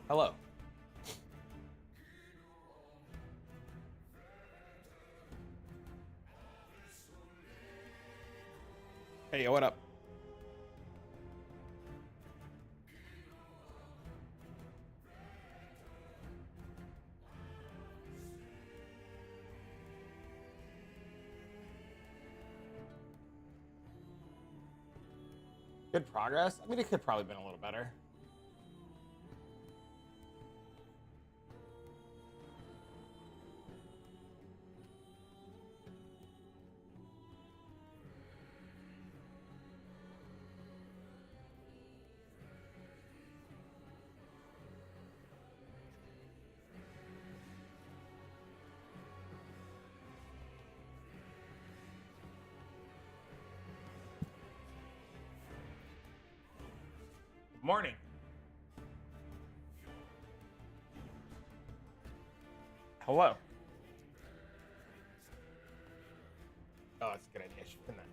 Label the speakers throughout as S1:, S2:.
S1: Hello. Hey, yo, what up? Good progress. I mean, it could probably been a little better. Morning. Hello. Oh, that's a good idea. I should pin that.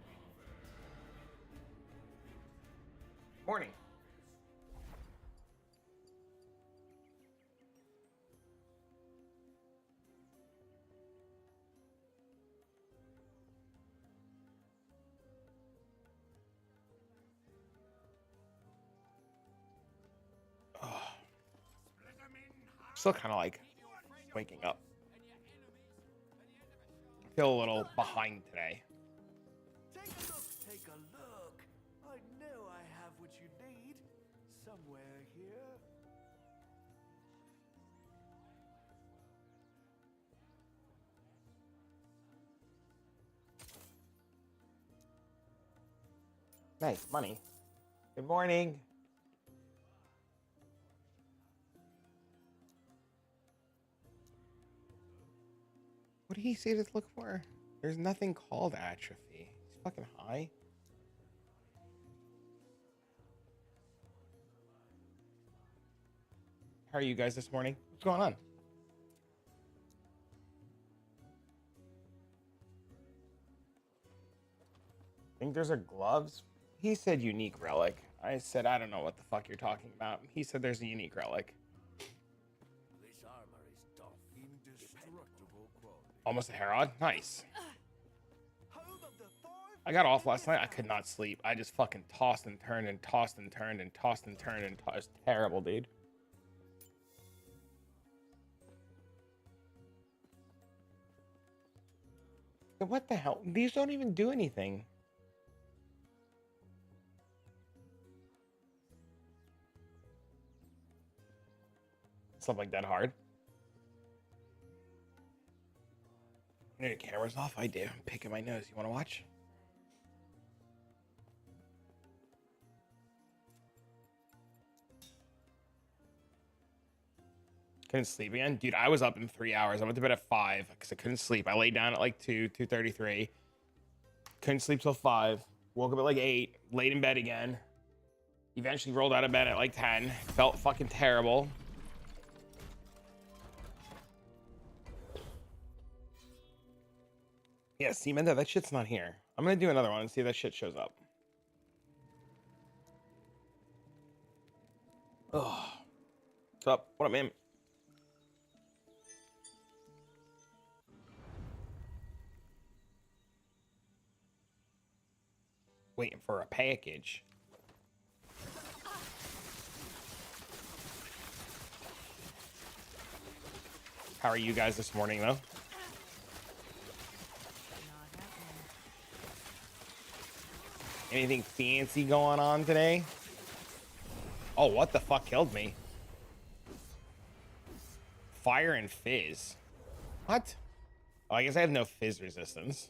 S1: Morning. Oh. Still kind of like waking up. I feel a little behind today.
S2: Take a look. I know I have what you need. Somewhere here.
S1: Nice money. Good morning. What did he say to look for? There's nothing called atrophy. He's fucking high. How are you guys this morning? What's going on? Think there's a gloves? He said unique relic. I said, I don't know what the fuck you're talking about. He said there's a unique relic.
S2: This armor is tough. Indestructible quality.
S1: Almost a Herod? Nice. I got off last night. I could not sleep. I just fucking tossed and turned and tossed and turned and tossed and turned and tossed. It was terrible, dude. What the hell? These don't even do anything. Stuff like that hard. The camera's off. I do. I'm picking my nose. You want to watch? Couldn't sleep again, dude. I was up in 3 hours. I went to bed at 5 because I couldn't sleep. I laid down at like 2:33. Couldn't sleep till 5. Woke up at like 8. Laid in bed again. Eventually rolled out of bed at like 10. Felt fucking terrible. Yeah, see, Menda, that shit's not here. I'm gonna do another one and see if that shit shows up. Oh, what's up? What up, man? Waiting for a package. How are you guys this morning, though? Anything fancy going on today? Oh, what the fuck killed me? Fire and fizz. What? Oh, I guess I have no fizz resistance.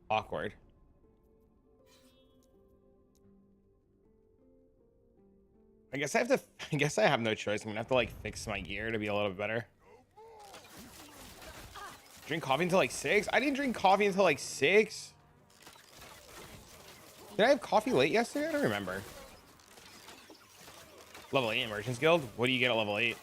S1: Awkward. I guess I have no choice. I'm gonna have to like fix my gear to be a little bit better. Drink coffee until like 6? I didn't drink coffee until like 6. Did I have coffee late yesterday? I don't remember. Level 8 Merchants Guild? What do you get at level 8?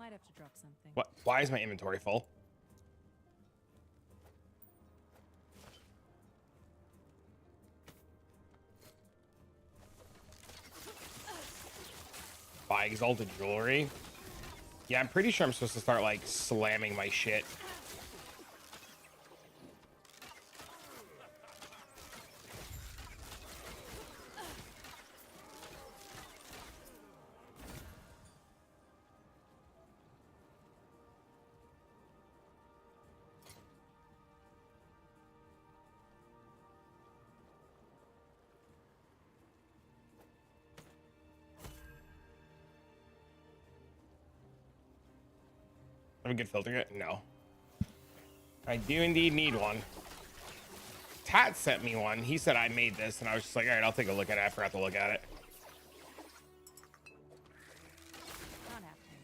S3: Might have to drop something.
S1: What? Why is my inventory full? Buy exalted jewelry. Yeah, I'm pretty sure I'm supposed to start like slamming my shit. Have a good filter yet? No. I do indeed need one. Tat sent me one. He said I made this, and I was just like, all right, I'll take a look at it. I forgot to look at it.
S3: Not happening.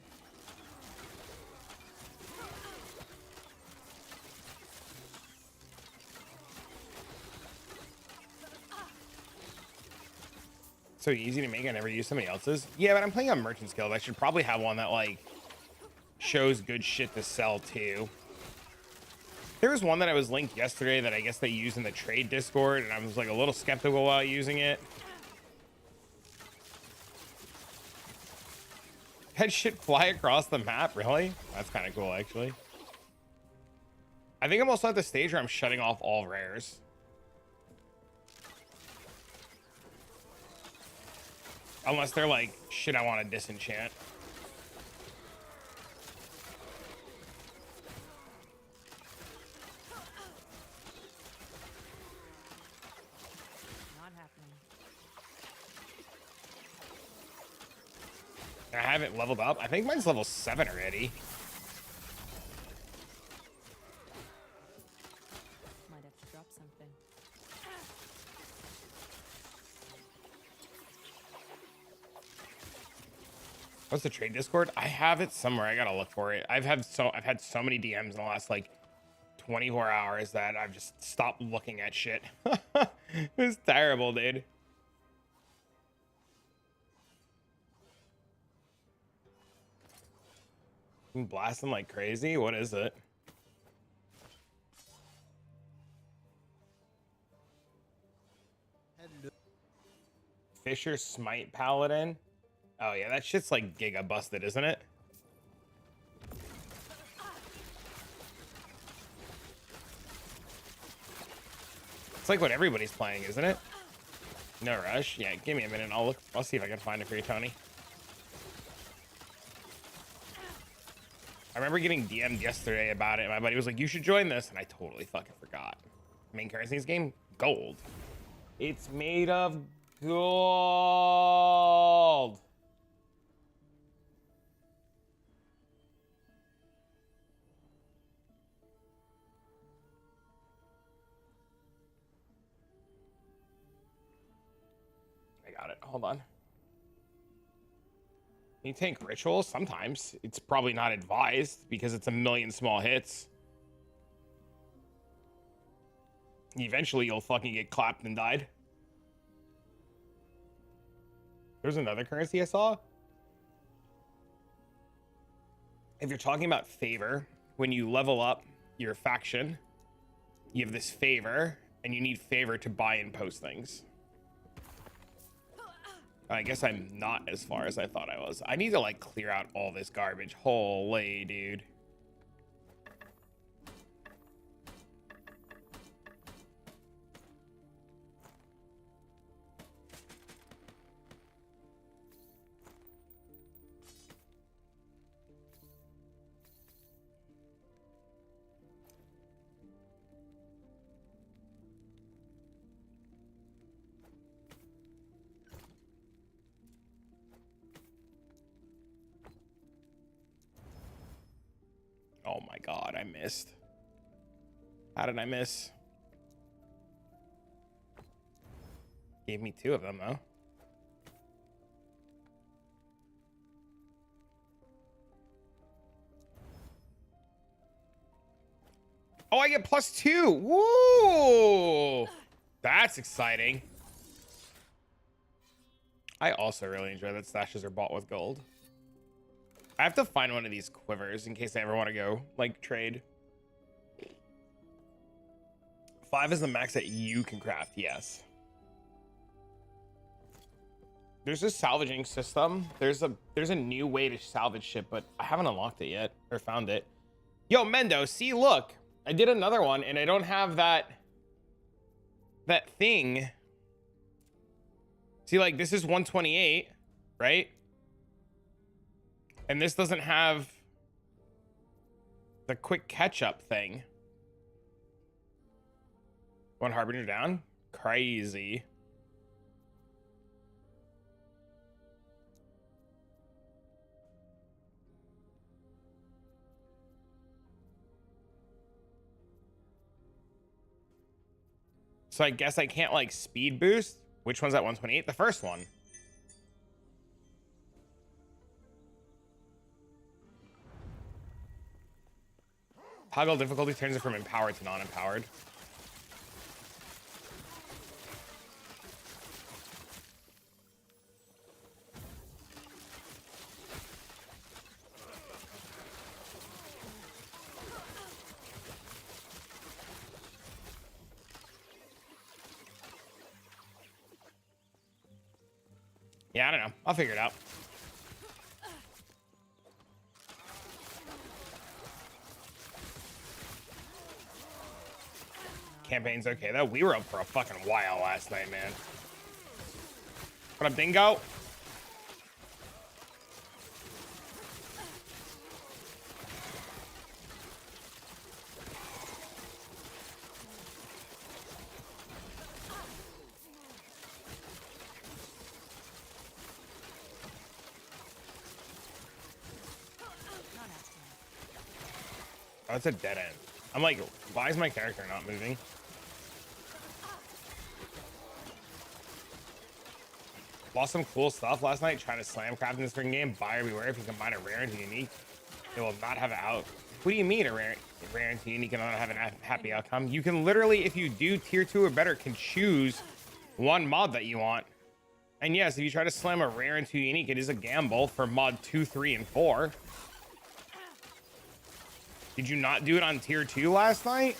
S1: So easy to make. I never use somebody else's. Yeah, but I'm playing on Merchant's Guild. I should probably have one that like shows good shit to sell too. There was one that I was linked yesterday that I guess they use in the trade Discord, and I was like a little skeptical while using it. Had shit fly across the map, really? That's kind of cool, actually. I think I'm also at the stage where I'm shutting off all rares. Unless they're like, shit, I want to disenchant.
S3: Not happening.
S1: I haven't leveled up. I think mine's level 7 already.
S3: Might have to drop something.
S1: What's the trade Discord? I have it somewhere. I gotta look for it. I've had so many DMs in the last like 24 hours that I've just stopped looking at shit. It was terrible, dude. I'm blasting like crazy. What is it?
S2: Hello.
S1: Fisher Smite Paladin. Oh yeah, that shit's like giga busted, isn't it? It's like what everybody's playing, isn't it? No rush. Yeah, give me a minute. I'll look. I'll see if I can find it for you, Tony. I remember getting DM'd yesterday about it. My buddy was like, "You should join this," and I totally fucking forgot. Main currency in this game, gold. It's made of gold. I got it. Hold on. You tank rituals sometimes. It's probably not advised because it's a million small hits. Eventually you'll fucking get clapped and died. There's another currency I saw. If you're talking about favor, when you level up your faction, you have this favor and you need favor to buy and post things. I guess I'm not as far as I thought I was. I need to like clear out all this garbage. Holy dude. Oh my god, I missed. How did I miss? Gave me 2 of them though. Oh, I get +2. Woo! That's exciting. I also really enjoy that stashes are bought with gold. I have to find one of these quivers in case I ever want to go like trade. 5 is the max that you can craft. Yes. There's a salvaging system. There's a new way to salvage shit, but I haven't unlocked it yet or found it. Yo, Mendo, see, look, I did another one and I don't have that thing. See, like, this is 128, right? And this doesn't have the quick catch-up thing. One Harbinger down? Crazy. So I guess I can't, like, speed boost. Which one's at 128? The first one. Toggle difficulty turns it from empowered to non-empowered. Yeah, I don't know. I'll figure it out. Campaign's okay though. We were up for a fucking while last night, man. What up, Dingo? Oh, it's a dead end. I'm like, why is my character not moving? Lost some cool stuff last night trying to slam craft in this freaking game. Buyer beware, if you combine a rare and unique, it will not have it out. What do you mean a rare and unique and not have a happy outcome? You can literally, if you do tier 2 or better, can choose one mod that you want. And yes, if you try to slam a rare and 2 unique, it is a gamble for mod 2, 3, and 4. Did you not do it on tier 2 last night?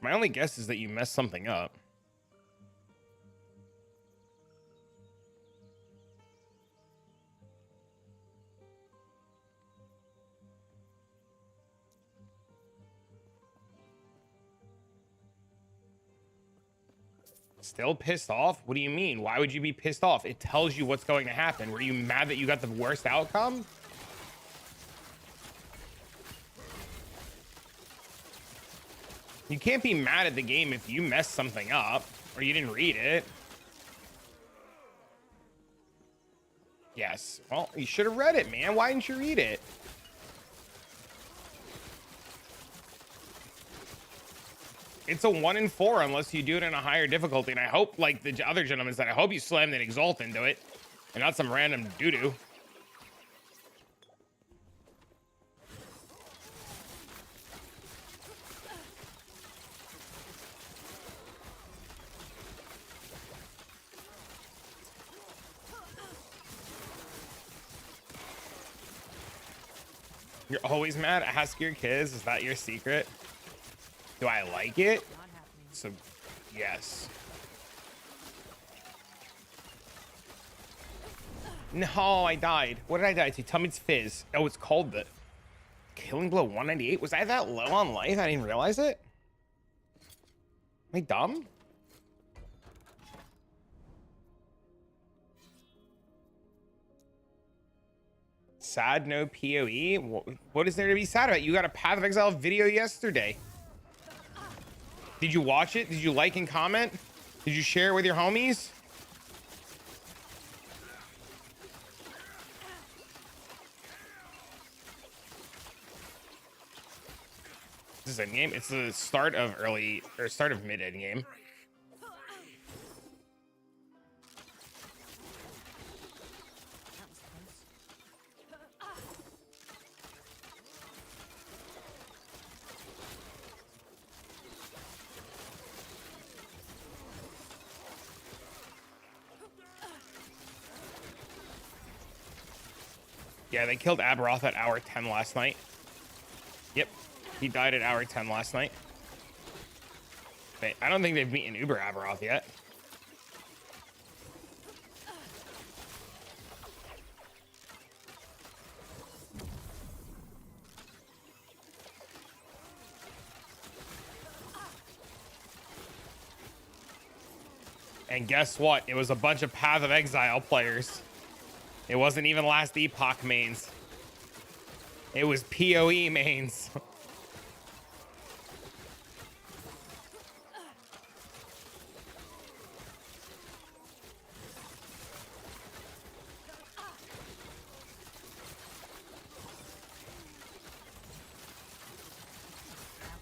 S1: My only guess is that you messed something up. Still pissed off? What do you mean? Why would you be pissed off? It tells you what's going to happen. Were you mad that you got the worst outcome? You can't be mad at the game if you messed something up or you didn't read it. Yes. Well, you should have read it, man. Why didn't you read it? It's a 1 in 4 unless you do it in a higher difficulty. And I hope, like the other gentleman said, I hope you slammed an Exalt into it and not some random doo-doo. You're always mad? Ask your kids. Is that your secret? Do I like it? So, yes. No, I died. What did I die to? Tell me it's Fizz. Oh, it's called the Killing Blow 198. Was I that low on life? I didn't realize it. Am I dumb? Sad no PoE? What is there to be sad about? You got a Path of Exile video yesterday. Did you watch it? Did you like and comment? Did you share it with your homies? This is Endgame. It's the start of mid Endgame. Yeah, they killed Aberoth at hour 10 last night. Yep, he died at hour 10 last night. I don't think they've beaten Uber Aberoth yet. And guess what? It was a bunch of Path of Exile players. It wasn't even Last Epoch mains. It was PoE mains.
S3: That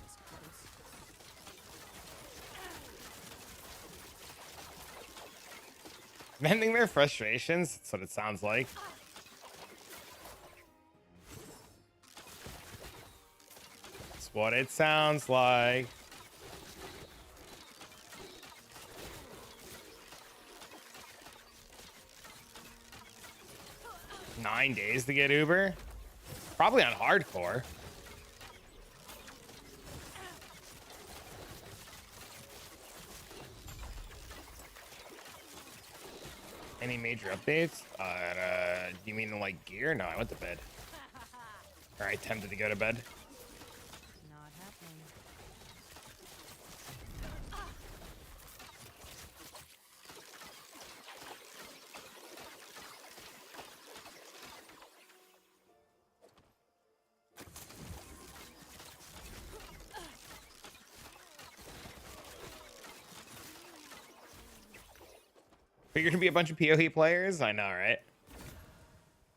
S3: was close.
S1: Venting their frustrations. That's what it sounds like. That's what it sounds like. Nine days to get Uber? Probably on hardcore. Any major updates? Do you mean like gear? No, I went to bed. Or I attempted to go to bed.
S3: Not happening.
S1: Figured to be a bunch of PoE players? I know, right?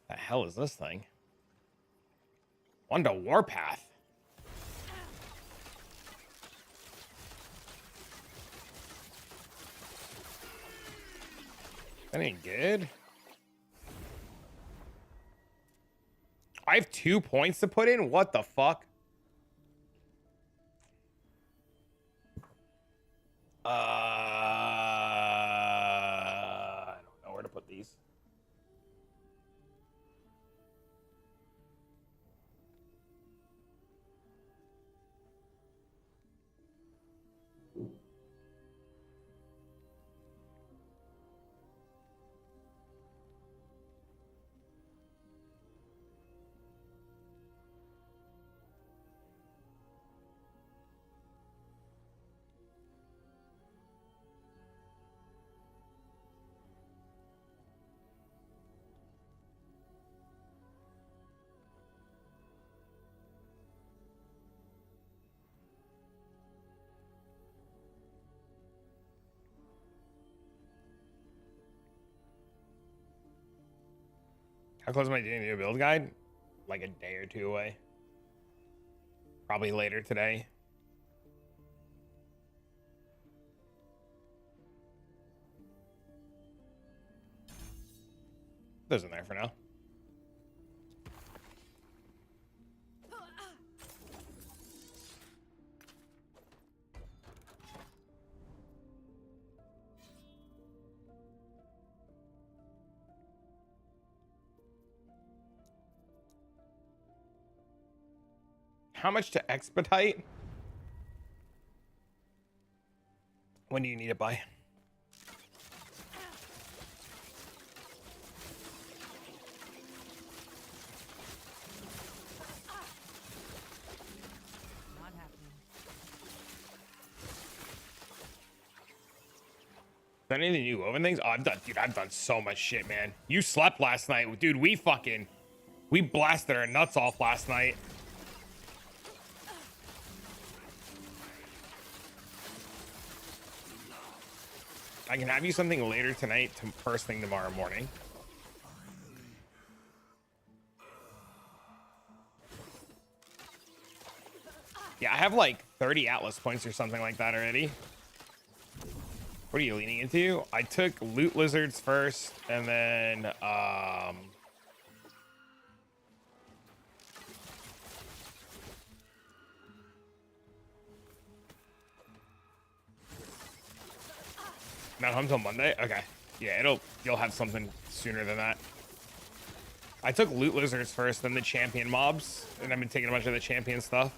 S1: The hell is this thing? One to Warpath. That ain't good. I have 2 points to put in? What the fuck? I don't know where to put these. How close am I doing to a build guide? Like a day or two away. Probably later today. Those in there for now. How much to expedite? When do you need it by?
S3: Not happening.
S1: Done any new woven things? Oh, I've done so much shit, man. You slept last night. Dude, we blasted our nuts off last night. I can have you something later tonight to first thing tomorrow morning. Yeah, I have like 30 Atlas points or something like that already. What are you leaning into? I took loot lizards first, and then not home till Monday. Okay, yeah, you'll have something sooner than that. I took loot lizards first, then the champion mobs, and I've been taking a bunch of the champion stuff.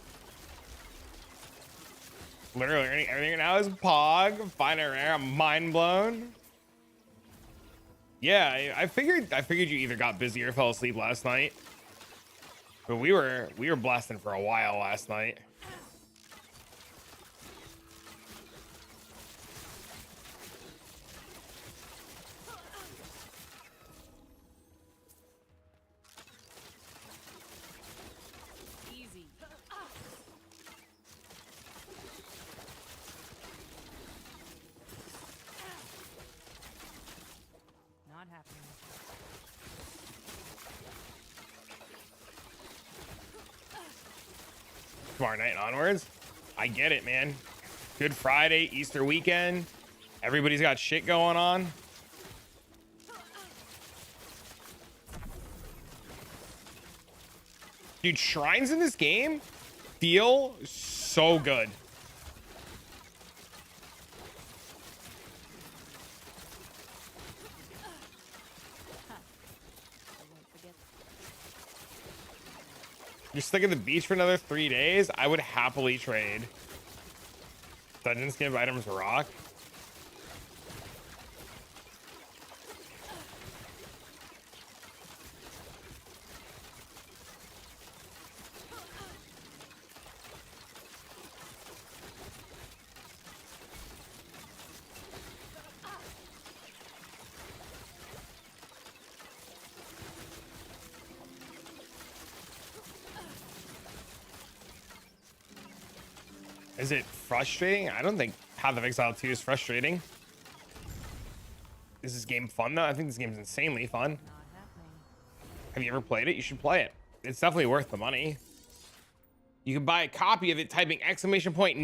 S1: Literally everything now is Pog. Fine and rare. I'm mind blown. Yeah, I figured you either got busy or fell asleep last night. But we were blasting for a while last night.
S3: Easy. Not happening.
S1: Tomorrow night and onwards. I get it, man. Good Friday, Easter weekend. Everybody's got shit going on. Dude, shrines in this game feel so good.
S3: I won't forget.
S1: You're stuck at the beach for another 3 days? I would happily trade. Dungeon skip items rock. Is it frustrating? I don't think Path of Exile 2 is frustrating. Is this game fun though? I think this game's insanely fun.
S3: Not happening.
S1: Have you ever played it? You should play it. It's definitely worth the money. You can buy a copy of it typing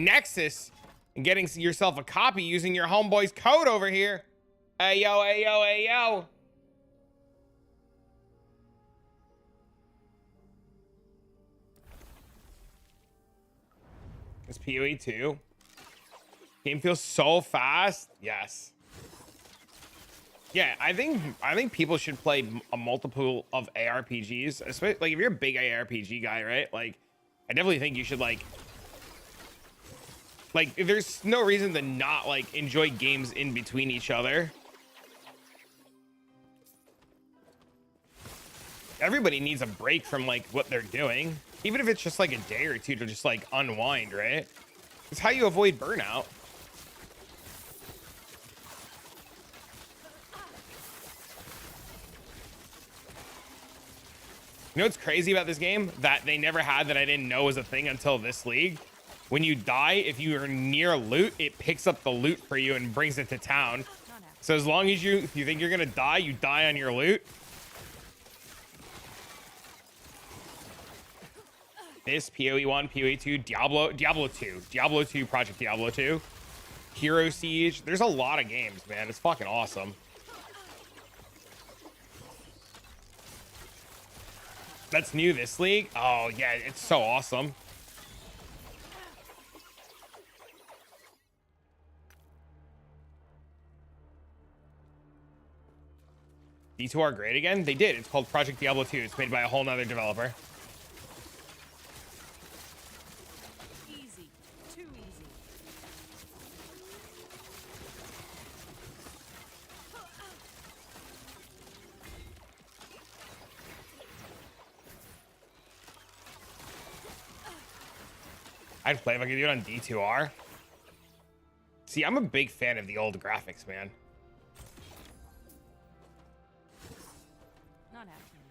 S1: !nexus and getting yourself a copy using your homeboy's code over here. Hey yo, hey yo, hey yo. It's PoE 2. Game feels so fast. Yes. Yeah, I think people should play a multiple of ARPGs, especially like if you're a big ARPG guy, right? Like, I definitely think you should like there's no reason to not like enjoy games in between each other. Everybody needs a break from like what they're doing, even if it's just like a day or two to just like unwind, right? It's how you avoid burnout. You know what's crazy about this game that they never had that I didn't know was a thing until this league? When you die, if you are near loot, it picks up the loot for you and brings it to town.
S3: Not happening.
S1: So as long as if you think you're gonna die, you die on your loot. This PoE 1, PoE 2, Diablo 2, Project Diablo 2, Hero Siege. There's a lot of games, man. It's fucking awesome. That's new this league. Oh yeah, it's so awesome. D2R great again? They did. It's called Project Diablo 2. It's made by a whole nother developer.
S3: Easy. Too easy.
S1: I'd play if I could do it on D2R. See, I'm a big fan of the old graphics, man.
S3: Not happening.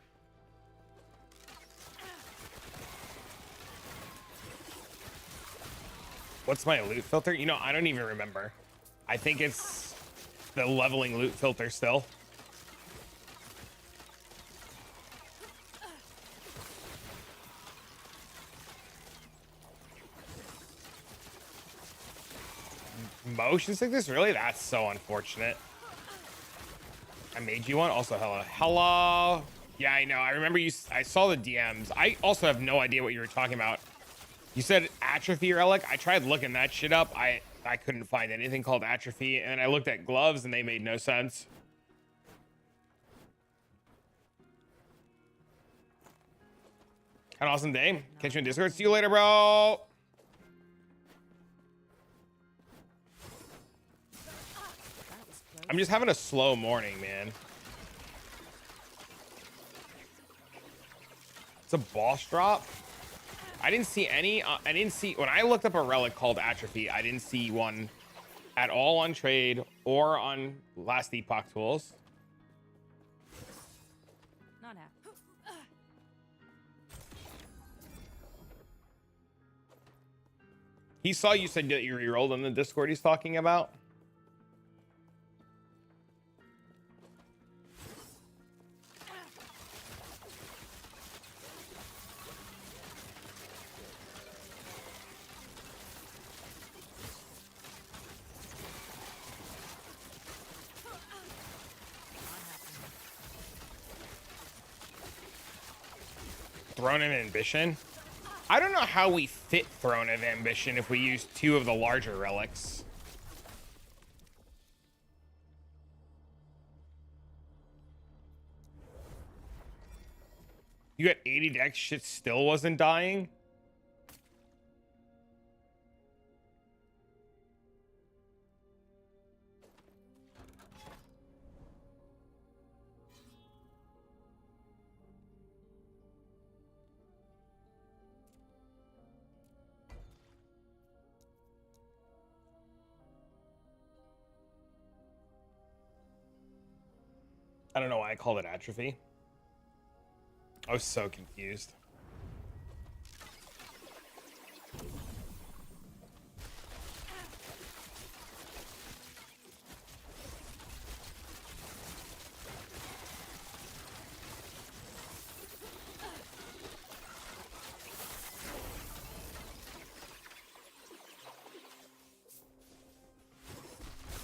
S1: What's my loot filter? You know, I don't even remember. I think it's the leveling loot filter still. Motion sickness? Really? That's so unfortunate. I made you one. Also, hello. Hello. Yeah, I know. I remember you. I saw the DMs. I also have no idea what you were talking about. You said atrophy relic. I tried looking that shit up. I couldn't find anything called atrophy. And I looked at gloves and they made no sense. Have an awesome day. Catch you in Discord. See you later, bro.
S3: That was close.
S1: I'm just having a slow morning, man. It's a boss drop. I didn't see any. I didn't see when I looked up a relic called Atrophy. I didn't see one at all on trade or on Last Epoch tools.
S3: Not happening.
S1: He saw you said that you rerolled on the Discord he's talking about. Throne of Ambition. I don't know how we fit Throne of Ambition if we use 2 of the larger relics. You got 80 decks, shit still wasn't dying? I don't know why I called it Atrophy. I was so confused.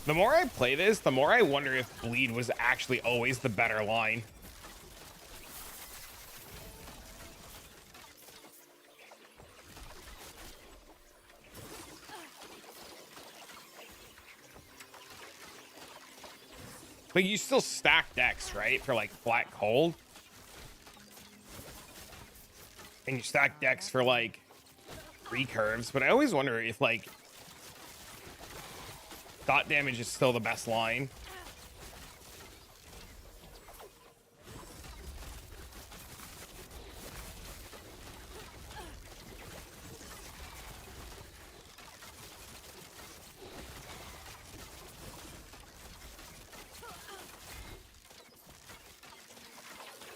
S1: The more I play this, the more I wonder if Bleed was actually always the better line. Like, you still stack decks, right? For, like, flat cold. And you stack decks for, like, recurves. But I always wonder if, like, dot damage is still the best line.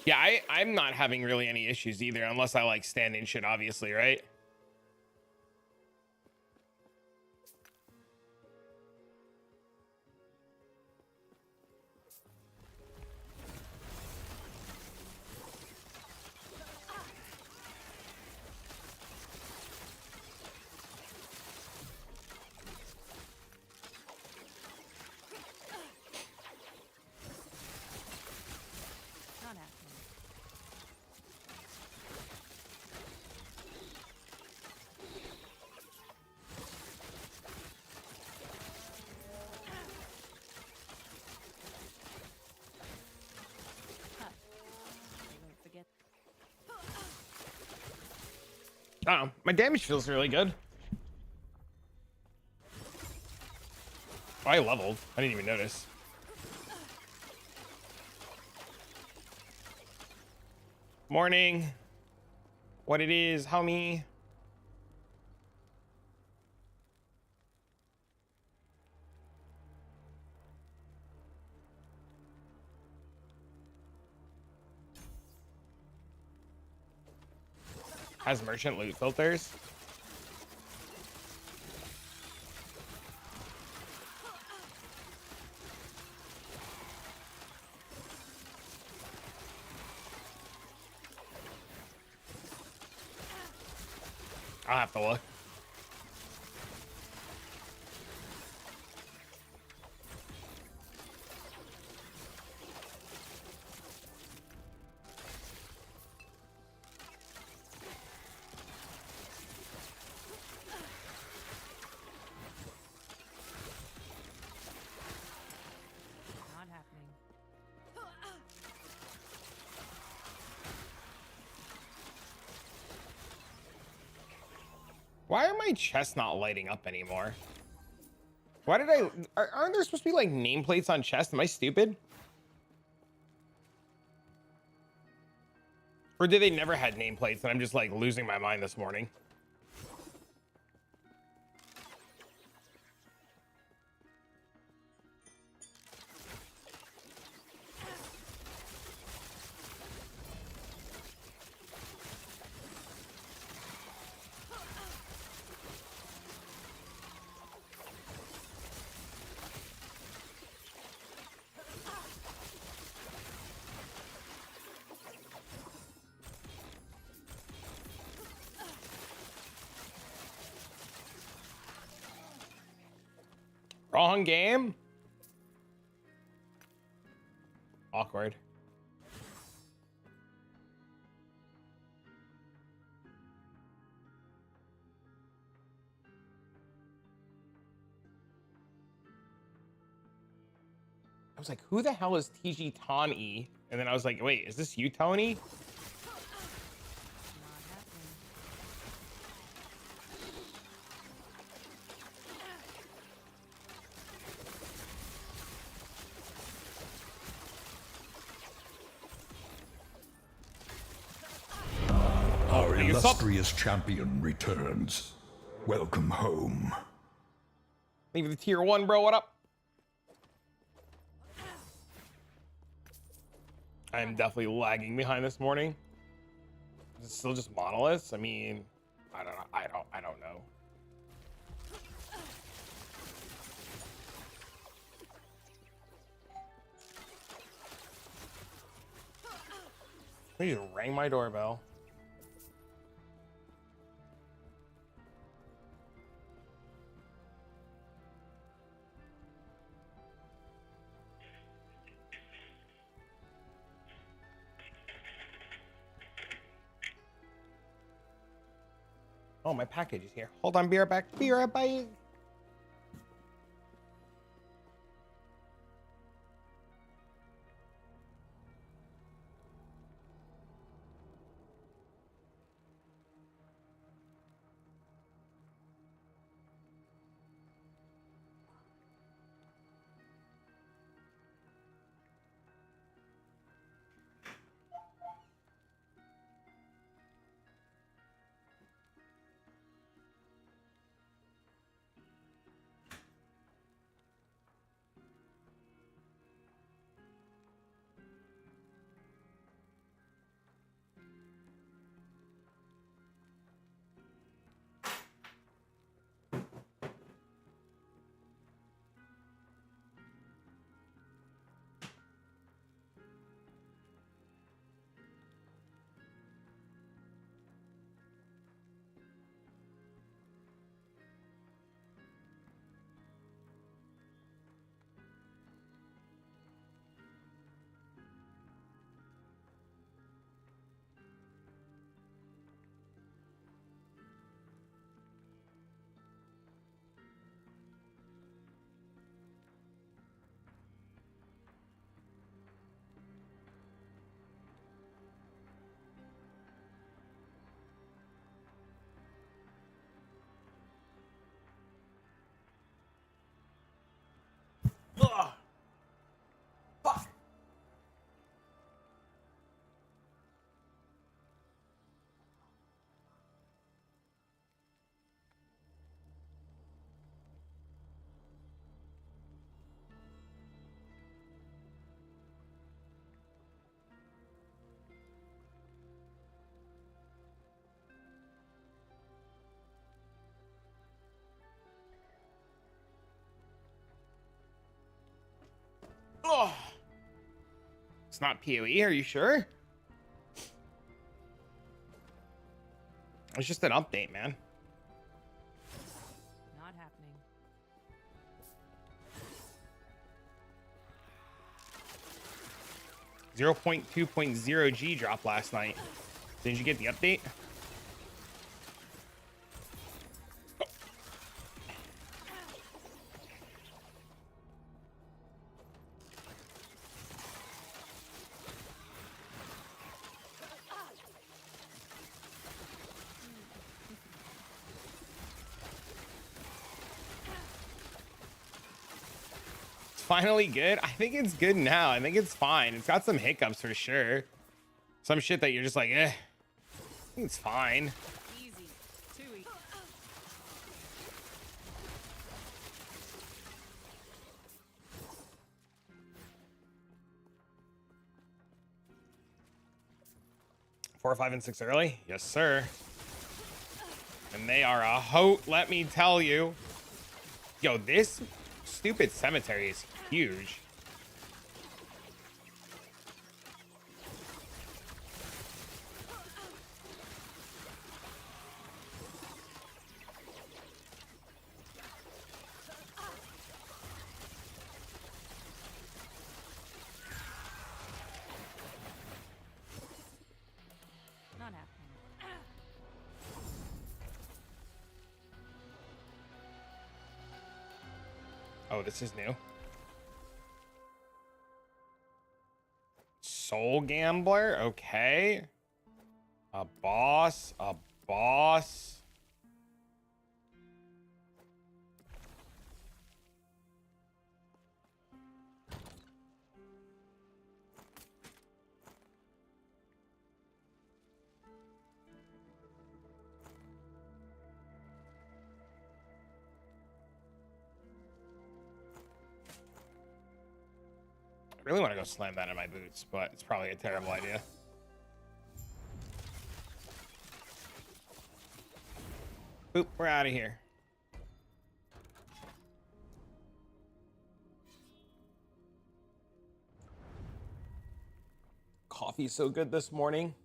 S1: Yeah, I'm not having really any issues either, unless I like stand in shit, obviously, right?
S3: Not happening. Huh. I won't forget.
S1: I don't know. My damage feels really good. Oh, I leveled. I didn't even notice. Morning. What it is, homie? Has merchant loot filters. I'll have to look.
S3: Not happening.
S1: Why are my chests not lighting up anymore? Why did aren't there supposed to be like nameplates on chests? Am I stupid? Or did they never had nameplates and I'm just like losing my mind this morning? Wrong game. Awkward. I was like, who the hell is TG Tawny? And then I was like, wait, is this you, Tony?
S3: Not happening.
S4: Our
S1: Hey, what's up?
S4: illustrious champion returns. Welcome home.
S1: Leave the tier 1, bro. What up? I am definitely lagging behind this morning. Is it still just monoliths? I mean, I don't know. I don't know. They just rang my doorbell. Oh, my package is here. Hold on, be right back. Be right back. Ugh. Fuck. Ugh. It's not PoE, are you sure? It's just an update, man.
S3: Not happening.
S1: 0.2.0 G dropped last night. Did you get the update? finally good? I think it's good now. I think it's fine. It's got some hiccups for sure. Some shit that you're just like, eh. I think it's fine.
S3: Easy. Too easy.
S1: 4, 5, and 6 early? Yes, sir. And they are a hoot, let me tell you. Yo, this stupid cemetery is huge.
S3: Not happening.
S1: Oh, this is new. Soul Gambler, okay. A boss, a boss. I really want to go slam that in my boots, but it's probably a terrible idea. Boop, we're out of here. Coffee's so good this morning.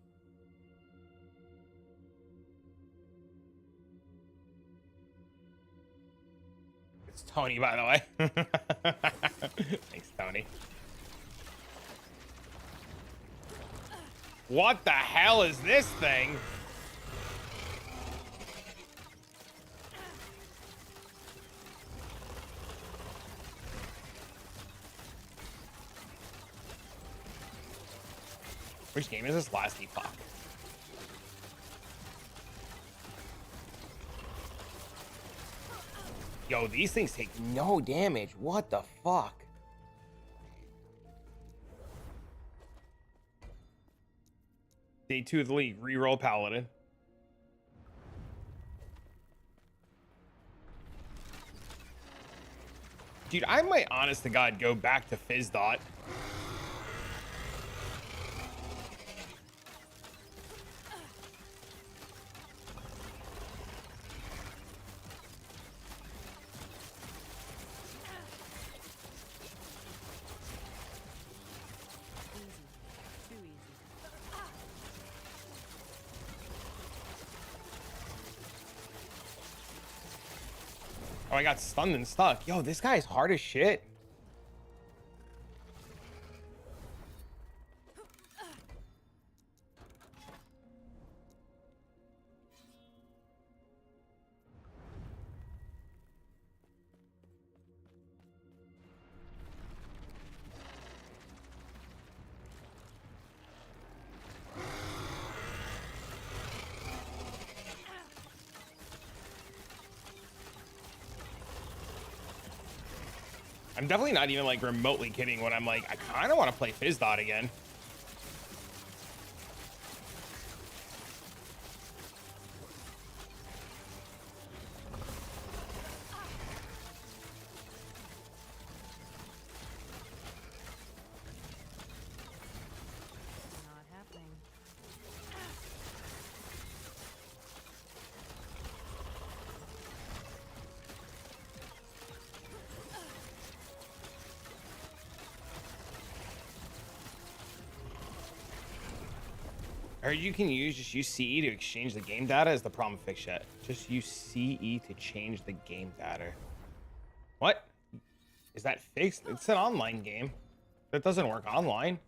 S1: It's Tony, by the way. Thanks, Tony. What the hell is this thing? Which game is this? Lasty fuck. Yo, these things take no damage. What the fuck? Day 2 of the league. Reroll Paladin. Dude, I might honest to God go back to Fizzdot.
S3: Easy. Too easy.
S1: Oh, I got stunned and stuck. Yo, this guy is hard as shit. I'm definitely not even like remotely kidding when I'm like, I kind of want to play Fizzdot again.
S3: Not happening.
S1: Or you can just use CE to exchange the game data. Is the problem fixed yet? Just use CE to change the game data. What? Is that fixed? It's an online game. That doesn't work online.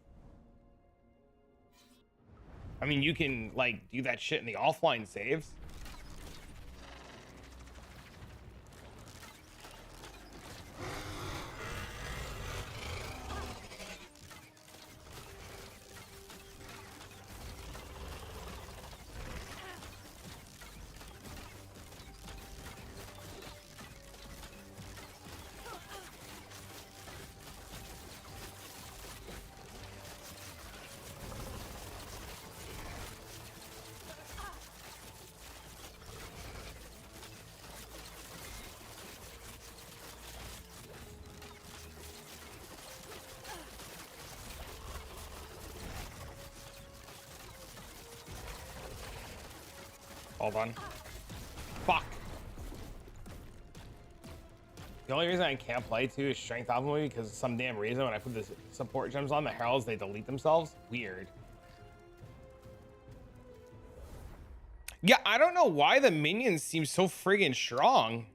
S1: I mean, you can like do that shit in the offline saves. Hold on. Fuck. The only reason I can't play too is strength optimally because of some damn reason when I put the support gems on the heralds, they delete themselves. Weird. Yeah, I don't know why the minions seem so friggin' strong.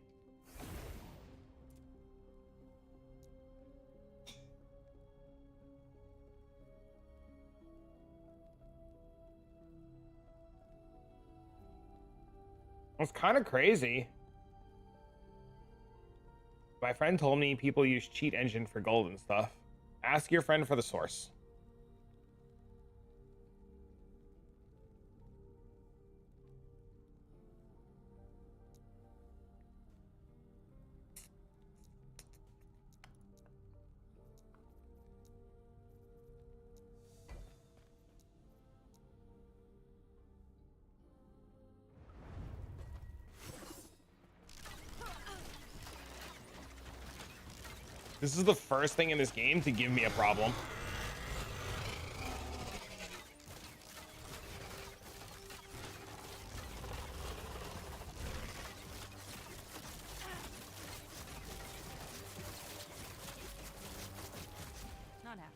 S1: It's kind of crazy. My friend told me people use cheat engine for gold and stuff. Ask your friend for the source. This is the first thing in this game to give me a problem.
S3: Not happening.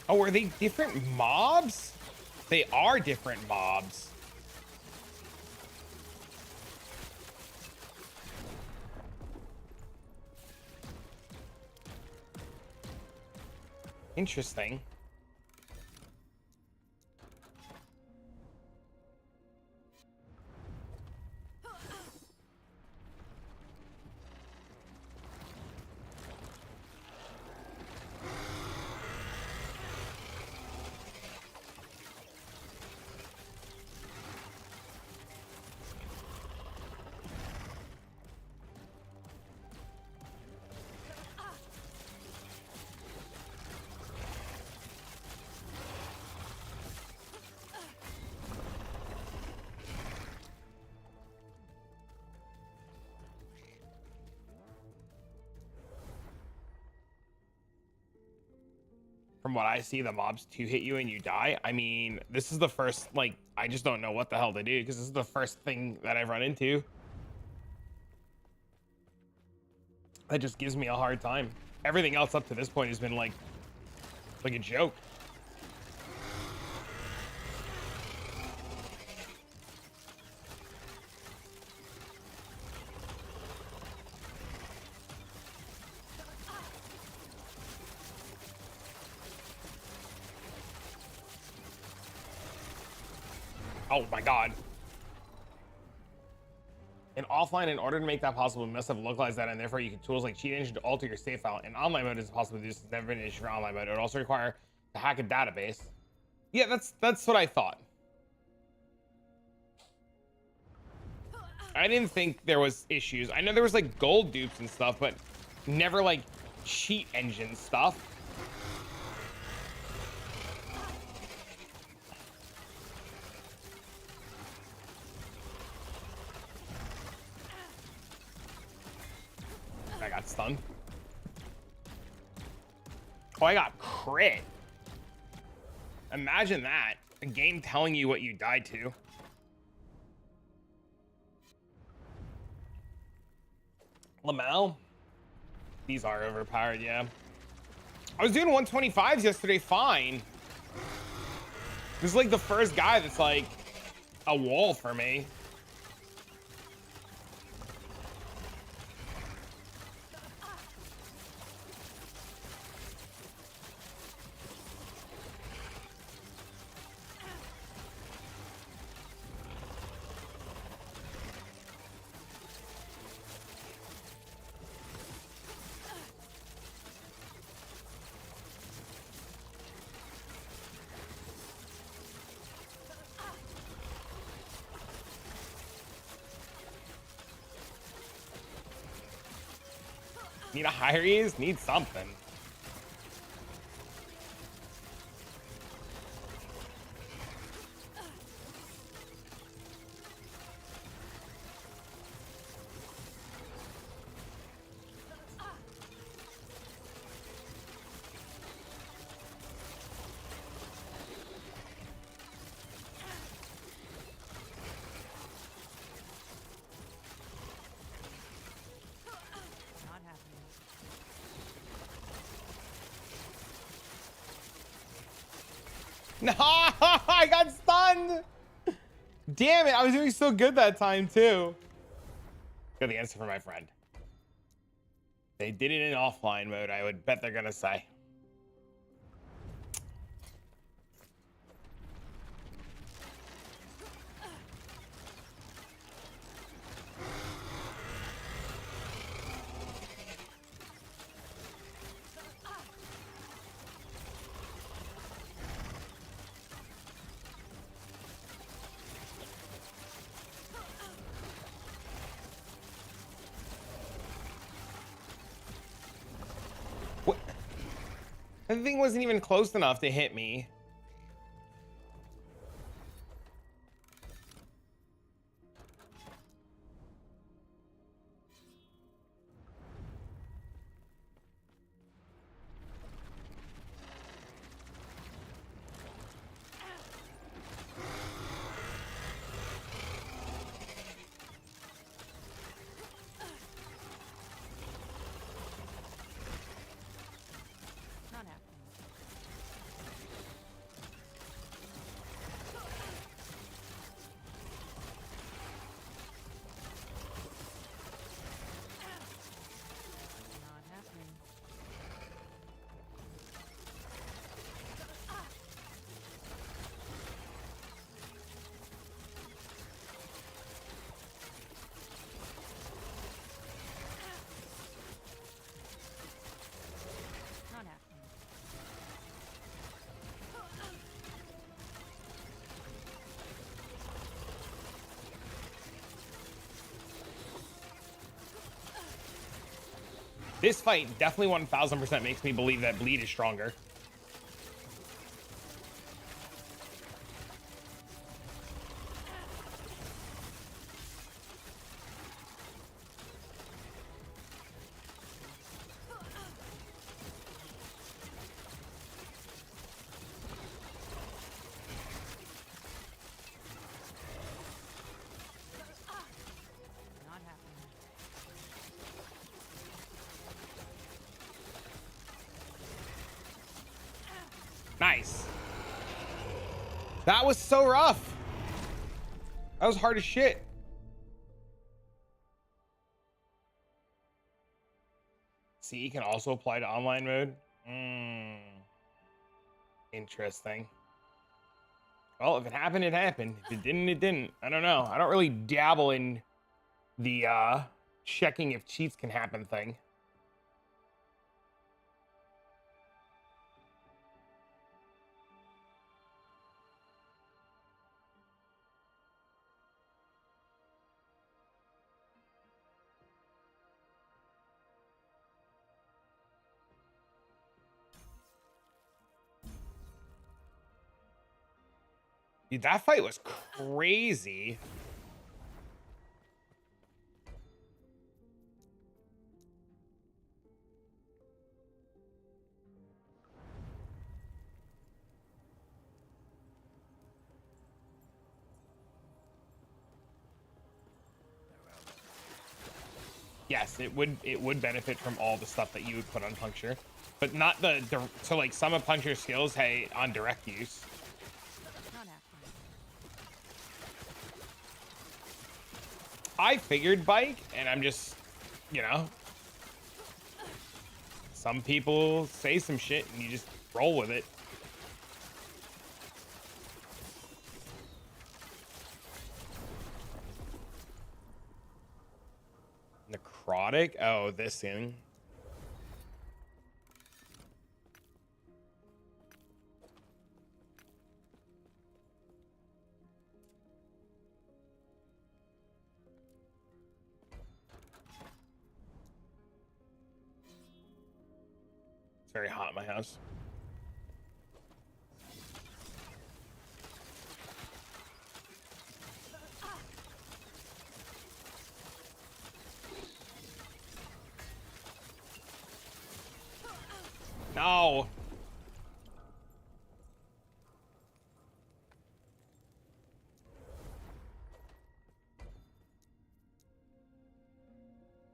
S1: Oh, are they different mobs? They are different mobs. Interesting. From what I see, the mobs to hit you and you die. I mean, this is the first, like, I just don't know what the hell to do because this is the first thing that I've run into. That just gives me a hard time. Everything else up to this point has been like a joke. Oh my god. In offline, in order to make that possible, we must have localized that, and therefore you can tools like cheat engine to alter your save file. In online mode, it's possible to do this. It's never been an issue for online mode. It would also require to hack a database. Yeah, that's what I thought. I didn't think there was issues. I know there was like gold dupes and stuff, but never like cheat engine stuff. I got stunned. Oh, I got crit. Imagine that. A game telling you what you died to. Lamau? These are overpowered, yeah. I was doing 125s yesterday, fine. This is like the first guy that's like a wall for me. Need a higher ease? Need something. No, I got stunned. Damn it, I was doing so good that time too. Got the answer for my friend. They did it in offline mode, I would bet they're gonna say. What? The thing wasn't even close enough to hit me.
S3: Not happening. Not happening. Not happening.
S1: This fight definitely 1000% makes me believe that bleed is stronger.
S3: Not happening.
S1: Nice. That was so rough. That was hard as shit. See, can also apply to online mode. Interesting. Well, if it happened, it happened. If it didn't, it didn't. I don't know. I don't really dabble in the checking if cheats can happen thing. Dude, that fight was crazy. Yes, it would benefit from all the stuff that you would put on puncture, but not so like some of puncture skills, hey, on direct use.
S3: Not happening.
S1: I figured bike, and I'm just, you know, some people say some shit and you just roll with it. Necrotic? Oh, this thing. It's very hot in my house. No.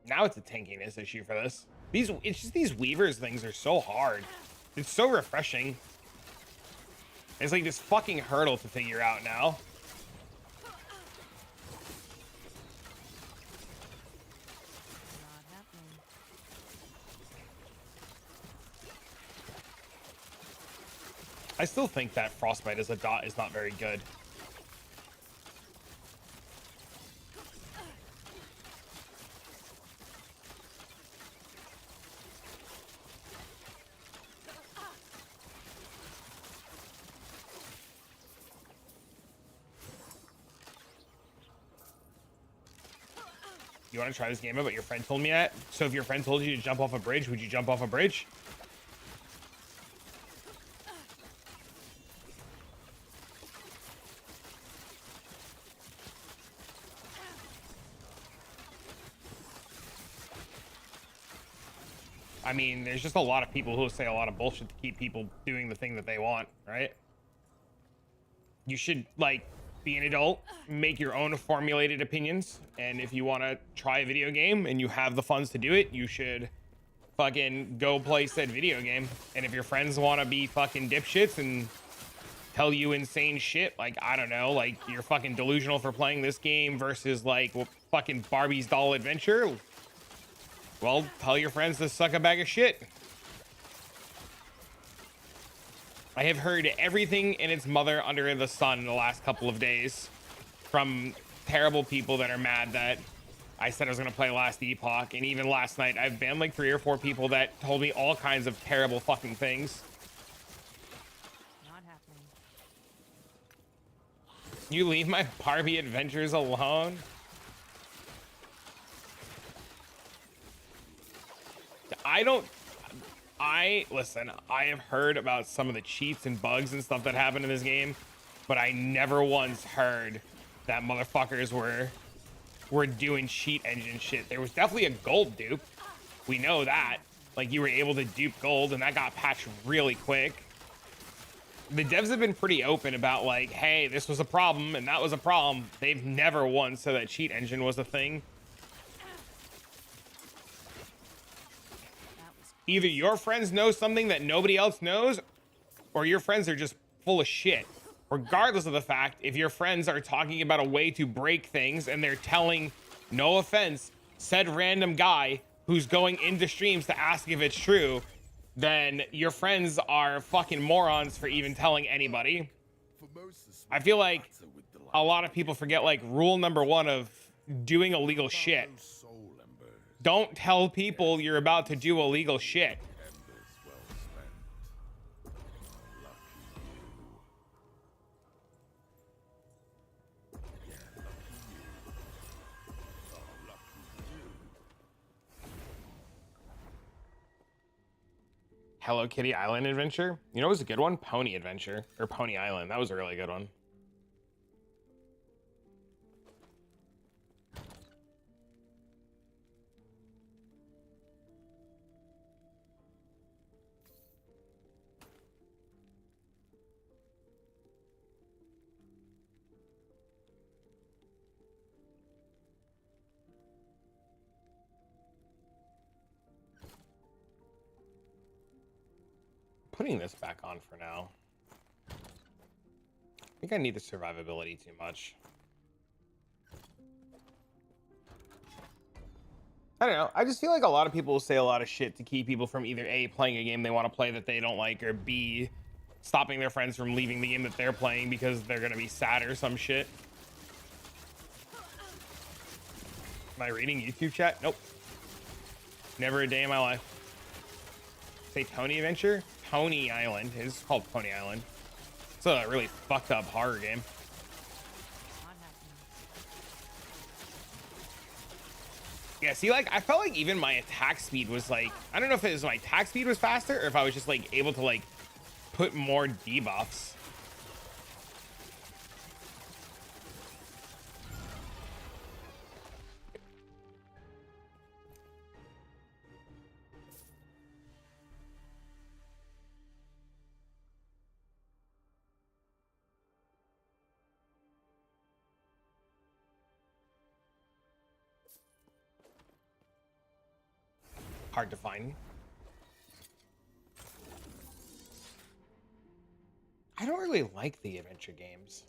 S1: Now it's a tankiness issue for this. It's just these Weavers things are so hard. It's so refreshing. It's like this fucking hurdle to figure out now.
S3: Not happening.
S1: I still think that frostbite as a dot is not very good. You want to try this game out, but your friend told me that? So if your friend told you to jump off a bridge, would you jump off a bridge? I mean, there's just a lot of people who say a lot of bullshit to keep people doing the thing that they want, right? You should, like, be an adult, make your own formulated opinions, and if you want to try a video game and you have the funds to do it, you should fucking go play said video game. And if your friends want to be fucking dipshits and tell you insane shit, like, I don't know, like, you're fucking delusional for playing this game versus, like, well, fucking Barbie's doll adventure, well, tell your friends to suck a bag of shit. I have heard everything and its mother under the sun the last couple of days from terrible people that are mad that I said I was going to play Last Epoch. And even last night, I've banned like 3 or 4 people that told me all kinds of terrible fucking things.
S3: Not happening.
S1: You leave my Barbie adventures alone? Listen, I have heard about some of the cheats and bugs and stuff that happened in this game, but I never once heard that motherfuckers were doing cheat engine shit. There was definitely a gold dupe. We know that. Like, you were able to dupe gold, and that got patched really quick. The devs have been pretty open about, like, hey, this was a problem, and that was a problem. They've never once said that cheat engine was a thing. Either your friends know something that nobody else knows, or your friends are just full of shit. Regardless of the fact, if your friends are talking about a way to break things and they're telling, no offense, said random guy who's going into streams to ask if it's true, then your friends are fucking morons for even telling anybody. I feel like a lot of people forget, like, rule number 1 of doing illegal shit. Don't tell people you're about to do illegal shit. Hello Kitty Island Adventure. You know what was a good one? Pony Adventure. Or Pony Island. That was a really good one. Putting this back on for now. I think I need the survivability too much. I don't know. I just feel like a lot of people will say a lot of shit to keep people from either A, playing a game they want to play that they don't like, or B, stopping their friends from leaving the game that they're playing because they're going to be sad or some shit. Am I reading YouTube chat? Nope. Never a day in my life. Say Pony Adventure? Pony Island. It's called Pony Island. It's a really fucked up horror game.
S3: Not happening.
S1: Yeah, see, like, I felt like even my attack speed was like, I don't know if it was my attack speed was faster or if I was just like able to like put more debuffs. Hard to find. I don't really like the adventure games.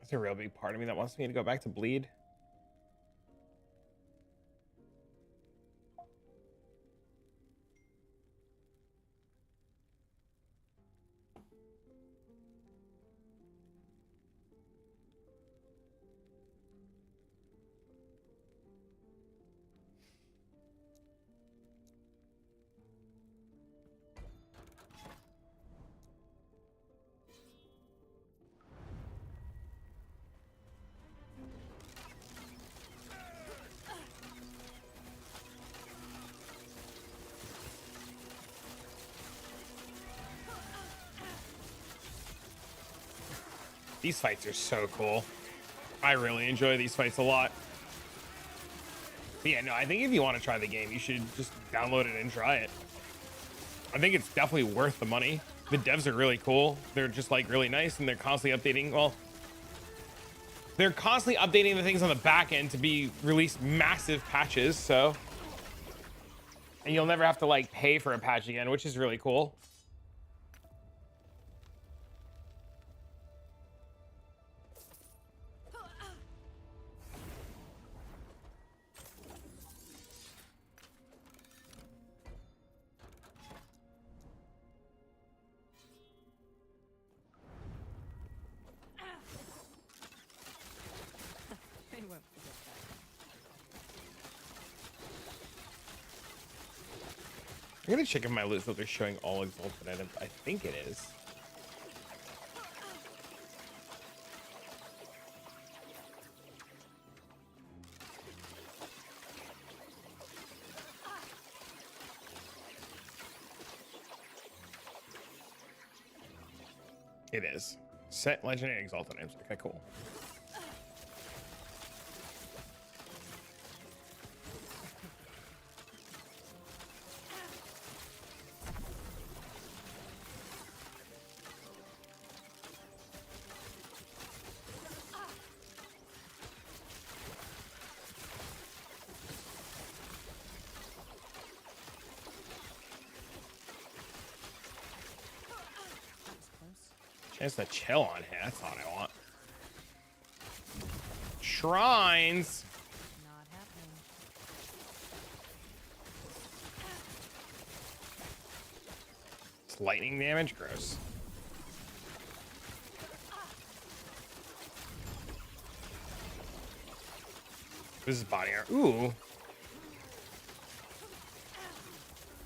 S1: There's a real big part of me that wants me to go back to bleed. These fights are so cool. I really enjoy these fights a lot. But yeah, no, I think if you want to try the game, you should just download it and try it. I think it's definitely worth the money. The devs are really cool. They're just like really nice, and they're constantly updating. Well, they're constantly updating the things on the back end to be released massive patches. So, and you'll never have to like pay for a patch again, which is really cool.
S3: They won't forget that.
S1: I'm gonna check if my loot filter is showing all exalted items. I think it is. It is. Set legendary exalted items. Okay, cool.
S3: That was close.
S1: Chance to chill on here. That's not what I want. Shrines.
S3: Not happening.
S1: It's lightning damage. Gross. This is body armor. Ooh.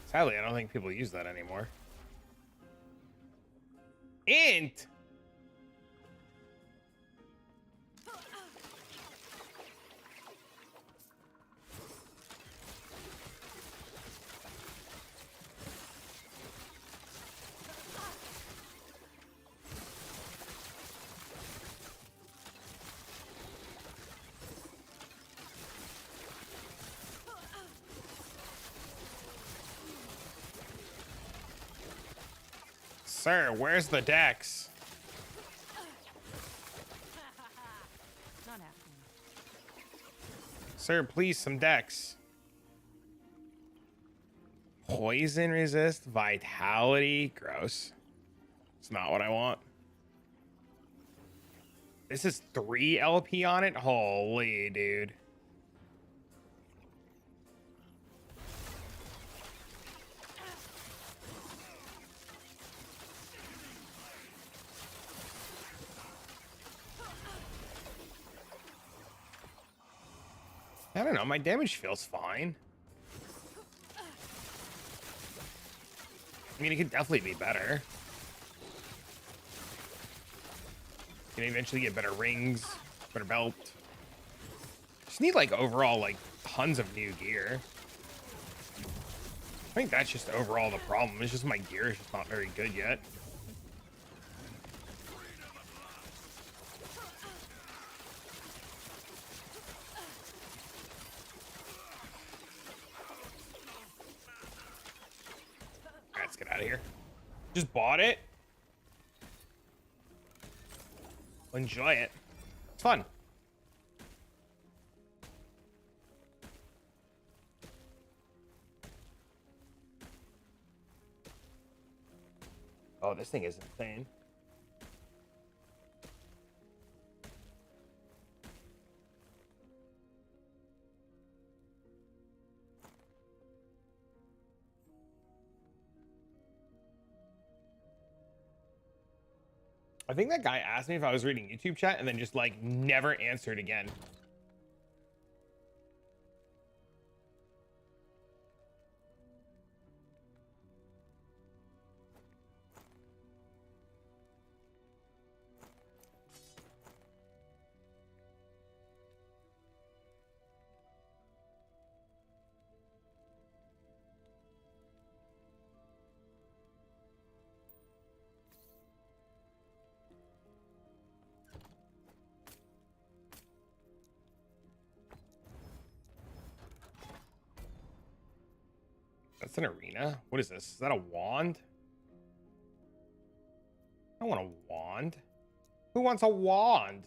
S1: Sadly, I don't think people use that anymore. Int. Sir, where's the dex?
S3: Not happening.
S1: Sir, please, some dex. Poison resist, vitality. Gross. It's not what I want. This is 3 LP on it? Holy, dude. I don't know. My damage feels fine. I mean, it could definitely be better. Can eventually get better rings, better belt. Just need like overall like tons of new gear. I think that's just overall the problem. It's just my gear is just not very good yet. Alright, let's get out of here. Just bought it. Enjoy it. It's fun. Oh, this thing is insane. I think that guy asked me if I was reading YouTube chat and then just like never answered again. That's an arena. What is this? Is that a wand? I want a wand. Who wants a wand?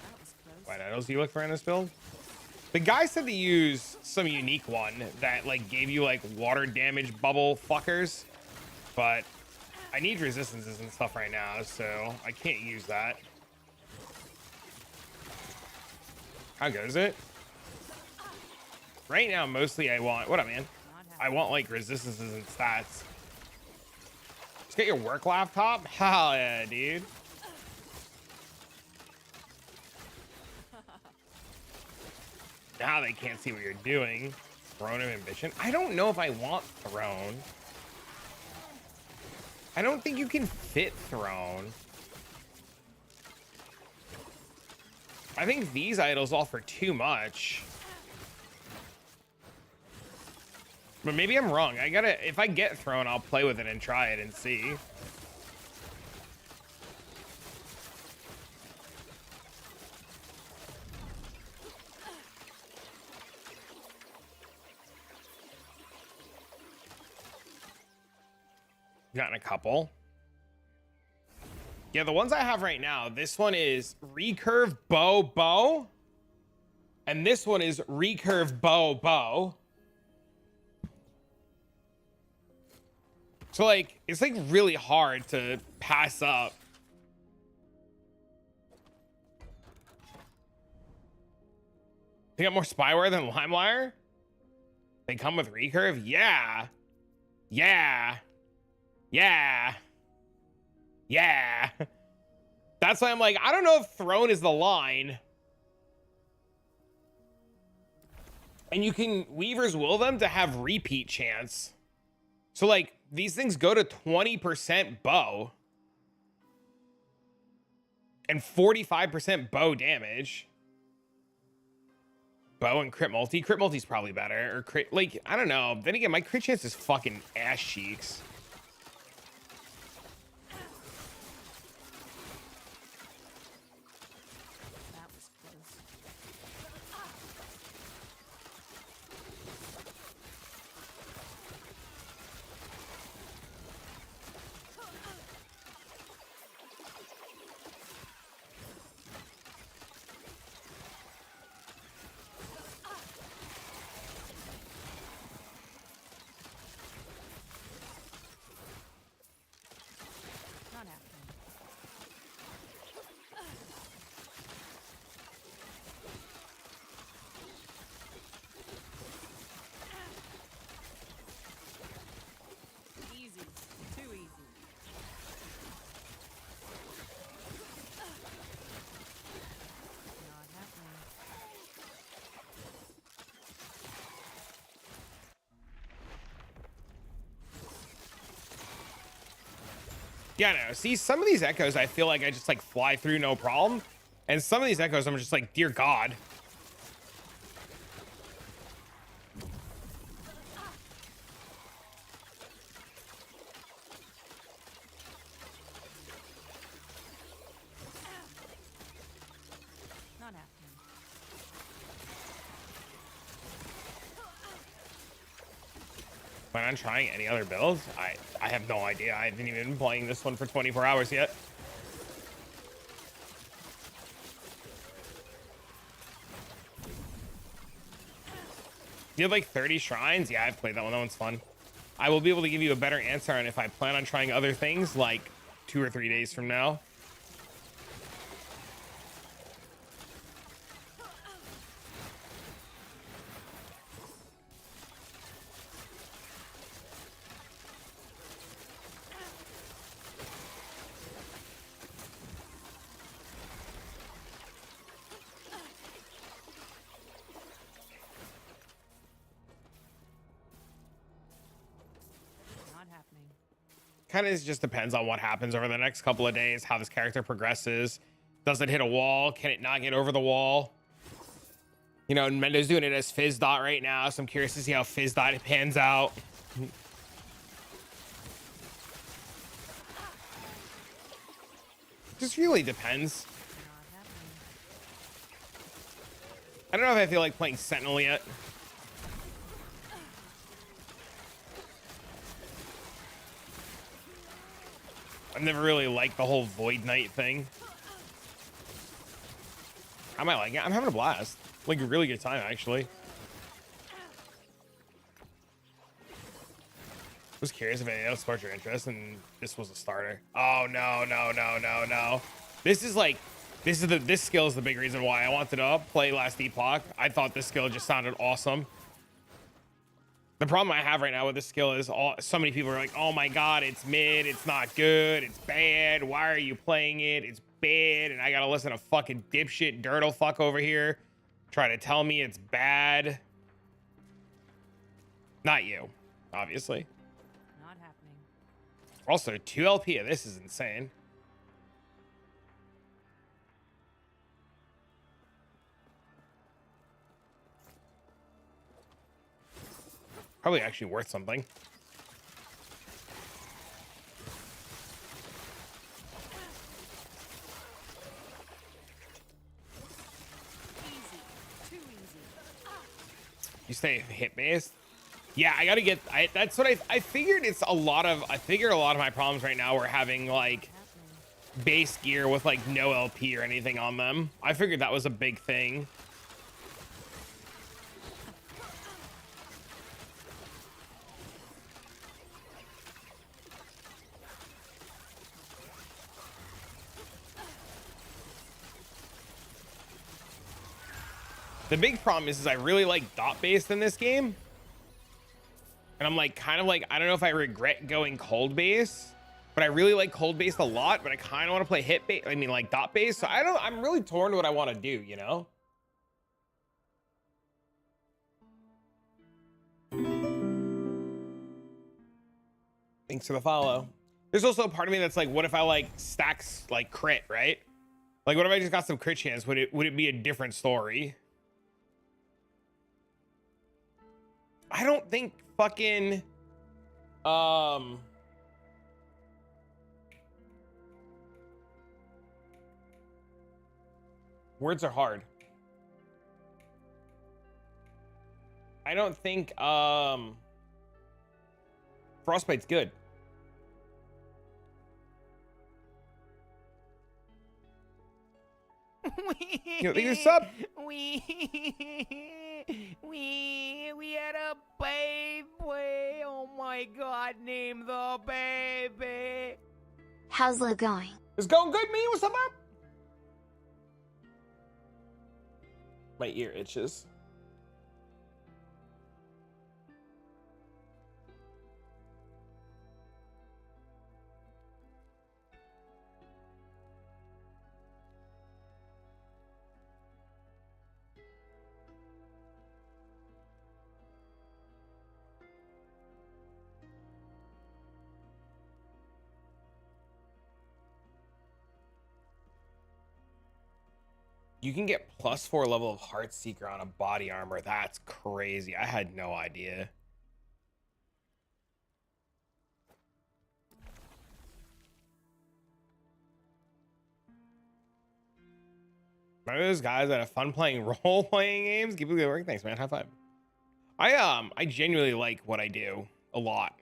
S3: That was close.
S1: What items do you look for in this build? The guy said to use some unique one that like gave you like water damage bubble fuckers, but I need resistances and stuff right now, so I can't use that. How goes it? Right now, mostly I want, what up, man? I want like resistances and stats. Just get your work laptop? Hell yeah, dude. Now they can't see what you're doing. Throne of Ambition. I don't know if I want Throne. I don't think you can fit Throne. I think these idols offer too much. But maybe I'm wrong. I gotta, if I get Throne, I'll play with it and try it and see. Gotten a couple. Yeah, the ones I have right now, this one is recurve bow. And this one is recurve bow. So like, it's like really hard to pass up. They got more spyware than LimeWire? They come with recurve? Yeah. That's why I'm like, I don't know if Throne is the line. And you can Weaver's Will them to have repeat chance. So like, these things go to 20% bow. And 45% bow damage. Bow and crit multi. Crit multi's probably better. Or crit, like, I don't know. Then again, my crit chance is fucking ass cheeks.
S3: That was close.
S1: Yeah, no. See, some of these echoes, I feel like I just like fly through no problem, and some of these echoes, I'm just like, dear God.
S3: Not happening.
S1: Plan on trying any other builds? I have no idea. I haven't even been playing this one for 24 hours yet. You have like 30 shrines? Yeah, I've played that one. That one's fun. I will be able to give you a better answer on if I plan on trying other things like 2 or 3 days from now.
S3: Not happening.
S1: Kind of just depends on what happens over the next couple of days, how this character progresses. Does it hit a wall? Can it not get over the wall? You know, Mendo's doing it as Fizz Dot right now, so I'm curious to see how Fizz Dot pans out. Just really depends.
S3: Not happening.
S1: I don't know if I feel like playing Sentinel yet. I've never really liked the whole Void Knight thing. I might like it. I'm having a blast. Like a really good time, actually. Was curious if anything else sparked your interest, and this was a starter. Oh no, no, no, no, no. This is like, this skill is the big reason why I wanted to play Last Epoch. I thought this skill just sounded awesome. The problem I have right now with this skill is so many people are like, oh my God, it's mid, it's not good, it's bad. Why are you playing it? It's bad. And I gotta listen to fucking dipshit dirtle fuck over here try to tell me it's bad. Not you, obviously.
S3: Not happening.
S1: Also, 2 LP of this is insane. Probably actually worth something.
S3: Easy. Too easy.
S1: You stay hit based. Yeah, I gotta get. That's what I figured. It's a lot of. I figured a lot of my problems right now were having like
S3: Happening.
S1: base gear with like no LP or anything on them. I figured that was a big thing. The big problem is I really like dot based in this game. And I'm like, kind of like, I don't know if I regret going cold base, but I really like cold based a lot, but I kind of want to play hit base. I mean, like dot base. So I'm really torn to what I want to do, you know? Thanks for the follow. There's also a part of me that's like, what if I like stacks like crit, right? Like, what if I just got some crit chance? Would it be a different story? I don't think fucking words are hard. I don't think Frostbite's good. You think this up?
S5: We had a baby. Oh my God, name the baby.
S6: How's it going?
S1: It's going good, me. What's up, up? My ear itches. You can get +4 level of HeartSeeker on a body armor. That's crazy. I had no idea. Remember those guys that have fun playing role-playing games? Keep up the good work. Thanks, man. High five. I genuinely like what I do a lot.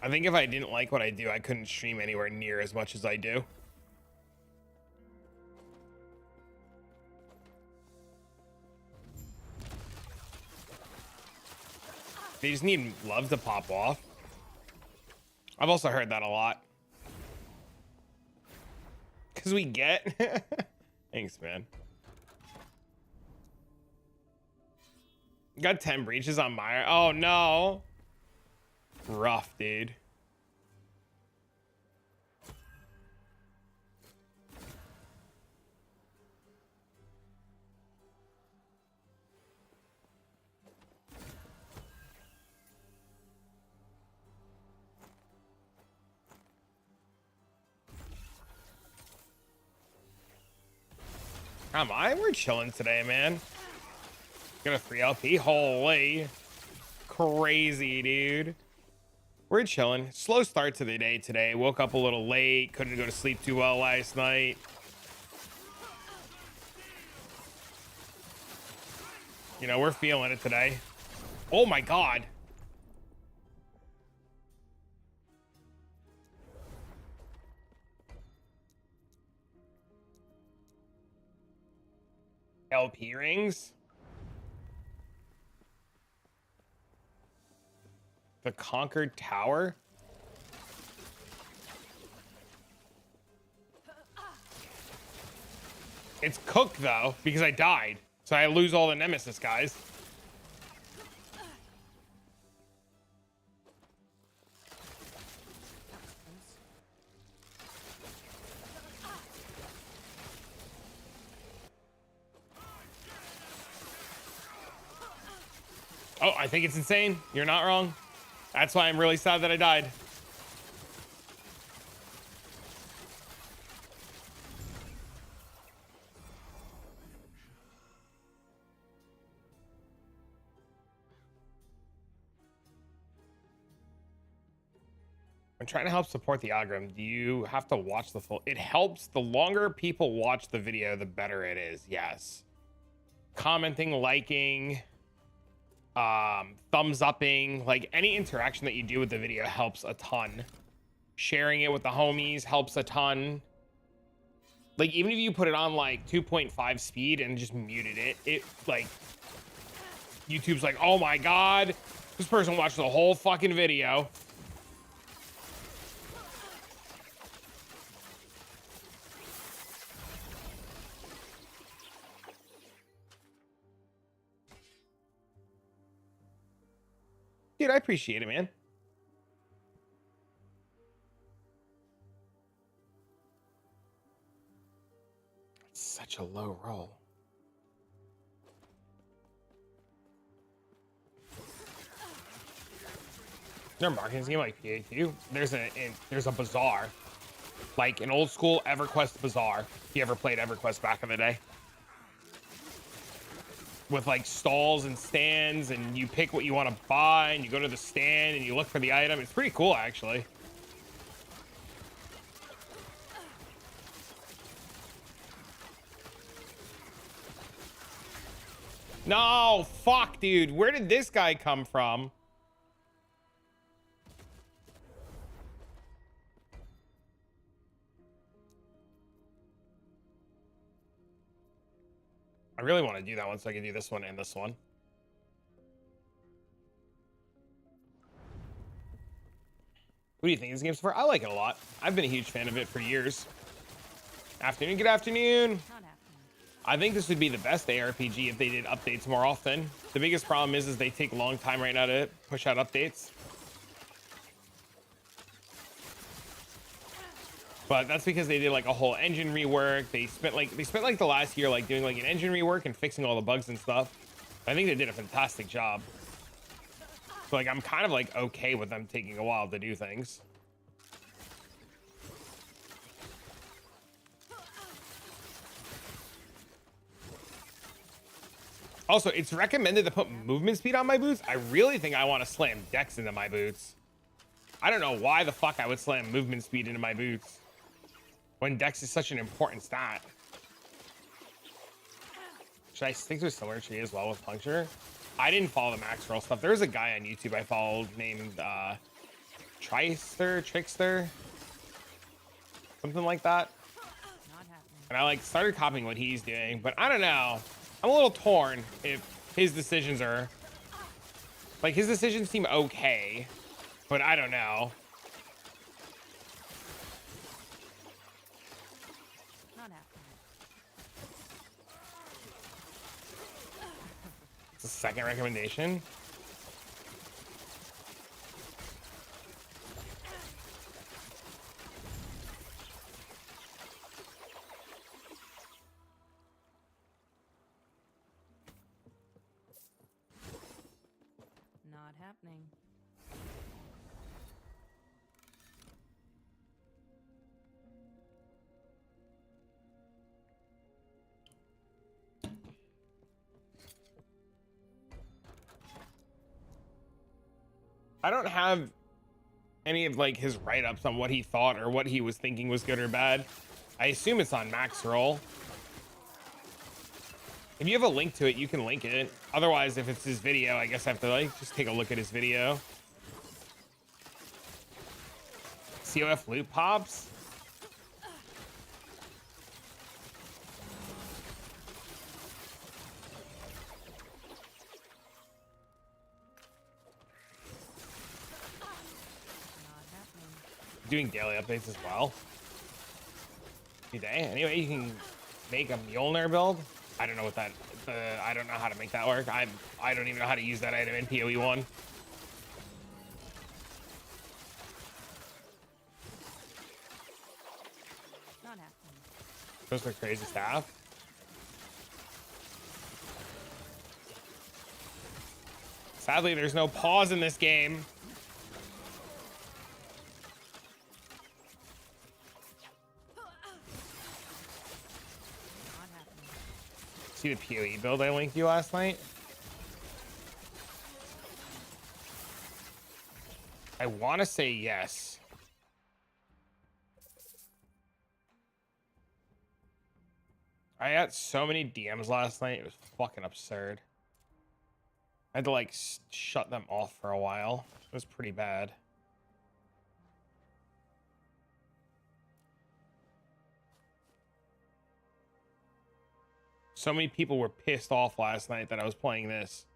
S1: I think if I didn't like what I do, I couldn't stream anywhere near as much as I do. They just need love to pop off. I've also heard that a lot. Because we get... Thanks, man. Got 10 breaches on Meyer. Oh, no. Rough, dude. Am I? We're chilling today, man. Got a 3 LP. Holy. Crazy, dude. We're chilling. Slow start to the day today. Woke up a little late. Couldn't go to sleep too well last night. You know, we're feeling it today. Oh my God. LP rings. The Conquered Tower. It's cooked though, because I died. So I lose all the Nemesis guys. Oh, I think it's insane. You're not wrong. That's why I'm really sad that I died. I'm trying to help support the algorithm. Do you have to watch the full? It helps. The longer people watch the video, the better it is. Yes. Commenting, liking, thumbs upping, like any interaction that you do with the video helps a ton. Sharing it with the homies helps a ton. Like even if you put it on like 2.5 speed and just muted it, it like YouTube's like, oh my God, this person watched the whole fucking video. Dude, I appreciate it, man. It's such a low roll. Their marketing scheme like PA2. There's a bazaar, like an old school EverQuest bazaar. If you ever played EverQuest back in the day, with like stalls and stands, and you pick what you want to buy and you go to the stand and you look for the item. It's pretty cool, actually. No, fuck, dude. Where did this guy come from? I really want to do that one so I can do this one and this one. What do you think of this game so far? I like it a lot. I've been a huge fan of it for years. Afternoon, good afternoon.
S3: Not happening.
S1: I think this would be the best ARPG if they did updates more often. The biggest problem is they take a long time right now to push out updates. But that's because they did like a whole engine rework. They spent like the last year like doing like an engine rework and fixing all the bugs and stuff. I think they did a fantastic job. So like I'm kind of like okay with them taking a while to do things. Also, it's recommended to put movement speed on my boots. I really think I want to slam dex into my boots. I don't know why the fuck I would slam movement speed into my boots when dex is such an important stat. Should I stick to a similar tree as well with puncture? I didn't follow the max roll stuff. There was a guy on YouTube I followed named Trickster, something like that.
S3: Not happening.
S1: And I like started copying what he's doing, but I don't know. I'm a little torn if his decisions are like his decisions seem okay, but I don't know.
S3: Not happening.
S1: It's a second recommendation.
S3: Not happening.
S1: I don't have any of like his write-ups on what he thought or what he was thinking was good or bad. I assume it's on max roll. If you have a link to it, you can link it. Otherwise, if it's his video, I guess I have to like just take a look at his video. COF loot pops.
S3: Not happening.
S1: Doing daily updates as well. Today, anyway, you can make a Mjolnir build. I don't know what that. I don't know how to make that work. I don't even know how to use that item in PoE 1.
S3: Not happening.
S1: Those are crazy stuff. Sadly, there's no pause in this game.
S3: Not happening.
S1: See the PoE build I linked you last night? I want to say yes. I got so many DMs last night. It was fucking absurd. I had to like shut them off for a while. It was pretty bad. So many people were pissed off last night that I was playing this.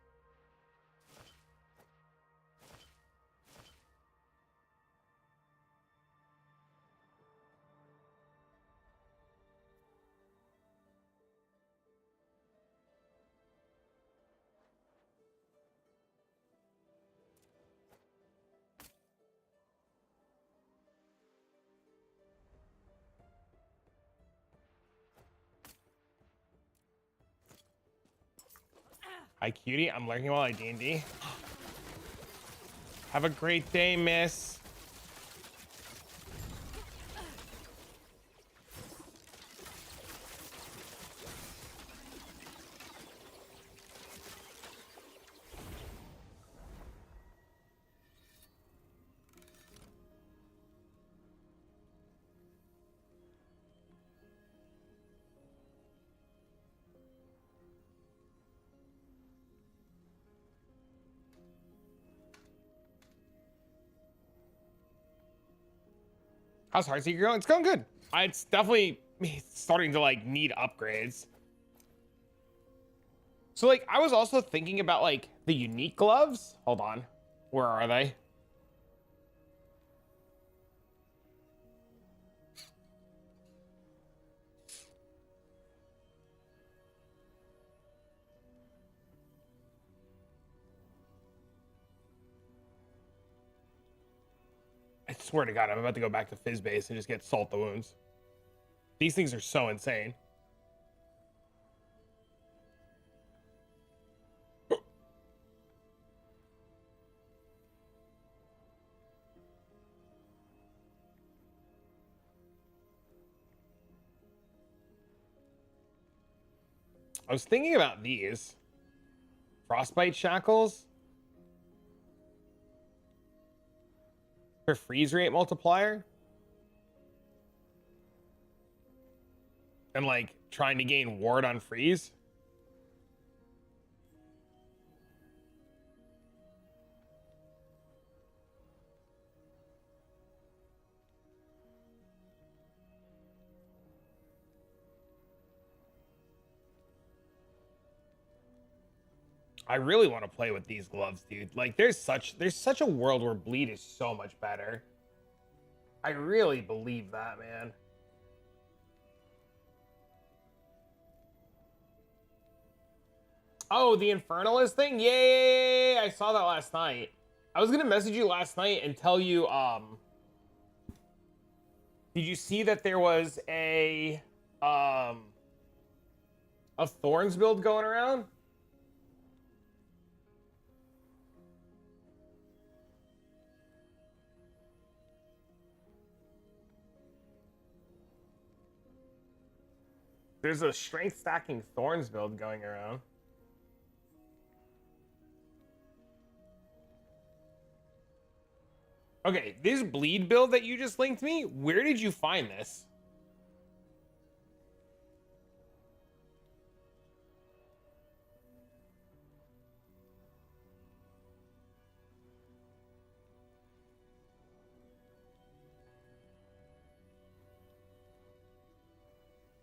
S1: Hi, cutie. I'm lurking while I D&D. Have a great day, miss. How's HeartSeeker going? It's going good. It's definitely starting to like need upgrades. So like I was also thinking about like the unique gloves. Hold on. Where are they? I swear to God, I'm about to go back to Fizz base and just get salt the wounds. These things are so insane. I was thinking about these. Frostbite shackles. For freeze rate multiplier. And like trying to gain ward on freeze. I really want to play with these gloves, dude. Like there's such a world where bleed is so much better. I really believe that, man. Oh, the Infernalist thing? Yay! I saw that last night. I was gonna message you last night and tell you, did you see that there was a Thorns build going around? There's a strength stacking Thorns build going around. Okay, this bleed build that you just linked me, where did you find this?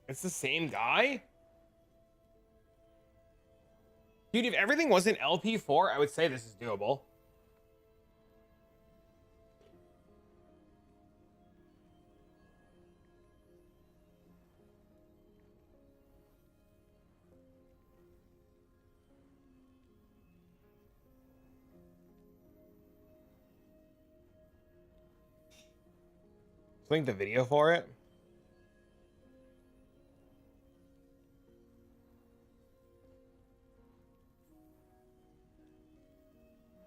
S1: It's the same guy? Dude, if everything wasn't LP4, I would say this is doable. Link the video for it.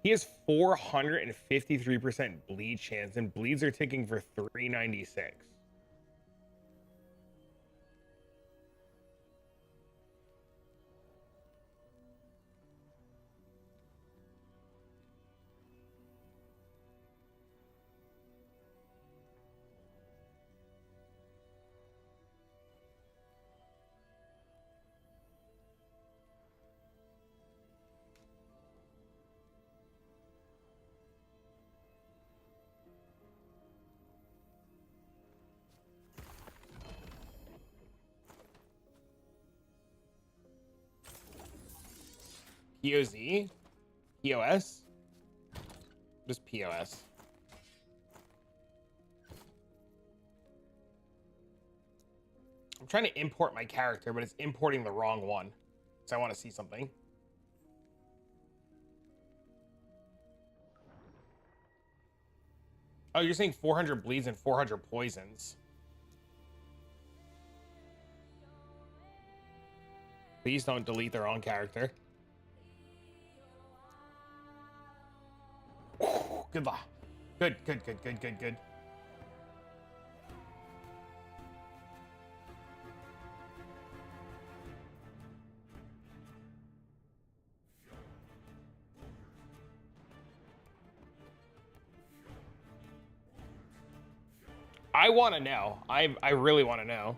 S1: He has 453% bleed chance, and bleeds are ticking for 396. POZ? POS? Just POS. I'm trying to import my character, but it's importing the wrong one. So I want to see something. Oh, you're saying 400 bleeds and 400 poisons. Please don't delete their own character. Good luck. Good. I want to know. I really want to know.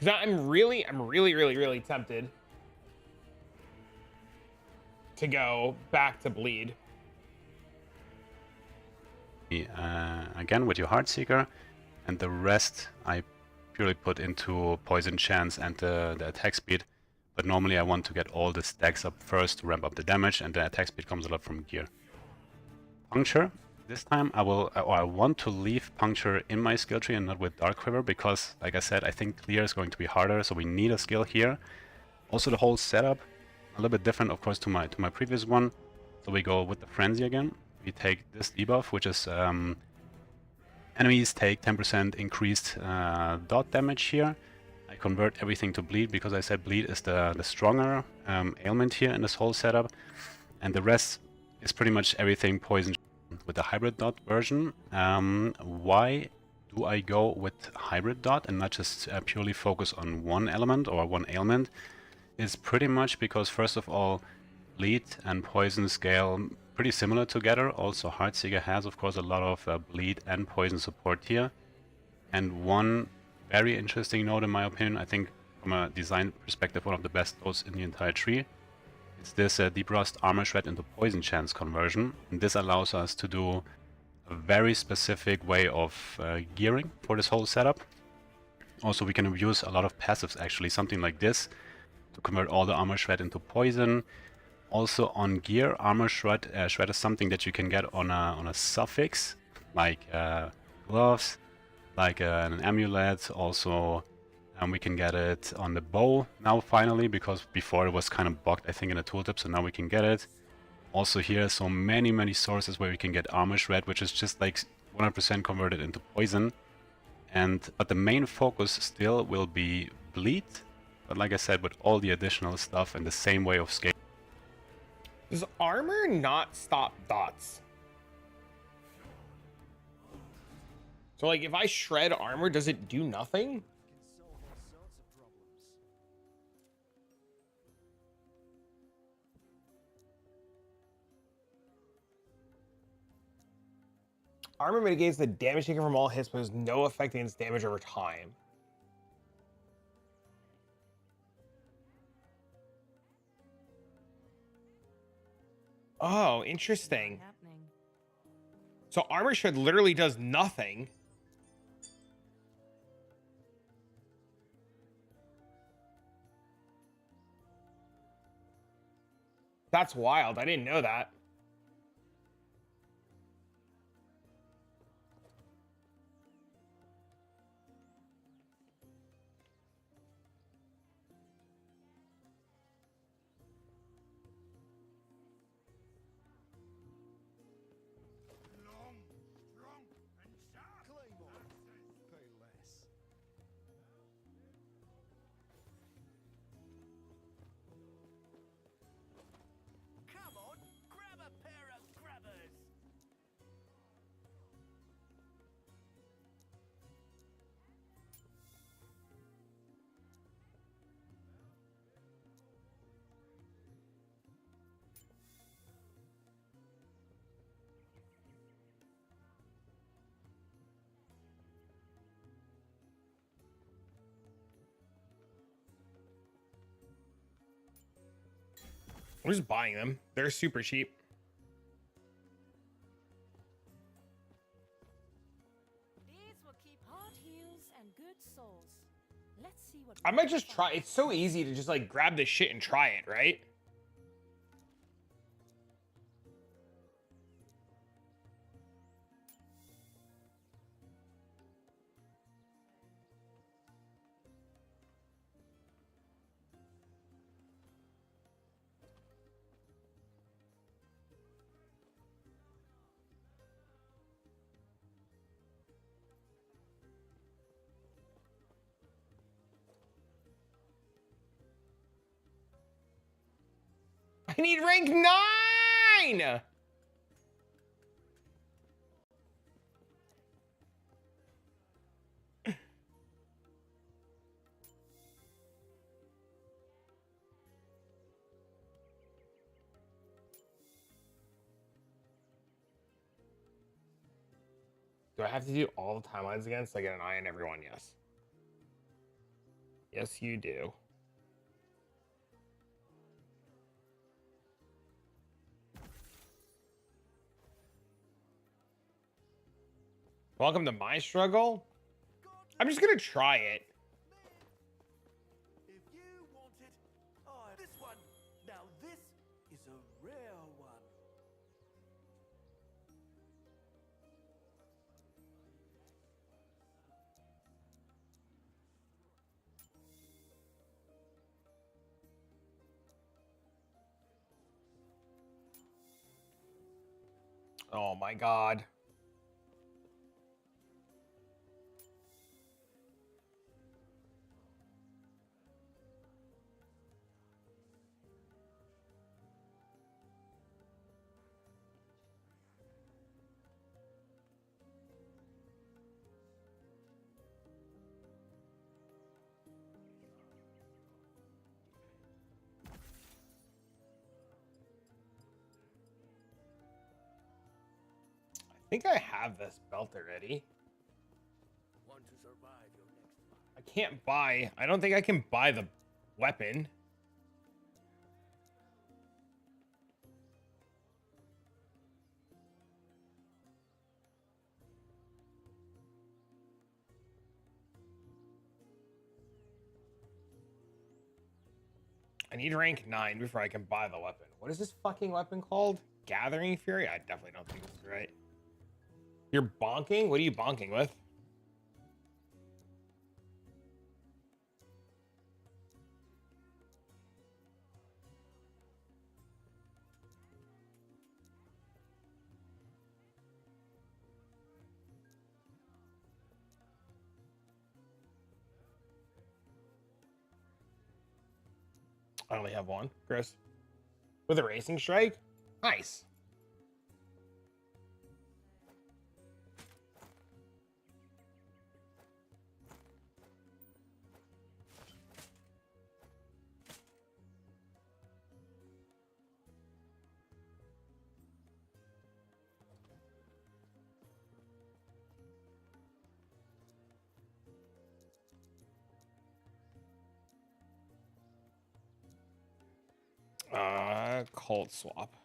S1: I'm really tempted to go back to bleed.
S7: Again with your HeartSeeker, and the rest I purely put into poison chance and the attack speed. But normally I want to get all the stacks up first to ramp up the damage, and the attack speed comes a lot from gear. Puncture. This time I want to leave Puncture in my skill tree and not with Dark Quiver, because, like I said, I think Clear is going to be harder, so we need a skill here. Also the whole setup, a little bit different, of course, to my previous one. So we go with the Frenzy again. we take this debuff, which is enemies take 10% increased dot damage here. I convert everything to bleed because I said bleed is the stronger ailment here in this whole setup. And the rest is pretty much everything poison with the hybrid dot version. Why do I go with hybrid dot and not just purely focus on one element or one ailment? Is pretty much because, first of all, bleed and poison scale pretty similar together. Also, HeartSeeker has, of course, a lot of bleed and poison support here. And one very interesting note, in my opinion, I think from a design perspective, one of the best notes in the entire tree, is this Deep Rust Armor Shred into Poison Chance conversion. And this allows us to do a very specific way of gearing for this whole setup. Also, we can use a lot of passives, actually, something like this, to convert all the Armor Shred into poison. Also on gear, Armor Shred is something that you can get on a suffix, like gloves, like an amulet. Also, we can get it on the bow now finally, because before it was kind of bugged, I think, in the tooltip, so now we can get it. Also here, so many sources where we can get Armor Shred, which is just like 100% converted into poison. But the main focus still will be bleed, but like I said, with all the additional stuff and the same way of scaling.
S1: Does armor not stop dots? So like if I shred armor, does it do nothing? Armor mitigates the damage taken from all hits, but has no effect against damage over time. Oh, interesting.
S3: Happening.
S1: So armor shred literally does nothing. That's wild. I didn't know that.
S2: Come on, grab a pair of grabbers.
S1: I'm just buying them. They're super cheap.
S3: These will keep hard heals and good souls. Let's see what
S1: I might just try. It's so easy to just like grab this shit and try it, right? I need rank 9! Do I have to do all the timelines again so I get an eye on everyone? Yes. Yes, you do. Welcome to my struggle. I'm just gonna try it.
S2: If you want it, this one. Now this is a rare one.
S1: Oh my god. I think I have this belt already.
S2: Want to survive your next fight?
S1: I can't buy. I don't think I can buy the weapon. I need rank 9 before I can buy the weapon. What is this fucking weapon called? Gathering Fury? I definitely don't think this is right. You're bonking? What are you bonking with? I only have one, Chris. With a racing strike? Nice. Cult swap.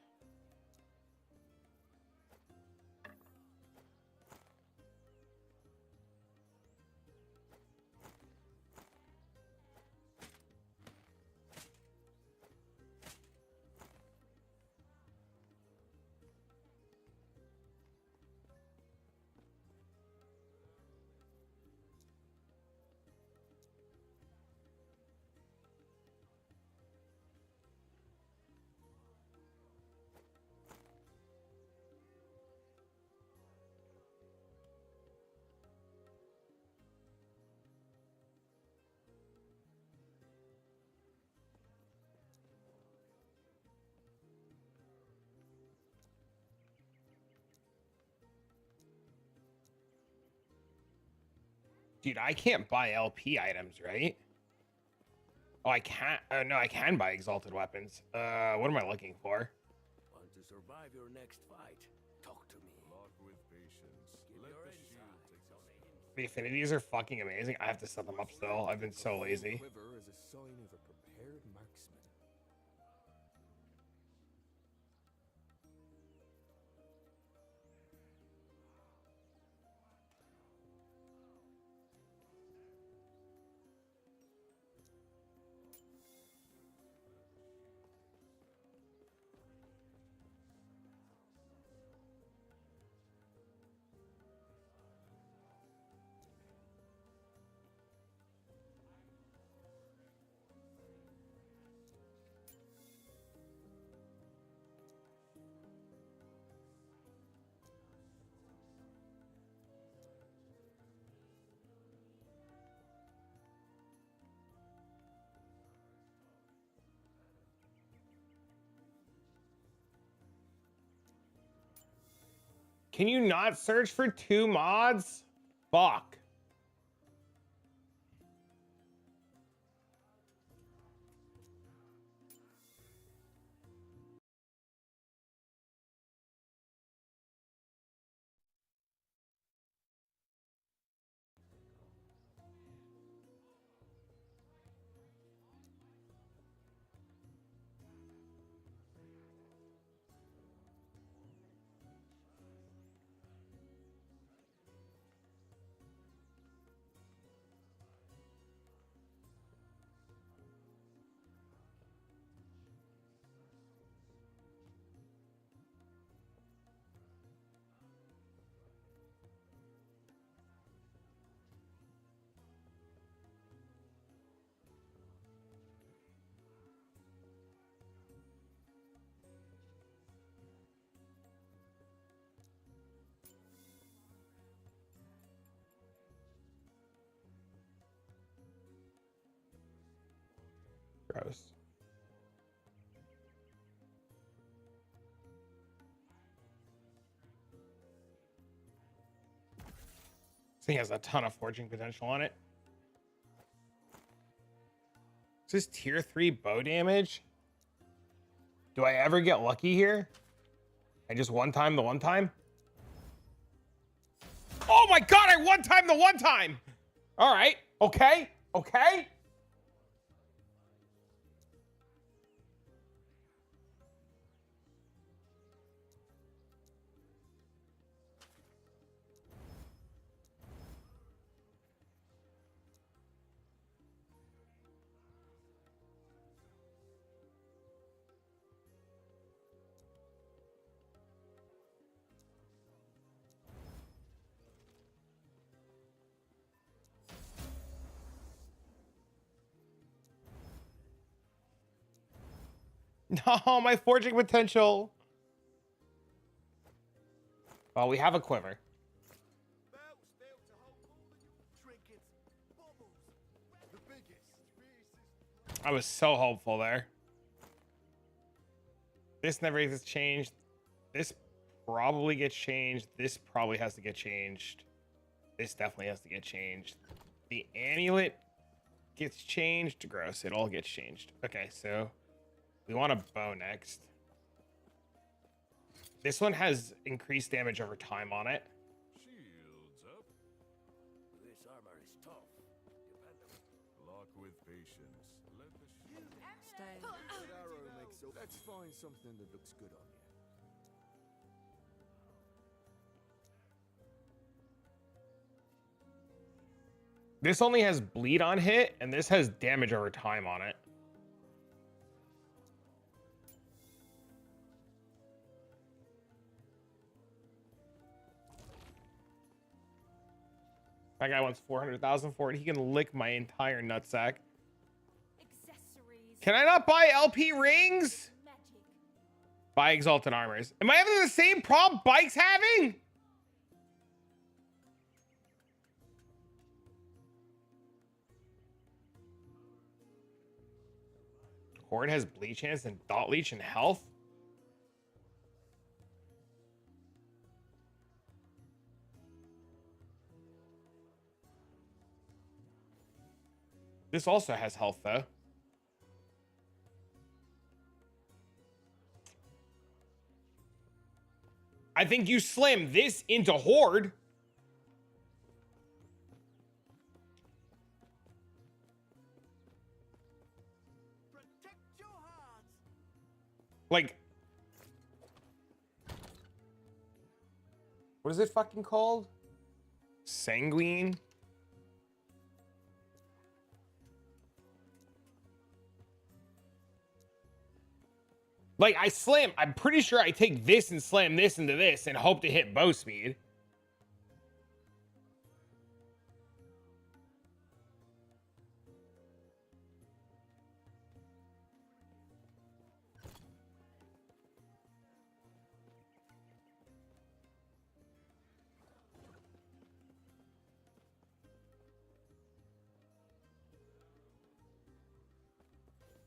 S1: Dude, I can't buy LP items, right? Oh, I can't. No, I can buy exalted weapons. What am I looking for?
S2: Want to survive your next fight? Talk to me.
S8: Walk with patience.
S2: Give
S8: Let
S2: your
S8: the
S2: insight
S8: shield take
S2: so they can
S1: The affinities are fucking amazing. I have to set them up still. I've been so lazy.
S8: quiver is a sign of a prepared marksman.
S1: Can you not search for 2 mods? Fuck. Gross. This thing has a ton of forging potential on it. Is this tier 3 bow damage? Do I ever get lucky here? I just one time the one time? Oh my god, I one time the one time! Alright, okay, okay. No, my forging potential. Well, we have a quiver.
S2: Belts built to hold more than your trinkets, baubles, the biggest, fiercest.
S1: I was so hopeful there. This never gets changed. This probably gets changed. This probably has to get changed. This definitely has to get changed. The amulet gets changed. Gross. It all gets changed. Okay, so we want a bow next. This one has increased damage over time on it.
S8: Shields up.
S2: This armor is tough. Dependable.
S8: Lock with patience. Let the shield.
S2: Good arrow makes so.
S8: Let's find something that looks good on you.
S1: This only has bleed on hit, and this has damage over time on it. That guy wants 400,000 for it. He can lick my entire nutsack.
S3: Accessories.
S1: Can I not buy LP rings?
S3: Magic.
S1: Buy exalted armors. Am I having the same problem Bike's having? Horde has bleed chance and dot leech and health. This also has health though. I think you slam this into Horde.
S2: Protect your hearts.
S1: Like, what is it fucking called? Sanguine? Like, I'm pretty sure I take this and slam this into this and hope to hit bow speed.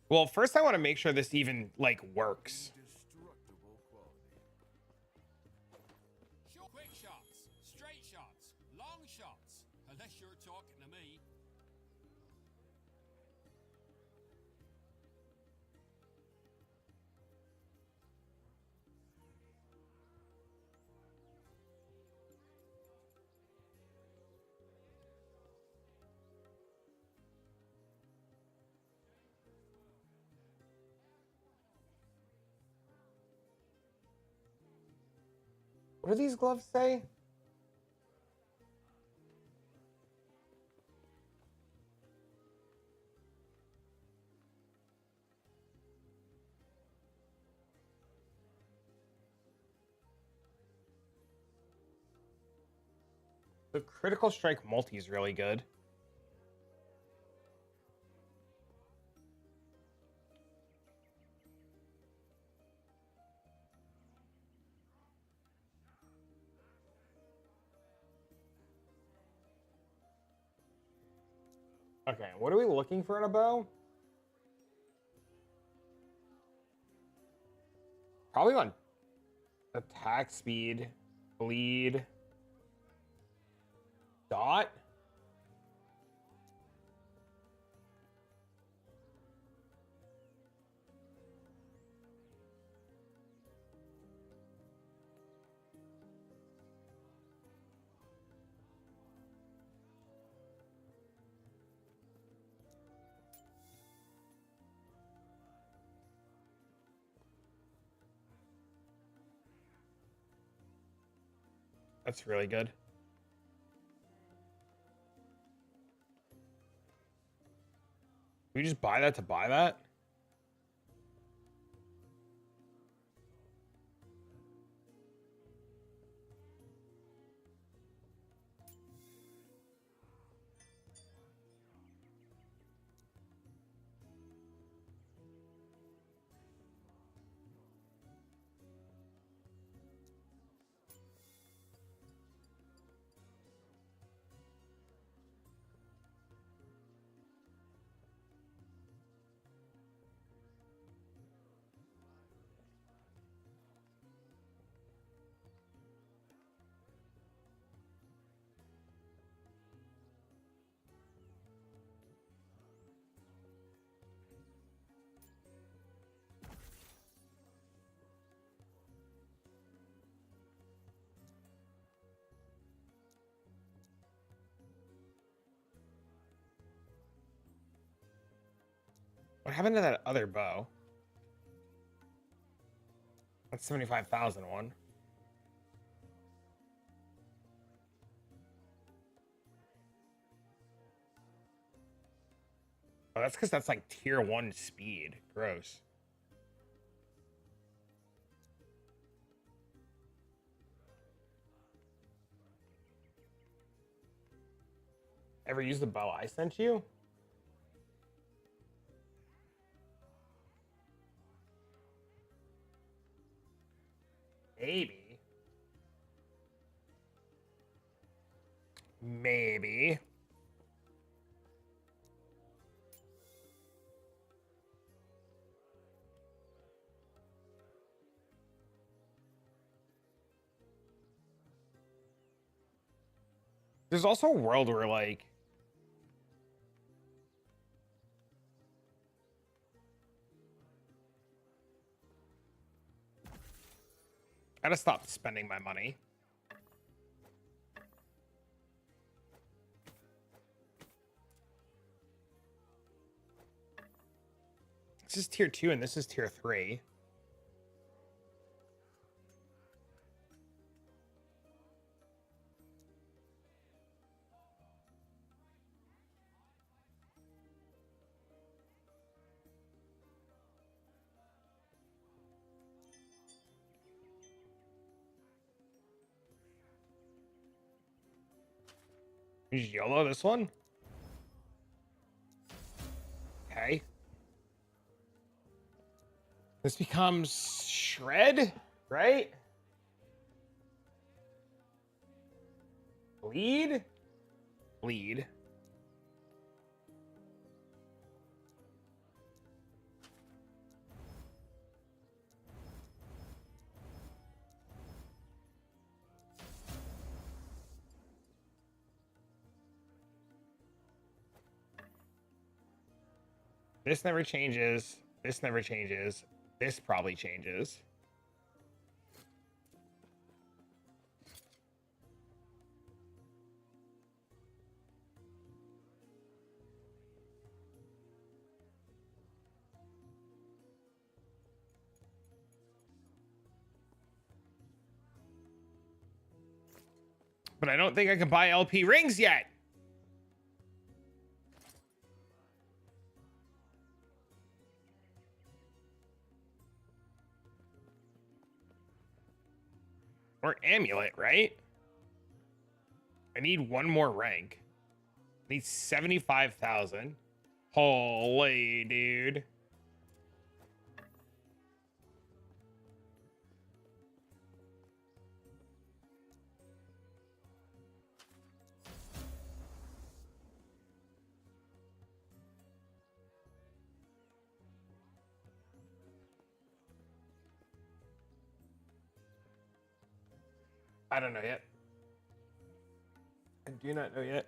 S1: Well, first I want to make sure this even, like, works.
S8: Destructible quality.
S9: Quick shots, straight shots, long shots, unless you're talking to me.
S1: What do these gloves say? The critical strike multi is really good. Okay, what are we looking for in a bow? Probably on attack speed, bleed, dot. That's really good. We just buy that to buy that? What happened to that other bow? That's 75,000 one. Oh, that's because that's like tier 1 speed. Gross. Ever use the bow I sent you? Maybe. Maybe. There's also a world where like I gotta stop spending my money. This is tier 2 and this is tier 3. You just YOLO this one? Okay. This becomes shred, right? Bleed? Bleed. This never changes. This never changes. This probably changes. But I don't think I can buy LP rings yet. Or amulet, right? I need one more rank. I need 75,000. Holy dude. I don't know yet. I do not know yet.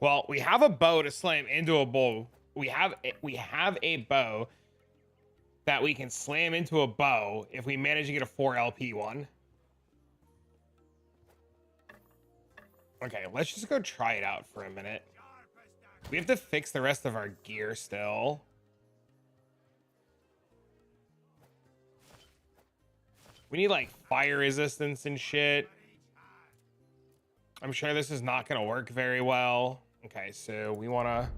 S1: Well, we have a bow to slam into a bow. We have a bow that we can slam into a bow if we manage to get a 4 LP one. Okay, let's just go try it out for a minute. We have to fix the rest of our gear still. We need like fire resistance and shit. I'm sure this is not going to work very well. Okay, so we want to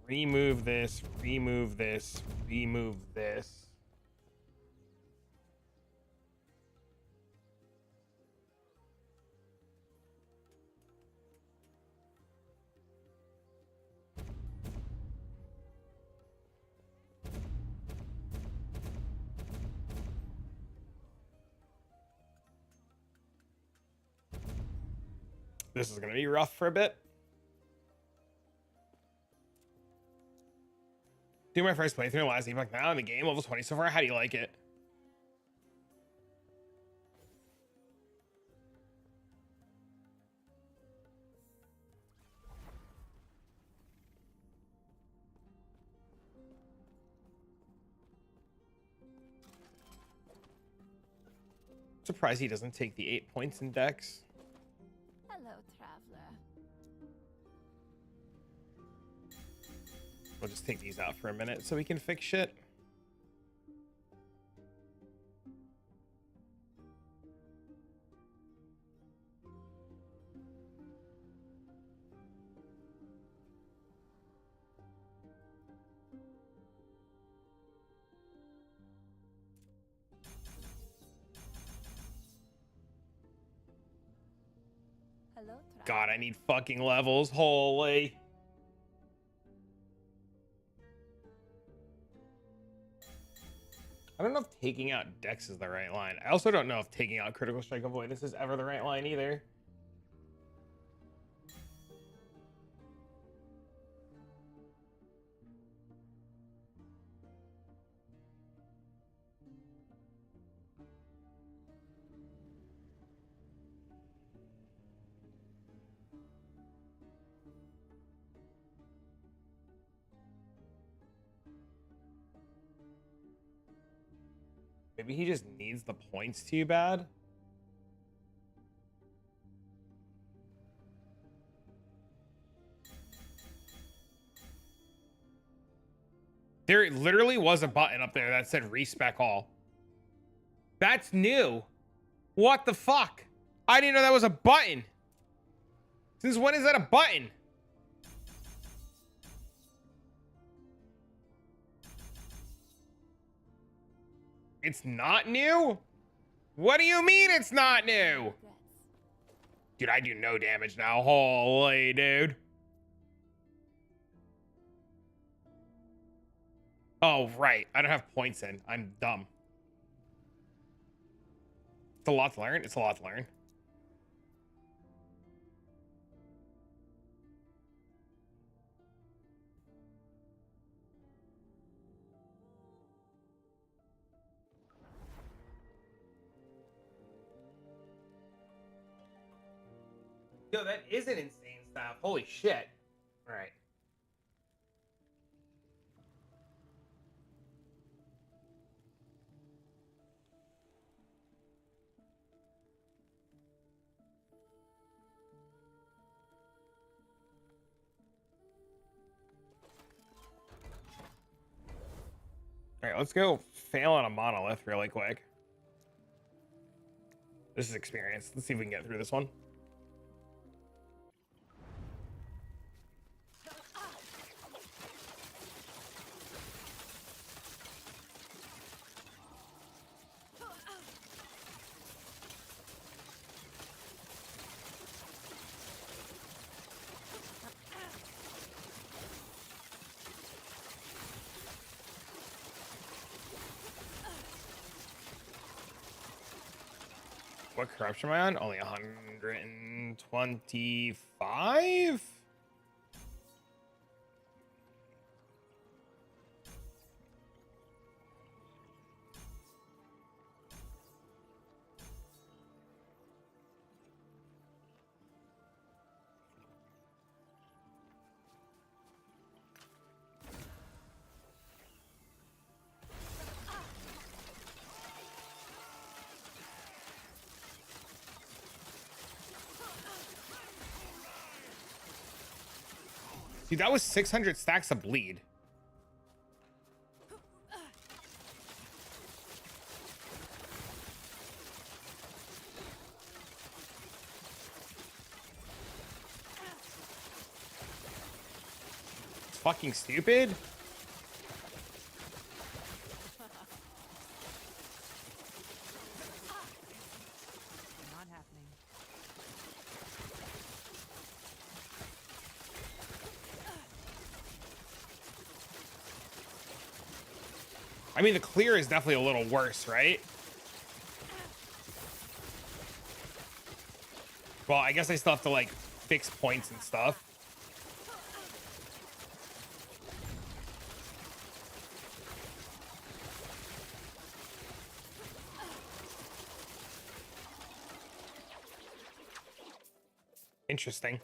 S1: remove this, remove this, remove this. This is going to be rough for a bit. Do my first playthrough last epoch now in the game, level 20 so far. How do you like it? Surprised he doesn't take the 8 points in Dex.
S3: Hello, traveler.
S1: We'll just take these out for a minute so we can fix shit.
S3: Hello, traveler.
S1: God, I need fucking levels. Holy. I don't know if taking out Dex is the right line. I also don't know if taking out Critical Strike Avoidance is ever the right line either. Maybe he just needs the points too bad. There literally was a button up there that said Respec All. That's new. What the fuck? I didn't know that was a button. Since when is that a button? It's not new? What do you mean it's not new? Dude, I do no damage now. Holy dude. Oh, right. I don't have points in. I'm dumb. It's a lot to learn. It's a lot to learn. Yo, that is an insane staff. Holy shit. All right. All right, let's go fail on a monolith really quick. This is experience. Let's see if we can get through this one. What corruption am I on? Only 125? Dude, that was 600 stacks of bleed. It's fucking stupid.
S5: Not happening.
S1: I mean, the clear is definitely a little worse, right? Well, I guess I still have to like fix points and stuff. Interesting.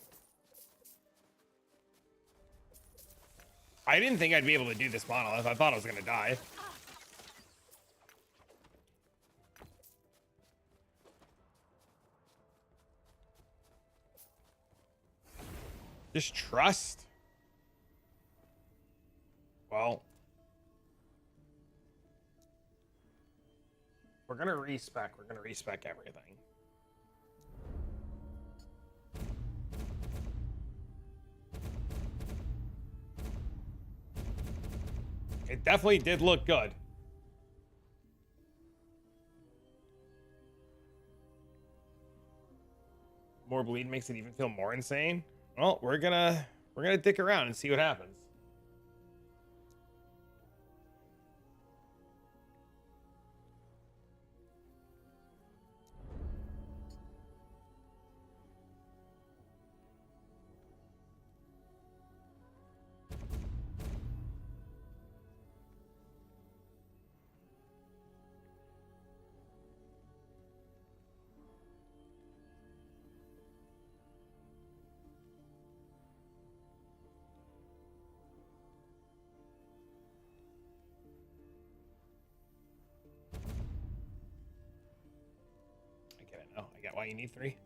S1: I didn't think I'd be able to do this monolith. I thought I was gonna die. Just trust. Well, we're gonna respec. We're gonna respec everything. It definitely did look good. More bleed makes it even feel more insane. Well, we're gonna dick around and see what happens. I get it now. I get why you need 3.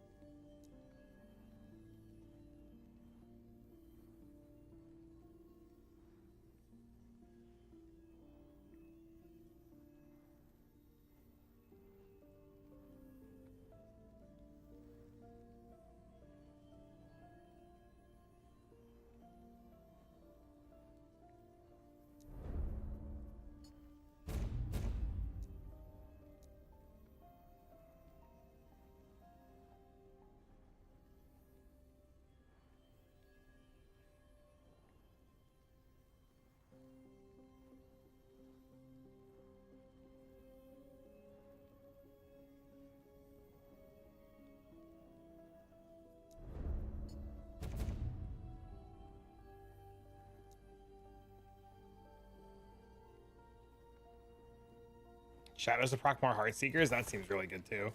S1: Shadows to proc more Heartseekers? That seems really good too.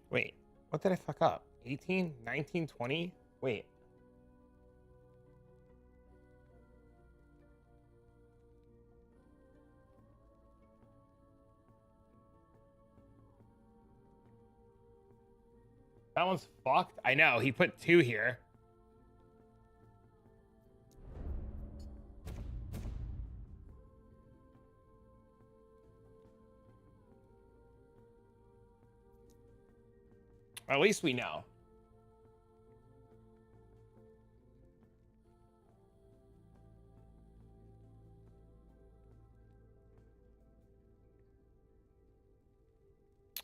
S1: Wait, what did I fuck up? 18, 19, 20? Wait. That one's fucked. I know. He put 2 here. At least we know.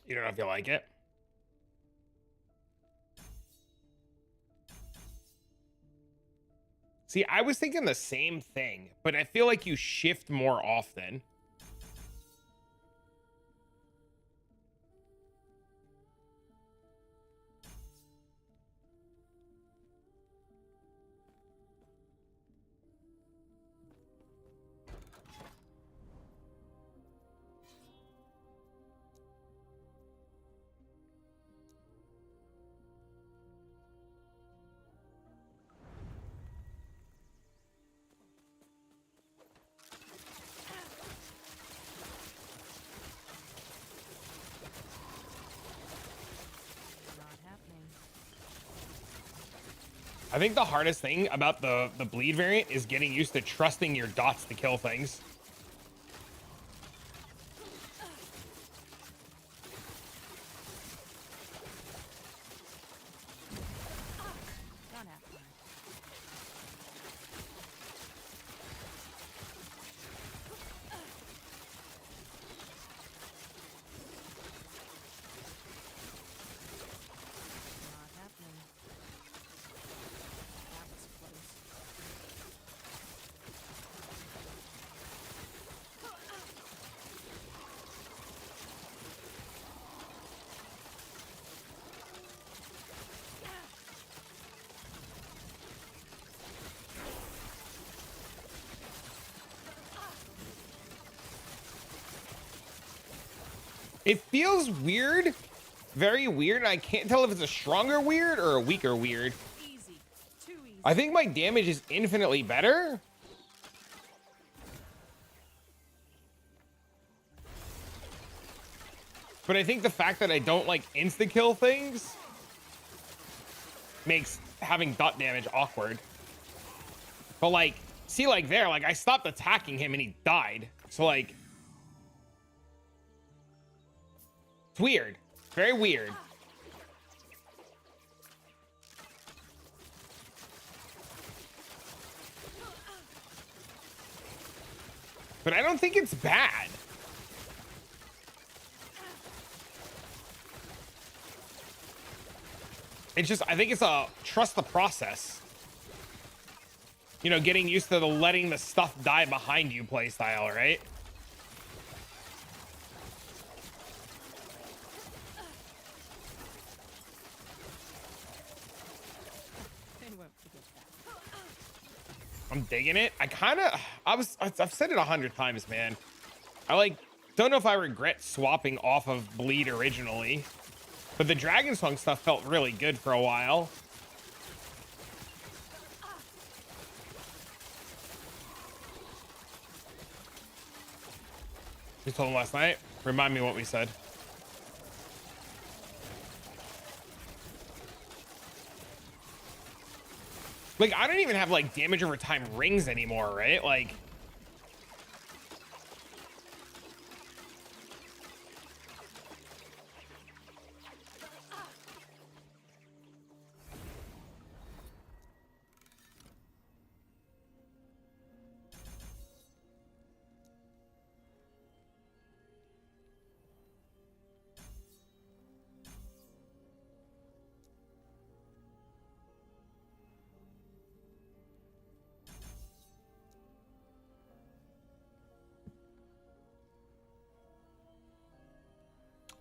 S1: You don't know if you like it. See, I was thinking the same thing, but I feel like you shift more often.
S5: Not happening.
S1: I think the hardest thing about the bleed variant is getting used to trusting your dots to kill things.
S5: Not happening. Not happening. That was close.
S1: It feels weird, very weird. I can't tell if it's a stronger weird or a weaker weird.
S5: Easy. Too easy.
S1: I think my damage is infinitely better. But I think the fact that I don't like insta-kill things makes having dot damage awkward. But like, see, like there, like I stopped attacking him and he died. So like, it's weird, very weird. But I don't think it's bad. It's just, I think it's a trust the process. You know, getting used to the letting the stuff die behind you play style, right?
S5: They won't forget that.
S1: I'm digging it. I've said it 100 times, man. I like, don't know if I regret swapping off of Bleed originally, but the Dragon Song stuff felt really good for a while. You told him last night? Remind me what we said. Like, I don't even have like damage over time rings anymore, right? Like,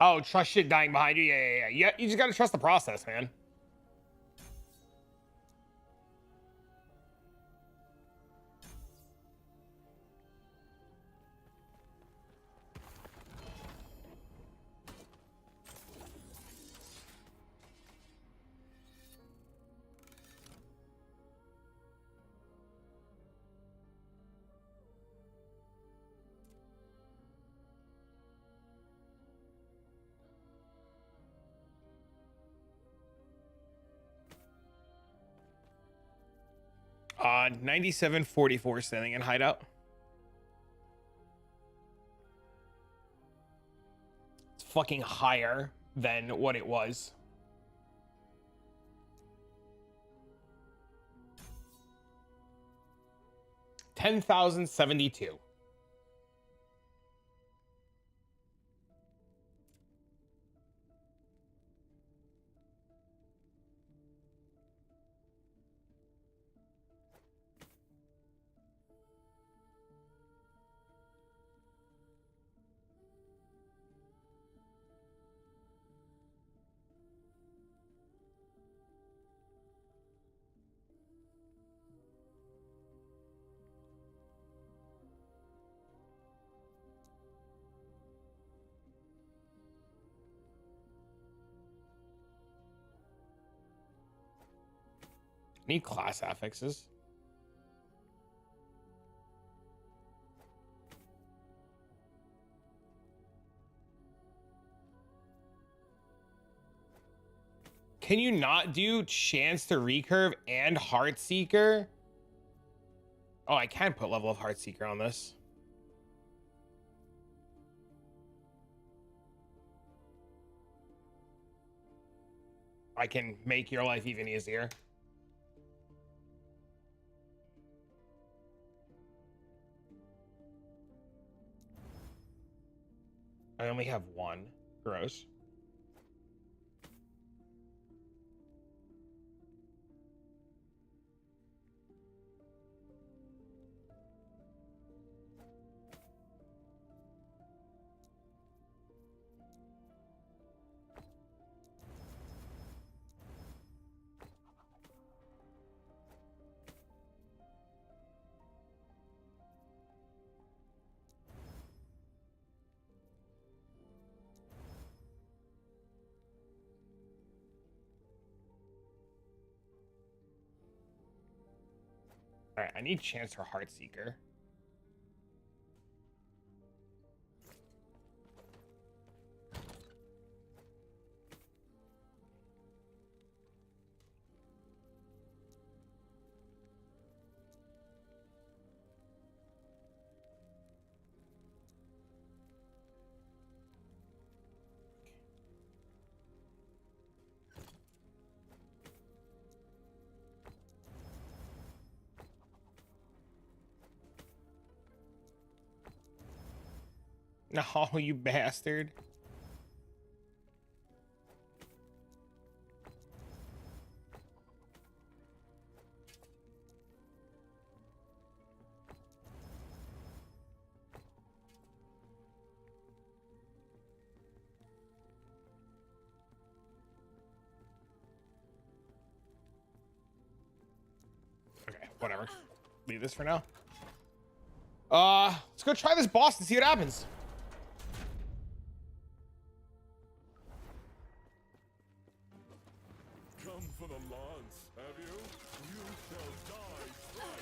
S1: oh, trust shit dying behind you. Yeah. You just gotta trust the process, man. 9744 standing in hideout. It's fucking higher than what it was. $10,072. Need class affixes. Can you not do chance to recurve and HeartSeeker? Oh, I can put level of HeartSeeker on this. I can make your life even easier. I only have one. Gross. All right, I need chance for HeartSeeker. No, you bastard. Okay, whatever. Leave this for now. Let's go try this boss and see what happens.
S2: Come for the lance, have you? You shall die trying.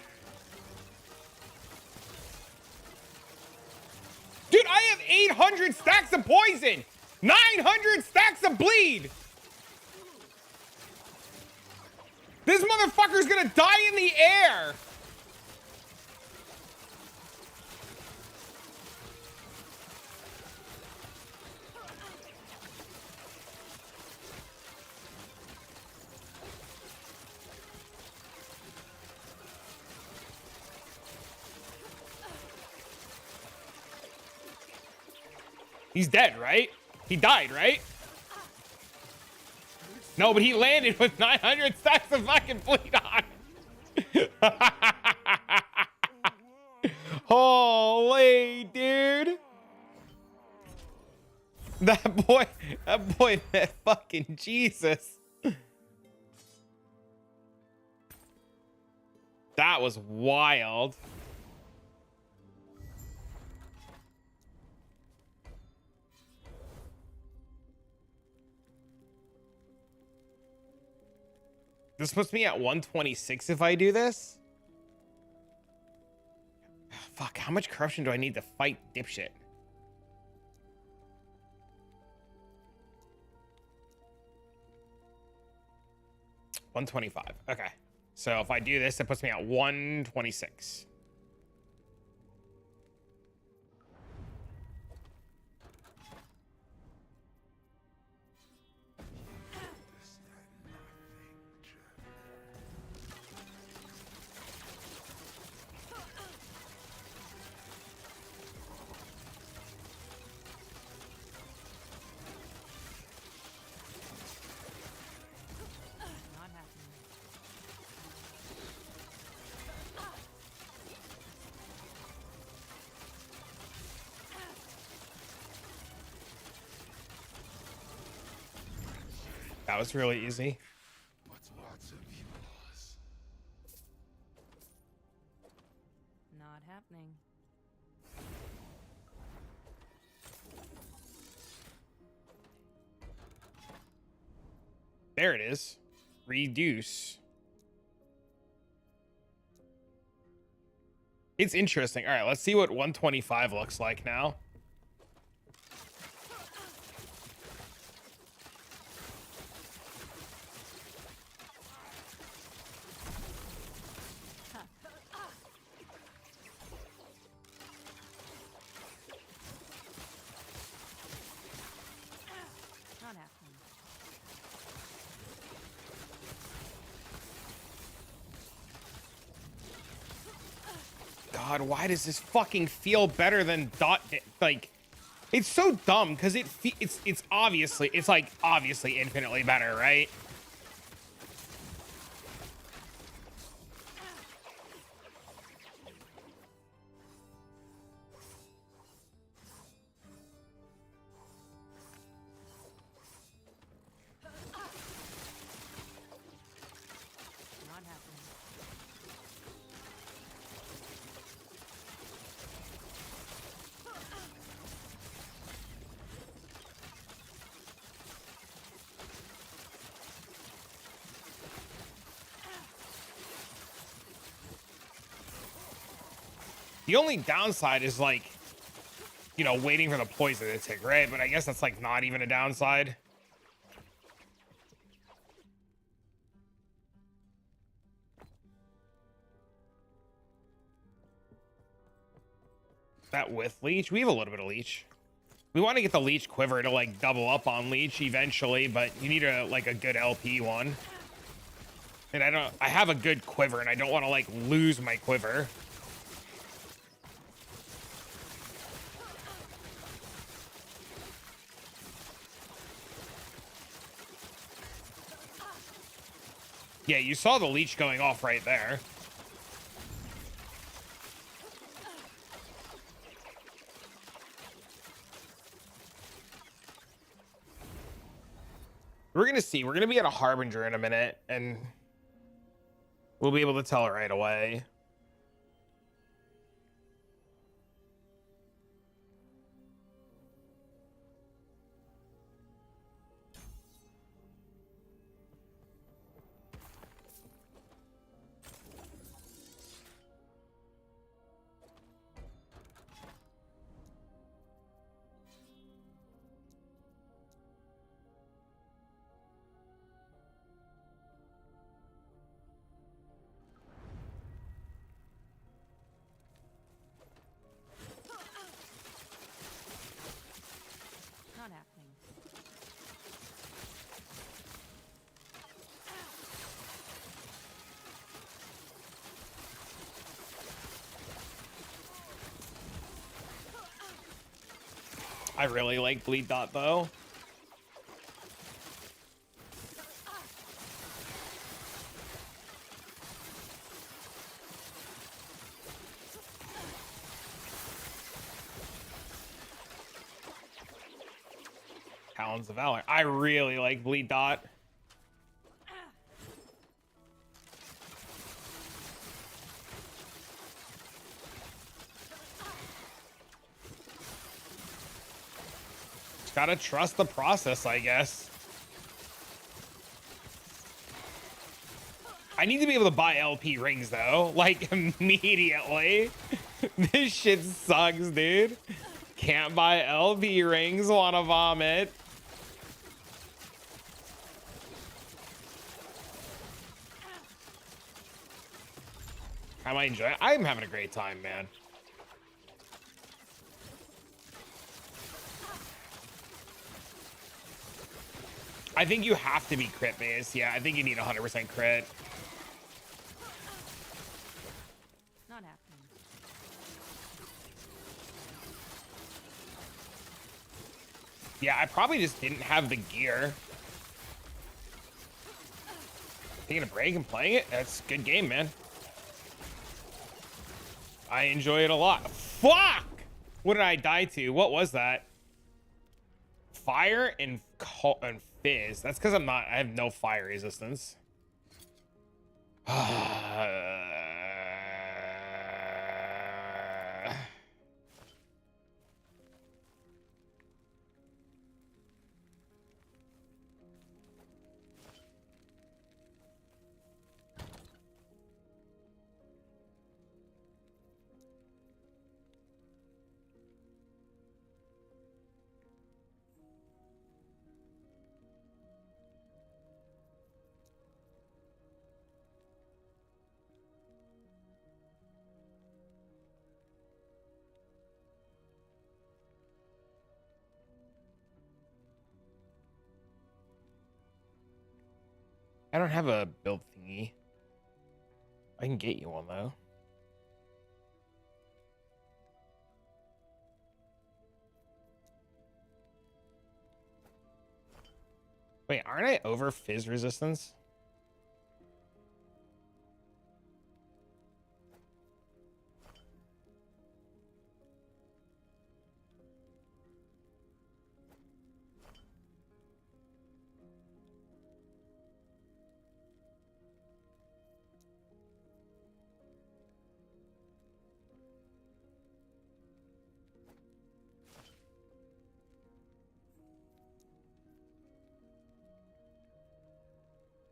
S1: Dude, I have 800 stacks of poison, 900 stacks of bleed. This motherfucker's gonna die in the air. He's dead, right? He died, right? No, but he landed with 900 stacks of fucking bleed on. Holy, dude. That boy, that fucking Jesus. That was wild. This puts me at 126 if I do this. Fuck, how much corruption do I need to fight dipshit? $125. Okay. So if I do this, it puts me at 126.
S5: Not happening.
S1: That was really easy.
S5: Not happening.
S1: There it is. Reduce. It's interesting. All right, let's see what 125 looks like now.
S5: Not happening.
S1: God, why does this fucking feel better than like, it's so dumb because it's obviously, it's like obviously infinitely better, right?
S5: Not happening.
S1: The only downside is like, you know, waiting for the poison to tick, right? But I guess that's like not even a downside. That with leech, we have a little bit of leech. We want to get the leech quiver to like double up on leech eventually, but you need a like a good LP one. And I have a good quiver and I don't want to like lose my quiver. Yeah, you saw the leech going off right there. We're gonna see. We're gonna be at a harbinger in a minute, and we'll be able to tell it right away.
S5: Not happening.
S1: I really like bleed dot though. Talons of Valor. I really like bleed dot. Just gotta trust the process, I guess. I need to be able to buy LP rings though, like immediately. This shit sucks, dude. Can't buy LP rings, wanna vomit. How am I enjoying it? I'm having a great time, man. I think you have to be crit based. Yeah, I think you need 100% crit.
S5: Not happening.
S1: Yeah, I probably just didn't have the gear. Taking a break and playing it, that's a good game, man. I enjoy it a lot. Fuck! What did I die to? What was that? Fire and fizz. That's because I have no fire resistance. I don't have a build thingy. I can get you one though. Wait, aren't I over fizz resistance?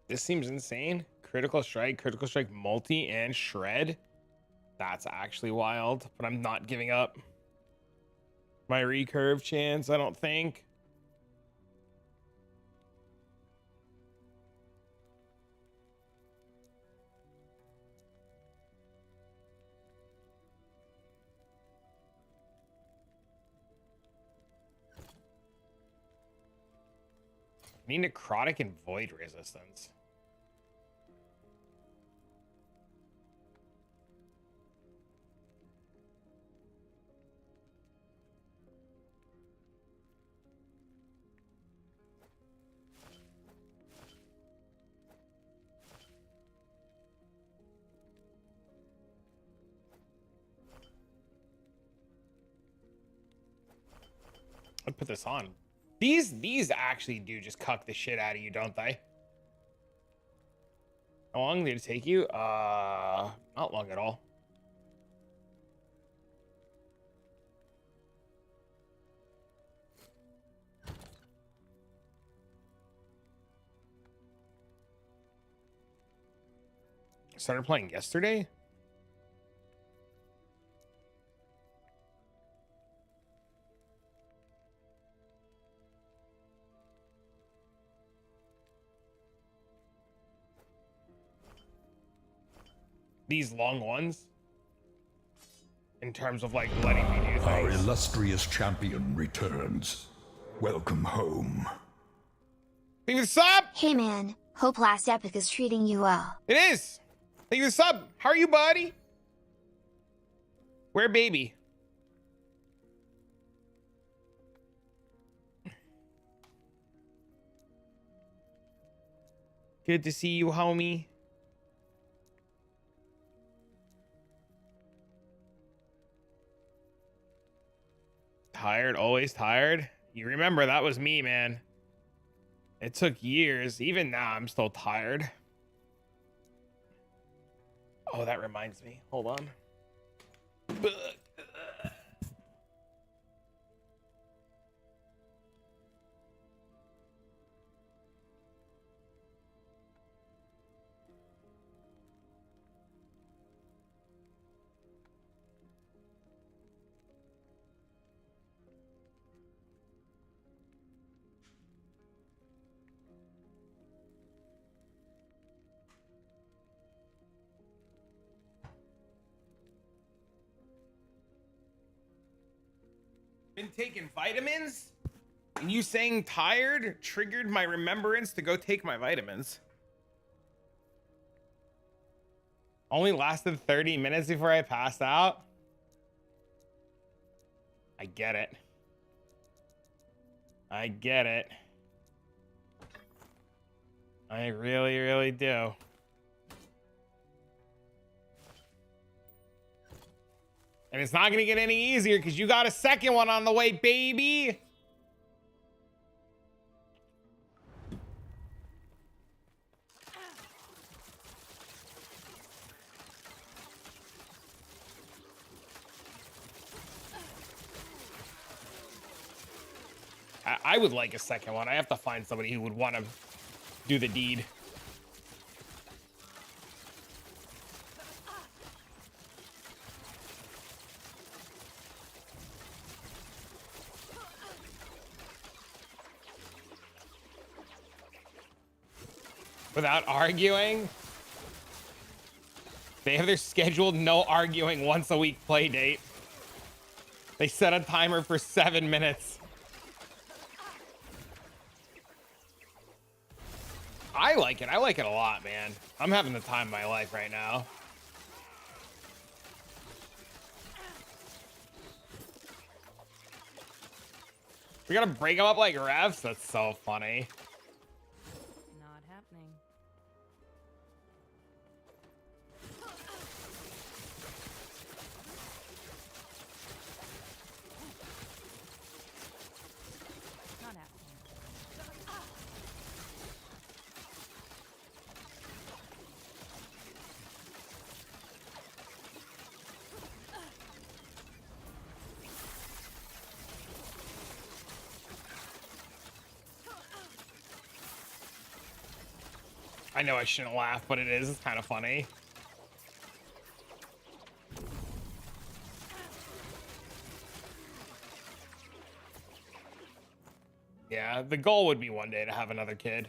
S1: This seems insane. Critical strike multi, and shred. That's actually wild, but I'm not giving up my recurve chance, I don't think. I need necrotic and void resistance. I'd put this on. These actually do just cuck the shit out of you, don't they? How long did it take you? Not long at all. Started playing yesterday? These long ones? In terms of like letting me do
S4: Our
S1: things.
S4: illustrious champion returns. Welcome home.
S1: Leave the sub!
S6: Hey man, hope last epic is treating you well.
S1: It is! Thank you for the sub. How are you, buddy? Where baby? Good to see you, homie. Tired, always tired. You remember that was me, man. It took years. Even now, I'm still tired. Oh, that reminds me. Hold on. Been taking vitamins? And you saying tired triggered my remembrance to go take my vitamins. Only lasted 30 minutes before I passed out. I get it. I get it. I really, really do. And it's not gonna get any easier because you got a second one on the way, baby. I would like a second one. I have to find somebody who would want to do the deed. Without arguing. They have their scheduled no arguing once a week play date. They set a timer for 7 minutes. I like it. I like it a lot, man. I'm having the time of my life right now. We gotta break them up like refs? That's so funny.
S5: Not happening. Not happening.
S1: I know I shouldn't laugh, but it is. It's kind of funny. Yeah, the goal would be one day to have another kid.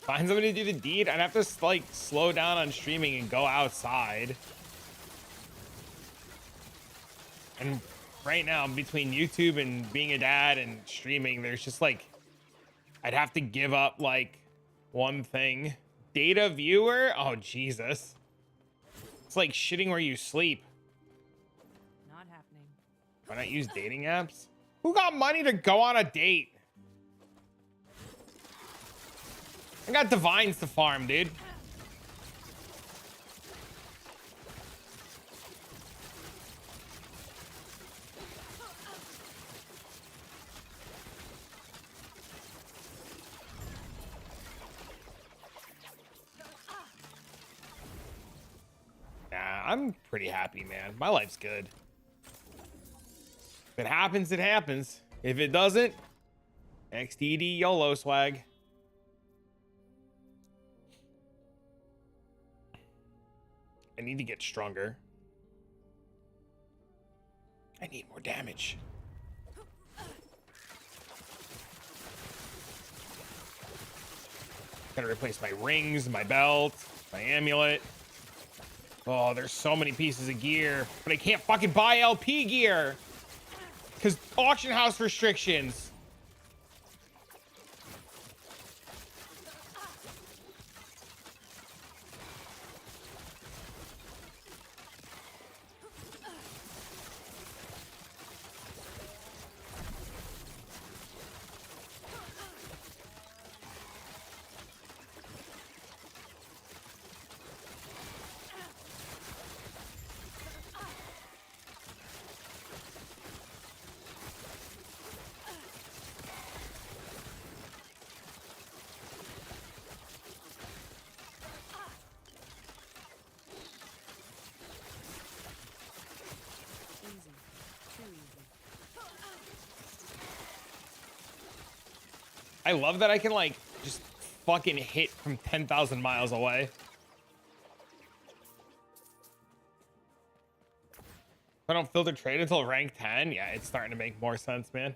S1: Find somebody to do the deed. I'd have to like slow down on streaming and go outside. And right now, between YouTube and being a dad and streaming, there's just like, I'd have to give up like one thing. Data viewer? Oh, Jesus. It's like shitting where you sleep.
S5: Not happening.
S1: Why not use dating apps? Who got money to go on a date? I got divines to farm, dude. Nah, I'm pretty happy, man. My life's good. If it happens, it happens. If it doesn't, XDD YOLO swag. I need to get stronger. I need more damage. Gotta replace my rings, my belt, my amulet. Oh, there's so many pieces of gear, but I can't fucking buy LP gear because auction house restrictions.
S5: Easy. Too easy.
S1: I love that I can like just fucking hit from 10,000 miles away. If I don't filter trade until rank 10, yeah, it's starting to make more sense, man.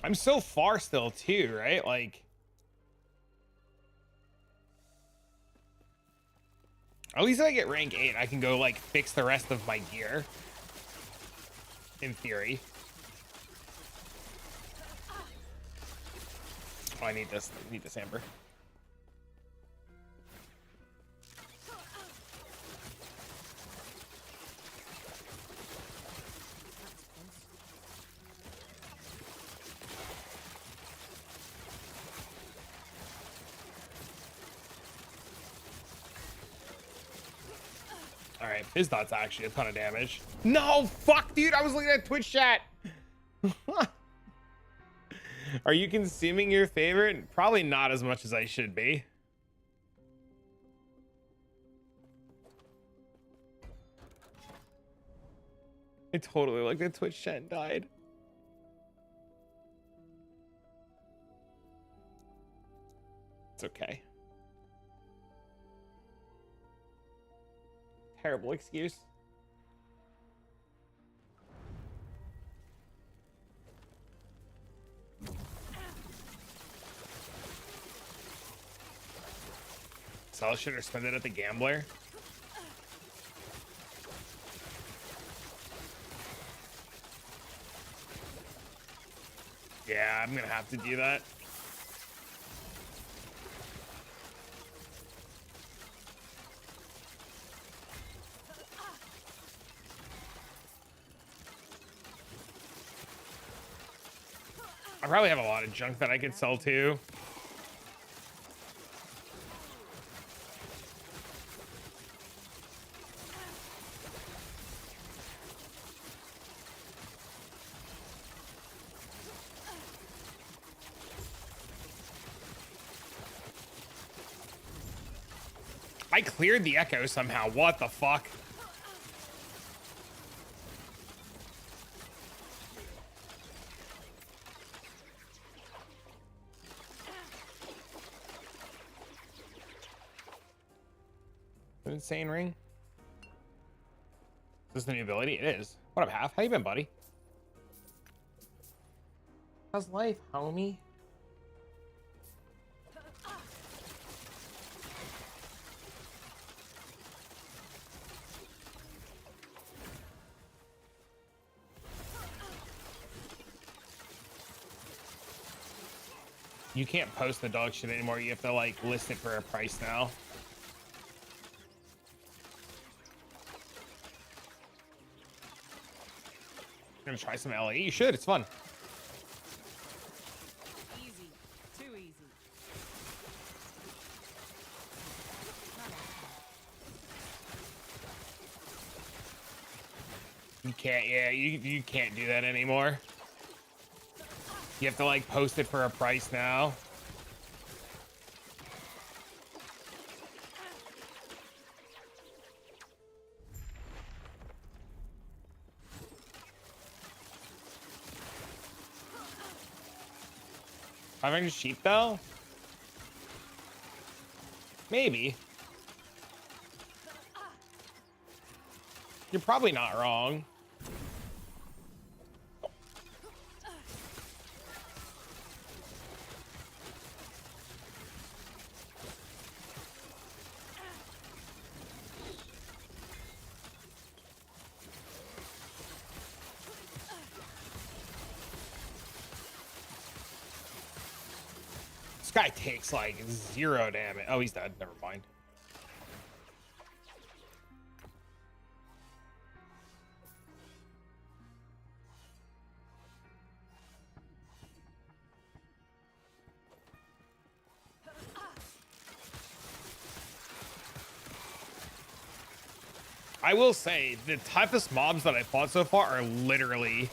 S1: I'm so far still too, right? Like, at least if I get rank 8, I can go like fix the rest of my gear. In theory. Oh, I need this. I need this amber. All right, his dot's actually a ton of damage. No, fuck, dude, I was looking at Twitch chat. Are you consuming your favorite? Probably not as much as I should be. I totally looked at Twitch chat and died. It's okay. Terrible excuse. Sell shit or spend it at the gambler. Yeah, I'm gonna have to do that. I probably have a lot of junk that I could sell too. I cleared the echo somehow. What the fuck? Insane ring. Is this the new ability? It is. What up, Half? How you been, buddy? How's life, homie? You can't post the dog shit anymore. You have to like list it for a price now. Gonna try some LA. You should. It's fun.
S5: Easy. Too easy.
S1: You can't. Yeah, you can't do that anymore. You have to like post it for a price now. $500 cheap though? Maybe. You're probably not wrong. This guy takes like 0 damage. Oh, he's dead. Never mind. I will say the toughest mobs that I fought so far are literally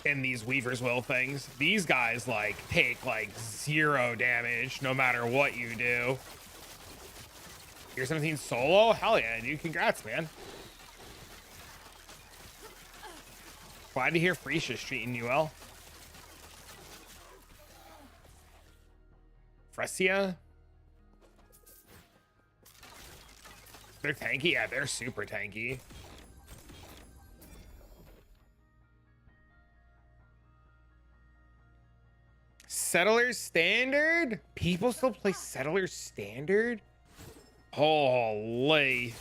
S1: in these Weaver's Will things. These guys like take like 0 damage no matter what you do. You're 17 solo? Hell yeah, dude. Congrats, man. Glad to hear Frecia's treating you well. Frecia? They're tanky? Yeah, they're super tanky. Settlers Standard? People still play Settlers Standard? Holy.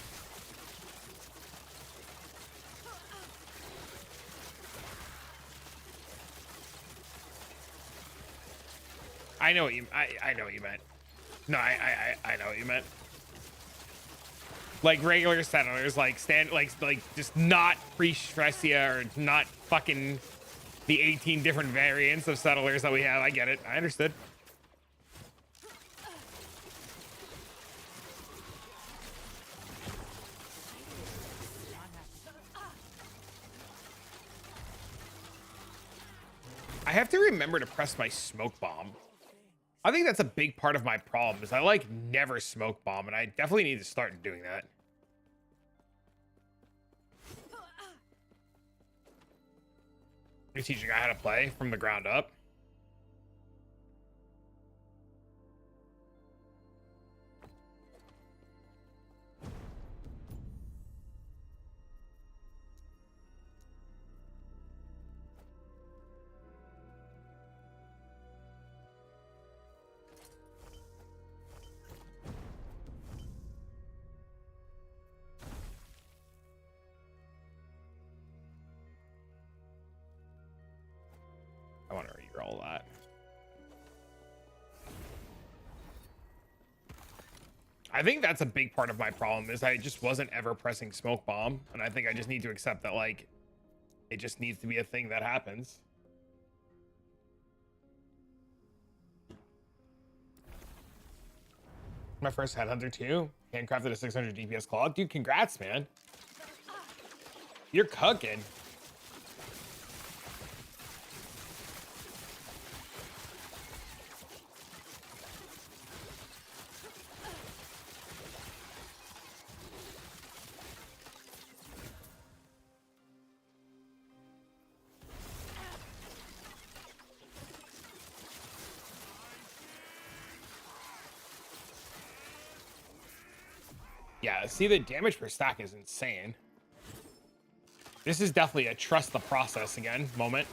S1: I know what you I know what you meant. No, I know what you meant. Like regular settlers, like just not pre-Stressia or not fucking the 18 different variants of settlers that we have. I get it. I understood. I have to remember to press my smoke bomb. I think that's a big part of my problem is I like never smoke bomb, and I definitely need to start doing that. You're teaching a guy how to play from the ground up. I want to re-roll that. I think that's a big part of my problem is I just wasn't ever pressing smoke bomb, and I think I just need to accept that like it just needs to be a thing that happens. My first headhunter too, handcrafted a 600 DPS claw. Dude, congrats, man. You're cooking. Yeah, see, the damage per stack is insane. This is definitely a trust the process again moment.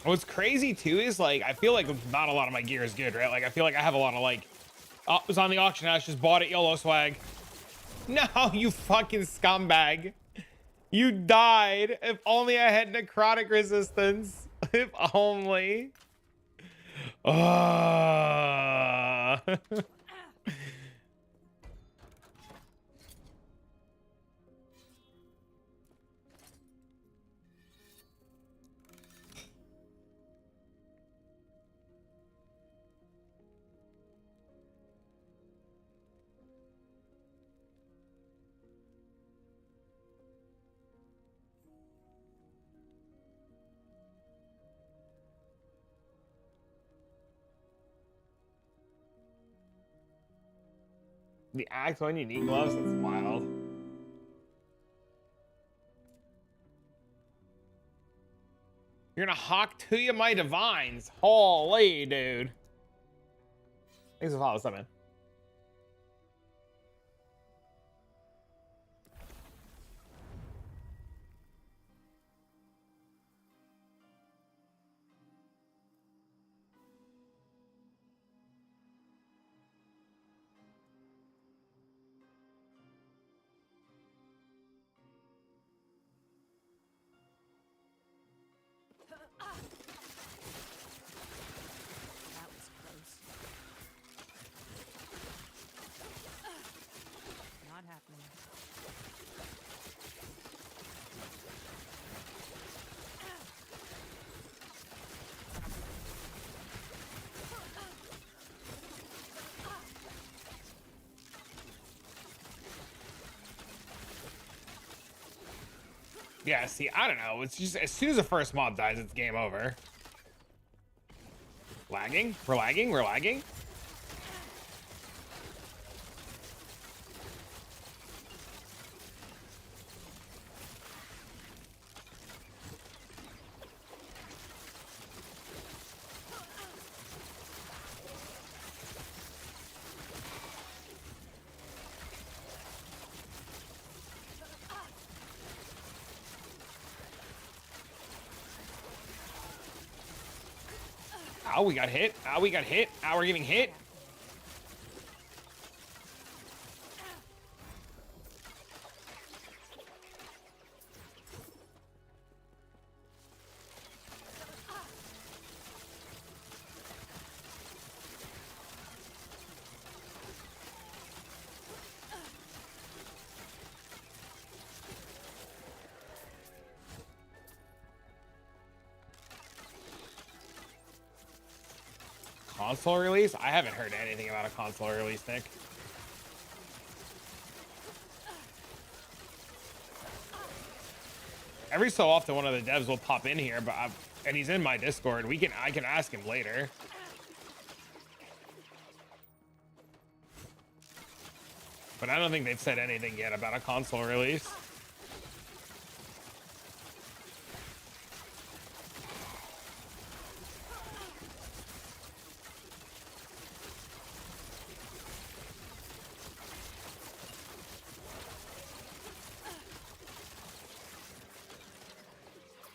S1: What's crazy too is like I feel like not a lot of my gear is good, right? Like I feel like I have a lot of like, oh, it was on the auction house, just bought it, YOLO swag. No, you fucking scumbag. You died. If only I had necrotic resistance. If only. The Act 1 unique gloves? That's wild. You're gonna hawk to you, my divines. Holy, dude. Thanks for following. What's up, man?
S5: That was close. Not happening.
S1: Yeah, see, I don't know. It's just as soon as the first mob dies, it's game over. Lagging? We're lagging? We're lagging? Ow, we got hit. Ow, we got hit. Ow, we're getting hit. Console release? I haven't heard anything about a console release, Nick. Every so often, one of the devs will pop in here, and he's in my Discord. I can ask him later. But I don't think they've said anything yet about a console release.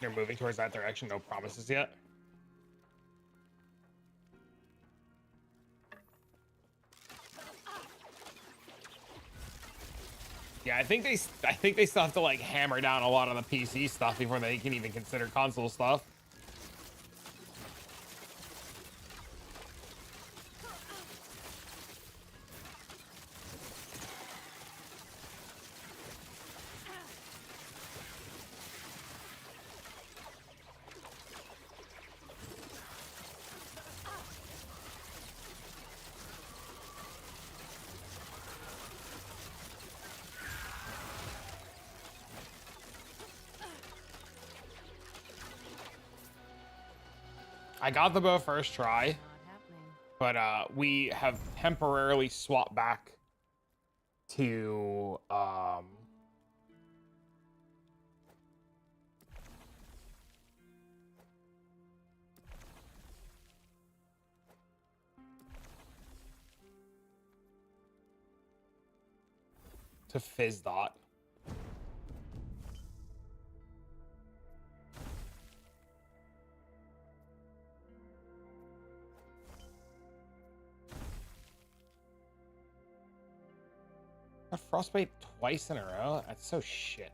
S1: You're moving towards that direction, no promises yet. Yeah, I think they still have to like hammer down a lot of the PC stuff before they can even consider console stuff. I got the bow first try,
S5: Not happening.
S1: but we have temporarily swapped back to Fizz Dot. A frostbite twice in a row? That's so shit.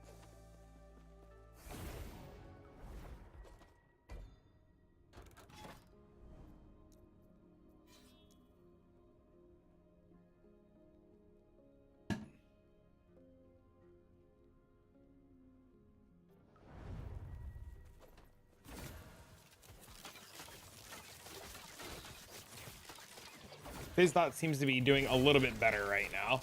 S1: Fizdot seems to be doing a little bit better right now.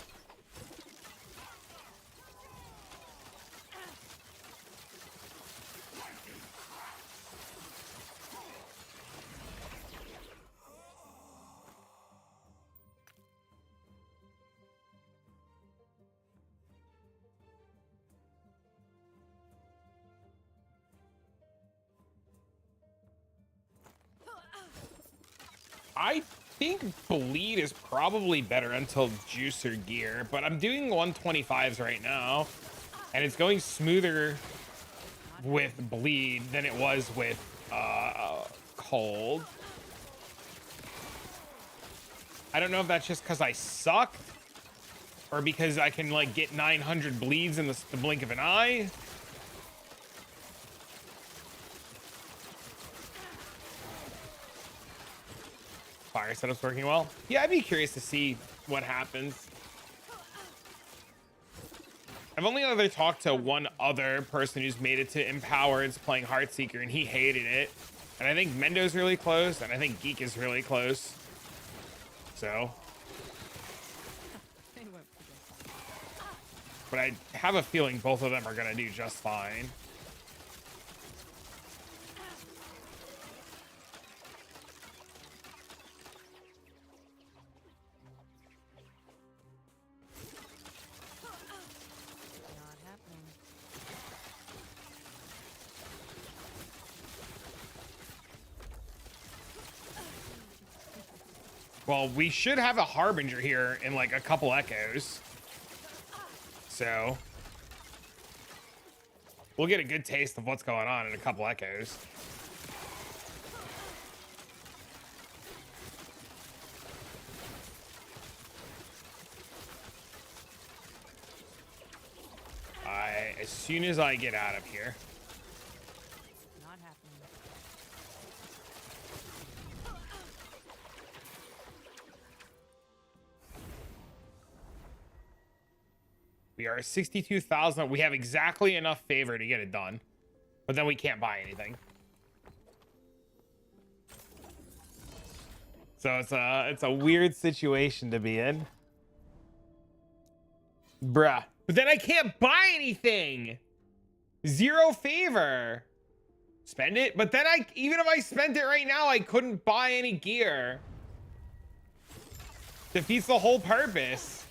S1: I think bleed is probably better until juicer gear, but I'm doing 125s right now, and it's going smoother with bleed than it was with cold. I don't know if that's just because I suck or because I can like get 900 bleeds in the blink of an eye. Fire setup's working well. Yeah, I'd be curious to see what happens. I've only ever talked to one other person who's made it to Empowered playing HeartSeeker, and he hated it. And I think Mendo's really close, and I think Geek is really close. So.
S5: They won't forget.
S1: But I have a feeling both of them are going to do just fine.
S5: Not happening.
S1: Well, we should have a Harbinger here in like a couple echoes. So we'll get a good taste of what's going on in a couple echoes. as soon as I get out of here.
S5: Not happening.
S1: We are 62,000. We have exactly enough favor to get it done, but then we can't buy anything. So it's a weird situation to be in. Bruh. But then I can't buy anything. 0 favor. Spend it, but then even if I spent it right now, I couldn't buy any gear. Defeats the whole purpose.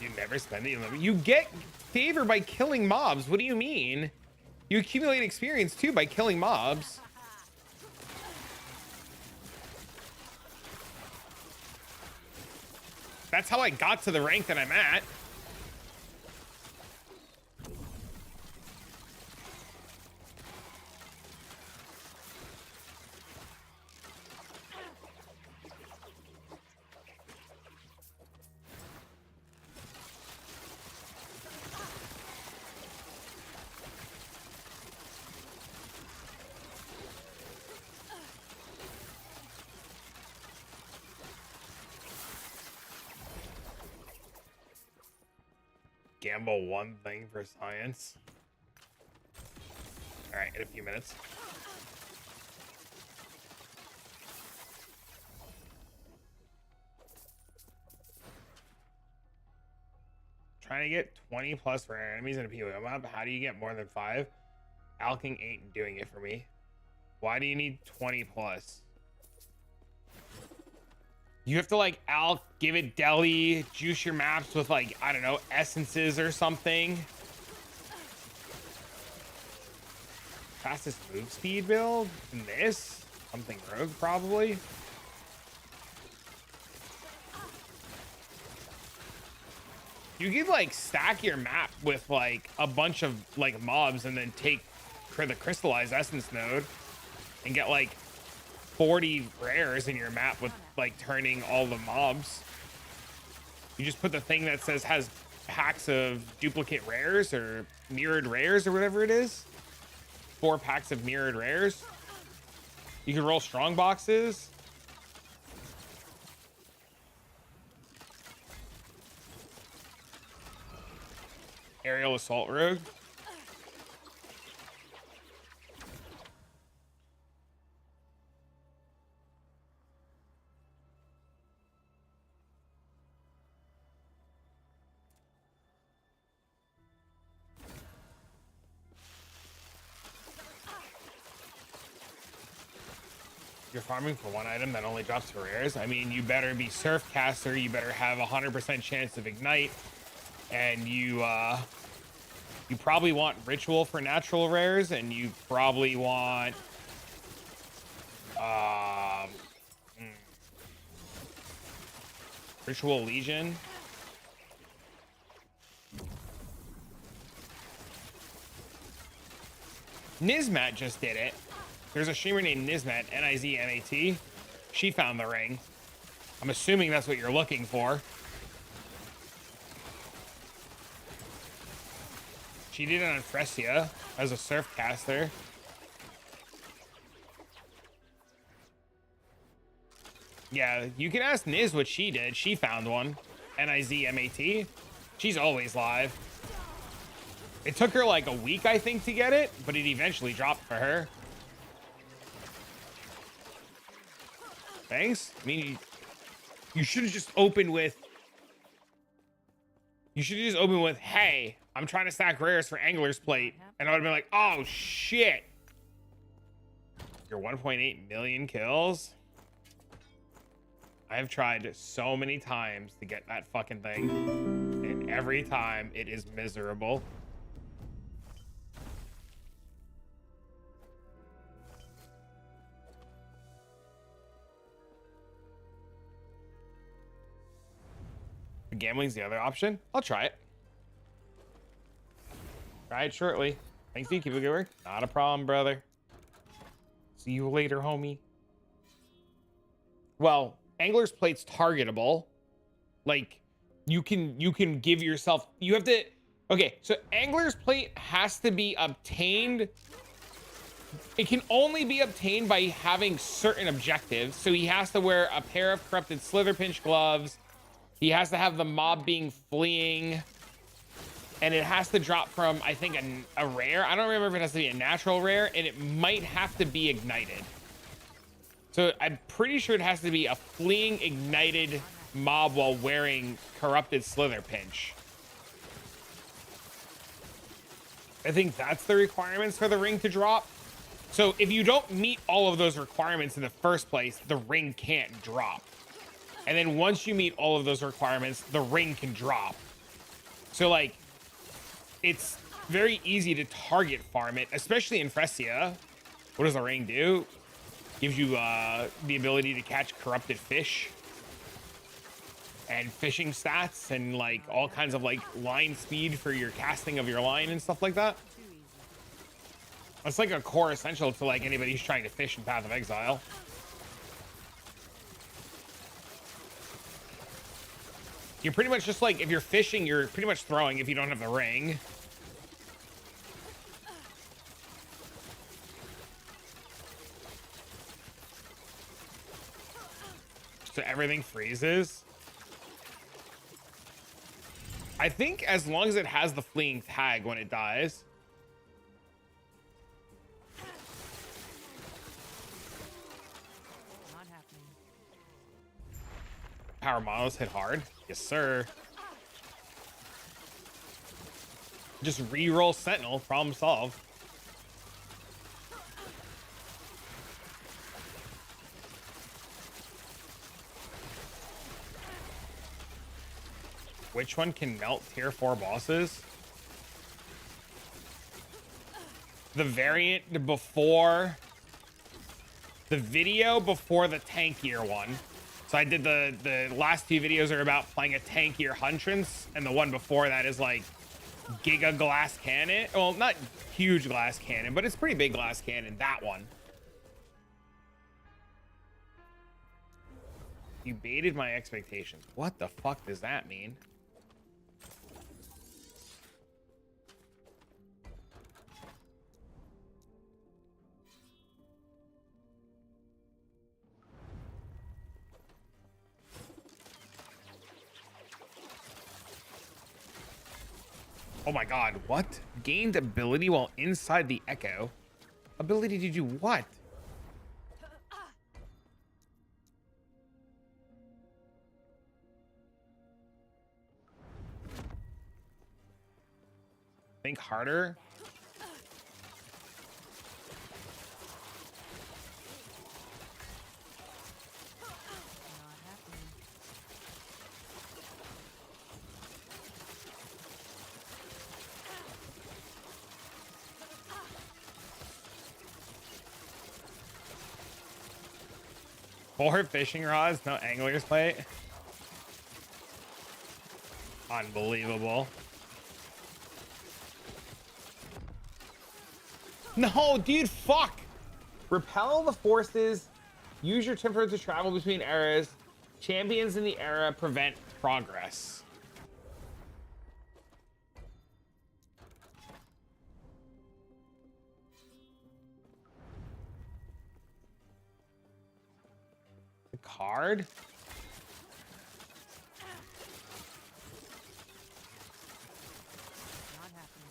S1: You never spend it. You get favor by killing mobs. What do you mean? You accumulate experience too by killing mobs. That's how I got to the rank that I'm at. Gamble one thing for science. All right, in a few minutes. Trying to get 20 plus rare enemies in a PvP map. How do you get more than 5? Alking ain't doing it for me. Why do you need 20 plus? You have to like give it deli, juice your maps with like, I don't know, essences or something. Fastest move speed build in this? Something rogue probably. You could like stack your map with like a bunch of like mobs and then take the crystallized essence node and get like 40 rares in your map with like turning all the mobs. You just put the thing that says has packs of duplicate rares or mirrored rares or whatever it is. 4 packs of mirrored rares. You can roll strong boxes. Aerial assault rogue. You're farming for one item that only drops for rares. I mean, you better be Surfcaster. You better have 100% chance of ignite, and you probably want ritual for natural rares, and you probably want ritual legion. Nizmat just did it. There's a streamer named Nizmat, Nizmat. She found the ring. I'm assuming that's what you're looking for. She did it on Fresia as a surf caster. Yeah, you can ask Niz what she did. She found one. Nizmat. She's always live. It took her like a week, I think, to get it, but it eventually dropped for her. Thanks. I mean, you should have just opened with. You should have just opened with, "Hey, I'm trying to stack rares for Angler's Plate," and I would have been like, "Oh shit!" Your 1.8 million kills. I have tried so many times to get that fucking thing, and every time it is miserable. gambling's the other option, I'll try it. Try it shortly. Thanks, you. Keep it good work. Not a problem, brother. See you later, homie. Well, Angler's Plate's targetable. Like, you can give yourself, you have to, okay, so Angler's Plate has to be obtained. It can only be obtained by having certain objectives. So he has to wear a pair of corrupted Slitherpinch gloves. He has to have the mob being fleeing. And it has to drop from, I think, a rare. I don't remember if it has to be a natural rare, and it might have to be ignited. So I'm pretty sure it has to be a fleeing ignited mob while wearing corrupted Slitherpinch. I think that's the requirements for the ring to drop. So if you don't meet all of those requirements in the first place, the ring can't drop. And then once you meet all of those requirements, the ring can drop. So like, it's very easy to target farm it, especially in Fresia. What does the ring do? Gives you the ability to catch corrupted fish and fishing stats and like all kinds of like line speed for your casting of your line and stuff like that. It's like a core essential to like anybody who's trying to fish in Path of Exile. You're pretty much just like, if you're fishing, you're pretty much throwing if you don't have the ring. So everything freezes. I think as long as it has the fleeing tag when it dies.
S5: Not happening.
S1: Power models hit hard. Yes, sir. Just re-roll Sentinel. Problem solved. Which one can melt tier 4 bosses? The variant before the video before the tankier one. So I did the last two videos are about playing a tankier Huntress, and the one before that is like Giga Glass Cannon. Well, not huge glass cannon, but it's pretty big glass cannon, that one. You baited my expectations. What the fuck does that mean? Oh my god, what? Gained ability while inside the echo. Ability to do what? Think harder.
S5: Not happening.
S1: Four fishing rods, no angler's plate. Unbelievable. No, dude, fuck. Repel the forces. Use your temper to travel between eras. Champions in the era prevent progress. The card?
S5: Not happening.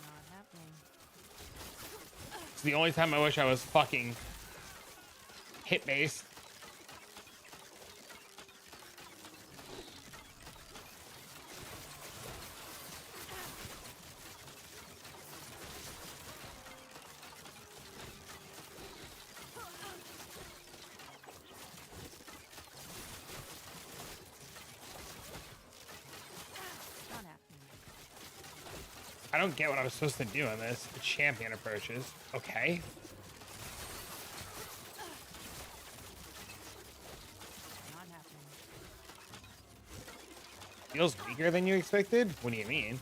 S5: Not happening.
S1: It's the only time I wish I was fucking hit based. don't get what I was supposed to do on this. The champion approaches. Okay.
S5: Not happening.
S1: Feels weaker than you expected? What do you mean?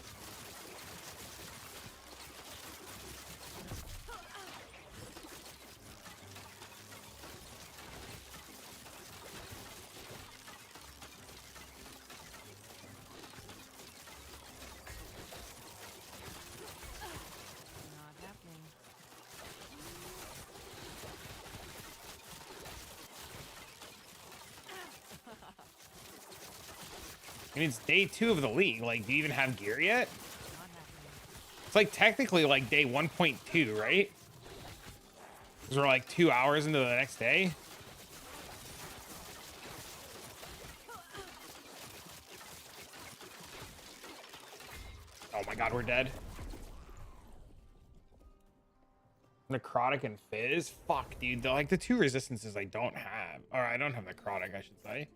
S5: Not happening.
S1: I mean, it's day 2 of the league. Like, do you even have gear yet?
S5: Not happening.
S1: It's like technically like day 1.2, right? Because we're like 2 hours into the next day. Oh my god, we're dead. Necrotic and Fizz? Fuck, dude. They're like the 2 resistances I don't have. Or I don't have Necrotic, I should say.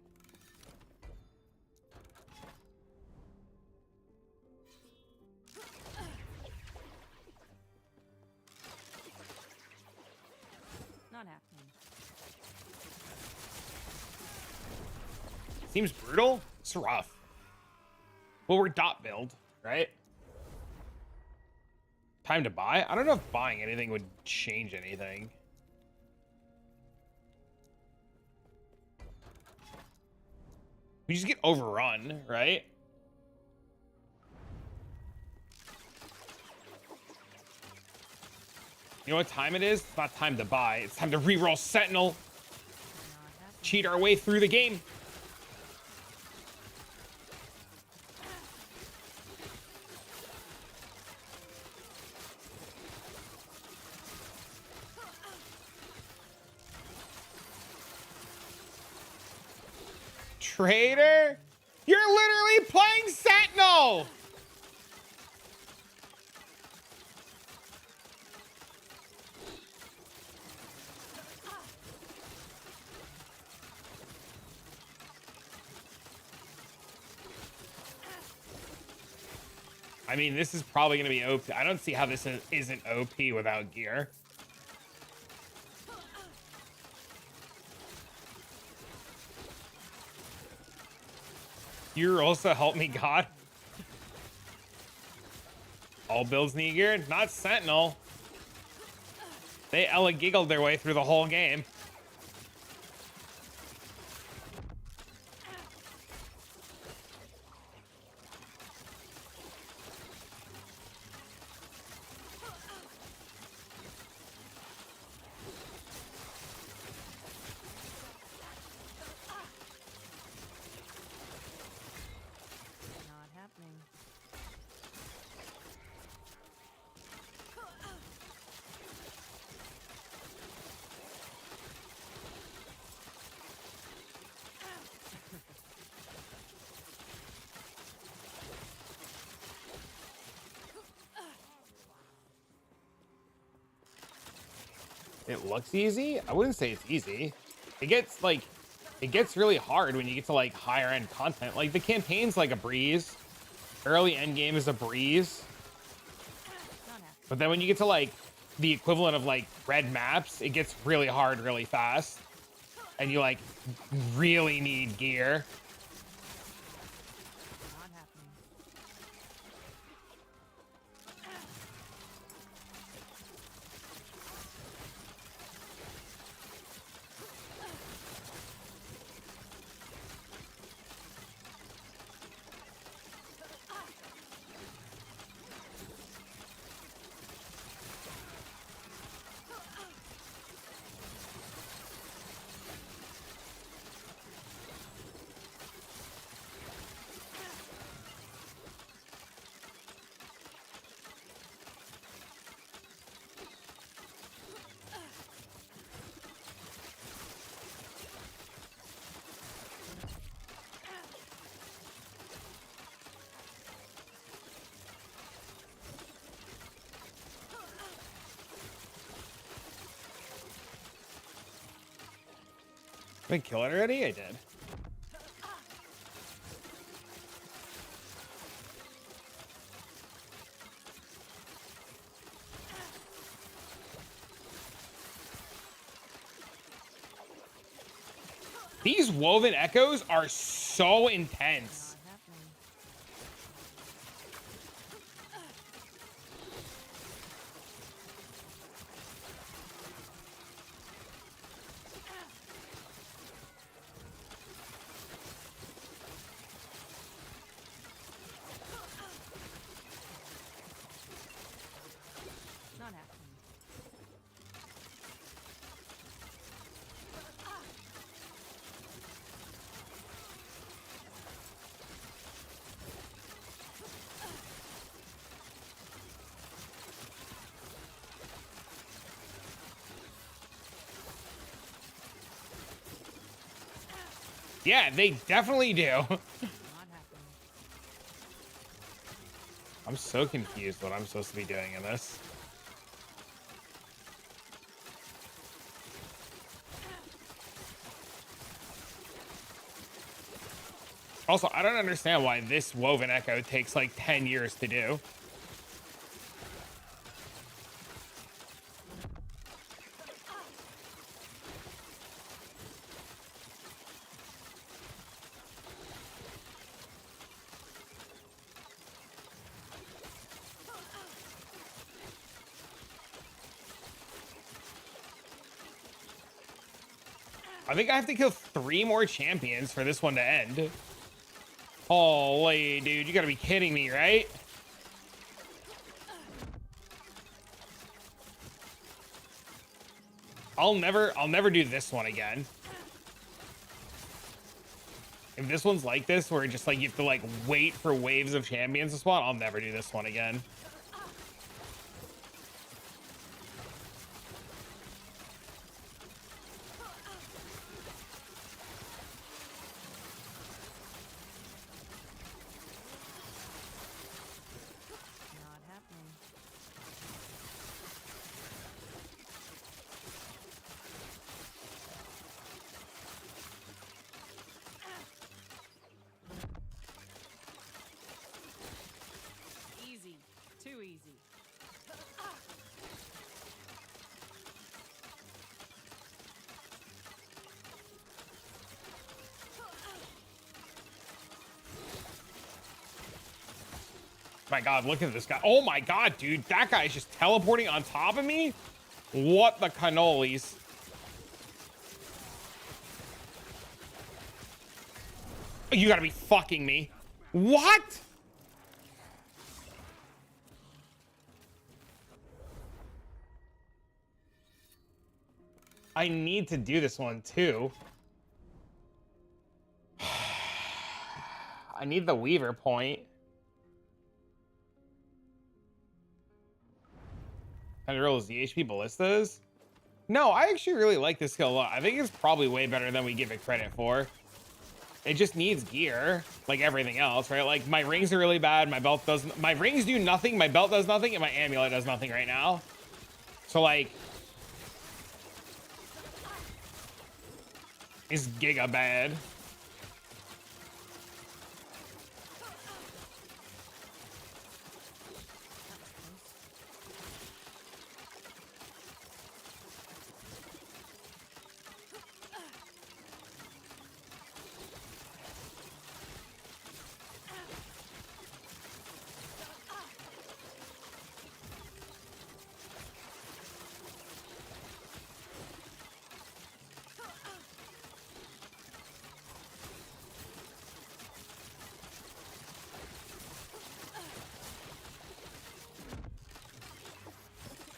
S5: Not happening.
S1: Seems brutal. It's rough. Well, we're dot build, right? Time to buy? I don't know if buying anything would change anything. We just get overrun, right? You know what time it is? It's not time to buy. It's time to reroll Sentinel.
S5: Not happening.
S1: Cheat our way through the game. Traitor? You're literally playing Sentinel! I mean, this is probably going to be OP. I don't see how this isn't OP without gear. You also help me, God. All builds need gear, not Sentinel. They Ella giggled their way through the whole game.
S5: Not happening.
S1: It looks easy. I wouldn't say it's easy. It gets really hard when you get to like higher end content. Like the campaign's like a breeze. Early endgame is a breeze.
S5: Not happening.
S1: But then when you get to like the equivalent of like red maps, it gets really hard really fast. And you like really need gear.
S5: Not happening.
S1: Did I kill it already? I did. These woven echoes are so intense.
S5: Not happening. Not happening.
S1: Yeah, they definitely do.
S5: Not happening.
S1: I'm so confused what I'm supposed to be doing in this. Also, I don't understand why this woven echo takes like 10 years to do. I think I have to kill 3 more champions for this one to end. Holy dude, you gotta be kidding me, right? I'll never do this one again. If this one's like this, where just like you have to like wait for waves of champions to spawn, I'll never do this one again.
S5: Not happening. Easy. Too easy.
S1: My God, look at this guy. Oh my God, dude, that guy is just teleporting on top of me. What the cannolis? You gotta be fucking me. What? I need to do this one too. I need the Weaver point. And rolls the HP ballistas. No, I actually really like this skill a lot. I think it's probably way better than we give it credit for. It just needs gear, like everything else, right? Like my rings are really bad. My belt doesn't. My rings do nothing. My belt does nothing, and my amulet does nothing right now. So like, it's giga bad.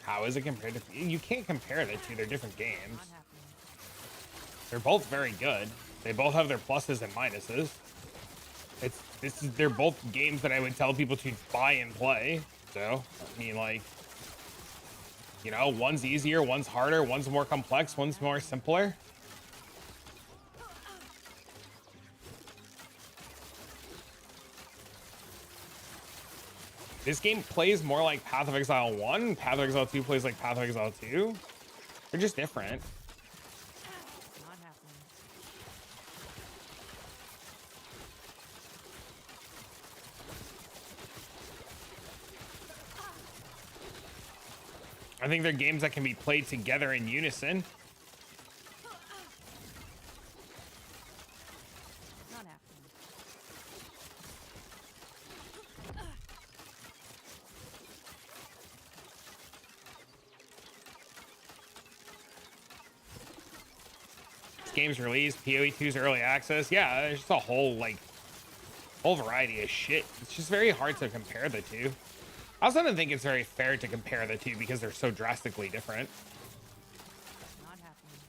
S1: How is it compared to? You can't compare the two. They're different games.
S5: Not happening.
S1: They're both very good. They both have their pluses and minuses. They're both games that I would tell people to buy and play. So, I mean, like, you know, one's easier, one's harder, one's more complex, one's more simpler. This game plays more like Path of Exile 1. Path of Exile 2 plays like Path of Exile 2. They're just different.
S5: Not happening.
S1: I think they're games that can be played together in unison. game's released, PoE 2's early access. Yeah, there's just a whole variety of shit. It's just very hard to compare the two. I also don't think it's very fair to compare the two because they're so drastically different.
S5: Not happening.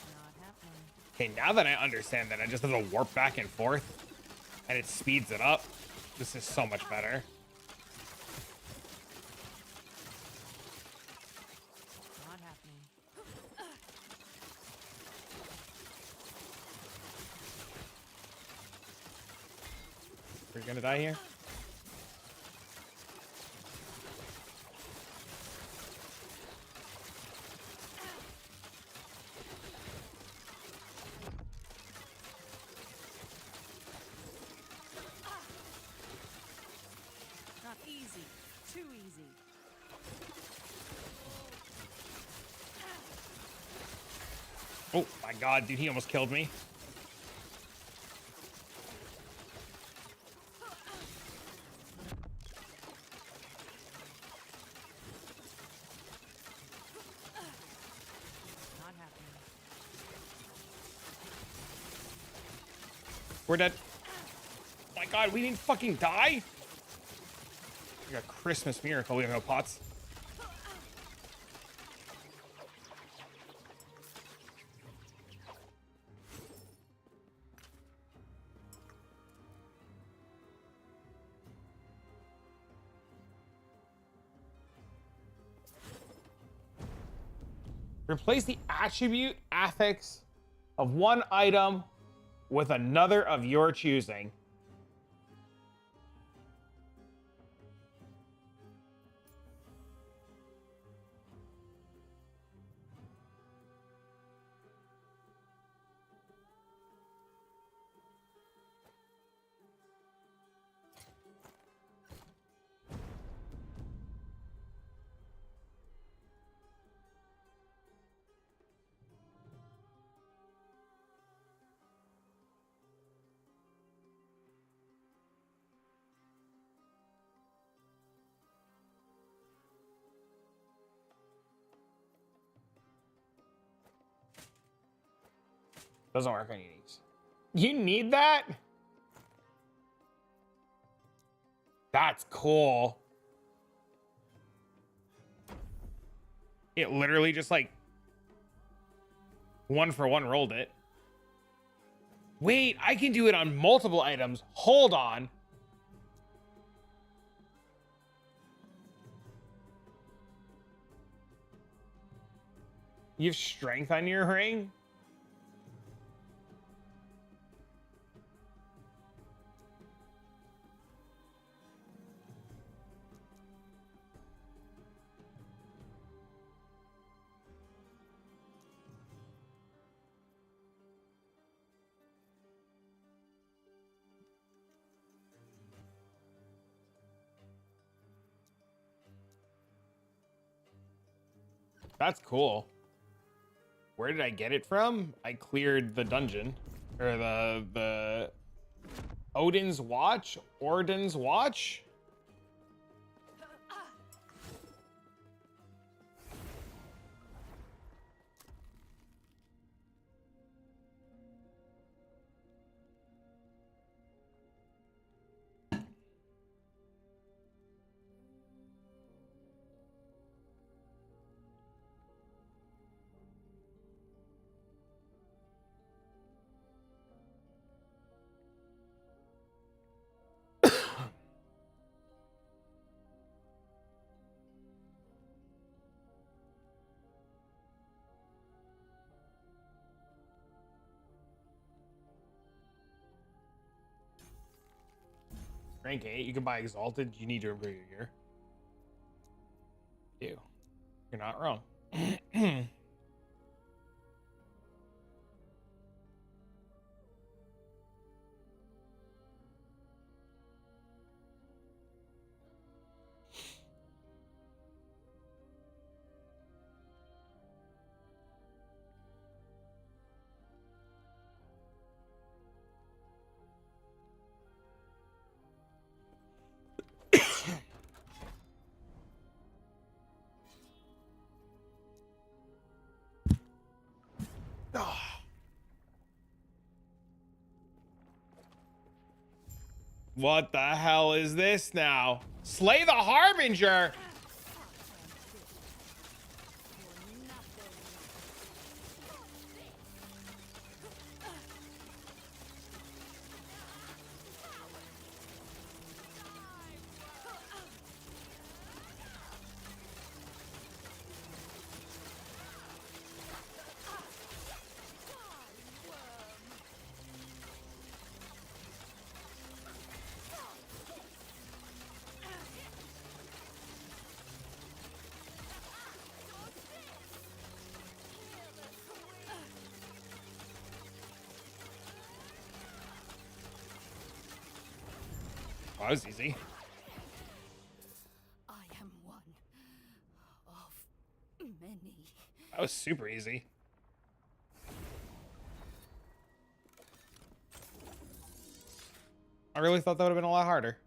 S5: Not happening.
S1: Okay, now that I understand that I just have to warp back and forth and it speeds it up, this is so much better.
S5: Not happening.
S1: We're gonna die here.
S5: Not easy. Too easy.
S1: Oh my god, dude, he almost killed me.
S5: Not happening.
S1: We're dead. Oh my god, we didn't fucking die? Like a Christmas miracle, we have no pots. Replace the attribute affix of one item with another of your choosing. Doesn't work on uniques. You need that? That's cool. It literally just like one for one rolled it. Wait, I can do it on multiple items. Hold on. You have strength on your ring? That's cool. Where did I get it from? I cleared the dungeon. Or the Odin's Watch? Ordin's Watch? Rank 8, you can buy Exalted. You need to improve your gear. You. You're not wrong. What the hell is this now? Slay the Harbinger! Oh, that was easy.
S3: I am one of many.
S1: That was super easy. I really thought that would have been a lot harder.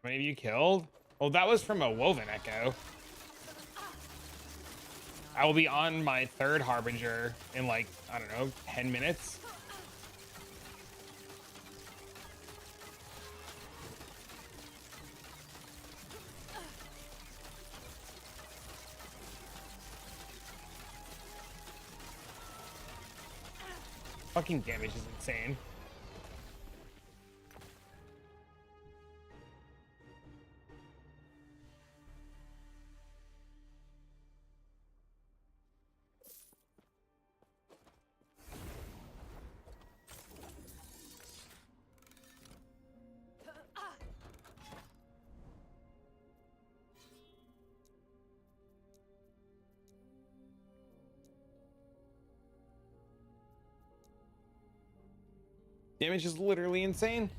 S1: How many of you killed? Oh, that was from a Woven Echo. I will be on my third Harbinger in like, I don't know, 10 minutes. Fucking damage is insane. Damage is literally insane.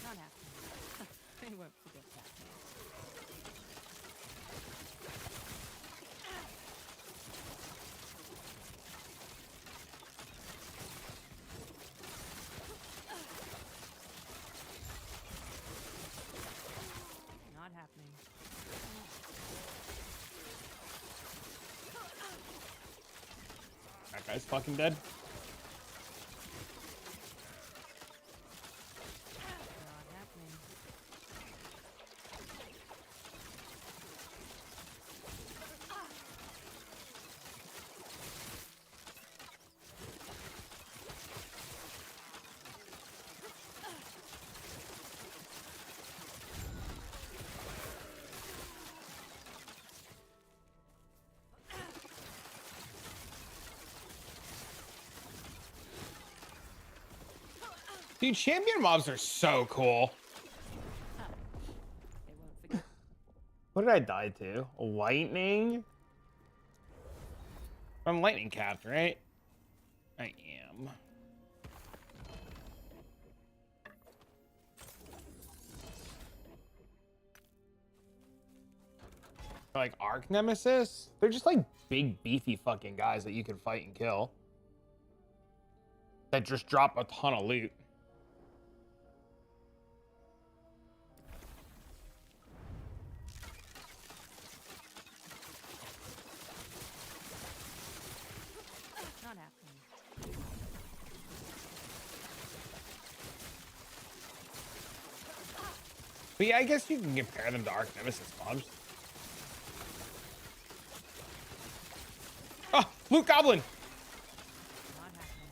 S5: Not happening. They won't forget that. Not happening.
S1: That guy's fucking dead.
S5: Not happening.
S1: Dude, champion mobs are so cool.
S5: They won't forget.
S1: What did I die to? Lightning? I'm lightning capped, right? I am. Like Arc Nemesis? They're just like big beefy fucking guys that you can fight and kill. That just drop a ton of loot.
S5: Not happening.
S1: But yeah, I guess you can compare them to Arc Nemesis mobs. Oh, Loot Goblin!
S5: Not happening.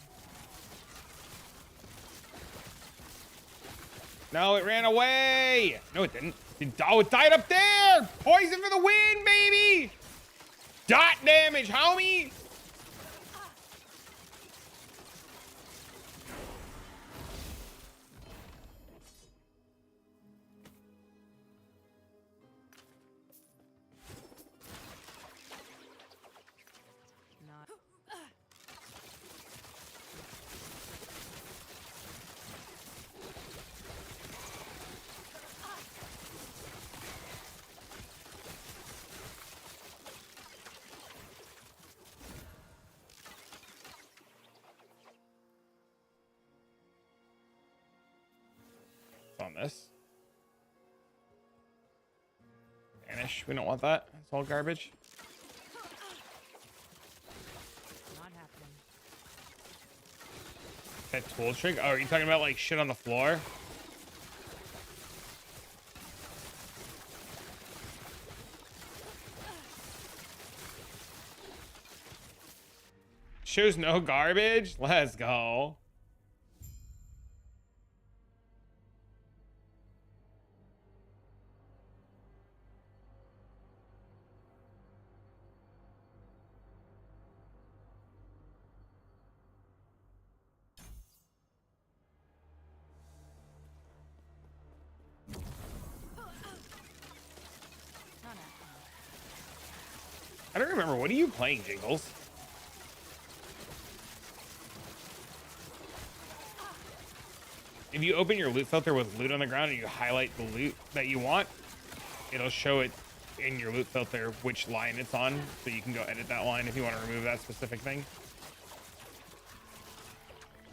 S1: No, it ran away! No, it didn't. Oh, it died up there! Poison for the win, baby! Dot damage, homie!
S5: Not.
S1: this. Vanish. We don't want that. It's all garbage.
S5: Not happening.
S1: That tool trick. Oh, are you talking about like shit on the floor? Shows no garbage. Let's go.
S5: Not happening.
S1: I don't remember. What are you playing, Jingles? If you open your loot filter with loot on the ground and you highlight the loot that you want, it'll show it in your loot filter which line it's on, so you can go edit that line if you want to remove that specific thing.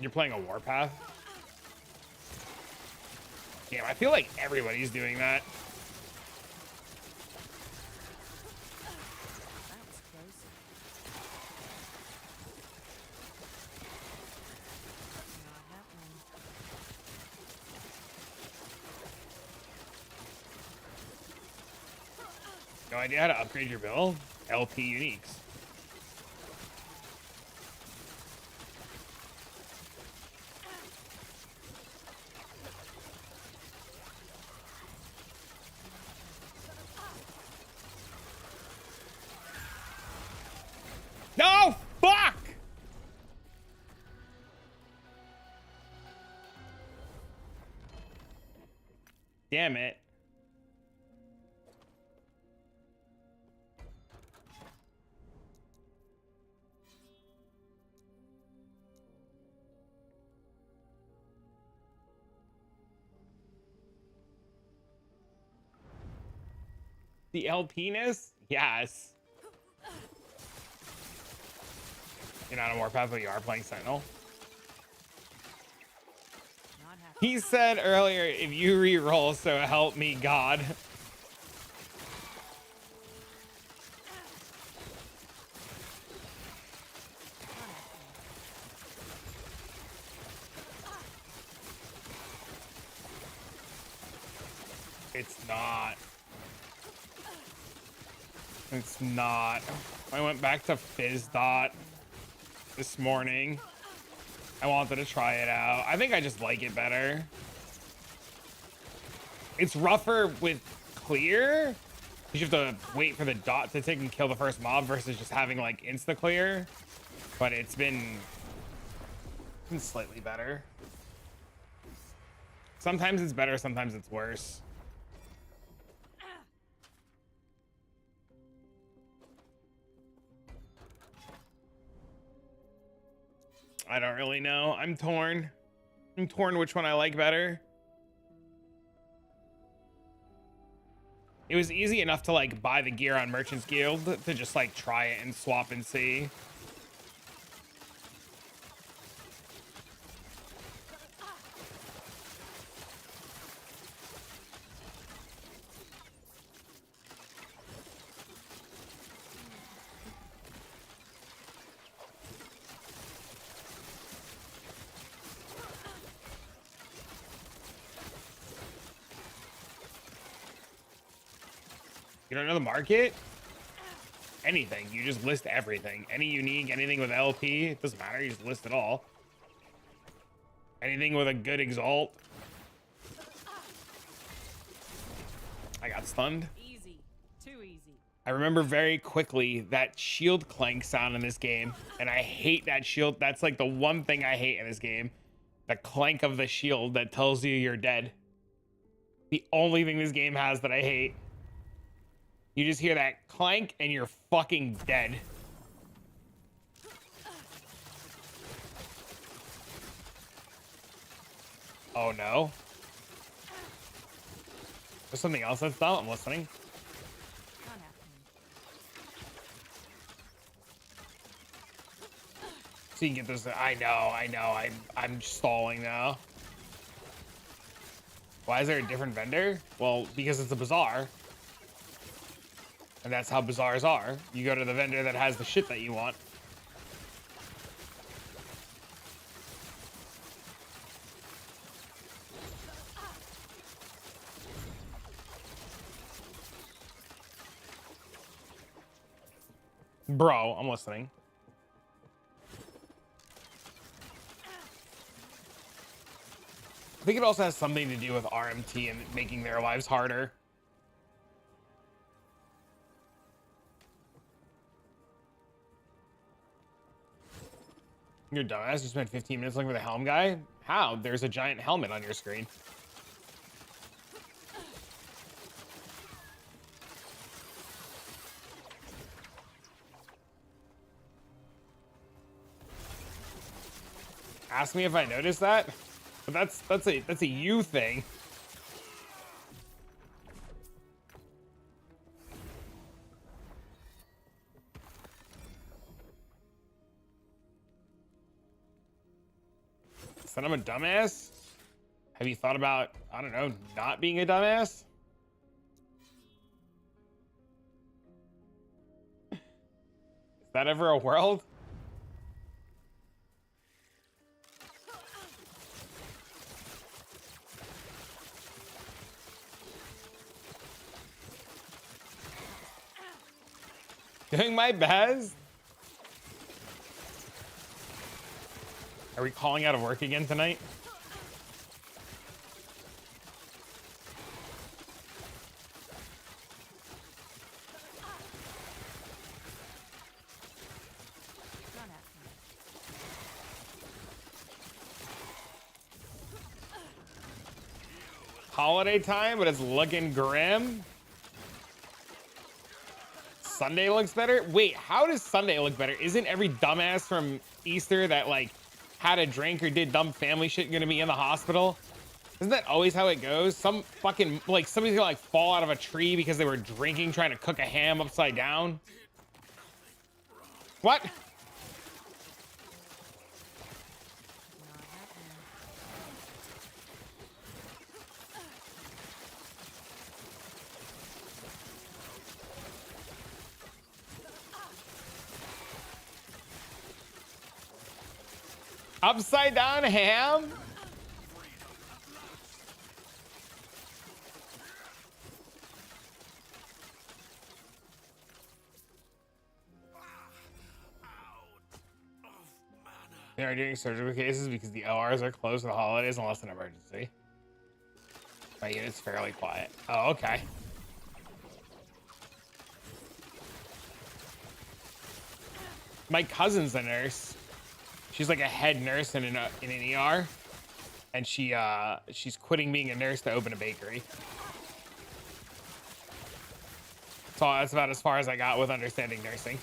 S1: You're playing a Warpath? Damn, I feel like everybody's doing that.
S5: That was close. Not happening.
S1: No idea how to upgrade your build? LP uniques. No! Fuck! Damn it. The LP-ness? Yes. You're not a Warpath, but you are playing Sentinel.
S5: Not happening.
S1: He said earlier, if you re-roll, so help me God. It's not. It's not. I went back to Fizz Dot this morning. I wanted to try it out. I think I just like it better. It's rougher with clear. You have to wait for the dot to tick and kill the first mob versus just having like insta clear. But it's been slightly better. Sometimes it's better, sometimes it's worse. I don't really know. I'm torn. I'm torn which one I like better. It was easy enough to like buy the gear on Merchant's Guild to just like try it and swap and see. You don't know the market? Anything. You just list everything. Any unique, anything with LP, it doesn't matter. You just list it all. Anything with a good exalt. I got stunned.
S5: Easy. Too easy.
S1: I remember very quickly that shield clank sound in this game, and I hate that shield. That's like the one thing I hate in this game. The clank of the shield that tells you you're dead. The only thing this game has that I hate. You just hear that clank and you're fucking dead. Oh no. There's something else that's done. I'm listening.
S5: Not happening.
S1: So you can get this. I know. I'm stalling now. Why is there a different vendor? Well, because it's a bazaar. And that's how bazaars are. You go to the vendor that has the shit that you want. Bro, I'm listening. I think it also has something to do with RMT and making their lives harder. You're dumbass. You spent 15 minutes looking for the helm guy? How? There's a giant helmet on your screen. Ask me if I noticed that? But that's a you thing. Said I'm a dumbass? Have you thought about, I don't know, not being a dumbass? Is that ever a world? Doing my best. Are we calling out of work again tonight?
S5: Not happening.
S1: Holiday time, but it's looking grim. Sunday looks better. Wait, how does Sunday look better? Isn't every dumbass from Easter that like had a drink or did dumb family shit gonna be in the hospital? Isn't that always how it goes? Some fucking, like, somebody's gonna like fall out of a tree because they were drinking, trying to cook a ham upside down. What?
S5: Not happening.
S1: Upside down ham? They are doing surgical cases because the ORs are closed for the holidays unless an emergency. My unit's fairly quiet. Oh, okay. My cousin's a nurse. She's like a head nurse in an ER, and she's quitting being a nurse to open a bakery. So that's about as far as I got with understanding nursing.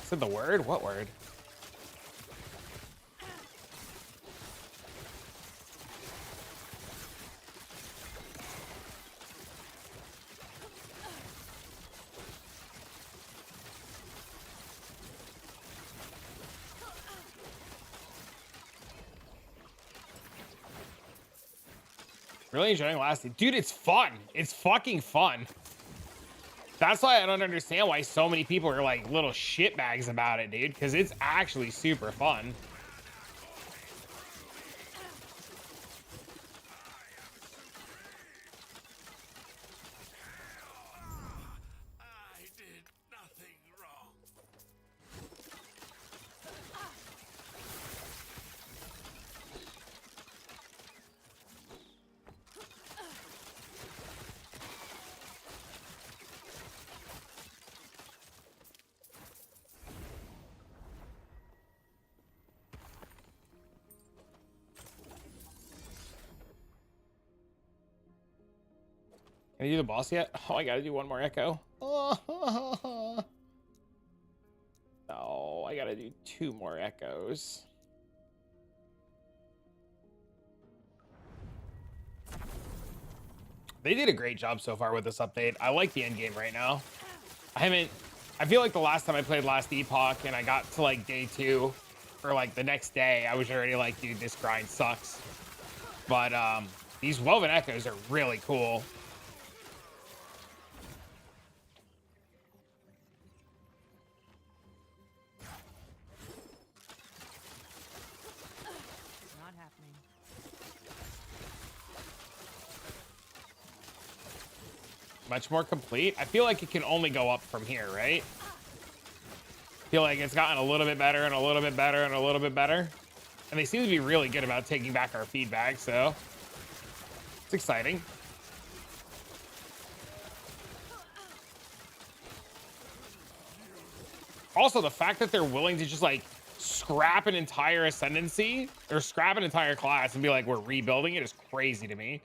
S1: Said the word? What word? Really enjoying last day. Dude, it's fun. It's fucking fun. That's why I don't understand why so many people are like little shitbags about it, dude, because it's actually super fun.
S8: I did nothing wrong.
S1: Can I do the boss yet? Oh, I gotta do one more echo. Oh, no, I gotta do 2 more echoes. They did a great job so far with this update. I like the end game right now. I feel like the last time I played Last Epoch and I got to like day 2, or like the next day, I was already like, dude, this grind sucks. But these woven echoes are really cool.
S5: Not happening.
S1: Much more complete. I feel like it can only go up from here, right? I feel like it's gotten a little bit better and a little bit better and a little bit better. And they seem to be really good about taking back our feedback, so it's exciting. Also, the fact that they're willing to just like scrap an entire ascendancy or scrap an entire class and be like, we're rebuilding it is crazy to me.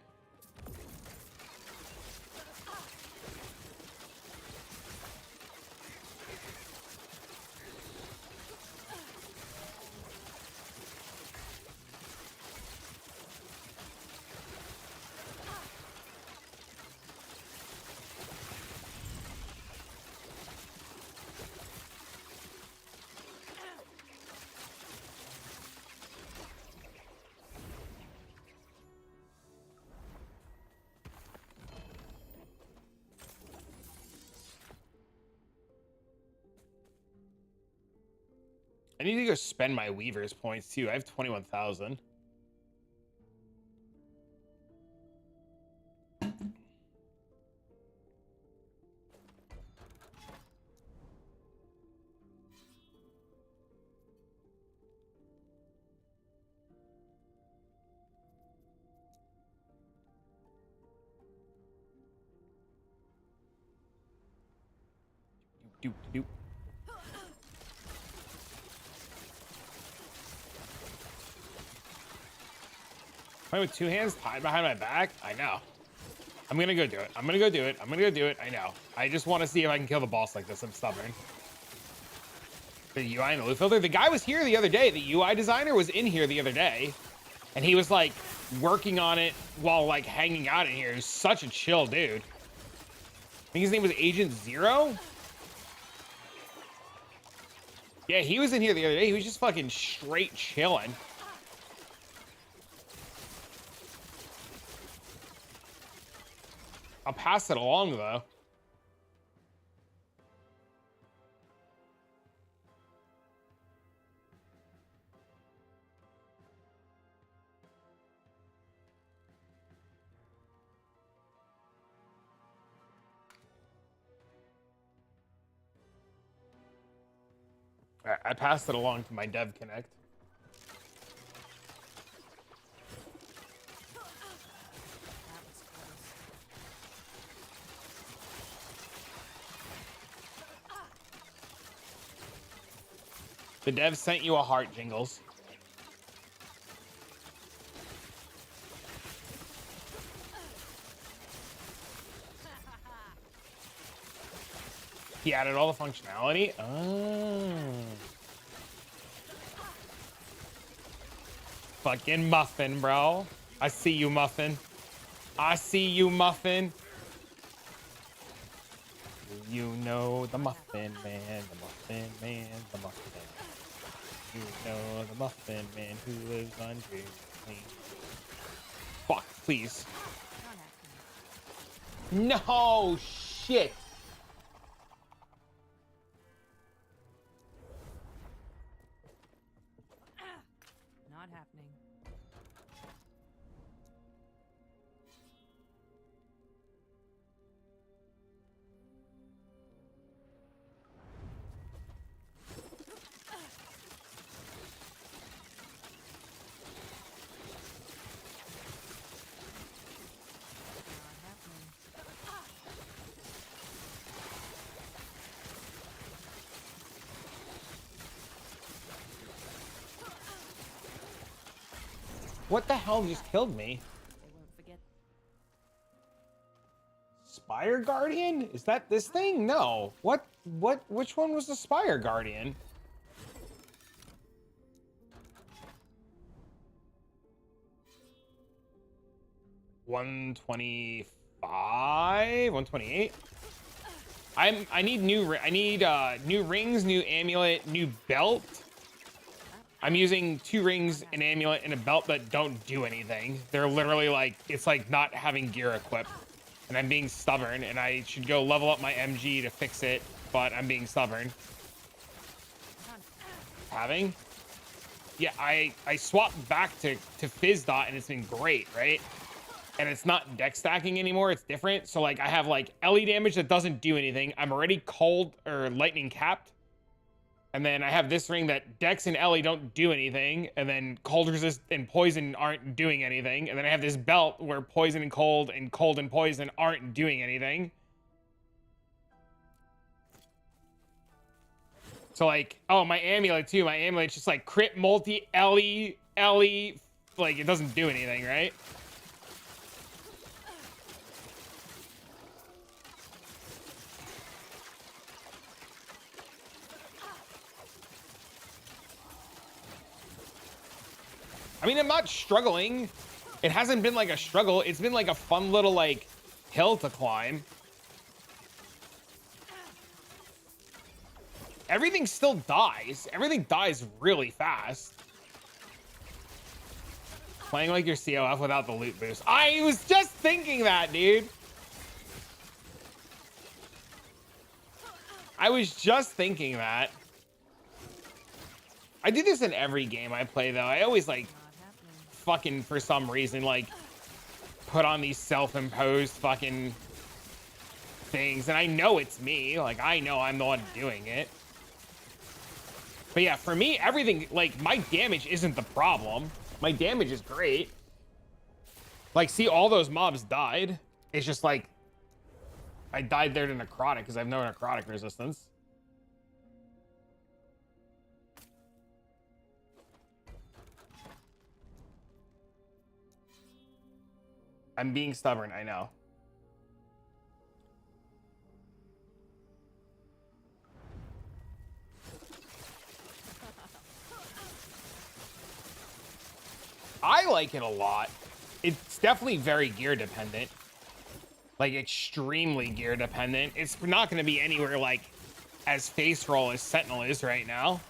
S1: I need to go spend my Weaver's points too. I have 21,000. Doop, doop. Playing with two hands tied behind my back? I know. I'm gonna go do it. I'm gonna go do it. I'm gonna go do it. I know. I just want to see if I can kill the boss like this. I'm stubborn. The UI and the loot filter. The guy was here the other day. The UI designer was in here the other day. And he was like working on it while like hanging out in here. He was such a chill dude. I think his name was Agent Zero. Yeah, he was in here the other day. He was just fucking straight chilling. I'll pass it along, though. All right, I passed it along to my Dev Connect. The dev sent you a heart, Jingles. He added all the functionality. Oh. Fucking Muffin, bro. I see you, Muffin. I see you, Muffin. You know the Muffin Man, the Muffin Man, the Muffin Man. You know the Muffin Man who lives on Dream. Fuck, please. No shit.
S5: Not happening.
S1: What the hell just killed me?
S5: They won't forget.
S1: Spire Guardian? Is that this thing? No. Which one was the Spire Guardian? $125, $128. I need new rings, new amulet, new belt. I'm using 2 rings, an amulet, and a belt that don't do anything. They're literally like, it's like not having gear equipped. And I'm being stubborn, and I should go level up my MG to fix it, but I'm being stubborn. Having? Yeah, I swapped back to Fizz Dot, and it's been great, right? And it's not deck stacking anymore, it's different. So like I have like LE damage that doesn't do anything. I'm already cold or lightning capped. And then I have this ring that Dex and LE don't do anything. And then cold resist and poison aren't doing anything. And then I have this belt where poison and cold and poison aren't doing anything. So like, oh, my amulet too. My amulet's just like crit multi LE. Like it doesn't do anything, right? I mean, I'm not struggling. It hasn't been like a struggle. It's been like a fun little like hill to climb. Everything still dies. Everything dies really fast. Playing like your COF without the loot boost. I was just thinking that, dude. I was just thinking that. I do this in every game I play, though. I always like fucking, for some reason, like put on these self-imposed fucking things. And I know it's me. Like, I know I'm the one doing it. But yeah, for me, everything, like, my damage isn't the problem. My damage is great. Like, see, all those mobs died. It's just like, I died there to necrotic because I have no necrotic resistance. I'm being stubborn, I know. I like it a lot. It's definitely very gear dependent. Like extremely gear dependent. It's not going to be anywhere like as face roll as Sentinel is right now.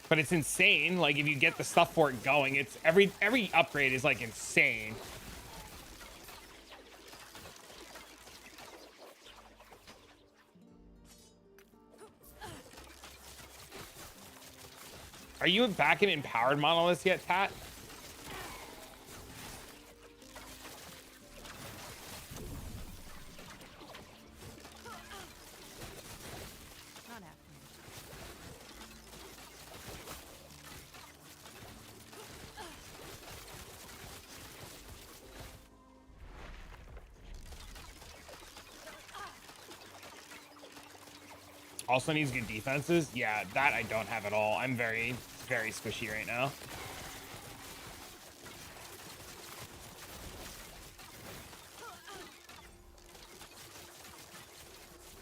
S1: But it's insane. Like if you get the stuff for it going, it's every upgrade is like insane. Are you back in empowered monoliths yet, Tat?
S5: Not happening.
S1: Also needs good defenses. Yeah, that I don't have at all. I'm very, very squishy right now.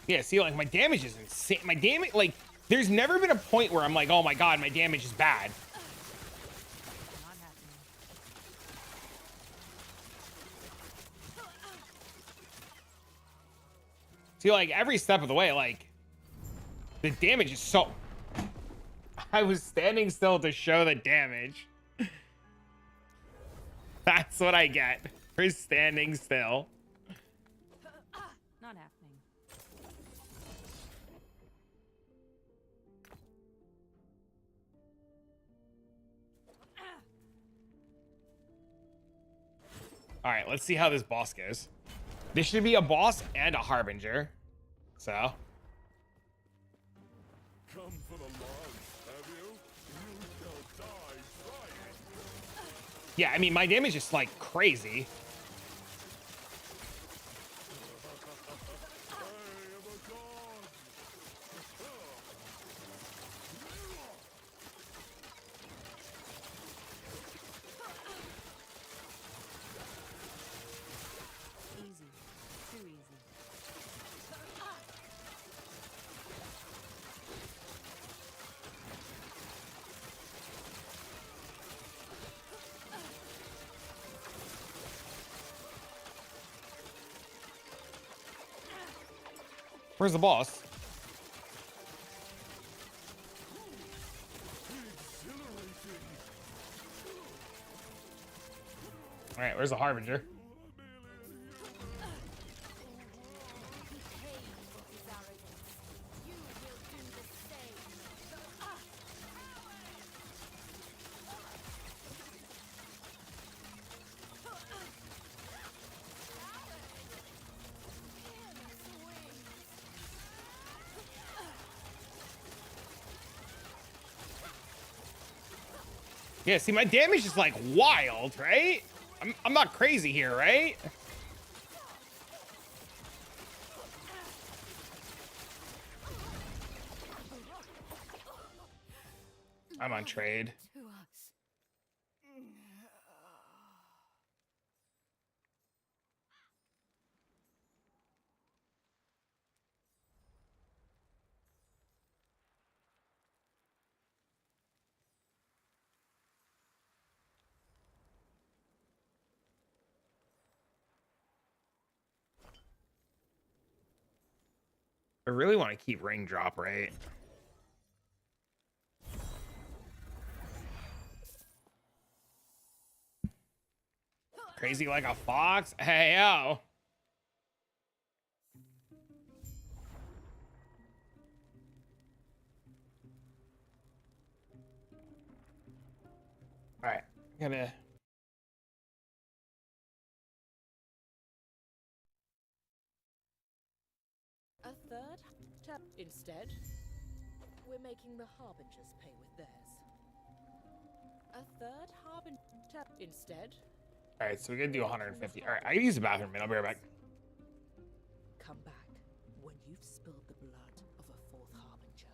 S1: Yeah, see, like my damage is insane. My damage, like, there's never been a point where I'm like, oh my god, my damage is bad.
S5: Not happening.
S1: See, like every step of the way, like the damage is so. I was standing still to show the damage. That's what I get for standing still.
S5: Not happening.
S1: All right, let's see how this boss goes. This should be a boss and a harbinger. So.
S2: Come for the logs, have you? You shall die trying.
S1: Yeah, I mean, my damage is like crazy.
S2: I am a god.
S5: Easy. Too easy.
S1: Where's the boss? All right, where's the Harbinger? Yeah, see, my damage is like wild, right? I'm not crazy here, right? I'm on trade.
S3: To us.
S1: I really want to keep ring drop, right? Crazy like a fox? Hey, yo. All right, gonna.
S10: A third tap instead. We're making the harbingers pay with theirs. A third harbinger tap instead.
S1: All right, so we're gonna do 150. All right, I can use the bathroom, man. I'll be right back.
S10: Come back when you've spilled the blood of a fourth harbinger.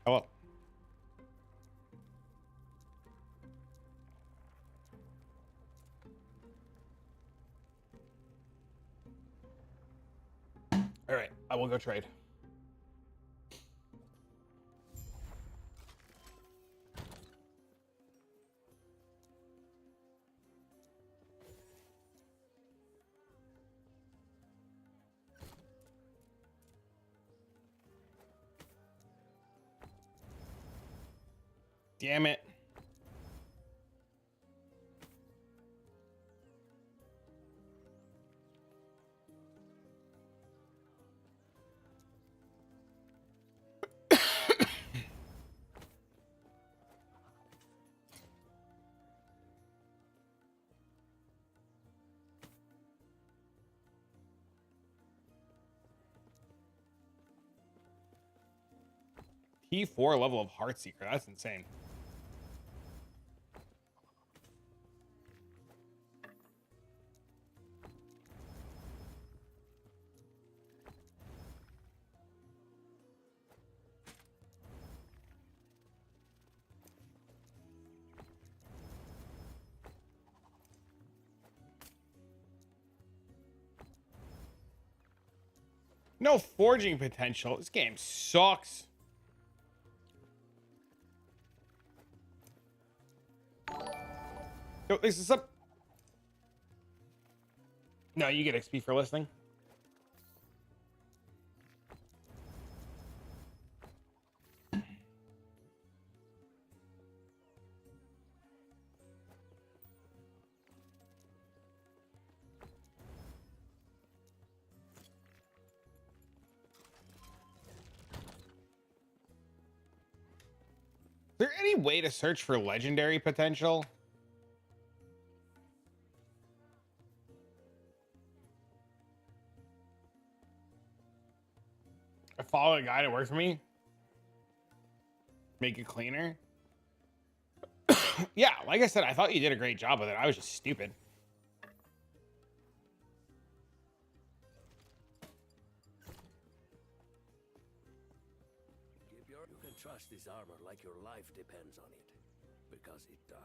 S1: Hello. All right, I will go trade. Damn it. T4 level of HeartSeeker. That's insane. No forging potential. This game sucks. Yo, this is up. No, you get XP for listening. Is there any way to search for legendary potential? I follow a guy that works for me. Make it cleaner. Yeah, like I said, I thought you did a great job with it. I was just stupid.
S2: You can trust this armor like your life depends on it. Because it does.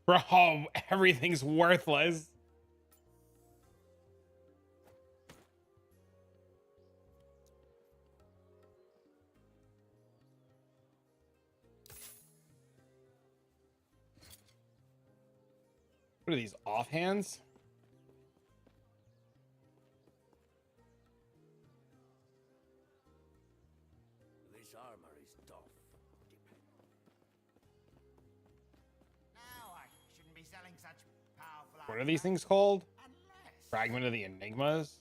S1: Bro, everything's worthless. What are these, offhands?
S2: This armor is tough.
S9: No, I shouldn't be selling such powerful.
S1: What are these things called? Fragment of the Enigmas?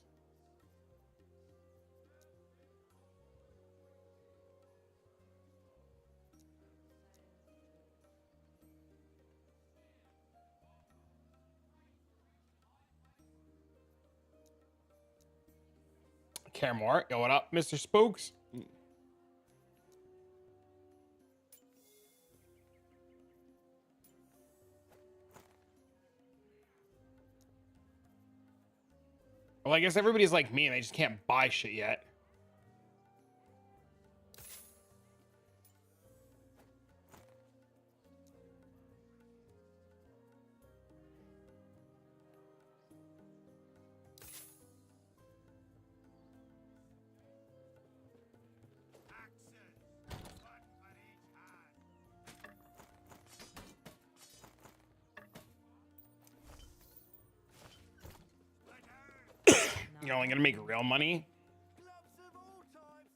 S1: Care more? Yo, what up, Mr. Spooks? Well, I guess everybody's like me and they just can't buy shit yet. You're only gonna make real money?
S2: Gloves of all times.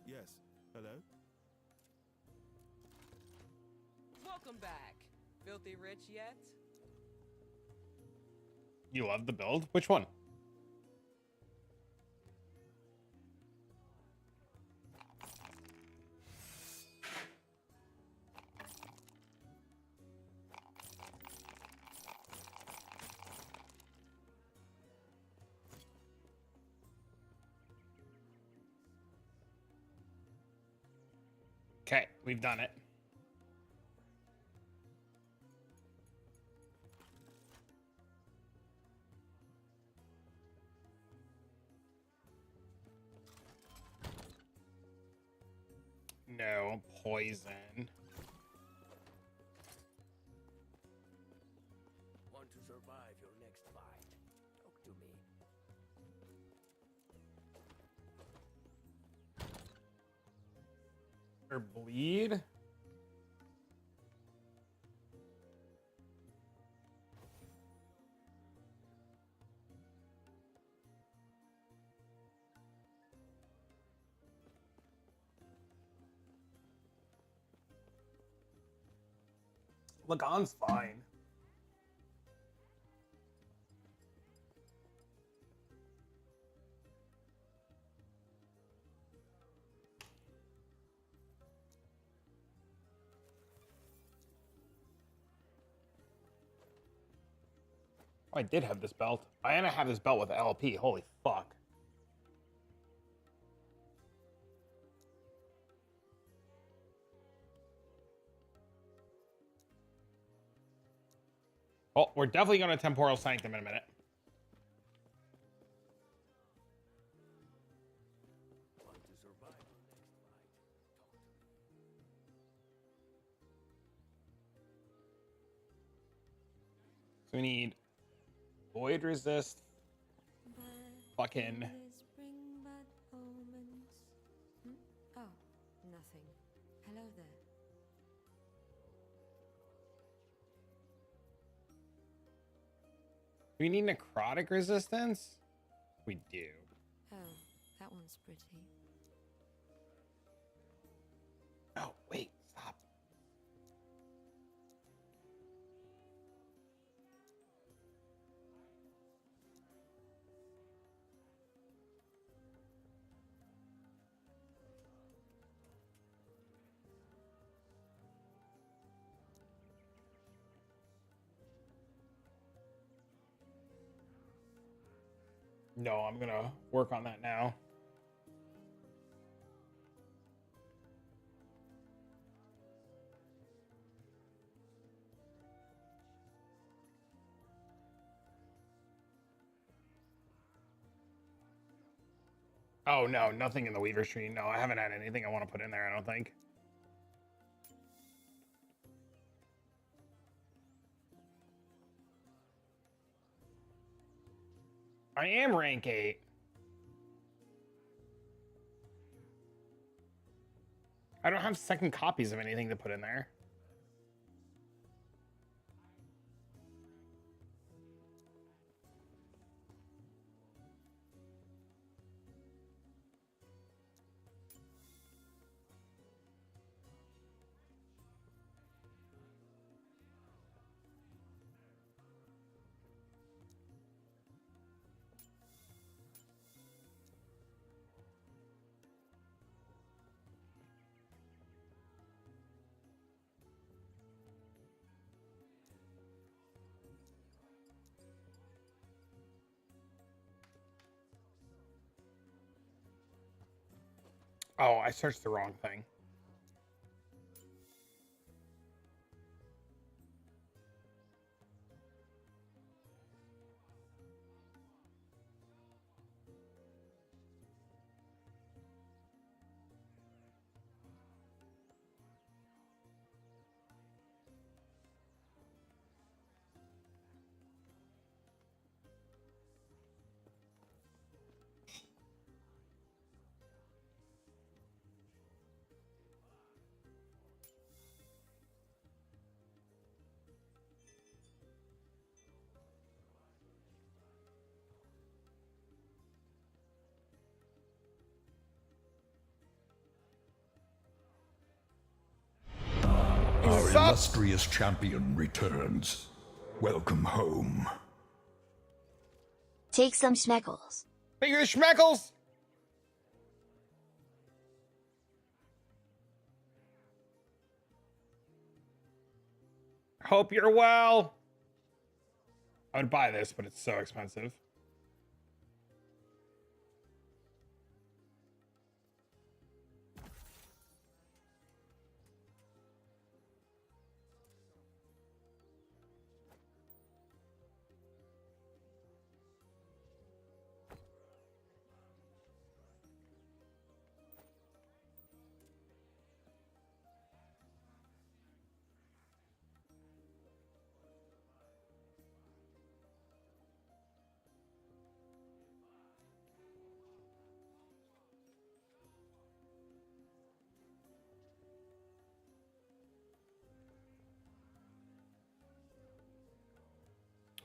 S2: Yes. Hello?
S5: Welcome back. Filthy rich yet?
S1: You love the build? Which one? Okay, we've done it. No poison.
S2: Want to survive your next fight? Talk to me.
S1: Or bleed? Lagon's fine. Oh, I did have this belt. And I have this belt with LP. Holy fuck. Oh, we're definitely going to Temporal Sanctum in a minute. So we need Void Resist. Fucking.
S3: Oh, nothing. Hello there.
S1: Do we need Necrotic Resistance? We do.
S3: Oh, that one's pretty.
S1: Oh, wait, stop. No, I'm gonna work on that now. Oh, no, nothing in the Weaver Tree. No, I haven't had anything I want to put in there, I don't think. I am rank 8. I don't have second copies of anything to put in there. Oh, I searched the wrong thing.
S4: Our
S1: Sup?
S4: illustrious champion returns. Welcome home.
S6: Take some schmeckles.
S1: Figure schmeckles! Hope you're well. I would buy this, but it's so expensive.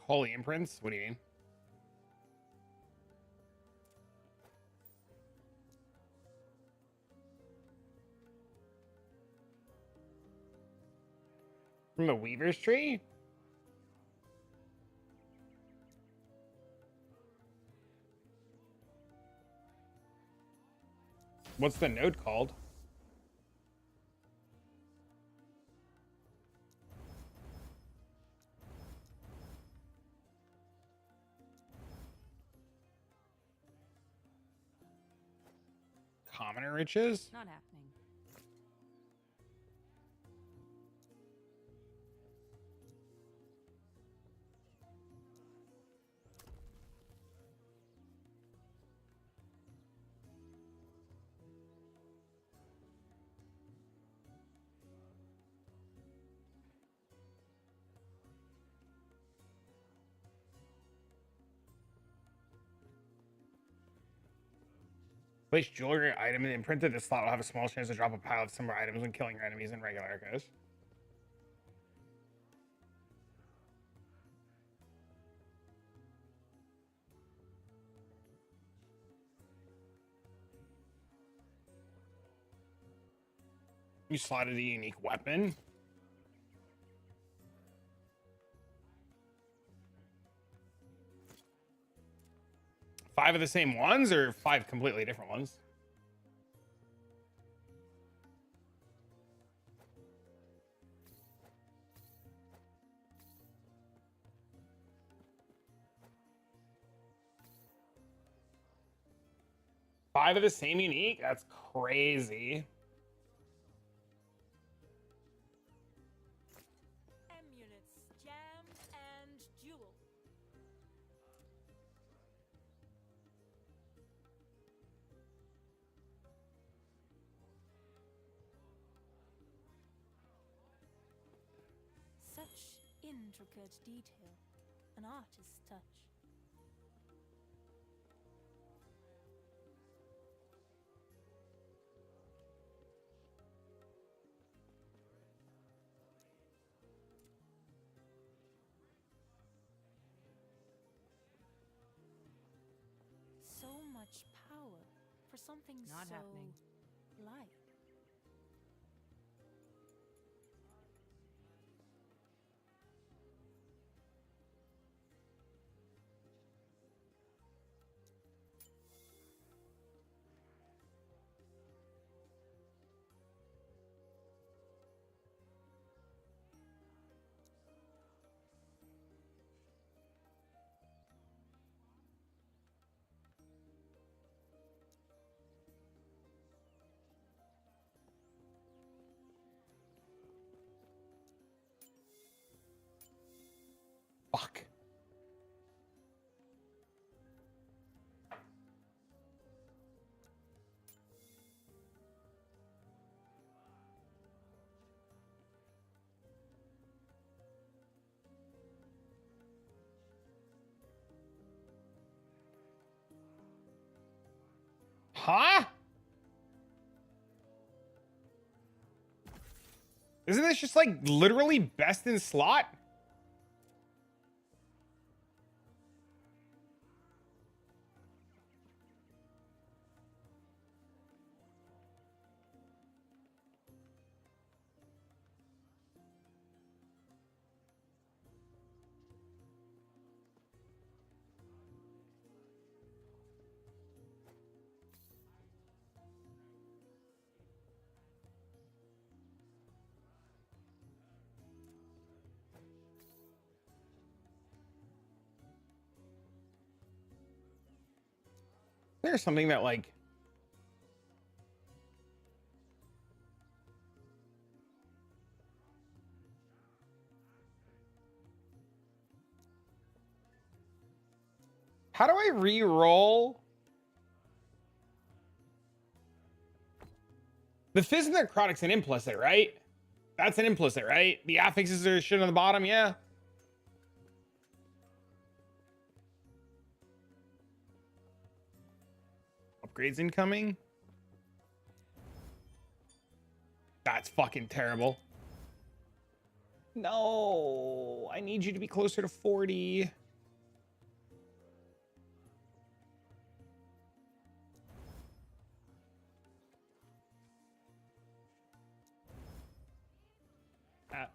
S1: Holy imprints? What do you mean? From the Weaver's Tree? What's the node called? commoner riches?
S3: Not happening.
S1: Place jewelry item and imprinted this slot will have a small chance to drop a pile of similar items when killing your enemies in regular echoes. You slotted a unique weapon. Five of the same ones or five completely different ones? Five of the same unique? That's crazy.
S3: Amulets, jam, and jewel. Such intricate detail. An artist's touch. So much power for something
S5: Not
S3: so
S5: happening.
S3: light.
S1: Fuck. Huh? Isn't this just like literally best in slot? There's something that like how do I re-roll? The fizz and the necrotic's an implicit, right? That's an implicit, right? The affixes are shit on the bottom, yeah. Upgrades incoming. That's fucking terrible. No, I need you to be closer to 40. Ah.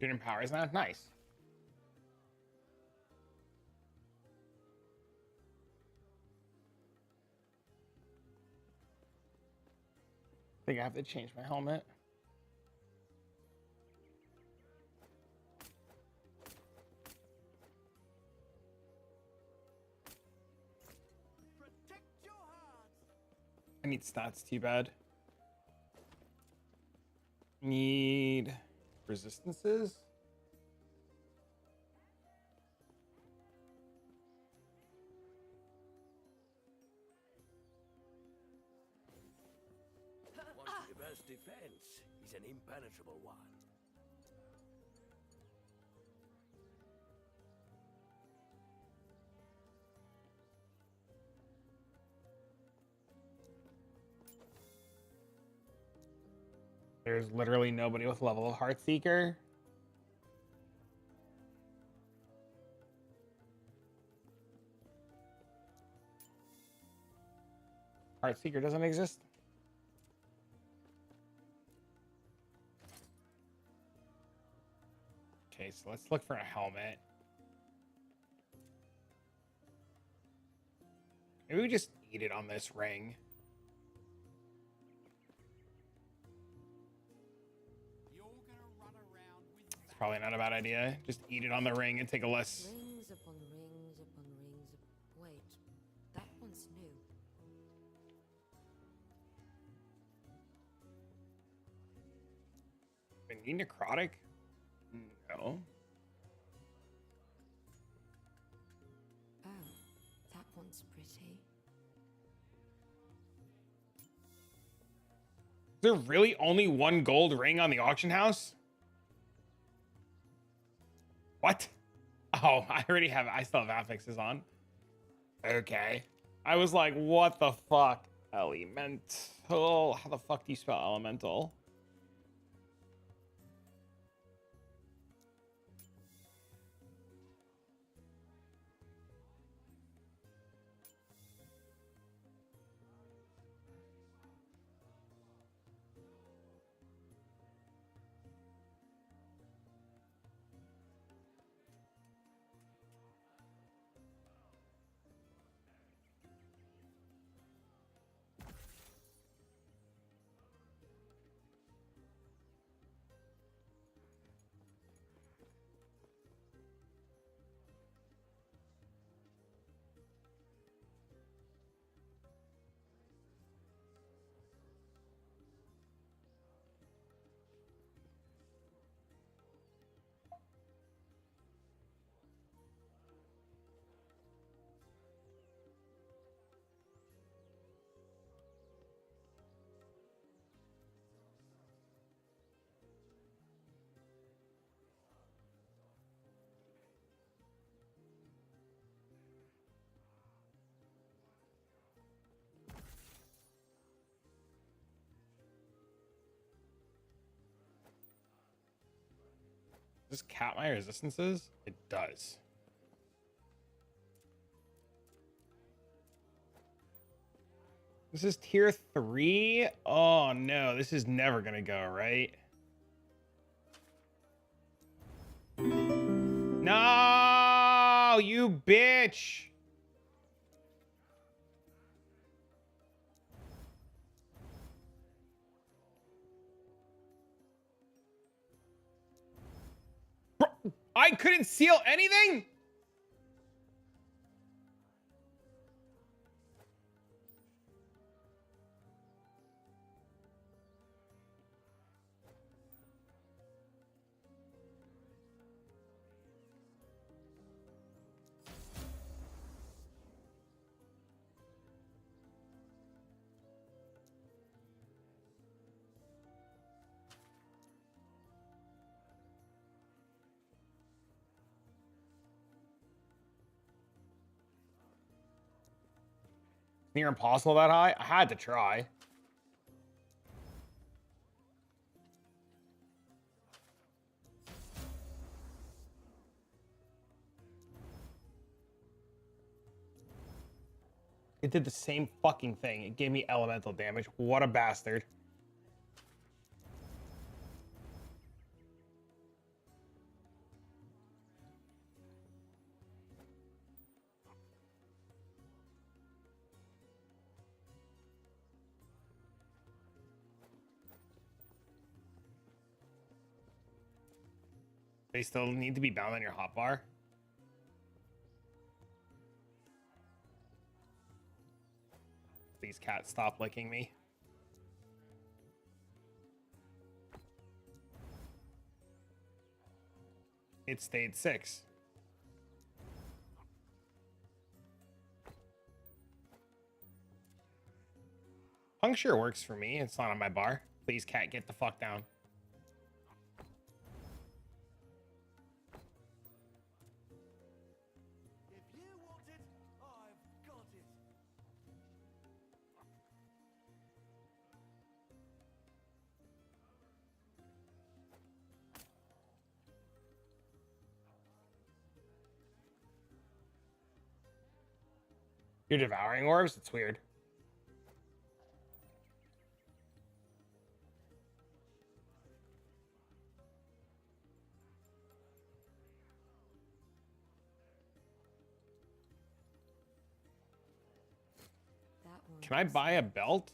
S1: Student powers now. Nice. I think I have to change my helmet.
S2: Protect your hearts.
S1: I need stats too bad. Need resistances.
S2: One's reverse defense is an impenetrable one.
S1: There's literally nobody with level of HeartSeeker. HeartSeeker doesn't exist. Okay, so let's look for a helmet. Maybe we just eat it on this ring.
S9: You're gonna run around with
S1: It's probably not a bad idea. Just eat it on the ring and take a less.
S10: Rings upon rings upon rings. Wait, that one's new.
S1: We need necrotic? No.
S10: Oh, that one's pretty.
S1: Is there really only one gold ring on the auction house? What? Oh, I already have. I still have affixes on. Okay. I was like, what the fuck? Elemental. How the fuck do you spell elemental? Does this cap my resistances? It does. This is tier 3? Oh no, this is never gonna go, right? No, you bitch! Bro, I couldn't seal anything? Near impossible that high? I had to try. It did the same fucking thing. It gave me elemental damage. What a bastard. They still need to be bound on your hotbar. Please, cat, stop licking me. It stayed 6. Puncture works for me. It's not on my bar. Please, cat, get the fuck down.
S2: If you want it, I've got it.
S1: You're devouring orbs? It's weird.
S10: That one.
S1: Can I buy a belt?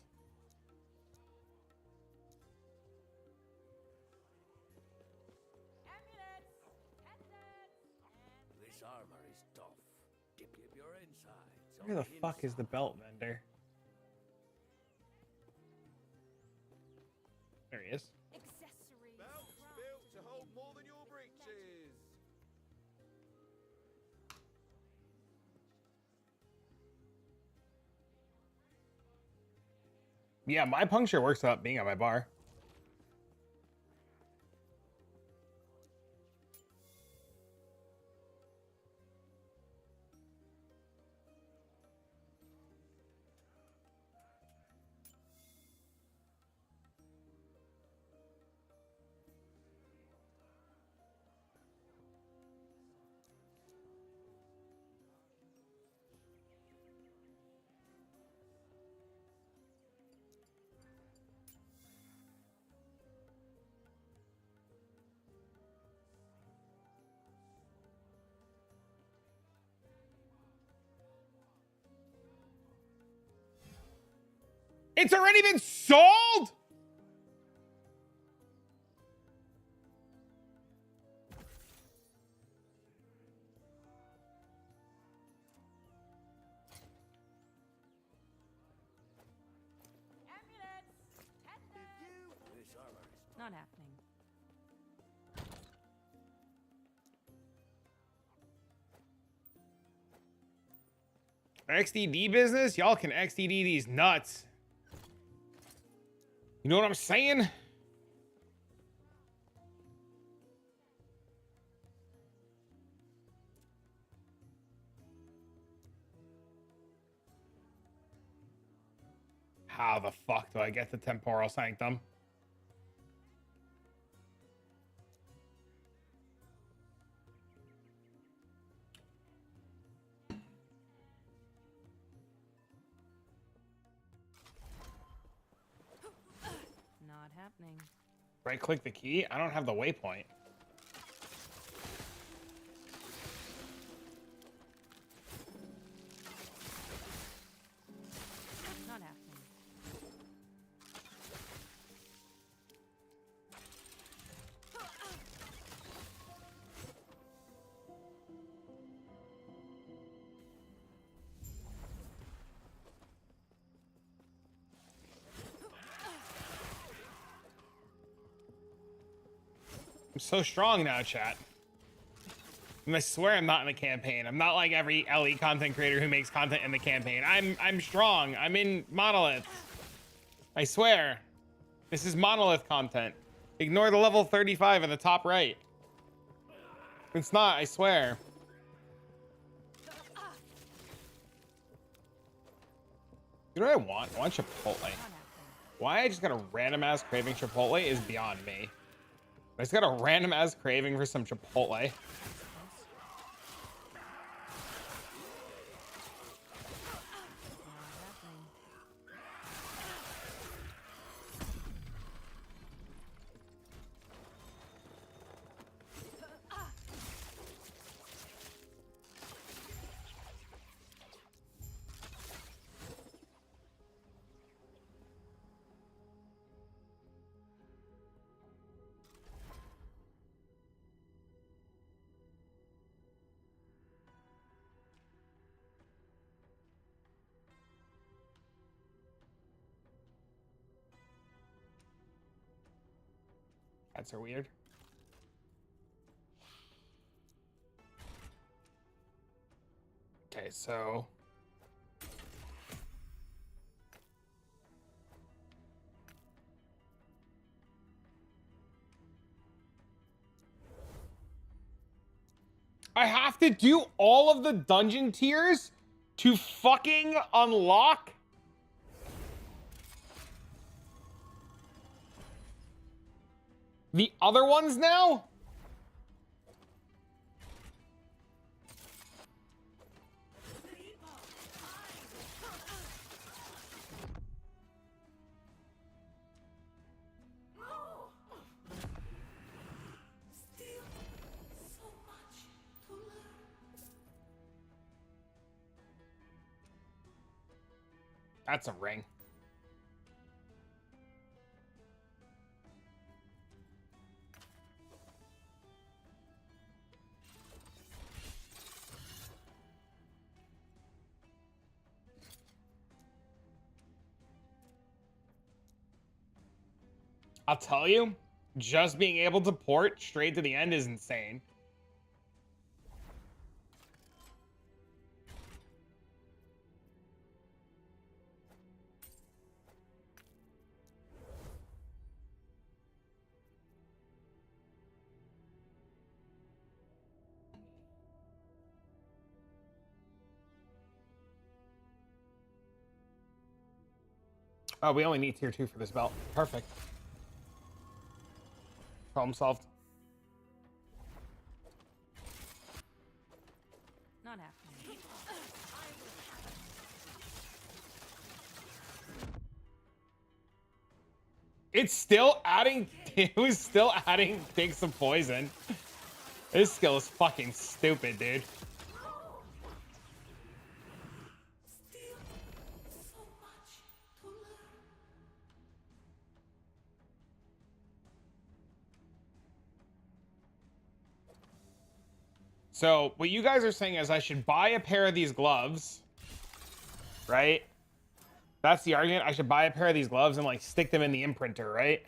S8: This armor is tough. Dip your insides.
S1: Where the fuck is the belt vendor? There he is.
S3: Accessories.
S2: Belts built to hold more than your breeches.
S1: Yeah, my puncture works without being on my bar. It's already been sold?
S8: This armor is
S3: Not happening.
S1: XDD business? Y'all can XDD these nuts. You know what I'm saying? How the fuck do I get the temporal sanctum?
S3: Not happening.
S1: Right click the key? I don't have the waypoint.
S3: Not happening.
S1: I'm so strong now, chat. And I swear I'm not in the campaign. I'm not like every LE content creator who makes content in the campaign. I'm strong. I'm in Monolith. I swear. This is Monolith content. Ignore the level 35 in the top right. It's not, I swear. You know what I want? I want Chipotle. Why I just got a random ass craving Chipotle is beyond me. I just got a random ass craving for some Chipotle. Pets are weird. Okay, so I have to do all of the dungeon tiers to fucking unlock the other ones now? That's a ring. I'll tell you, just being able to port straight to the end is insane. Oh, we only need tier 2 for this belt. Perfect. Problem solved.
S3: Not happening.
S1: It's still adding. It was still adding things of poison. This skill is fucking stupid, dude. So what you guys are saying is I should buy a pair of these gloves, right? That's the argument. I should buy a pair of these gloves and like stick them in the imprinter, right?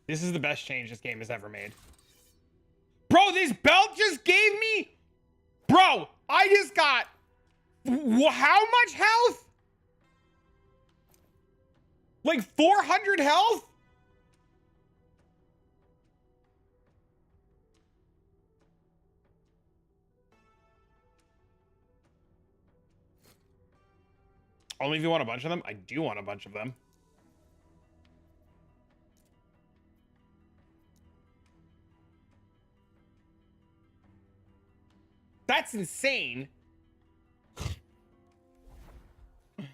S1: This is the best change this game has ever made. Bro, this belt just gave me... Bro, I just got... How much health? Like 400 health? Only if you want a bunch of them? I do want a bunch of them. That's insane. What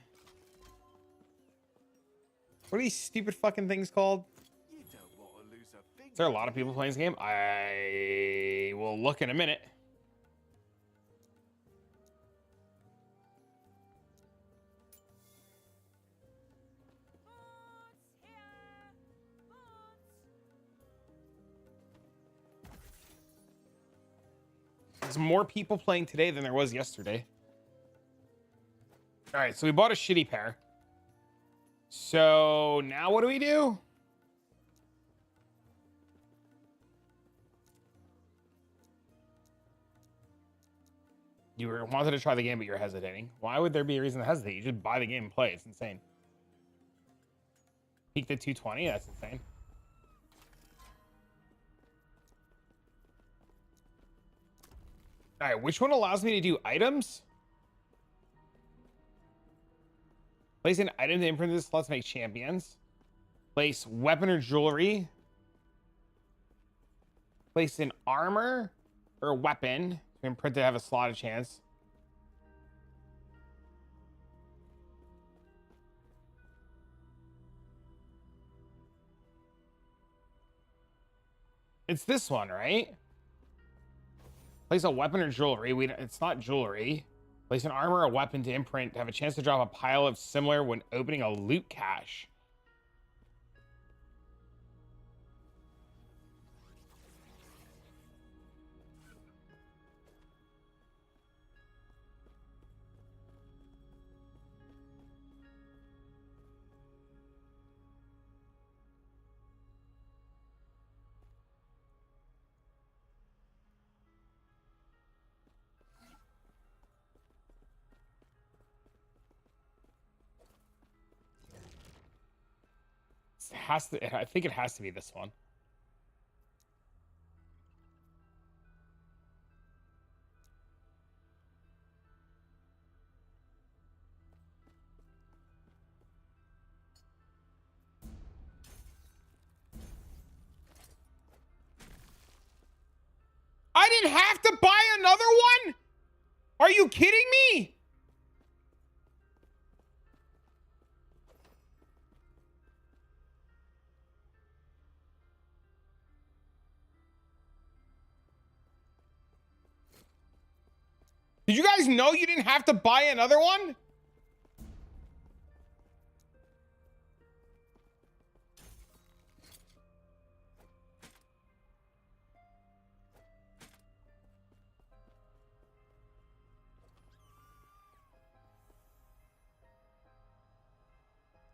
S1: are these stupid fucking things called?
S2: You don't want to lose a finger.
S1: Is there a lot of people playing this game? I will look in a minute. There's more people playing today than there was yesterday. All right, so we bought a shitty pair. So now what do we do? You wanted to try the game, but you're hesitating. Why would there be a reason to hesitate? You just buy the game and play. It's insane. Peaked at 220? That's insane. All right, which one allows me to do items? Place an item to imprint this slots make champions. Place weapon or jewelry. Place an armor or weapon to imprint to have a slotted chance. It's this one, right? Place a weapon or jewelry. It's not jewelry. Place an armor or weapon to imprint to have a chance to drop a pile of similar when opening a loot cache. has to. I think it has to be this one. I didn't have to buy another one? Are you kidding me? Did you guys know you didn't have to buy another one?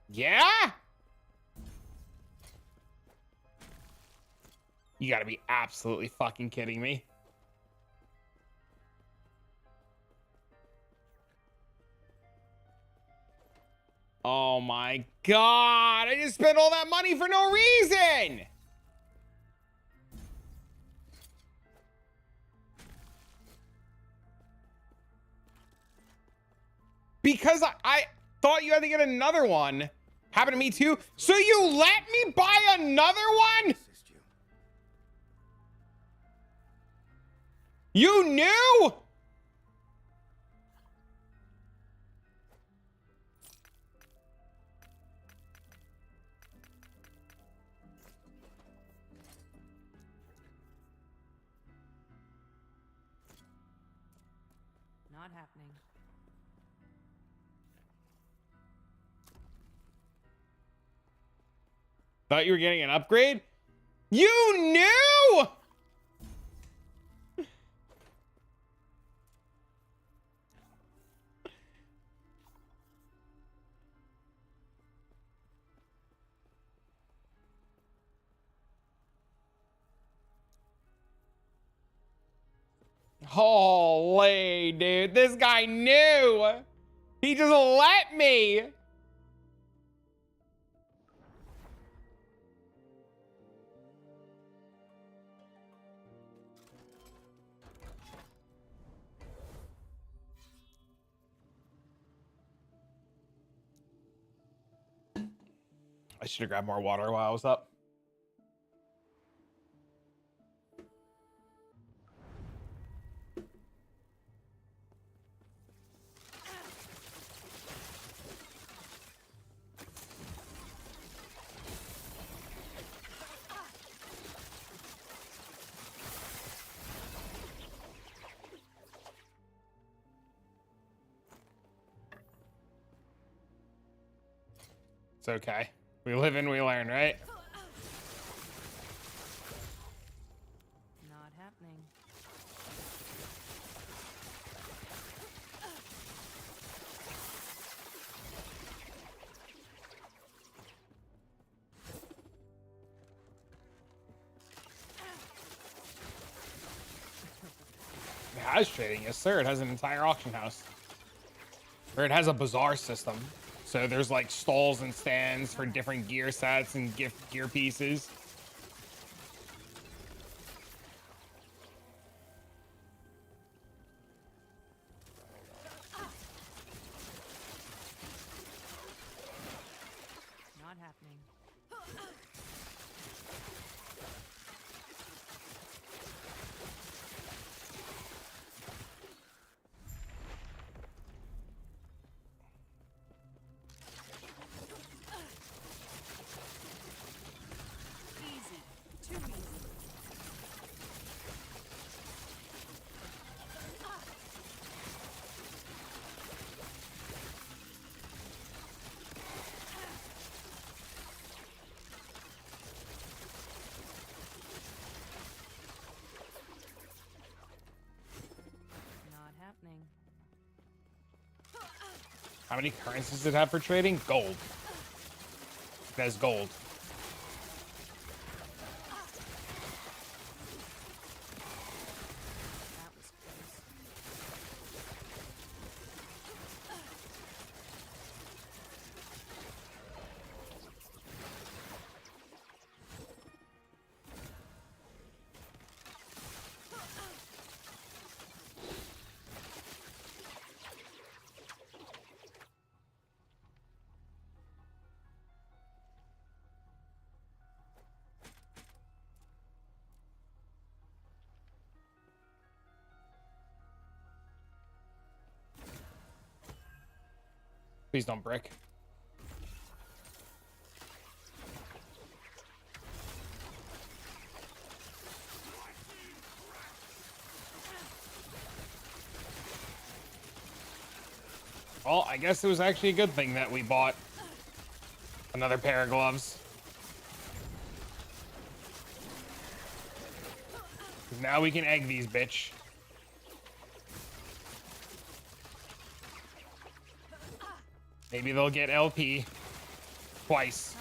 S1: Yeah? You gotta be absolutely fucking kidding me. Oh my god, I just spent all that money for no reason! Because I thought you had to get another one. Happened to me too. So you let me buy another one? You knew?
S5: Not happening.
S1: Thought you were getting an upgrade? You knew? Holy, dude. This guy knew. He just let me. I should have grabbed more water while I was up. It's okay. We live and we learn, right?
S5: Not happening.
S1: It has trading, yes sir. It has an entire auction house. Or it has a bazaar system. So there's like stalls and stands for different gear sets and gift gear pieces.
S5: Not happening. Not happening.
S1: How many currencies does it have for trading? Gold. It has gold.
S5: That was close.
S1: Please don't brick. Well, I guess it was actually a good thing that we bought another pair of gloves. Now we can egg these, bitch. Maybe they'll get LP twice.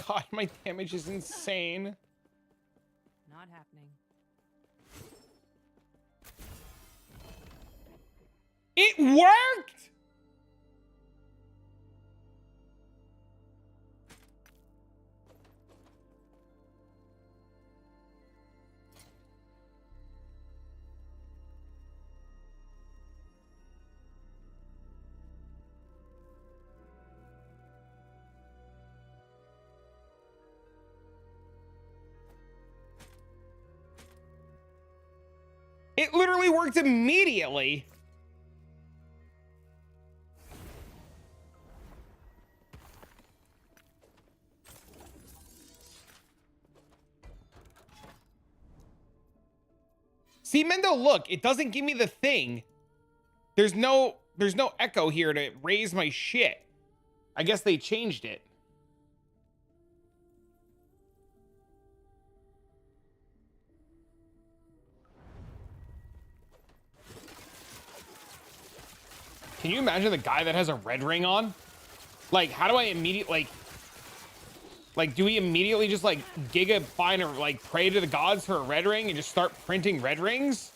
S1: God, my damage is insane.
S5: Not happening.
S1: It worked! It literally worked immediately. See, Mendo, look, it doesn't give me the thing. There's no echo here to raise my shit. I guess they changed it. Can you imagine the guy that has a red ring on? Like, how do I immediately, like, do we immediately just, like, giga find or, like, pray to the gods for a red ring and just start printing red rings?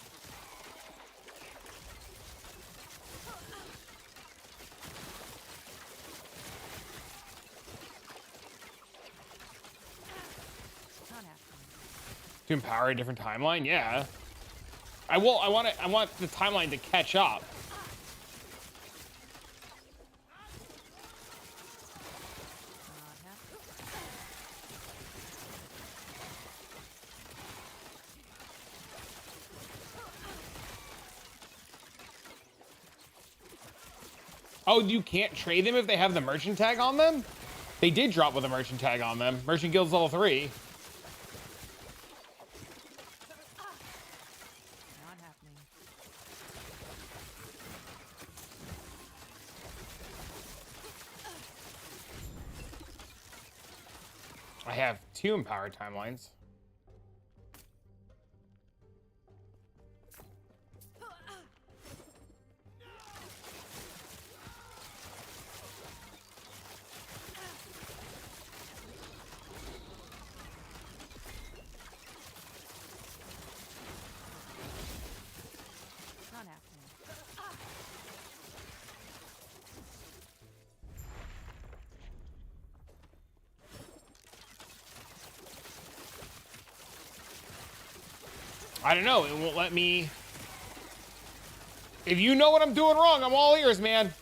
S5: Not happening.
S1: To empower a different timeline? Yeah. I want the timeline to catch up.
S5: Not happening.
S1: Oh, you can't trade them if they have the merchant tag on them? They did drop with a merchant tag on them. Merchant Guild's level 3.
S5: Not happening.
S1: I have 2 empowered timelines.
S5: Not happening.
S1: I don't know. It won't let me. If you know what I'm doing wrong, I'm all ears, man.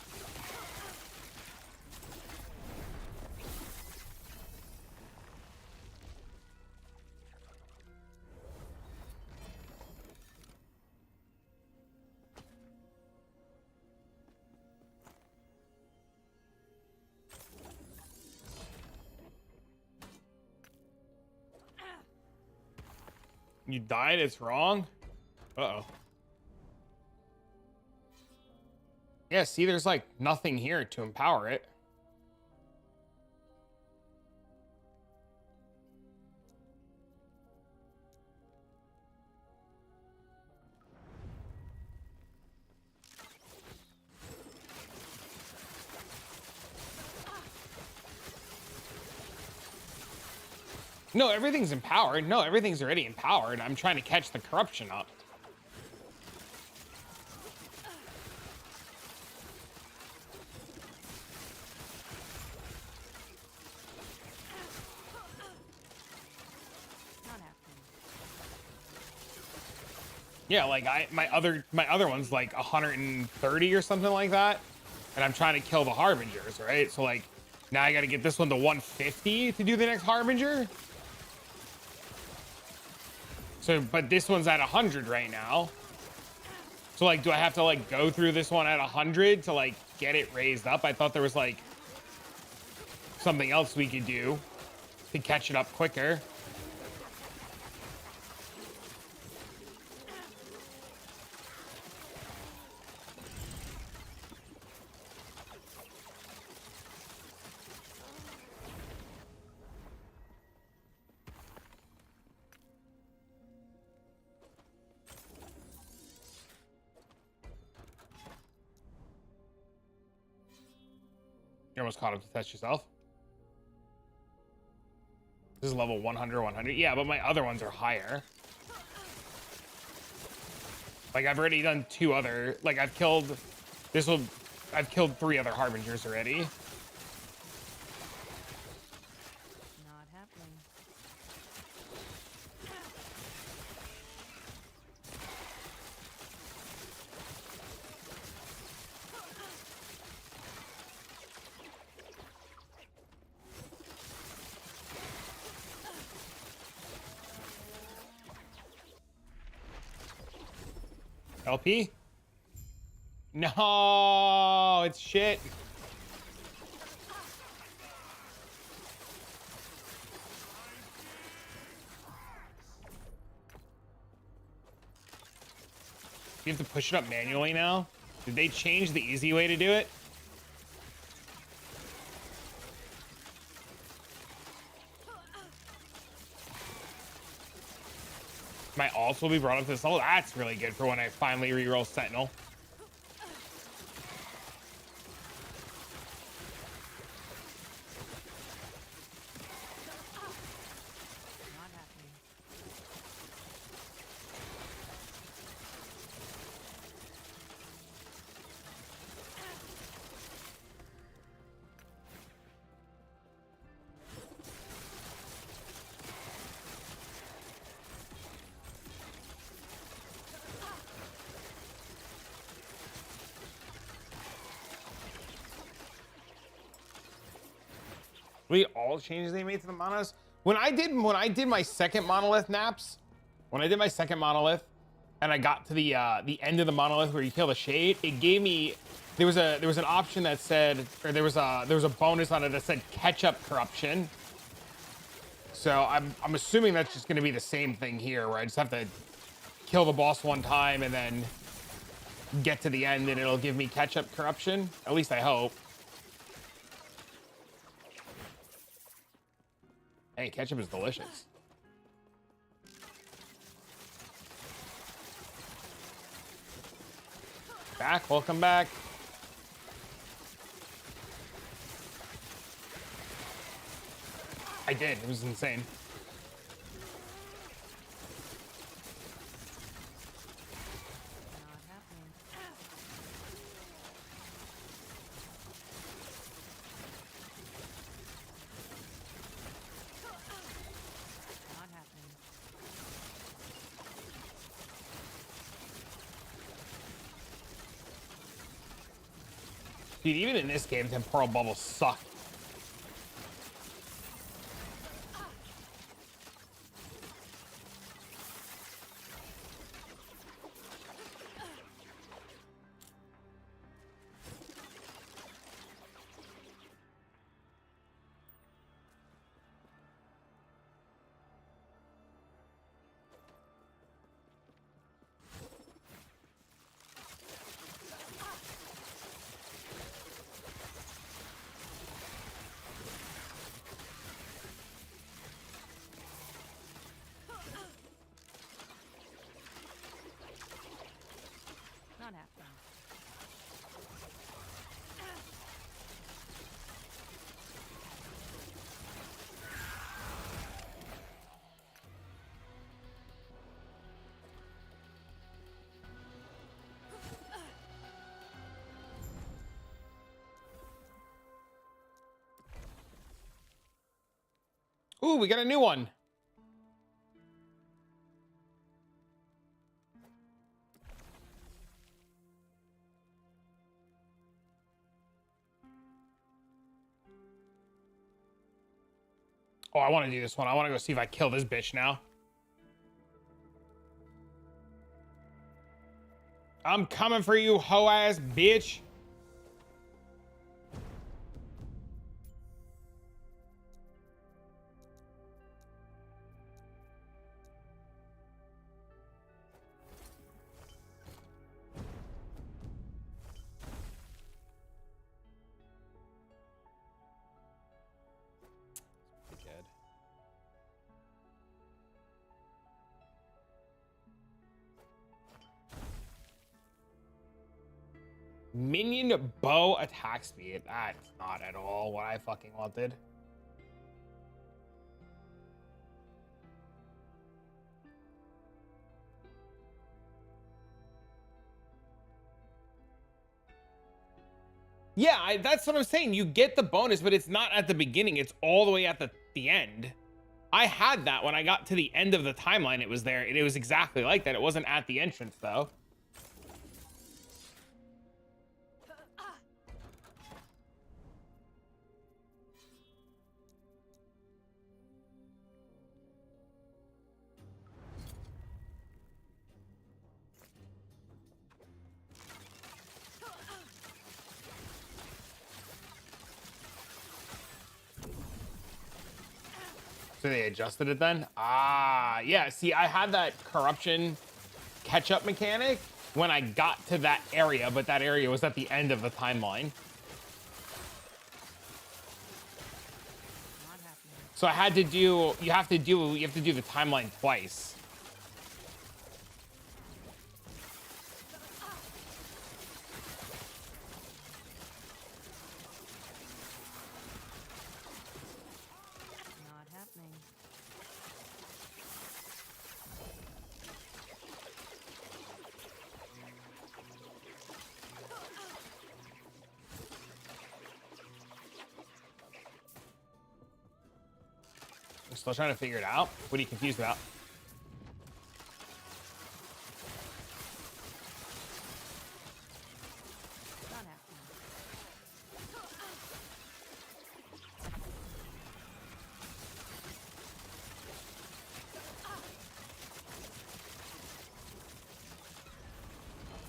S1: You died, it's wrong? Uh-oh. Yeah, see, there's like nothing here to empower it. No, everything's empowered. No, everything's already empowered. I'm trying to catch the corruption up.
S5: Not happening.
S1: Yeah, like my other one's like 130 or something like that. And I'm trying to kill the Harbingers, right? So like Now I gotta get this one to 150 to do the next Harbinger. So, but this one's at 100 right now. So like, do I have to like go through this one at 100 to like get it raised up? I thought there was like something else we could do to catch it up quicker. You almost caught up to test yourself. This is level 100, 100. Yeah, but my other ones are higher. Like I've already done 2 other, like I've killed 3 other Harbingers already.
S5: Not happening.
S1: LP? No, it's shit. You have to push it up manually now? Did they change the easy way to do it? My ults will be brought up to this level. That's really good for when I finally reroll Sentinel.
S5: Not happening.
S1: Really, all changes they made to the monos. When I did my second monolith naps, when I did my second monolith, and I got to the end of the monolith where you kill the shade, it gave me there was an option that said, or there was a bonus on it that said catch up corruption. So I'm assuming that's just going to be the same thing here, where I just have to kill the boss one time and then get to the end, and it'll give me catch up corruption. At least I hope. Hey, ketchup is delicious. Back, welcome back. I did, it was insane.
S5: Not happening. Not happening.
S1: Dude, even in this game, temporal bubbles suck.
S5: Not happening.
S1: Ooh, we got a new one. Oh, I want to do this one. I want to go see if I kill this bitch now. I'm coming for you, hoe-ass bitch. Good. Minion bow attack speed. That's not at all what I fucking wanted. Yeah, that's what I'm saying. You get the bonus, but it's not at the beginning. It's all the way at the end. I had that when I got to the end of the timeline. It was there. It was exactly like that. It wasn't at the entrance, though. So they adjusted it then? Ah, yeah. See, I had that corruption catch-up mechanic when I got to that area, but that area was at the end of the timeline.
S5: Not happening.
S1: So I had to do, you have to do the timeline twice.
S5: Not happening.
S1: I'm still trying to figure it out. What are you confused about?
S5: Not happening.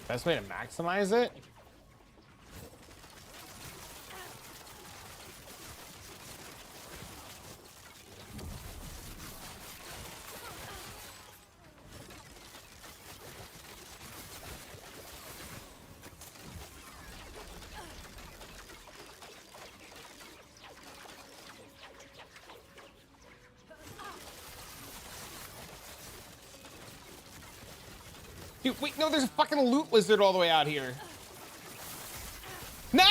S1: Best way to maximize it? Dude, wait, no, there's a fucking loot lizard all the way out here. No!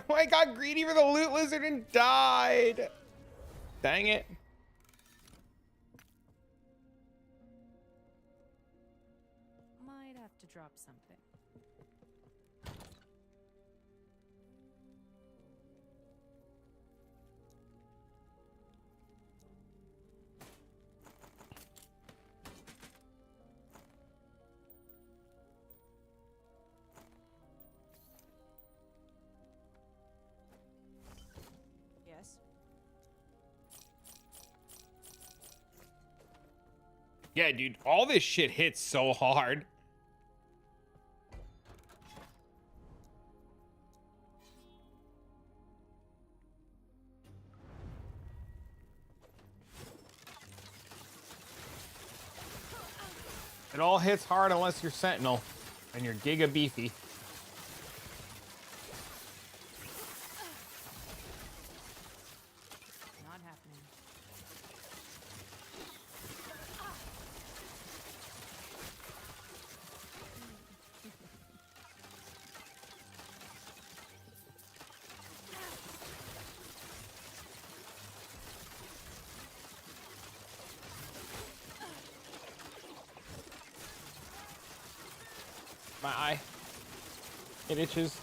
S1: I got greedy for the loot lizard and died. Dang it.
S5: Might have to drop something. Yes.
S1: Yeah, dude, all this shit hits so hard. It all hits hard unless you're Sentinel and you're giga beefy.
S5: Not happening.
S1: My eye. It itches.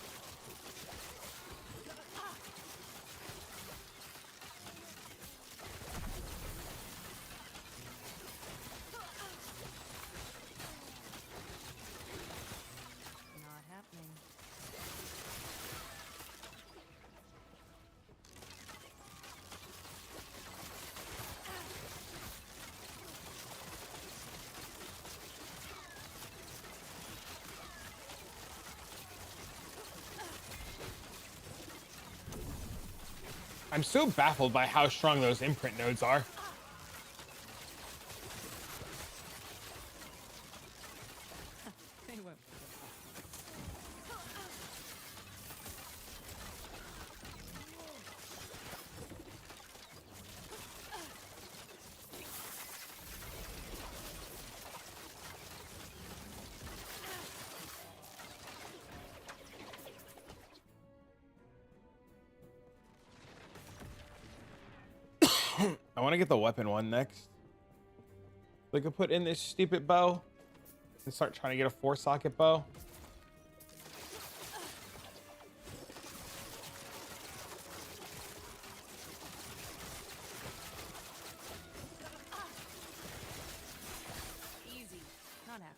S5: Not happening.
S1: I'm so baffled by how strong those imprint nodes are.
S5: They won't.
S1: I want to get the weapon one next. We could put in this stupid bow and start trying to get a 4-socket bow.
S5: Easy. Not happening.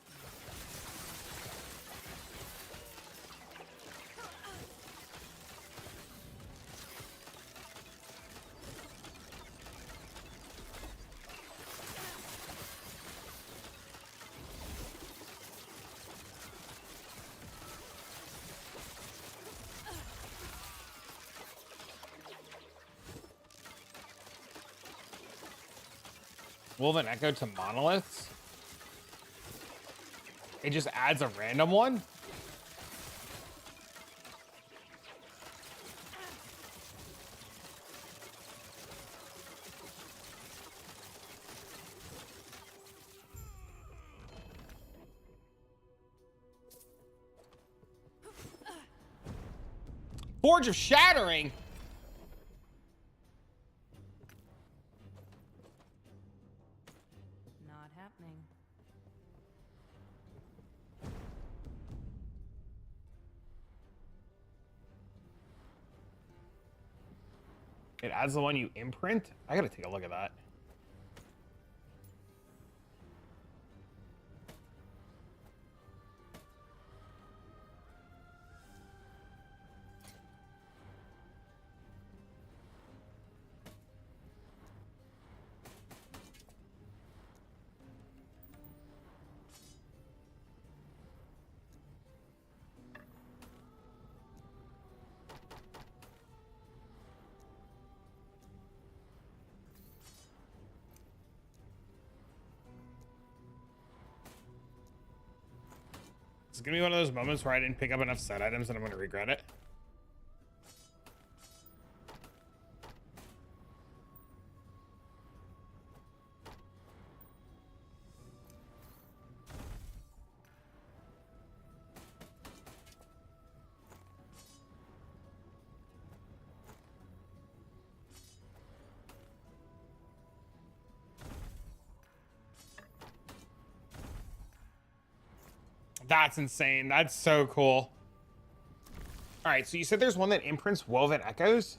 S1: Woven Echo to Monolights? It just adds a random one? Forge of Shattering?
S5: Not happening.
S1: It adds the one you imprint? I gotta take a look at that. It's gonna be one of those moments where I didn't pick up enough set items and I'm gonna regret it. That's insane. That's so cool. All right, so you said there's one that imprints Woven Echoes?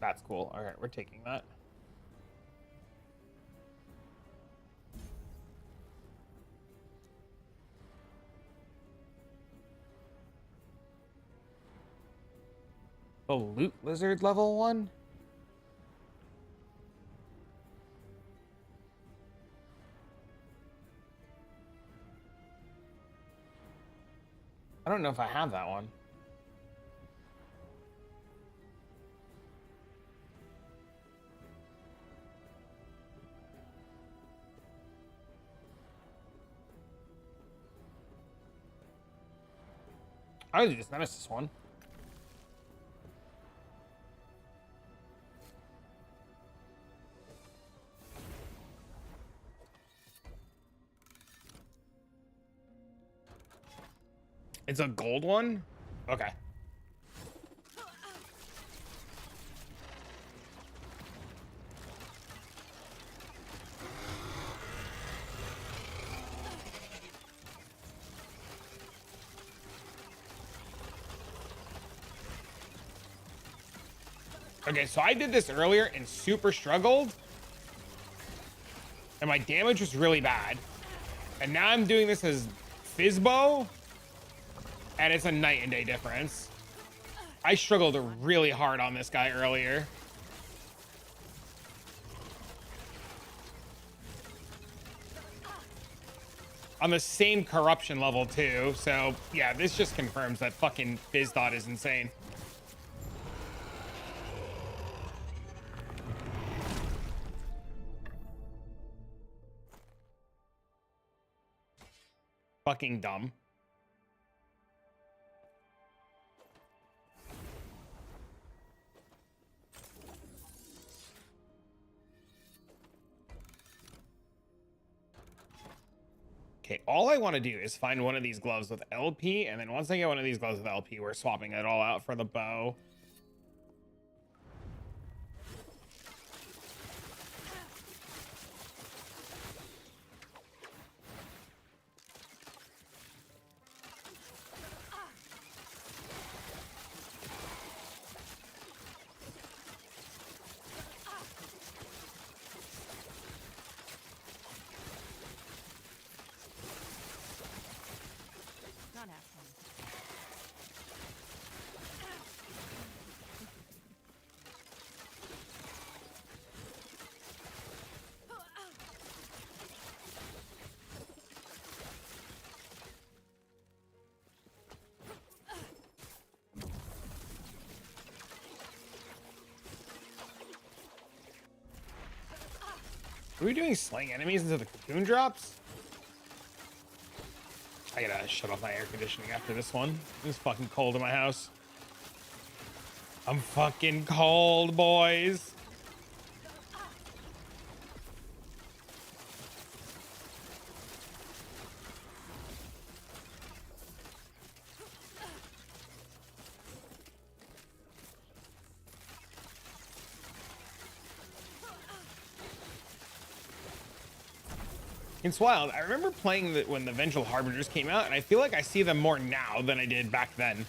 S1: That's cool. All right, we're taking that. The Loot Lizard level 1? I don't know if I have that one. I'll do this Nemesis one. It's a gold one? Okay. Okay, so I did this earlier and super struggled. And my damage was really bad. And now I'm doing this as Fizzbow. And it's a night and day difference. I struggled really hard on this guy earlier. On the same corruption level too. So yeah, this just confirms that fucking Fizz dot is insane. Fucking dumb. Okay, all I want to do is find one of these gloves with LP, and then once I get one of these gloves with LP, we're swapping it all out for the bow.
S5: Not happening.
S1: Are we doing slaying enemies until the cocoon drops? I gotta shut off my air conditioning after this one. It's fucking cold in my house. I'm fucking cold, boys. It's wild. I remember playing that when the Vengeful Harbingers came out, and I feel like I see them more now than I did back then.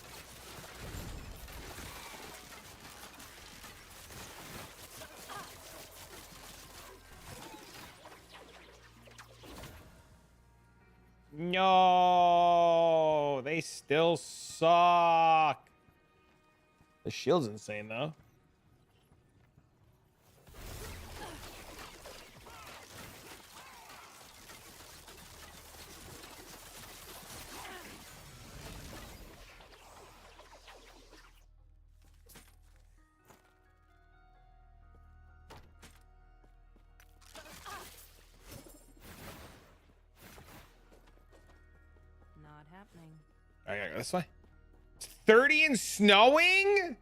S1: No, they still suck. The shield's insane, though.
S5: Not happening.
S1: I gotta go this way. It's 30 and snowing?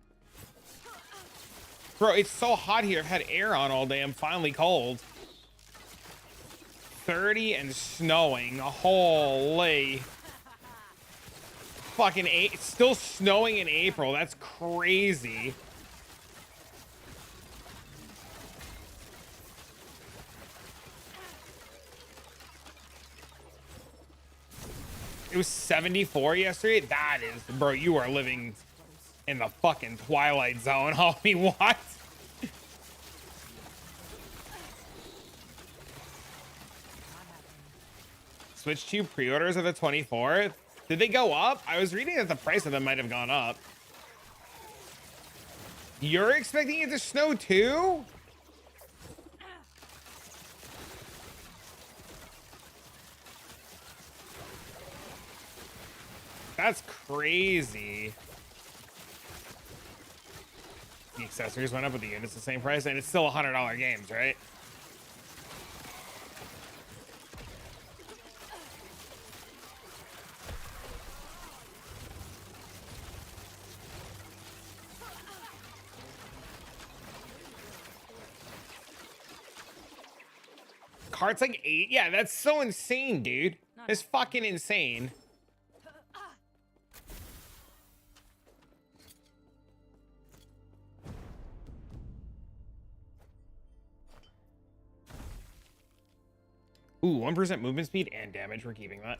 S1: Bro, it's so hot here. I've had air on all day. I'm finally cold. 30 and snowing. Holy. Fucking it's still snowing in April. That's crazy. It was 74 yesterday. That is, bro, you are living in the fucking Twilight Zone, homie. What? Switch 2 pre-orders are the 24th. Did they go up? I was reading that the price of them might have gone up. You're expecting it to snow too? That's crazy. The accessories went up, but the unit's the same price, and it's still $100 games, right? Cart's like 8. Yeah, that's so insane, dude. It's fucking insane. Ooh, 1% movement speed and damage. We're keeping that.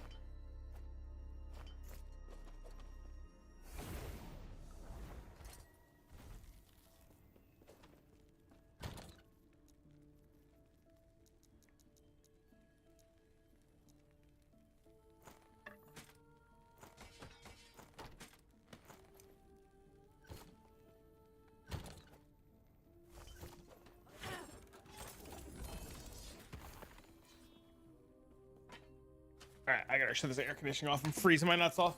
S1: All right, I gotta shut this air conditioning off. I'm freezing my nuts off.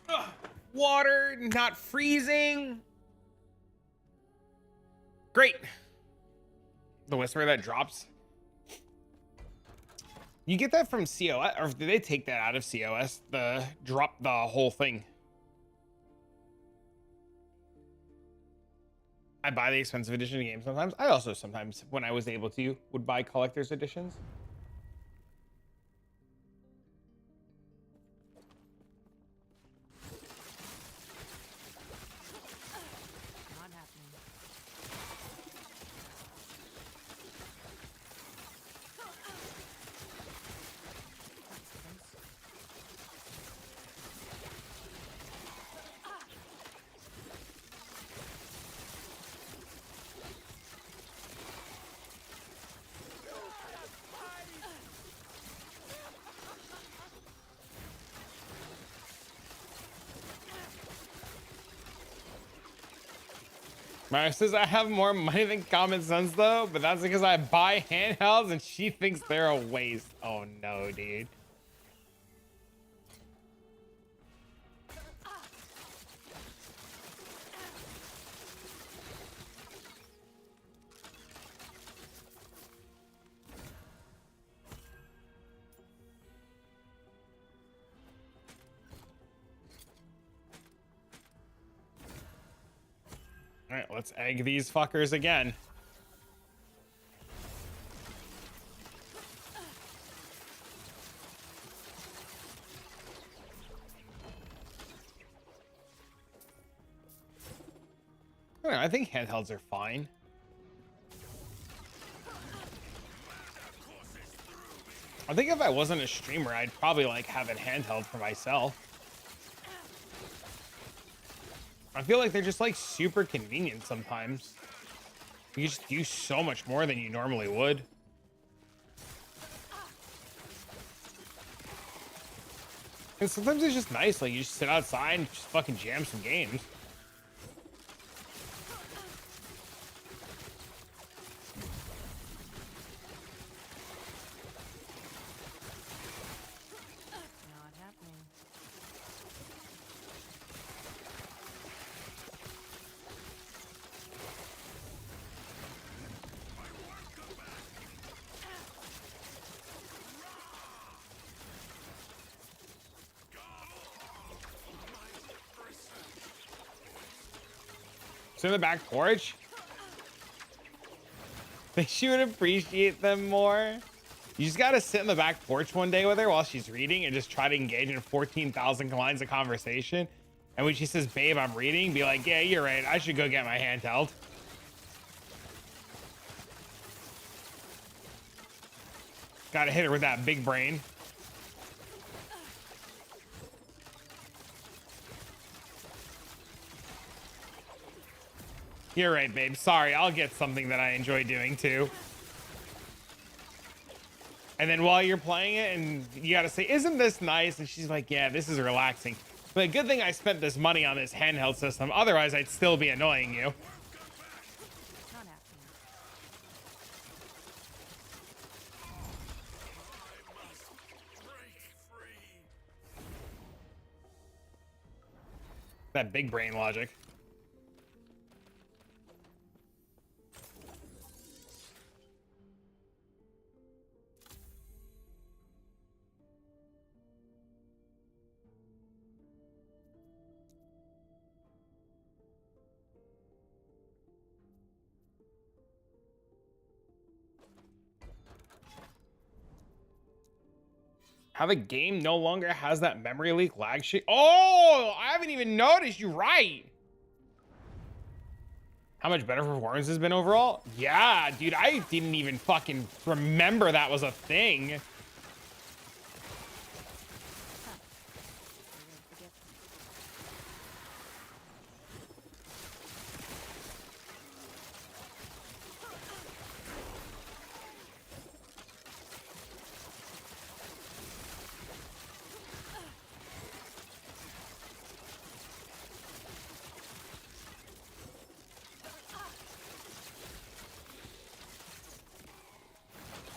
S1: Ugh, water, not freezing. Great. The whisper that drops. You get that from COS, or did they take that out of COS? The drop the whole thing. I buy the expensive edition of games sometimes. I also sometimes, when I was able to, would buy collector's editions.
S5: Not happening.
S1: Mara says I have more money than common sense though, but that's because I buy handhelds and she thinks they're a waste. Oh no, dude. All right, let's egg these fuckers again. I don't know, I think handhelds are fine. I think if I wasn't a streamer, I'd probably like have a handheld for myself. I feel like they're just like super convenient sometimes. You just do so much more than you normally would. And sometimes it's just nice, like you just sit outside and just fucking jam some games.
S5: Not happening.
S1: So in the back porch, they should appreciate them more. You just gotta sit in the back porch one day with her while she's reading and just try to engage in 14,000 lines of conversation. And when she says, babe, I'm reading, be like, yeah, you're right. I should go get my handheld. Gotta hit her with that big brain. You're right, babe. Sorry, I'll get something that I enjoy doing too. And then while you're playing it, and you gotta say, isn't this nice? And she's like, yeah, this is relaxing. But good thing I spent this money on this handheld system. Otherwise, I'd still be annoying you.
S5: Not happening.
S1: That big brain logic. How the game no longer has that memory leak lag shit. Oh, I haven't even noticed. You're right. How much better performance has been overall? Yeah, dude, I didn't even fucking remember that was a thing.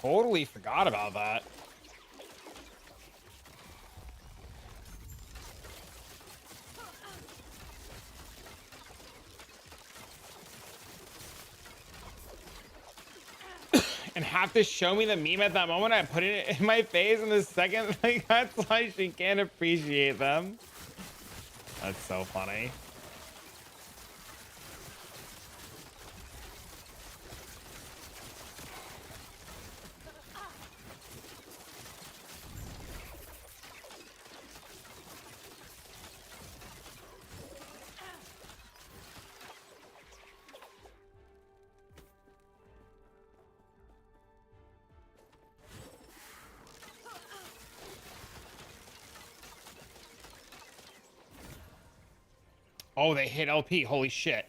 S1: Totally forgot about that. have to show me the meme at that moment. I put it in my face in the second. Like, that's why she can't appreciate them. That's so funny. Oh, they hit LP. Holy shit.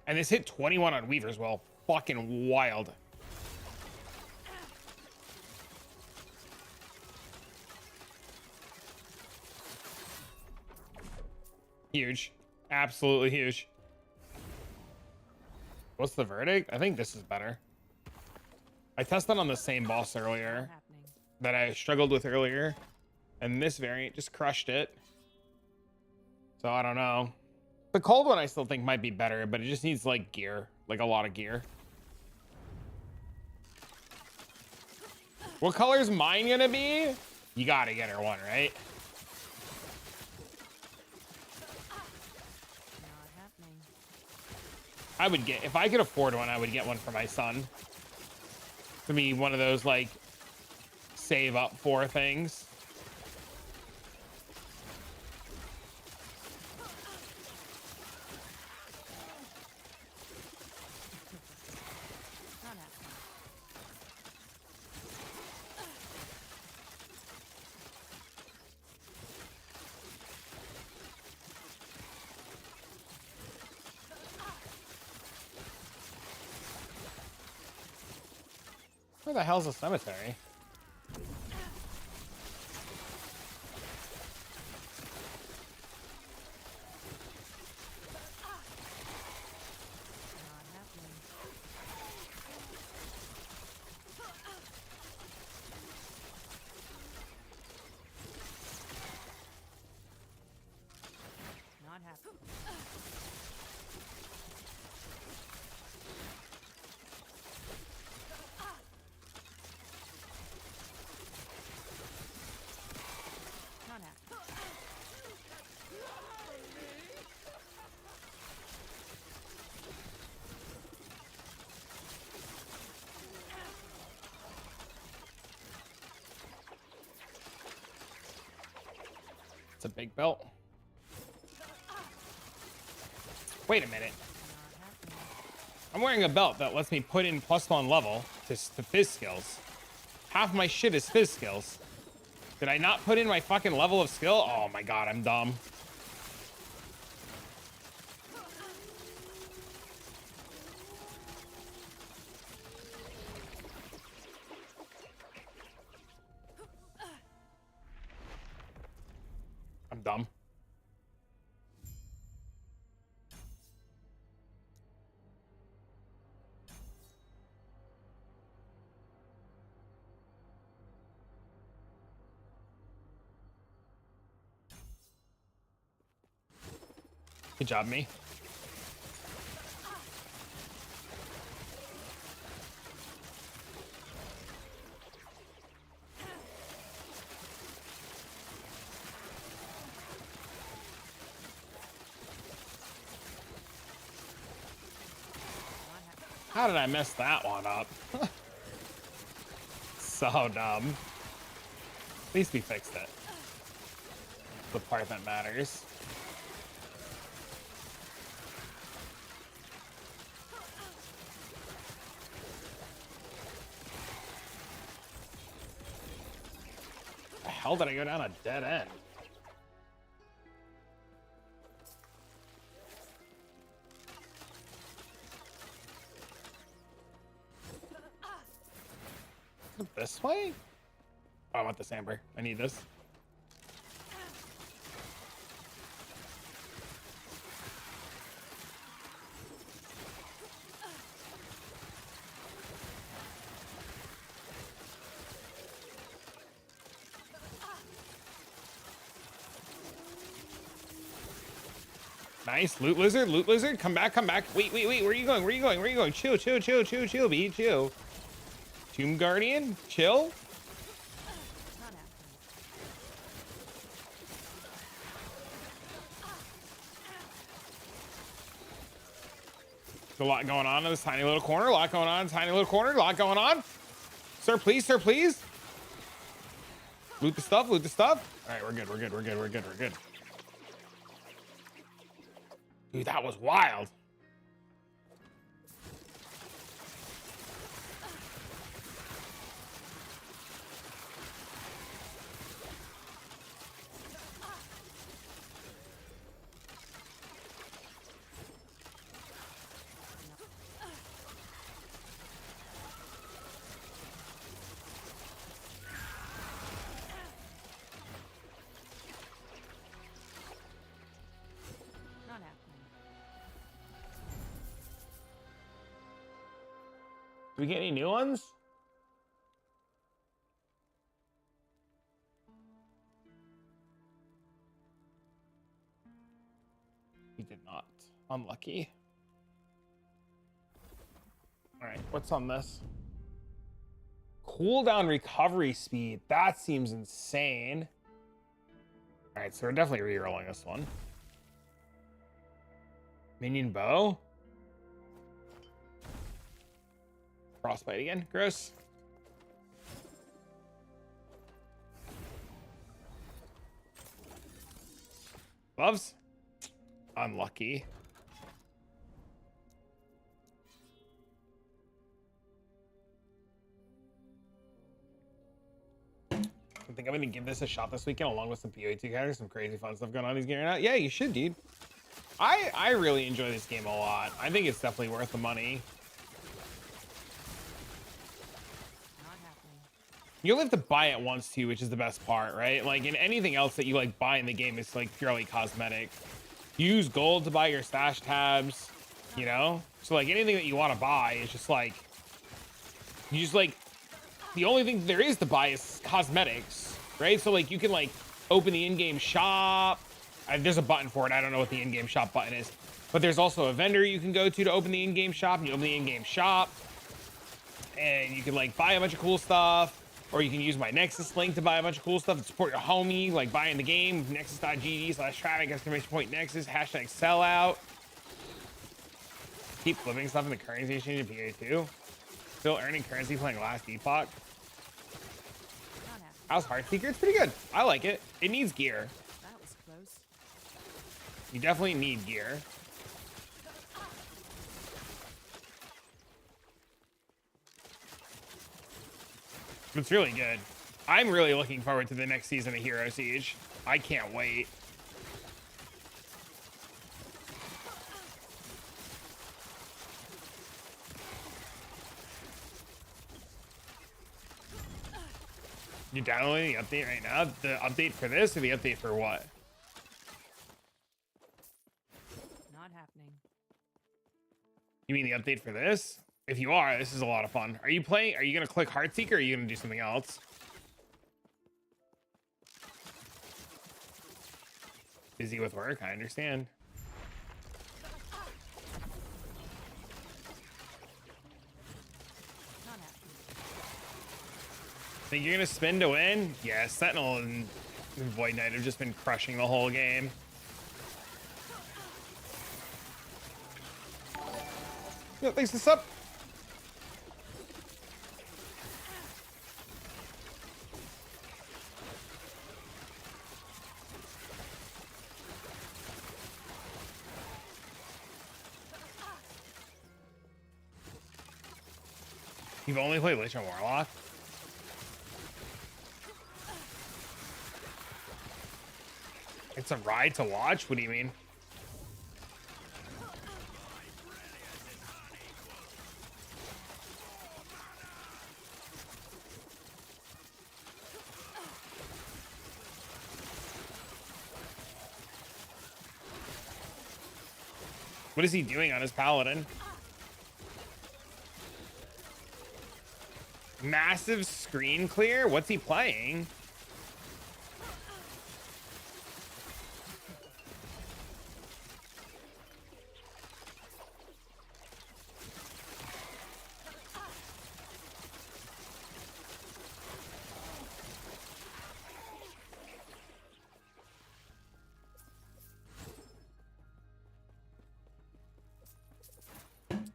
S1: And this hit 21 on Weaver as well. Fucking wild. Huge. Absolutely huge. What's the verdict? I think this is better. I tested on the same boss earlier that I struggled with earlier. And this variant just crushed it. So I don't know. The cold one I still think might be better, but it just needs like gear, like a lot of gear. What color is mine gonna be? You gotta get her one, right?
S5: Not happening.
S1: I would get, if I could afford one, I would get one for my son. To be one of those like save up for things.
S5: Not happening.
S1: Where the hell's the cemetery?
S5: Not happening. Not happening. Not happening.
S1: It's a big belt. Wait a minute.
S5: Not happening.
S1: I'm wearing a belt that lets me put in +1 level to fizz skills. Half my shit is fizz skills. Did I not put in my fucking level of skill? Oh my god, I'm dumb. I'm dumb. Good job, me. How did I mess that one up? So dumb. At least we fixed it. The part that matters. The hell did I go down a dead end? This way? Oh, I want this amber. I need this. Nice. Loot lizard. Loot lizard. Come back. Come back. Wait. Where are you going? Where are you going? Where are you going? Chill. B. Chill. Tomb Guardian. Chill.
S5: Not happening.
S1: There's a lot going on in this tiny little corner. A lot going on. Tiny little corner. A lot going on. Sir, please. Sir, please. Loot the stuff. Loot the stuff. All right, we're good. We're good. We're good. We're good. We're good. Dude, that was wild.
S5: Not happening.
S1: Do we get any new ones? We did not. Unlucky. All right, what's on this? Cooldown recovery speed. That seems insane. All right, so we're definitely rerolling this one. Minion bow. Frostbite again. Gross. Gloves. Unlucky. I think I'm gonna give this a shot this weekend along with some PO2 characters, some crazy fun stuff going on these games right now. Yeah, you should, dude. I really enjoy this game a lot. I think it's definitely worth the money.
S5: Not happening.
S1: You only have to buy it once too, which is the best part, right? Like in anything else that you like buy in the game is like purely cosmetic. Use gold to buy your stash tabs, you know? So like anything that you want to buy is just like, you just like, the only thing there is to buy is cosmetics, right? So like you can like open the in-game shop. There's a button for it. I don't know what the in-game shop button is, but there's also a vendor you can go to open the in-game shop, and you open the in-game shop and you can like buy a bunch of cool stuff, or you can use my Nexus link to buy a bunch of cool stuff and support your homie, like buying the game, nexus.gg/traffic, exclamation point Nexus, hashtag sellout. Keep flipping stuff in the currency exchange in PA2. Still earning currency playing last epoch.
S5: Not happening.
S1: How's HeartSeeker? It's pretty good. I like it. It needs gear.
S5: That was close.
S1: You definitely need gear. It's really good. I'm really looking forward to the next season of Hero Siege. I can't wait. You're downloading the update right now? The update for this or the update for what?
S5: Not happening.
S1: You mean the update for this? If you are, this is a lot of fun. Are you playing? Are you going to click HeartSeeker or are you going to do something else? Busy with work, I understand.
S5: Not happening.
S1: Think you're going to spin to win? Yeah, Sentinel and Void Knight have just been crushing the whole game. Yeah, thanks for the sub. You've only played Lich and Warlock? It's a ride to watch? What do you mean? What is he doing on his paladin? Massive screen clear? What's he playing?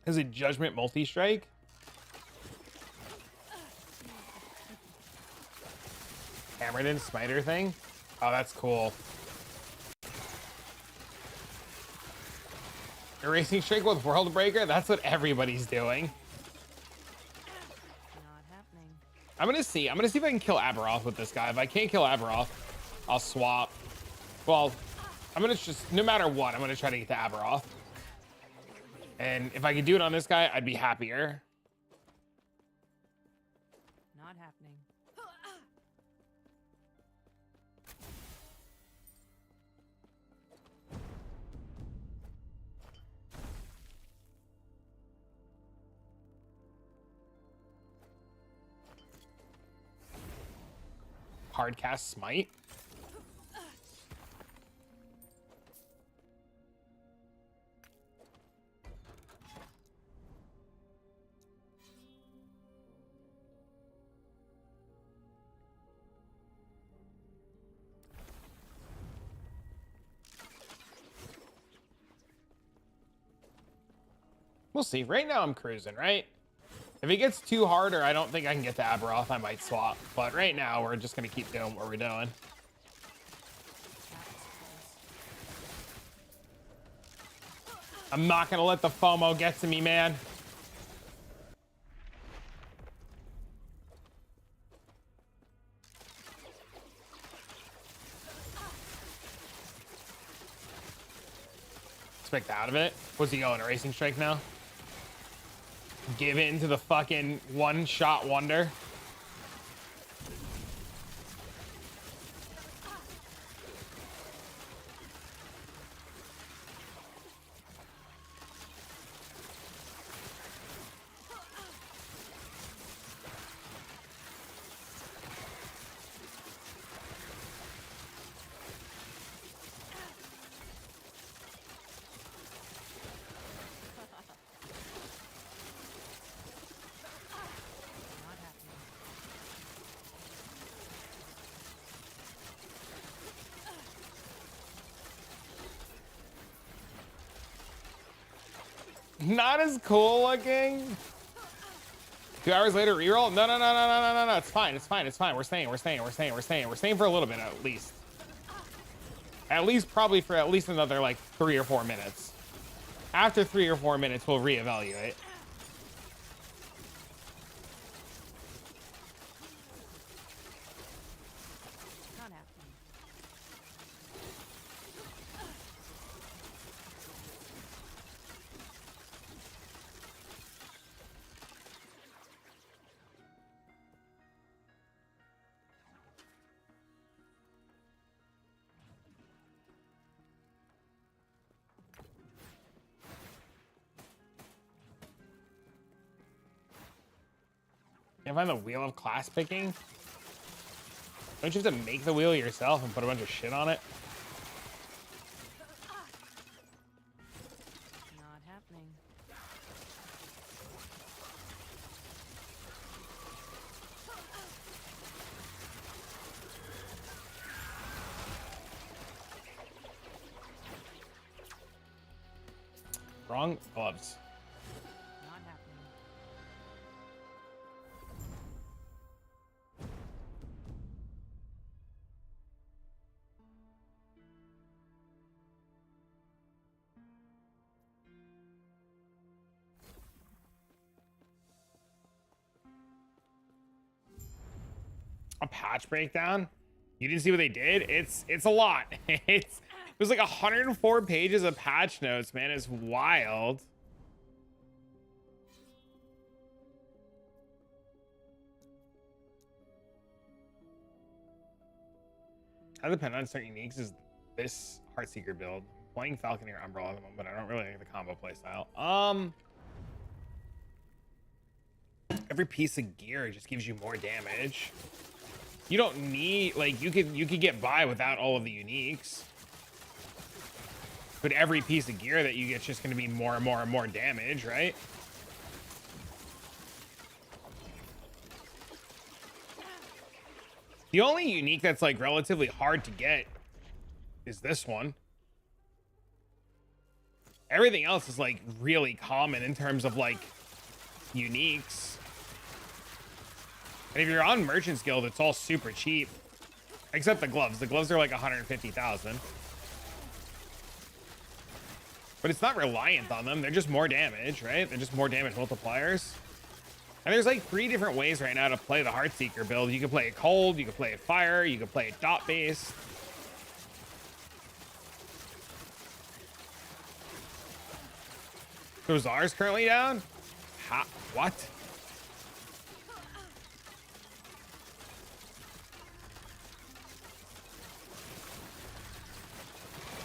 S1: Is it Judgment multi-strike? Hammered in Smiter thing? Oh, that's cool. Erasing Strike with World Breaker? That's what everybody's doing.
S5: Not happening.
S1: I'm gonna see if I can kill Aberoth with this guy. If I can't kill Aberoth, I'll swap. Well, I'm gonna just, no matter what, I'm gonna try to get to Aberoth. And if I could do it on this guy, I'd be happier.
S5: Not happening.
S1: Hardcast Smite. We'll see. Right now I'm cruising, right? If it gets too hard or I don't think I can get to Aberoth, I might swap. But right now we're just gonna keep doing what we're doing.
S5: That was close.
S1: I'm not gonna let the FOMO get to me, man. Expect out of it. What's he going? Erasing Strike now? Give in to the fucking one-shot wonder.
S5: Not happening.
S1: Not as cool looking. 2 hours later, reroll. No. It's fine. We're staying for a little bit at least. Probably for at least another like 3 or 4 minutes. After 3 or 4 minutes, we'll reevaluate.
S5: Not happening.
S1: Can't find the wheel of class picking. Don't you have to make the wheel yourself and put a bunch of shit on it?
S5: Not happening.
S1: Wrong gloves.
S5: Not happening.
S1: A patch breakdown? You didn't see what they did? It's a lot. It was like 104 pages of patch notes, man. It's wild. How dependent on certain uniques is this HeartSeeker build? Playing Falconeer Umbrella at the moment, but I don't really like the combo playstyle. Every piece of gear just gives you more damage. You don't need, like, you could get by without all of the uniques. But every piece of gear that you get is just going to be more and more and more damage, right? The only unique that's like relatively hard to get is this one. Everything else is like really common in terms of like uniques. And if you're on Merchant's Guild, it's all super cheap. Except the gloves. The gloves are like 150,000. But it's not reliant on them. They're just more damage, right? They're just more damage multipliers. And there's like 3 different ways right now to play the HeartSeeker build. You can play it cold, you can play it fire, you can play it dot based. So Czar's currently down? What?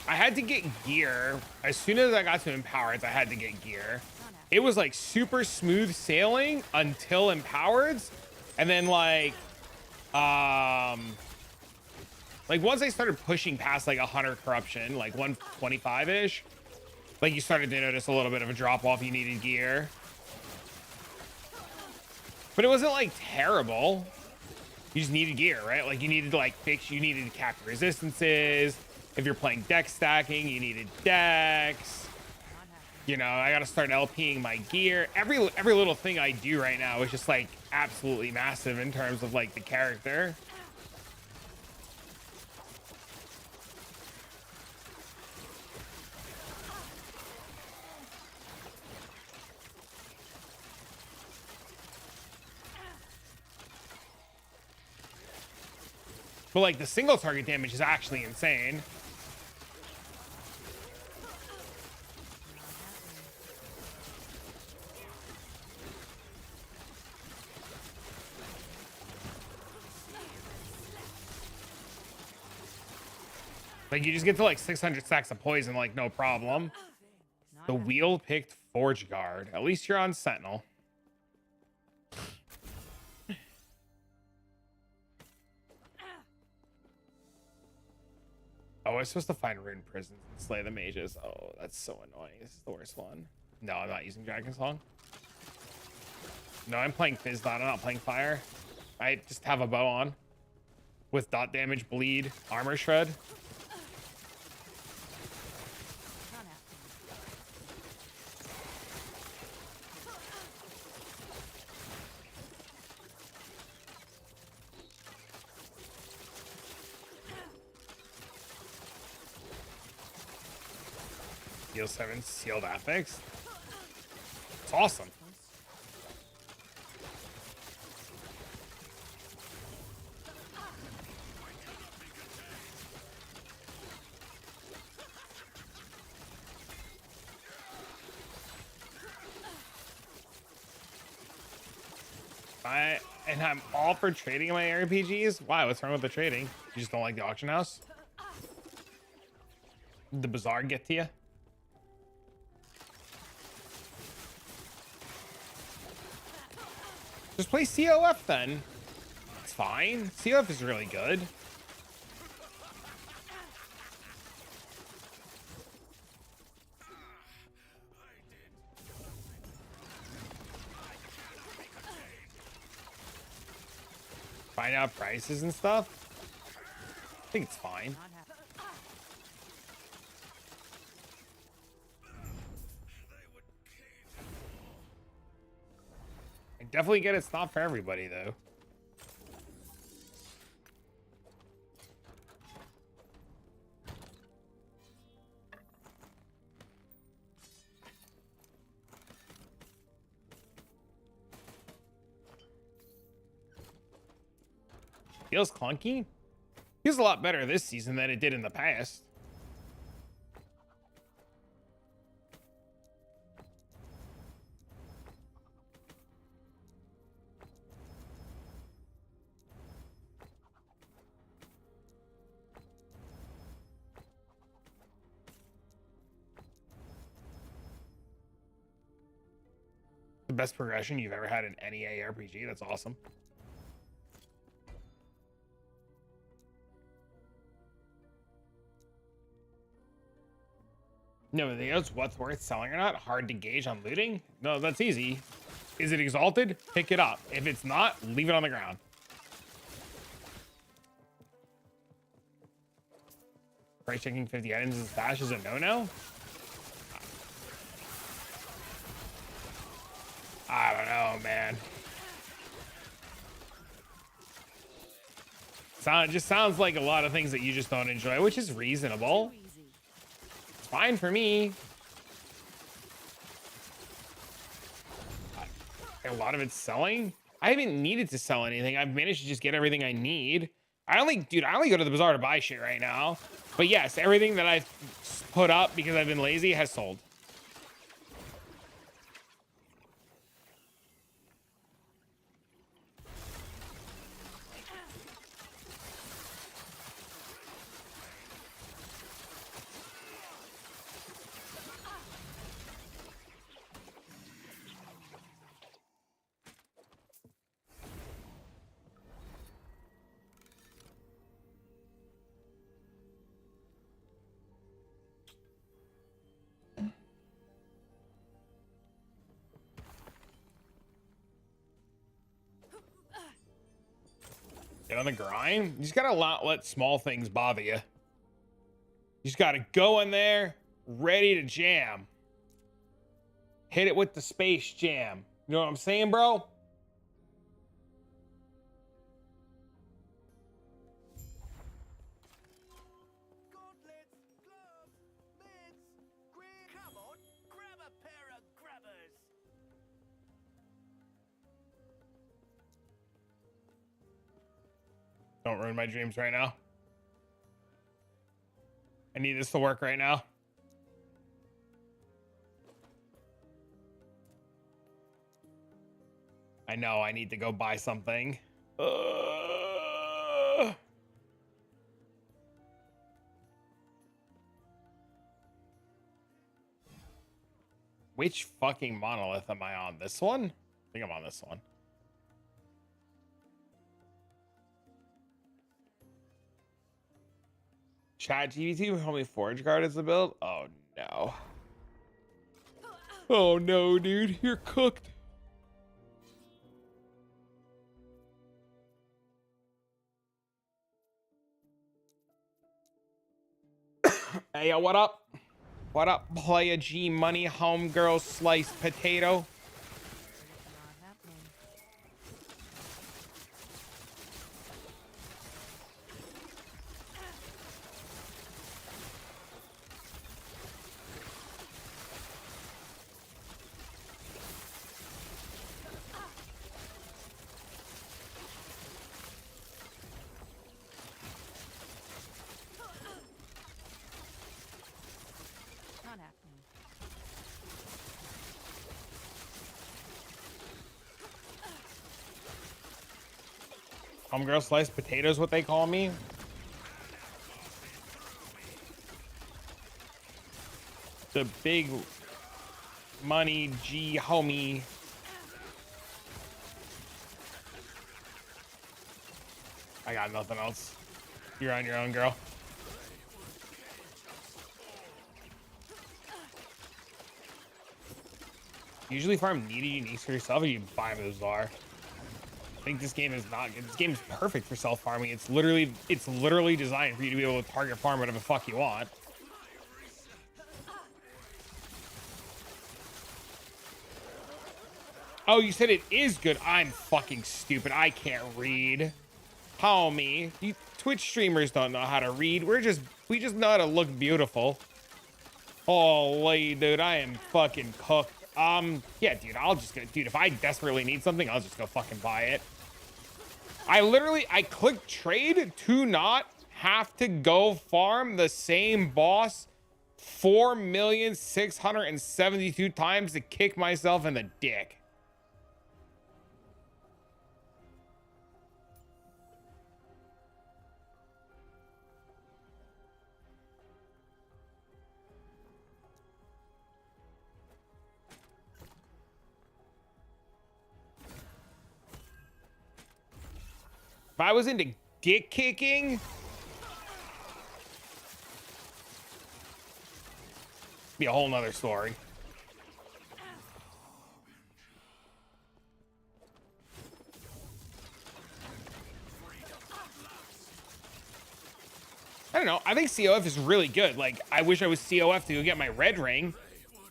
S1: I had to get gear. As soon as I got to Empowered, I had to get gear. It was like super smooth sailing until Empowered. And then like once I started pushing past like 100 corruption, like 125-ish, like you started to notice a little bit of a drop off. You needed gear. But it wasn't like terrible. You just needed gear, right? Like you needed to like you needed to cap resistances. If you're playing deck stacking, you needed decks. You know, I got to start LPing my gear. Every little thing I do right now is just like absolutely massive in terms of like the character. But like the single target damage is actually insane. Like you just get to like 600 stacks of poison, like no problem. The wheel picked Forge Guard. At least you're on Sentinel. Oh, I was supposed to find Rune Prisons and slay the mages. Oh, that's so annoying. This is the worst one. No, I'm not using Dragon Song. No, I'm playing Fizz Dot. I'm not playing Fire. I just have a bow on with dot damage, bleed, armor shred. Deal 7 sealed affix. It's awesome. And I'm all for trading in my RPGs. Why? What's wrong with the trading? You just don't like the auction house? Did the bazaar get to you? Just play COF then. It's fine. COF is really good. Find out prices and stuff. I think it's fine. I definitely get it's not for everybody though. Feels clunky. Feels a lot better this season than it did in the past. The best progression you've ever had in any ARPG. That's awesome. No, the knows what's worth selling or not. Hard to gauge on looting. No, that's easy. Is it exalted? Pick it up. If it's not, leave it on the ground. Price checking 50 items in stash is a no-no. I don't know, man. It just sounds like a lot of things that you just don't enjoy, which is reasonable.
S5: Too easy.
S1: It's fine for me. A lot of it's selling. I haven't needed to sell anything. I've managed to just get everything I need. I only go to the bazaar to buy shit right now. But yes, everything that I've put up because I've been lazy has sold. Get on the grind. You just gotta not let small things bother you. You just gotta go in there, ready to jam. Hit it with the space jam. You know what I'm saying, bro?
S2: Gauntlets, gloves, mitts, come on, grab a pair of grabbers.
S1: Don't ruin my dreams right now. I need this to work right now. I know I need to go buy something. Which fucking monolith am I on? This one? I think I'm on this one. ChatGPT will help me Forge Guard as a build? Oh no. Oh no, dude. You're cooked. Hey, yo, what up? What up, Playa G Money, homegirl, sliced potato?
S5: Not happening. Not happening.
S1: Homegirl, sliced potatoes, what they call me? The big money G homie. I got nothing else. You're on your own, girl. Usually farm needy uniques for yourself, or you buy them at the bazaar. I think this game is not good. This game is perfect for self farming. It's literally designed for you to be able to target farm whatever the fuck you want. Oh, you said it is good. I'm fucking stupid. I can't read. Homie, you Twitch streamers don't know how to read. We just know how to look beautiful. Holy dude, I am fucking cooked. Yeah, dude, I'll just go, dude, if I desperately need something, I'll just go fucking buy it. I clicked trade to not have to go farm the same boss 4,672 times to kick myself in the dick. If I was into dick kicking, be a whole nother story. I don't know. I think COF is really good. Like, I wish I was COF to get my red ring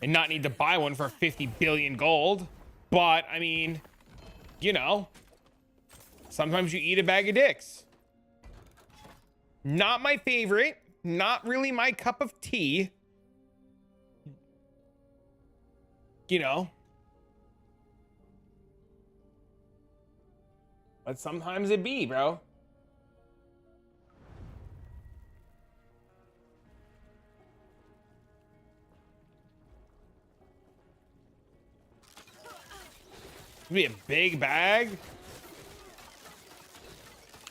S1: and not need to buy one for 50 billion gold. But I mean, you know, sometimes you eat a bag of dicks. Not my favorite, not really my cup of tea. You know, but sometimes it be, bro. Be a big bag.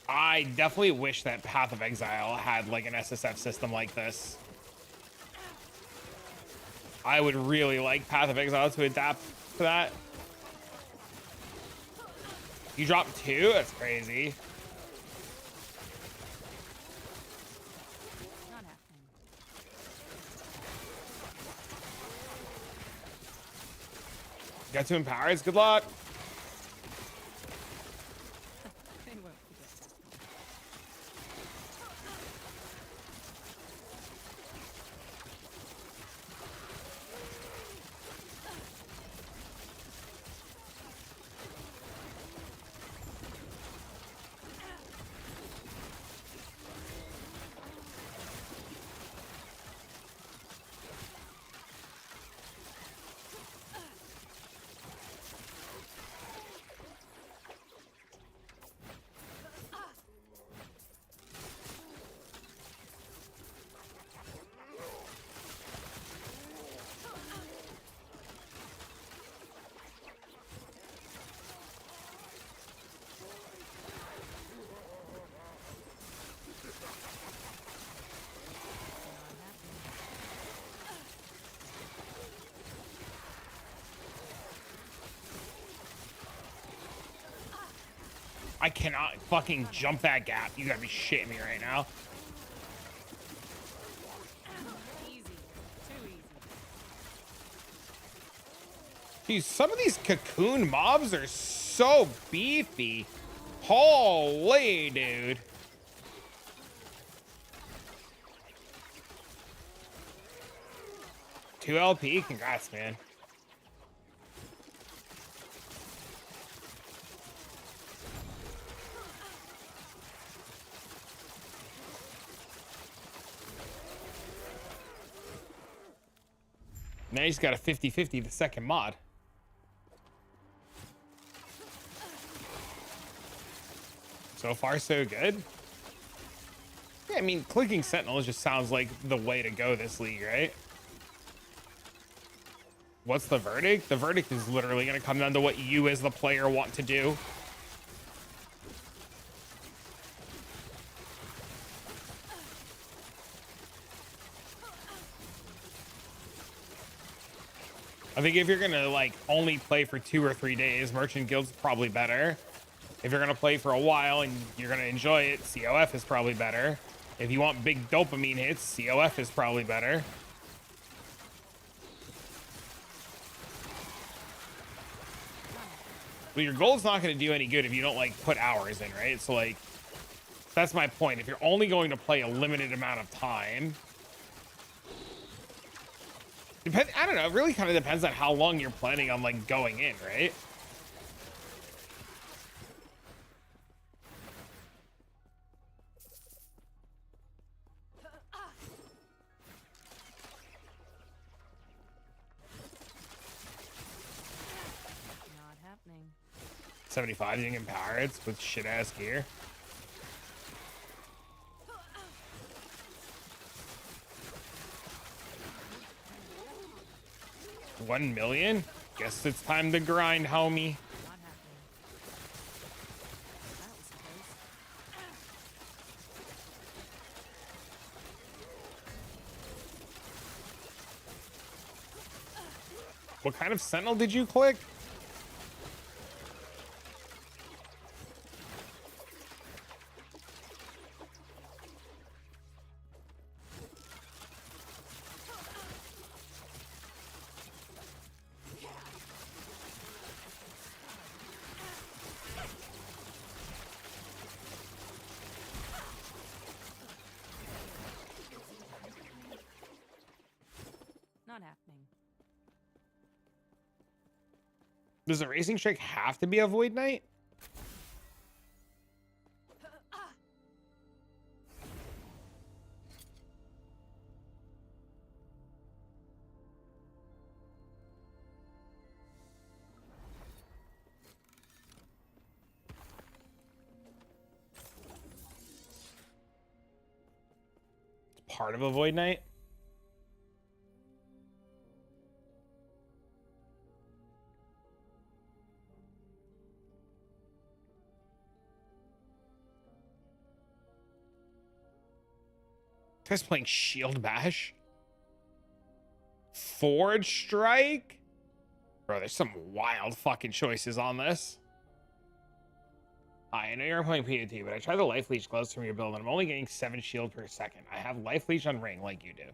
S1: I definitely wish that Path of Exile had like an SSF system like this. I would really like Path of Exile to adapt to that. You dropped 2? That's crazy.
S5: Not happening.
S1: Got 2 empowers. Good luck.
S5: They won't forget.
S1: I cannot fucking jump that gap. You gotta be shitting me right now.
S5: Easy. Too easy.
S1: Geez, some of these cocoon mobs are so beefy. Holy, dude. Two LP, congrats, man. Now he's got a 50-50 the second mod. So far, so good. Yeah, I mean, clicking Sentinels just sounds like the way to go this league, right? What's the verdict? The verdict is literally going to come down to what you as the player want to do. I think if you're gonna like only play for 2 or 3 days, Merchant Guild's probably better. If you're gonna play for a while and you're gonna enjoy it, COF is probably better. If you want big dopamine hits, COF is probably better. But your gold's not gonna do any good if you don't like put hours in, right? So like, that's my point. If you're only going to play a limited amount of time, I don't know. It really kind of depends on how long you're planning on like going in, right?
S5: Not happening.
S1: 75 using empowered with shit ass gear. $1 million? Guess it's time to grind, homie.
S5: Not happening. That was close.
S1: What kind of sentinel did you click?
S5: Not happening.
S1: Does a racing strike have to be a Void Knight? It's part of a Void Knight. This guy's playing Shield Bash. Forge Strike? Bro, there's some wild fucking choices on this. Hi, I know you're playing PvT, but I tried the Life Leech gloves from your build, and I'm only getting 7 shield per second. I have Life Leech on ring like you do.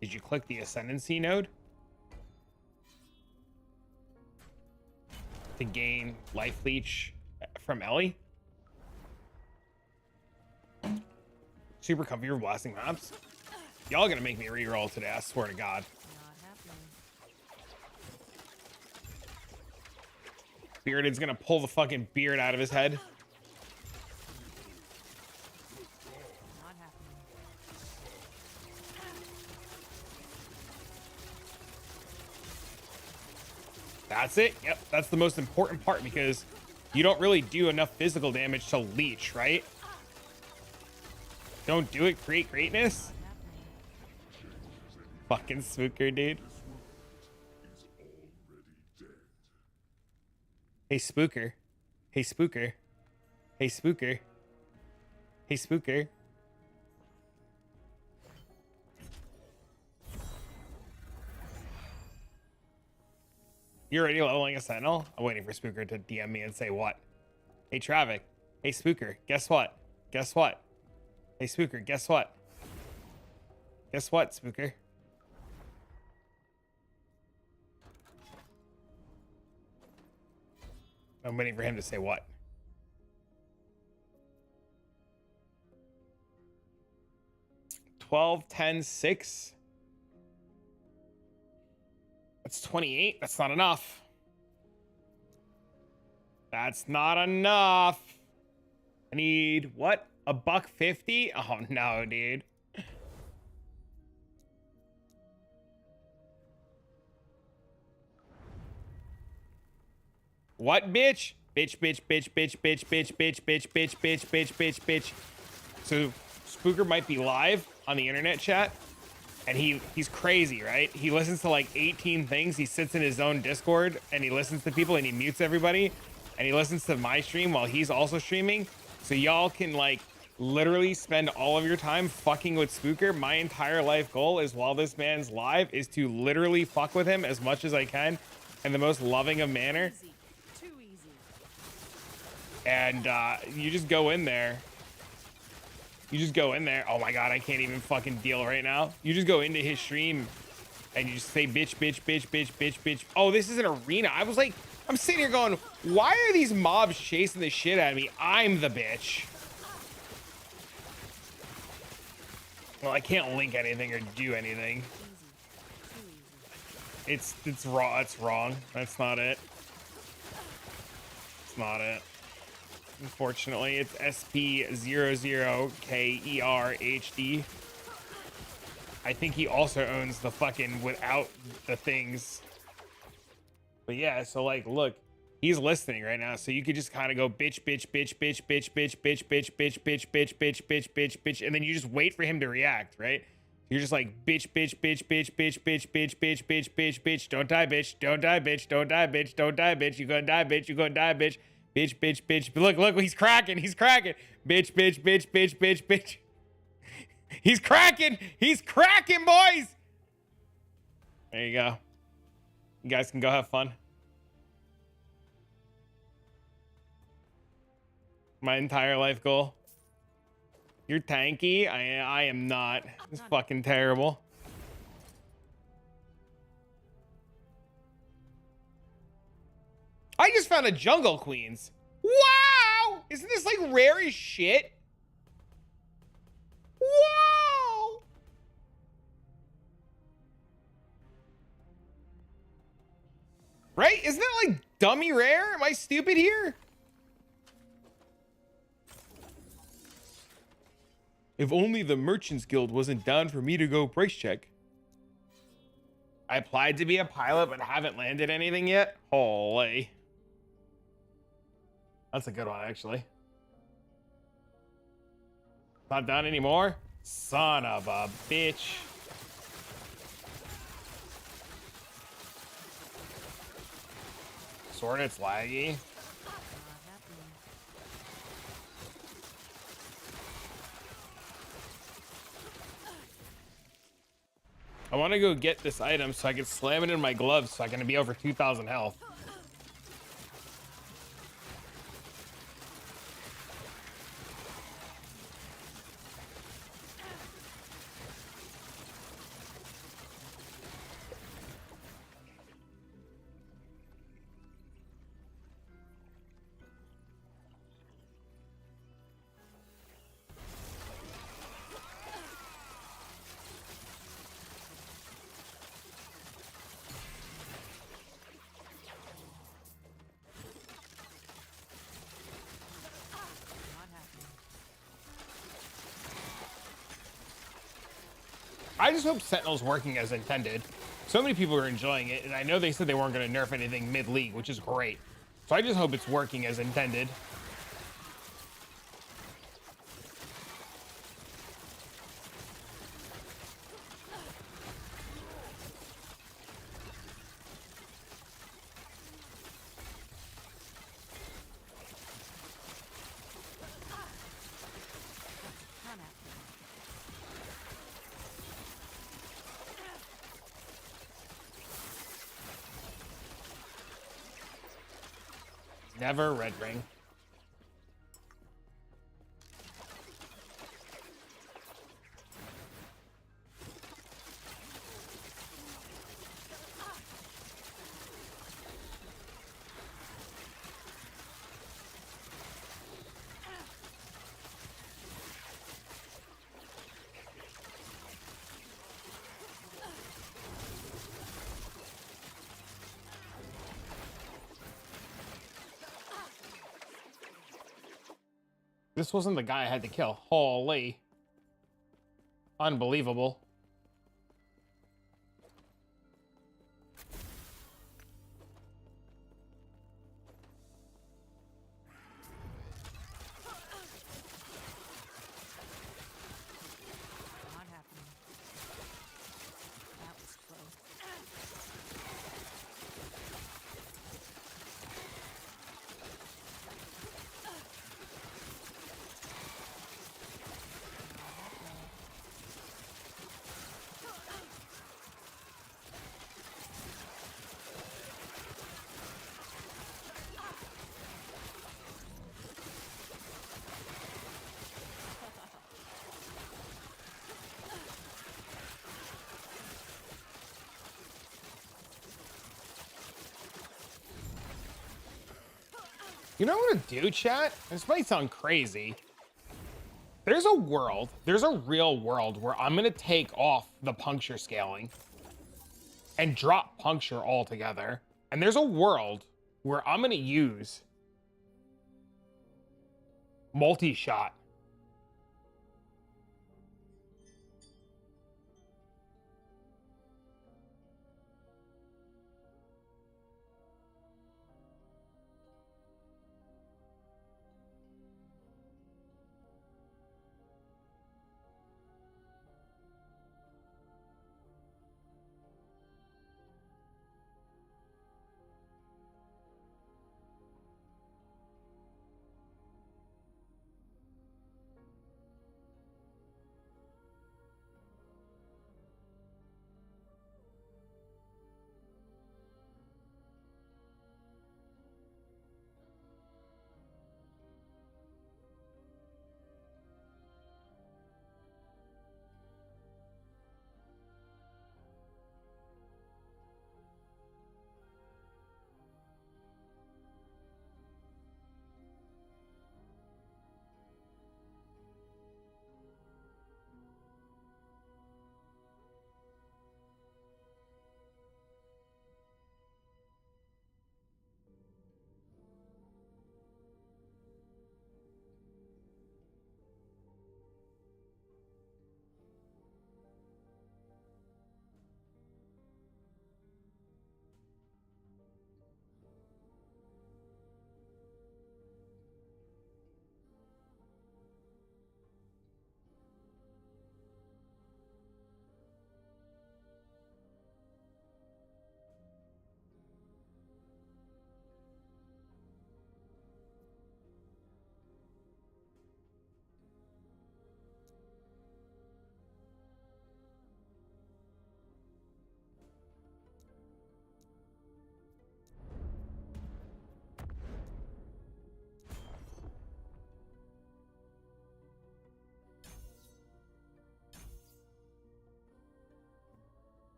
S1: Did you click the Ascendancy node to gain Life Leech from Ellie? Super comfy for blasting maps. Y'all gonna make me re-roll today, I swear to God.
S5: Not happening.
S1: Bearded's gonna pull the fucking beard out of his head.
S5: Not happening.
S1: That's it. Yep, that's the most important part because you don't really do enough physical damage to leech, right? Don't do it, create greatness. Fucking spooker, dude. Hey, spooker. Hey, spooker. Hey, spooker. Hey, spooker. You're already leveling a sentinel? I'm waiting for spooker to DM me and say what? Hey, Travic. Hey, spooker. Guess what? Guess what? Hey, spooker. Guess what? Guess what, spooker? I'm waiting for him to say what. $12, $10, $6. That's 28. That's not enough. That's not enough. I need what? $1.50? Oh no, dude. What, bitch? Bitch, bitch, bitch, bitch, bitch, bitch, bitch, bitch, bitch, bitch, bitch, bitch, bitch. So Spooker might be live on the internet chat, and he's crazy, right? He listens to like 18 things. He sits in his own Discord and he listens to people and he mutes everybody, and he listens to my stream while he's also streaming. So y'all can like literally spend all of your time fucking with Spooker. My entire life goal is, while this man's live, is to literally fuck with him as much as I can in the most loving of manner.
S5: Easy. Too easy.
S1: And you just go in there. You just go in there. Oh my God, I can't even fucking deal right now. You just go into his stream and you just say bitch, bitch, bitch, bitch, bitch, bitch. Oh, this is an arena. I was like, I'm sitting here going, why are these mobs chasing the shit out of me? I'm the bitch. Well, I can't link anything or do anything. It's raw. It's wrong. That's not it. It's not it. Unfortunately, it's SP00KERHD. I think he also owns the fucking without the things. But yeah, so like, look, he's listening right now. So you could just kind of go bitch, bitch, bitch, bitch, bitch, bitch, bitch, bitch, bitch, bitch, bitch, bitch, bitch, bitch, bitch, and then you just wait for him to react, right? You're just like bitch, bitch, bitch, bitch, bitch, bitch, bitch, bitch, bitch, bitch, bitch, don't die, bitch, don't die, bitch, don't die, bitch, don't die, bitch, you gonna die, bitch, you gonna die, bitch. Bitch, bitch, bitch. Look, he's cracking. He's cracking. Bitch, bitch, bitch, bitch, bitch, bitch. He's cracking. He's cracking, boys. There you go. You guys can go have fun. My entire life goal. You're tanky. I am not. It's fucking terrible. I just found a Jungle Queens. Wow! Isn't this like rare as shit? Wow! Right? Isn't that like dummy rare? Am I stupid here? If only the Merchants Guild wasn't down for me to go price check. I applied to be a pilot, but haven't landed anything yet. Holy. That's a good one, actually. Not done anymore? Son of a bitch. Sword, it's laggy.
S5: Not happening.
S1: I want to go get this item so I can slam it in my gloves so I can be over 2,000 health.
S5: Not happening.
S1: I just hope Sentinel's working as intended. So many people are enjoying it, and I know they said they weren't going to nerf anything mid-league, which is great. So I just hope it's working as intended.
S5: Not happening.
S1: Never red ring. This wasn't the guy I had to kill. Holy. Unbelievable.
S5: Not happening. That was close.
S1: You know what I'm gonna do, chat? This might sound crazy. There's a world, there's a real world where I'm gonna take off the puncture scaling and drop puncture altogether. And there's a world where I'm gonna use multi-shot.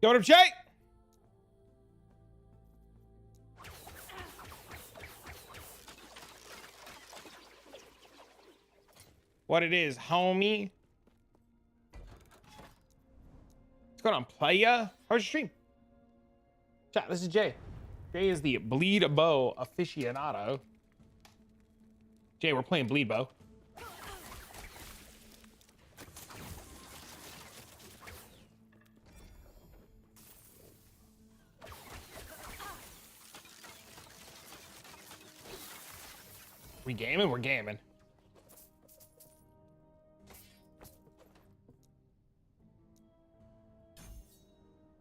S1: Yo, what up, Jay? What it is, homie? What's going on, playa? How's your stream? Chat, this is Jay. Jay is the Bleed Bow aficionado. Jay, we're playing Bleed Bow. We gaming? We're gaming.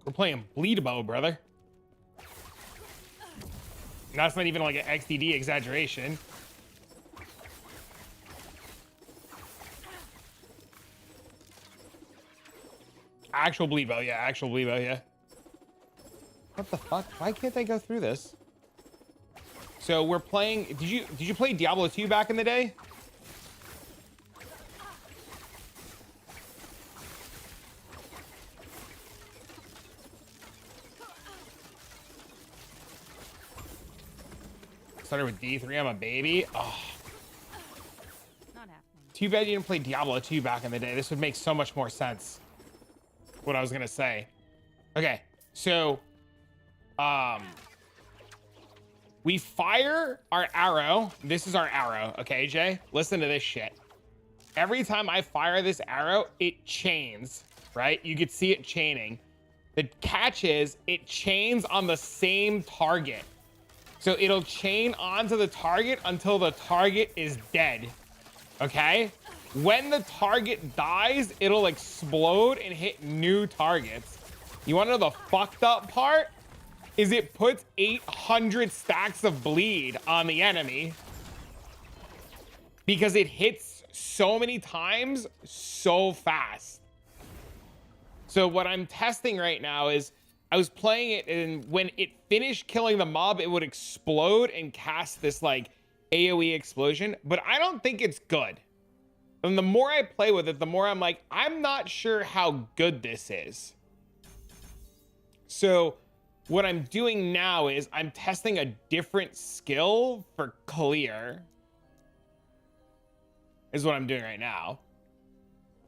S1: We're playing Bleed Bow, brother. That's not even like an XDD exaggeration. Actual Bleed Bow, yeah. Actual Bleed Bow, yeah. What the fuck? Why can't I go through this? So we're playing. Did you play Diablo 2 back in the day? Started with D3. I'm a baby. Oh.
S5: Not happening.
S1: Too bad you didn't play Diablo 2 back in the day. This would make so much more sense. What I was gonna say. Okay, so we fire our arrow. This is our arrow. Okay, Jay? Listen to this shit. Every time I fire this arrow, it chains, right? You could see it chaining. The catch is it chains on the same target. So it'll chain onto the target until the target is dead. Okay? When the target dies, it'll explode and hit new targets. You want to know the fucked up part? Is it puts 800 stacks of bleed on the enemy because it hits so many times so fast. So what I'm testing right now is I was playing it, and when it finished killing the mob, it would explode and cast this like AoE explosion, but I don't think it's good. And the more I play with it, the more I'm like, I'm not sure how good this is. So what I'm doing now is I'm testing a different skill for clear, is what I'm doing right now.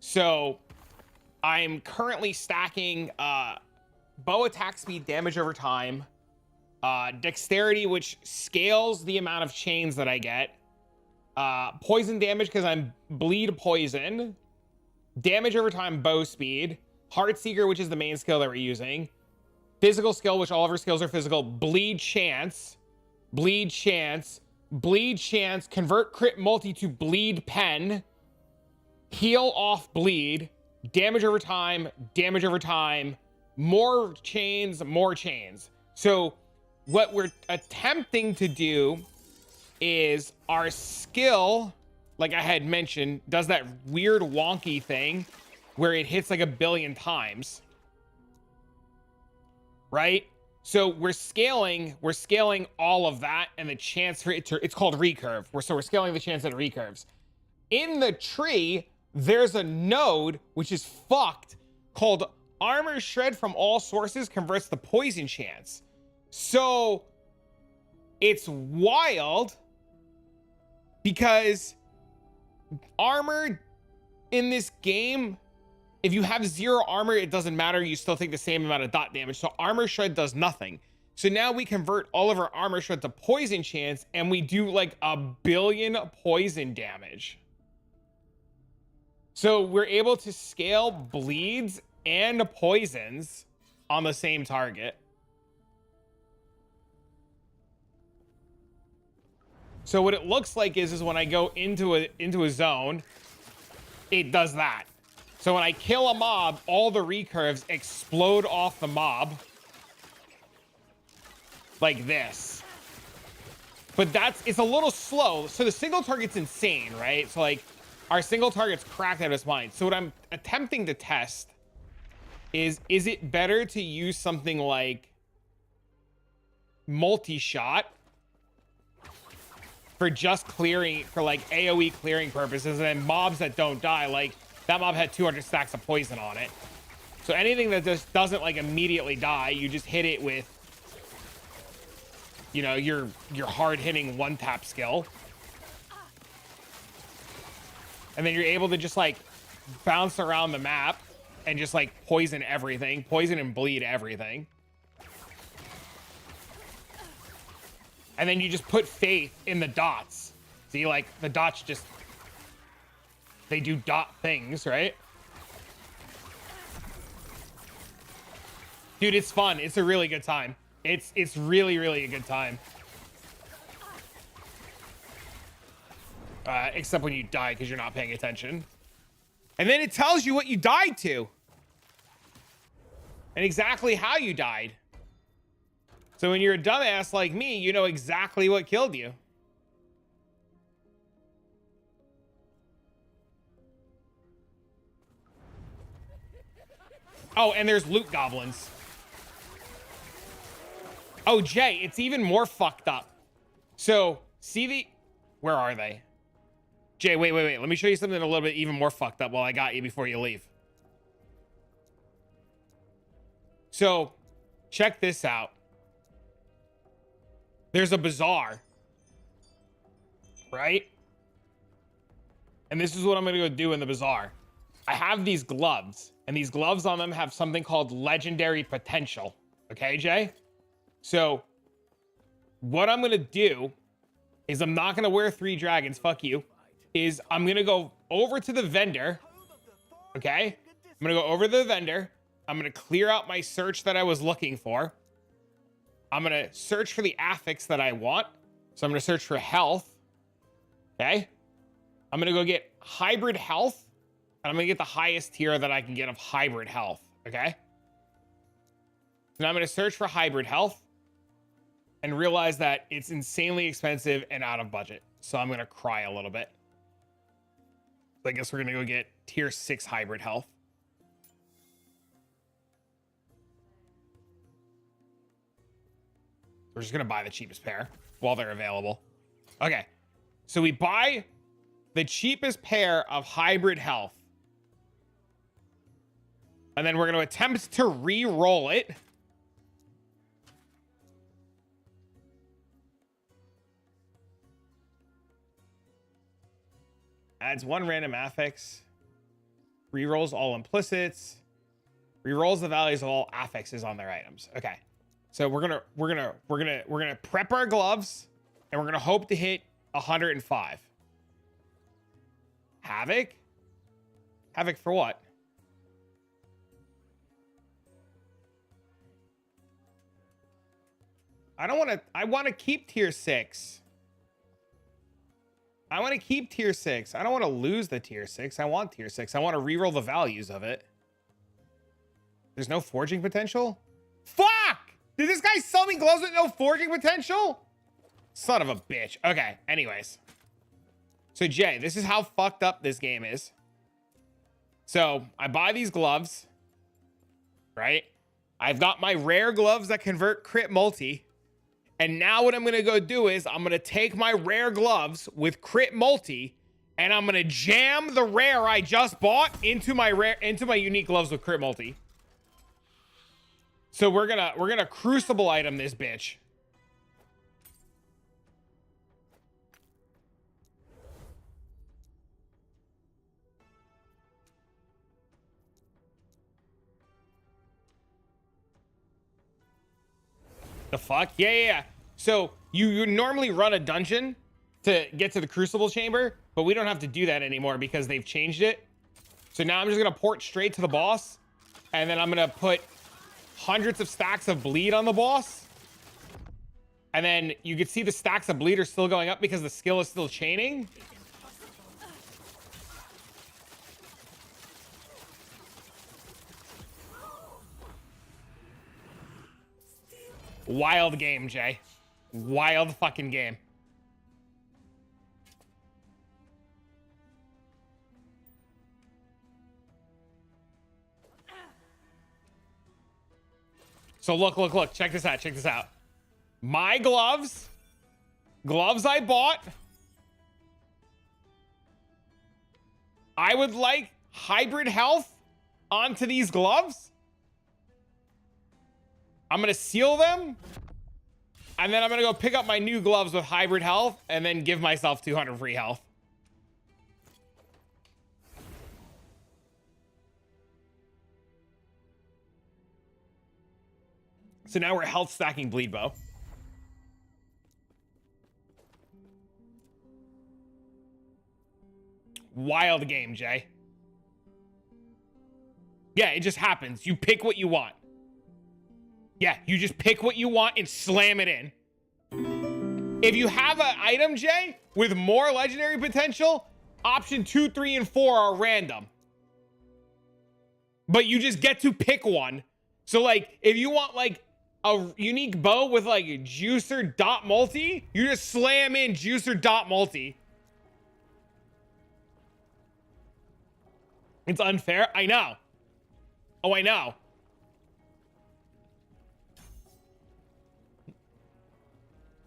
S1: So I'm currently stacking bow attack speed, damage over time, dexterity, which scales the amount of chains that I get, poison damage because I'm bleed poison, damage over time, bow speed, HeartSeeker, which is the main skill that we're using, physical skill, which all of our skills are physical, bleed chance, bleed chance, bleed chance, convert crit multi to bleed pen, heal off bleed, damage over time, more chains, more chains. So what we're attempting to do is our skill, like I had mentioned, does that weird wonky thing where it hits like 1 billion times, right? So we're scaling all of that, and the chance for it to, it's called recurve. So we're scaling the chance that it recurves. In the tree, there's a node, which is fucked, called armor shred from all sources converts the poison chance. So it's wild because armor in this game, if you have 0 armor, it doesn't matter. You still take the same amount of dot damage. So armor shred does nothing. So now we convert all of our armor shred to poison chance, and we do like 1 billion poison damage. So we're able to scale bleeds and poisons on the same target. So what it looks like is when I go into a zone, it does that. So when I kill a mob, all the recurves explode off the mob like this. But it's a little slow. So the single target's insane, right? So like our single target's cracked out of its mind. So what I'm attempting to test is it better to use something like multi-shot for just clearing, for like AoE clearing purposes, and then mobs that don't die, like that mob had 200 stacks of poison on it. So anything that just doesn't like immediately die, you just hit it with, you know, your hard hitting one tap skill. And then you're able to just like bounce around the map and just like poison everything, poison and bleed everything. And then you just put faith in the dots. See, like the dots just, they do dot things, right? Dude, it's fun. It's a really good time. It's really, really a good time. Except when you die because you're not paying attention. And then it tells you what you died to. And exactly how you died. So when you're a dumbass like me, you know exactly what killed you. Oh, and there's loot goblins. Oh, Jay, it's even more fucked up. So, see the... Where are they? Jay, wait. Let me show you something a little bit even more fucked up while I got you before you leave. So, check this out. There's a bazaar. Right? And this is what I'm going to go do in the bazaar. I have these gloves. And these gloves on them have something called legendary potential. Okay, Jay? So, what I'm going to do is I'm not going to wear 3 dragons. Fuck you. Is I'm going to go over to the vendor. Okay? I'm going to go over to the vendor. I'm going to clear out my search that I was looking for. I'm going to search for the affix that I want. So I'm going to search for health. Okay? I'm going to go get hybrid health. And I'm going to get the highest tier that I can get of hybrid health. Okay? Now I'm going to search for hybrid health. And realize that it's insanely expensive and out of budget. So I'm going to cry a little bit. So I guess we're going to go get tier 6 hybrid health. We're just going to buy the cheapest pair while they're available. Okay. So we buy the cheapest pair of hybrid health. And then we're going to attempt to re-roll it. Adds 1 random affix. Rerolls all implicits. Rerolls the values of all affixes on their items. Okay. So we're gonna prep our gloves and we're gonna hope to hit 105. Havoc? Havoc for what? I want to keep tier 6. I want to keep tier 6. I don't want to lose the tier 6. I want tier 6. I want to reroll the values of it. There's no forging potential? Fuck! Did this guy sell me gloves with no forging potential? Son of a bitch. Okay, anyways. So, Jay, this is how fucked up this game is. So, I buy these gloves. Right? I've got my rare gloves that convert crit multi. And now what I'm going to go do is I'm going to take my rare gloves with crit multi and I'm going to jam the rare I just bought into my unique gloves with crit multi. So we're going to crucible item this bitch. The fuck? Yeah. So you normally run a dungeon to get to the crucible chamber, but we don't have to do that anymore because they've changed it. So now I'm just going to port straight to the boss. And then I'm going to put hundreds of stacks of bleed on the boss. And then you can see the stacks of bleed are still going up because the skill is still chaining. Wild game, Jay. Wild fucking game. So look. Check this out. My gloves I bought. I would like hybrid health onto these gloves. I'm gonna seal them. And then I'm gonna go pick up my new gloves with hybrid health and then give myself 200 free health. So now we're health stacking bleed bow. Wild game, Jay. Yeah, it just happens. You pick what you want. Yeah, you just pick what you want and slam it in. If you have an item, Jay, with more legendary potential, option 2, 3, and 4 are random. But you just get to pick one. So, like, if you want, like, a unique bow with, like, juicer dot multi, you just slam in juicer dot multi. It's unfair. I know. Oh, I know.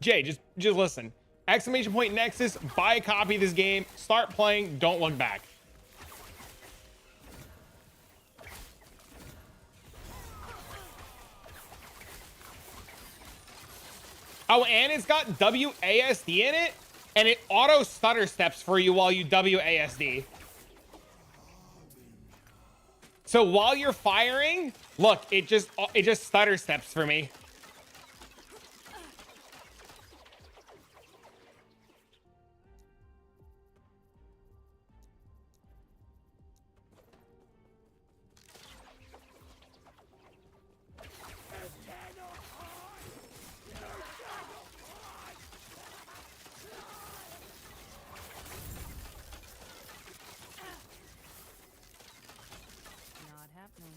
S1: Jay, just listen. Exclamation point Nexus, buy a copy of this game, start playing, don't look back. Oh, and it's got WASD in it, and it auto stutter steps for you while you WASD. So while you're firing, look, it just stutter steps for me.
S5: Not happening.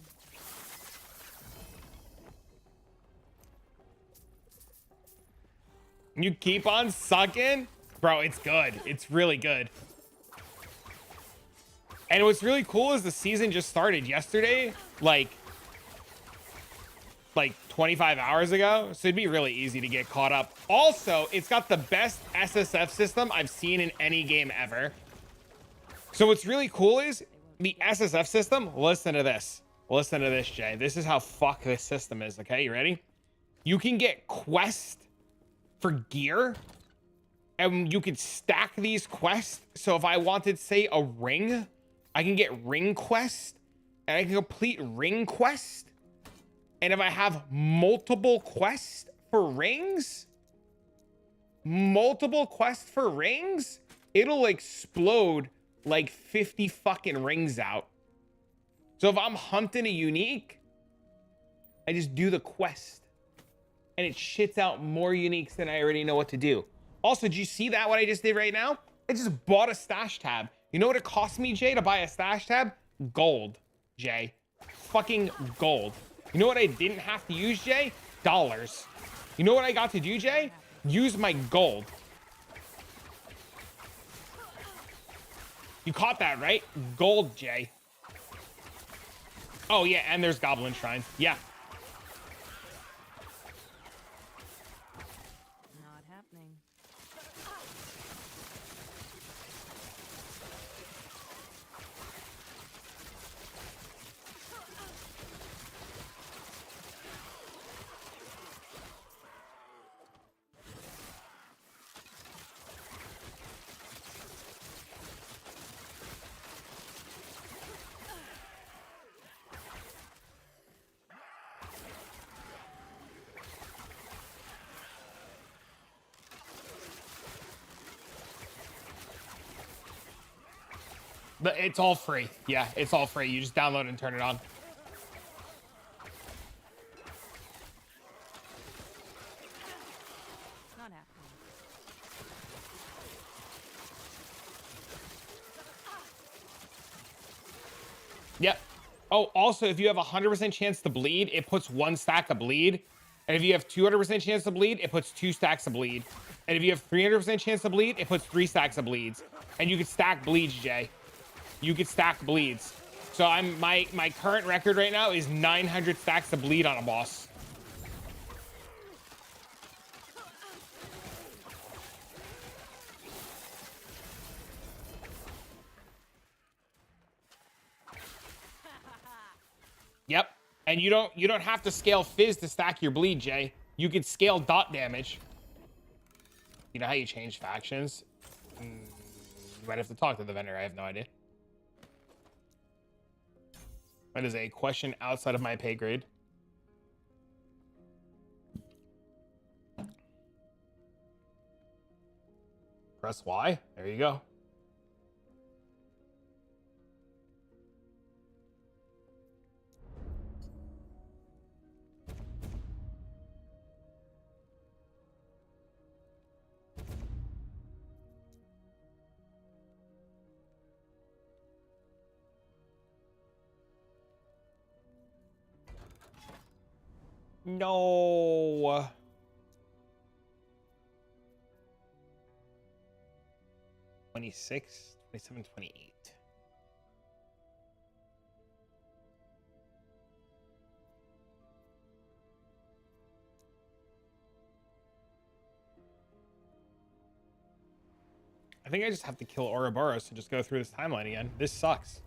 S1: You keep on sucking? Bro, it's good. It's really good. And what's really cool is the season just started yesterday, like 25 hours ago. So it'd be really easy to get caught up. Also, it's got the best SSF system I've seen in any game ever. So what's really cool is the SSF system. Listen to this. Listen to this, Jay. This is how fuck this system is, okay? You ready? You can get quest for gear, and you can stack these quests. So if I wanted, say, a ring, I can get ring quest, and I can complete ring quest. And if I have multiple quests for rings, it'll explode like 50 fucking rings out. So if I'm hunting a unique, I just do the quest. And it shits out more uniques than I already know what to do. Also, did you see that what I just did right now? I just bought a stash tab. You know what it cost me, Jay, to buy a stash tab? Gold, Jay. Fucking gold. You know what I didn't have to use, Jay? Dollars. You know what I got to do, Jay? Use my gold. You caught that, right? Gold, Jay. Oh, yeah, and there's Goblin Shrine. Yeah.
S5: Not happening.
S1: But it's all free. Yeah, it's all free. You just download and turn it on.
S5: Not happening.
S1: Yep. Oh, also, if you have a 100% chance to bleed, it puts 1 stack of bleed. And if you have 200% chance to bleed, it puts 2 stacks of bleed. And if you have 300% chance to bleed, it puts 3 stacks of bleeds. And you can stack bleeds, Jay. You can stack bleeds. So my current record right now is 900 stacks of bleed on a boss. Yep. And you don't have to scale fizz to stack your bleed, Jay. You could scale dot damage. You know how you change factions? You might have to talk to the vendor. I have no idea. That is a question outside of my pay grade. Press Y. There you go. No. $26, $27, $28. I think I just have to kill Ouroboros and just go through this timeline again. This sucks.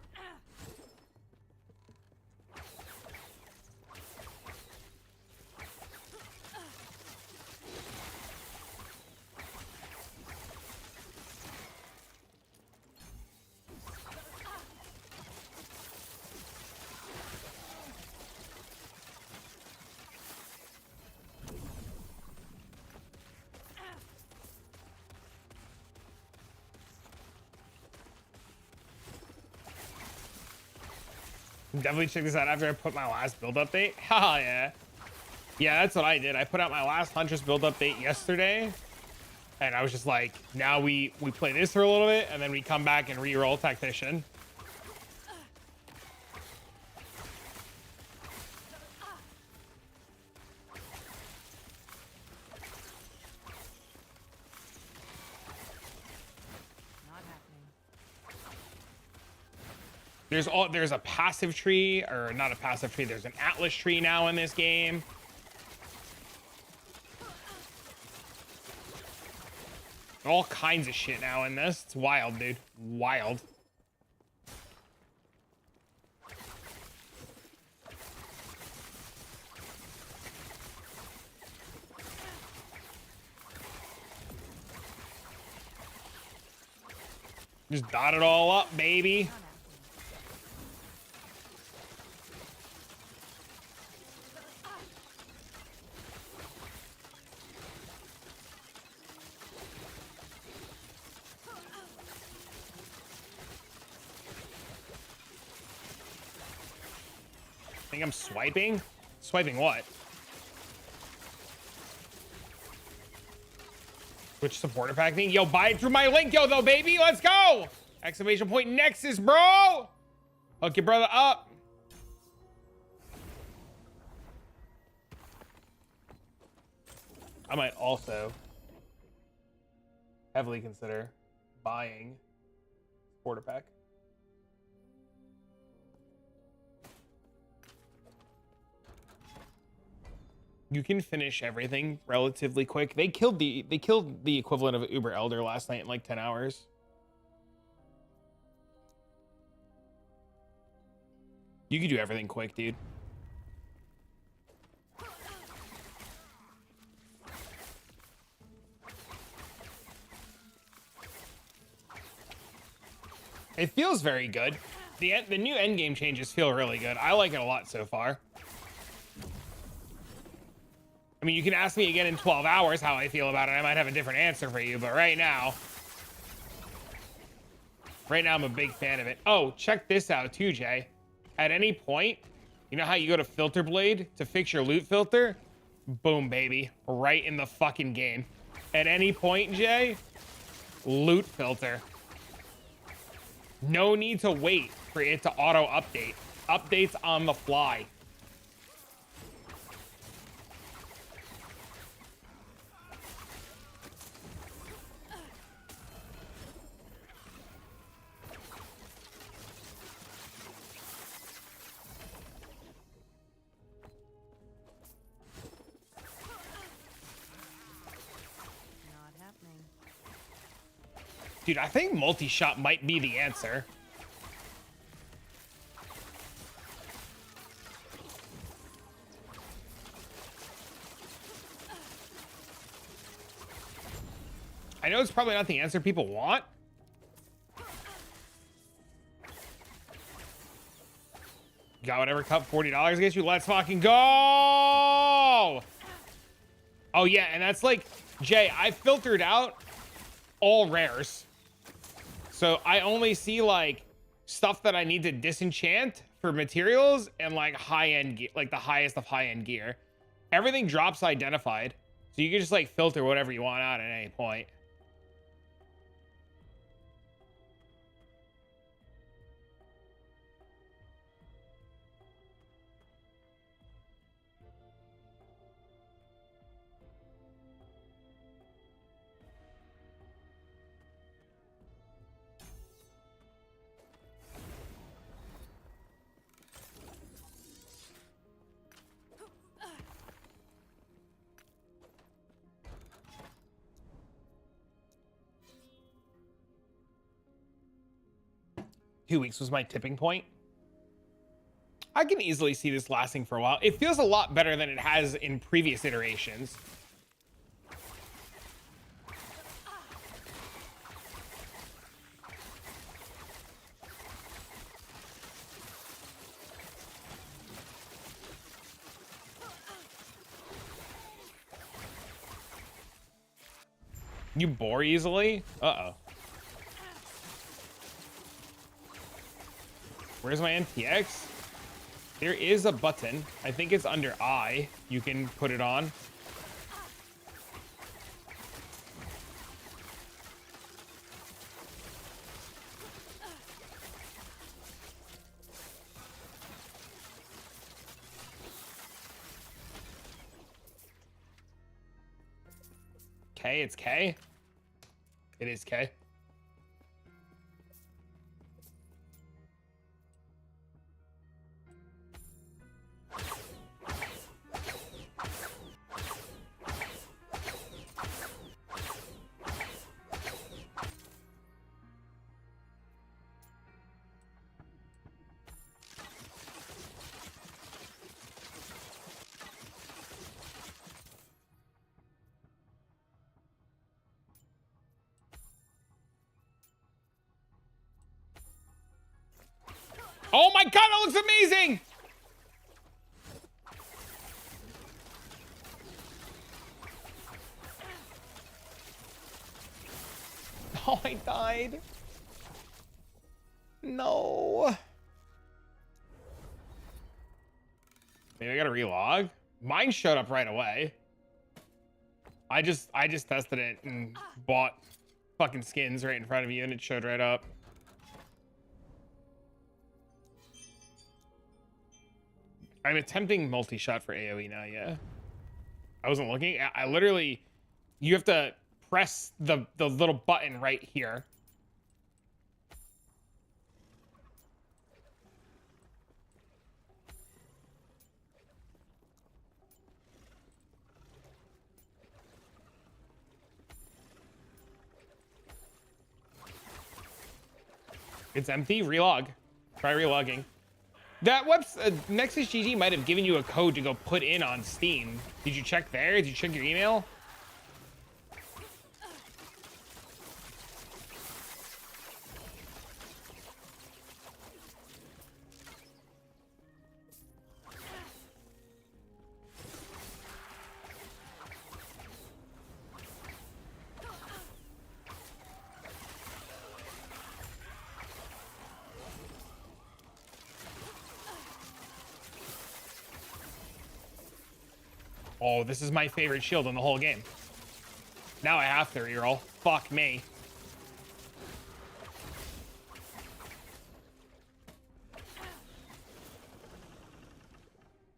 S1: Definitely check this out after I put my last build update. Haha, yeah. Yeah, that's what I did. I put out my last Huntress build update yesterday. And I was just like, now we play this for a little bit, and then we come back and re-roll Tactician.
S5: Not happening.
S1: There's a passive tree, or not a passive tree, there's an Atlas tree now in this game. All kinds of shit now in this. It's wild, dude. Wild. Just dot it all up, baby. Think I'm swiping? Swiping what? Which supporter pack thing? Yo, buy it through my link, yo, though, baby. Let's go! Exclamation point nexus, bro! Hook your brother up. I might also heavily consider buying supporter pack. You can finish everything relatively quick. They killed the equivalent of Uber Elder last night in like 10 hours. You can do everything quick, dude. It feels very good. The new endgame changes feel really good. I like it a lot so far. I mean, you can ask me again in 12 hours how I feel about it. I might have a different answer for you, but right now I'm a big fan of it. Oh, check this out too, Jay. At any point, you know how you go to Filter Blade to fix your loot filter? Boom, baby. Right in the fucking game. At any point, Jay, loot filter. No need to wait for it to auto update. Updates on the fly. Dude, I think multi-shot might be the answer. know it's probably not the answer people want. Got whatever cup $40 gets you. Let's fucking go. Oh yeah, and that's like, Jay, I filtered out all rares. So I only see like stuff that I need to disenchant for materials and like high-end gear, like the highest of high-end gear. Everything drops identified. So you can just like filter whatever you want out at any point. Two weeks was my tipping point. I can easily see this lasting for a while. It feels a lot better than it has in previous iterations. You bore easily? Uh-oh. Where's my NTX? There is a button. I think it's under I. You can put it on. K, it's K. It is K. Oh my god, that looks amazing! Oh, I died. No. Maybe I gotta relog. Mine showed up right away. I just tested it and bought fucking skins right in front of you and it showed right up. I'm attempting multi-shot for AoE now, yeah. I wasn't looking. I literally, you have to press the little button right here. It's empty. Relog. Try relogging. That Nexus GG might have given you a code to go put in on Steam. Did you check there? Did you check your email? Oh, this is my favorite shield in the whole game. Now I have to reroll. Fuck me.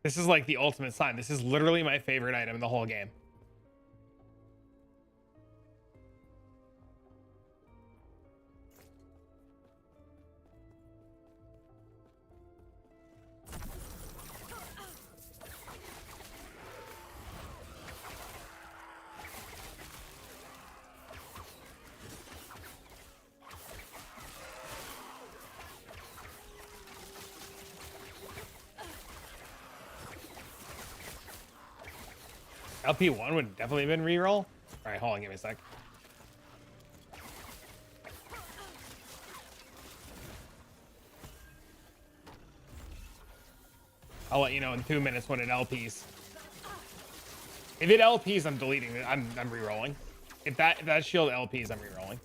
S1: This is like the ultimate sign. This is literally my favorite item in the whole game. LP1 would definitely have been reroll. All right, hold on, give me a sec. I'll let you know in 2 minutes when it LPs. If it LPs, I'm deleting it. I'm re-rolling. If that shield LPs, I'm re-rolling.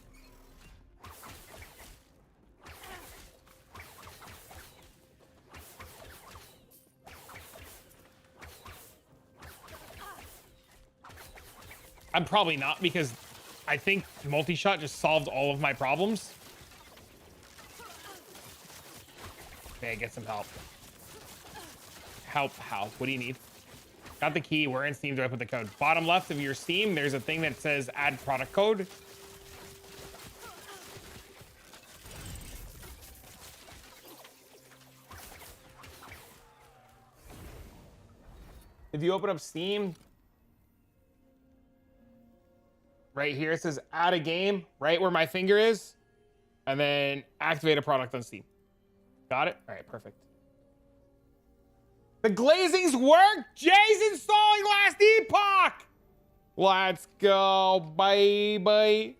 S1: I'm probably not, because I think multi-shot just solved all of my problems. Okay, get some help. How? What do you need? Got the key. Where in Steam do I put the code? Bottom left of your Steam, there's a thing that says add product code. If you open up Steam, right here it says add a game, right where my finger is, and then activate a product on Steam. Got it? All right, perfect. The glazings work. Jay's installing Last Epoch. Let's go, baby.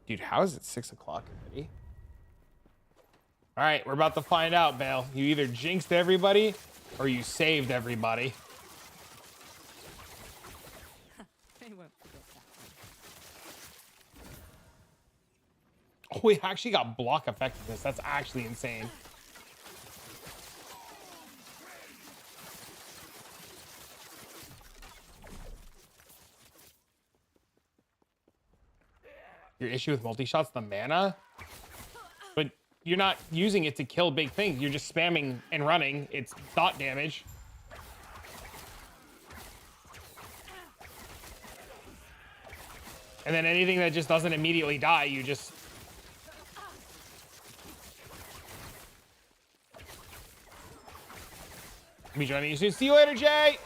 S1: Dude, how is it 6 o'clock already? All right, we're about to find out, Bale. You either jinxed everybody or you saved everybody.
S5: They won't forget that one.
S1: Oh, we actually got block effectiveness. That's actually insane. Your issue with multi-shots, the mana? But you're not using it to kill big things. You're just spamming and running. It's dot damage. And then anything that just doesn't immediately die, you just... Me joining you soon. See you later, Jay!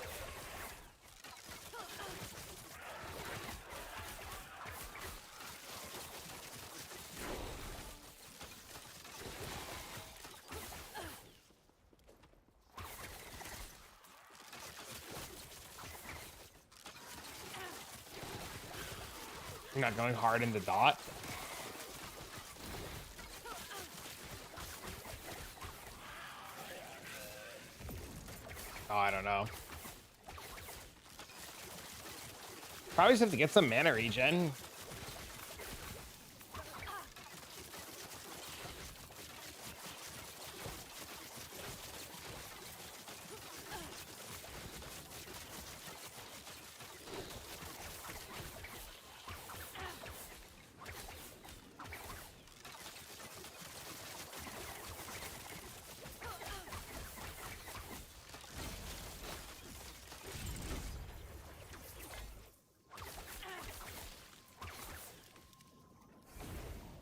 S1: You're not going hard into dot. Oh, I don't know. Probably just have to get some mana regen.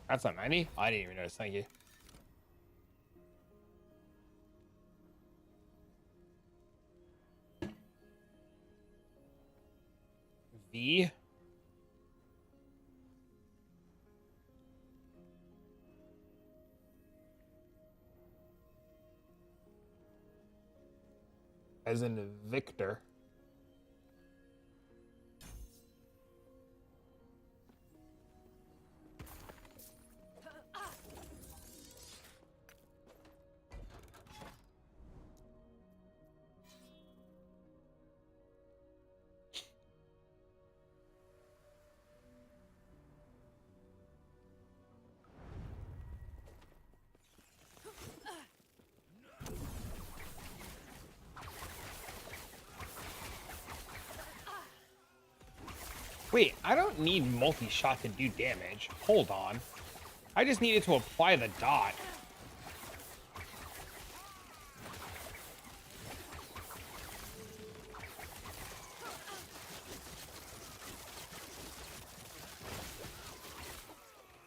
S1: That's not 90? I didn't even notice. Thank you. V. As in Victor. Wait, I don't need multi-shot to do damage. Hold on. I just needed to apply the dot.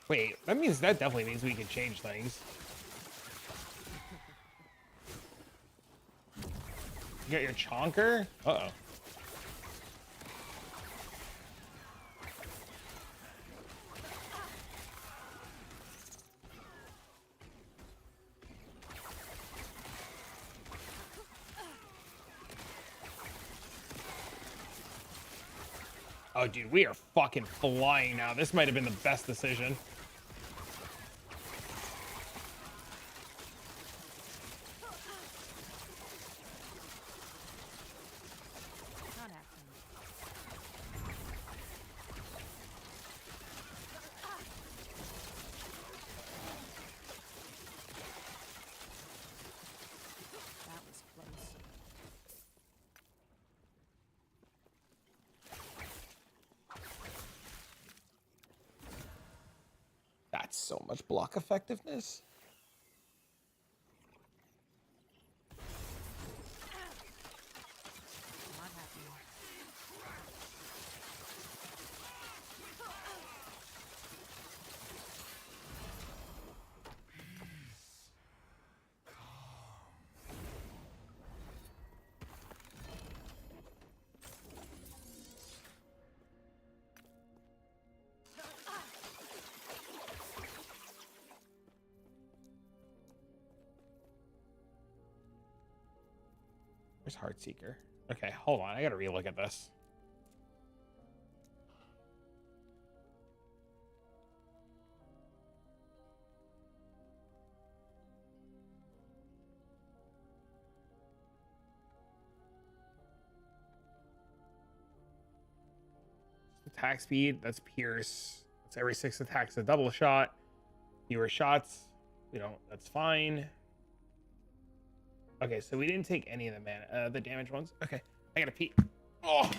S1: Wait, that definitely means we can change things. You got your chonker? Uh-oh. Oh, dude, we are fucking flying now. This might have been the best decision.
S5: Not happening. That was close.
S1: That's so much block effectiveness.
S5: Not happening.
S1: Where's HeartSeeker? Okay, hold on. I gotta relook at this. Attack speed, that's Pierce. That's every 6 attacks, a double shot. Fewer shots, you know, that's fine. Okay, so we didn't take any of the damage ones. Okay, I gotta pee. Oh.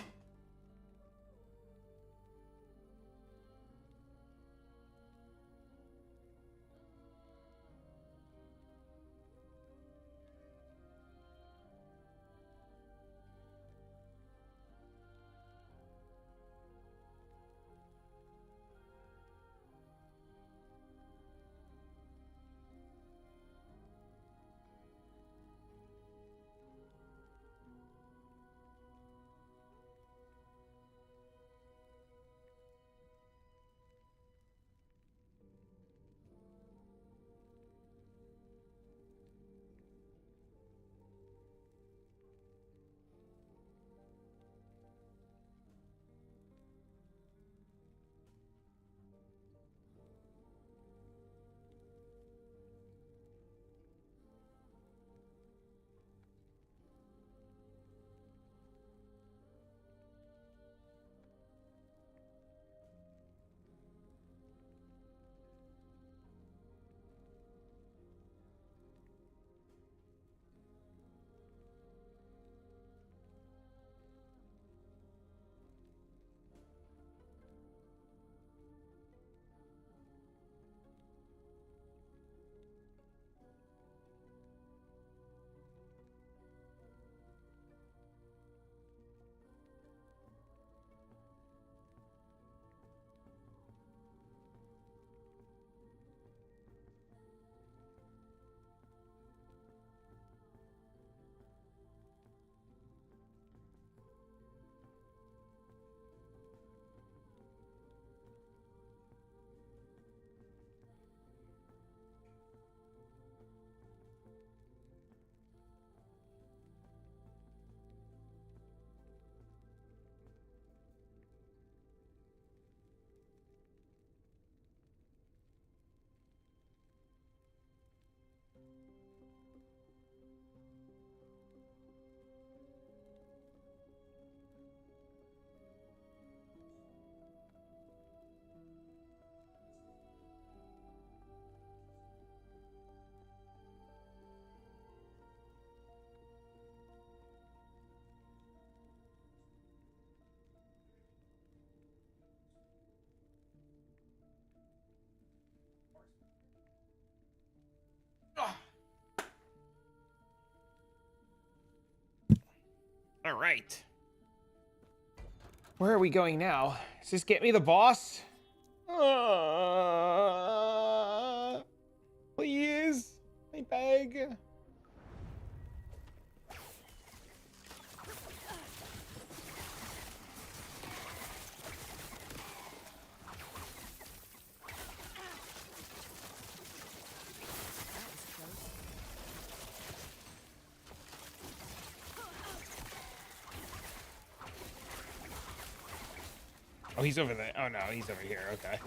S1: All right. Where are we going now? Does this get me the boss? Please, I beg. Oh, he's over there. Oh no, he's over here. Okay.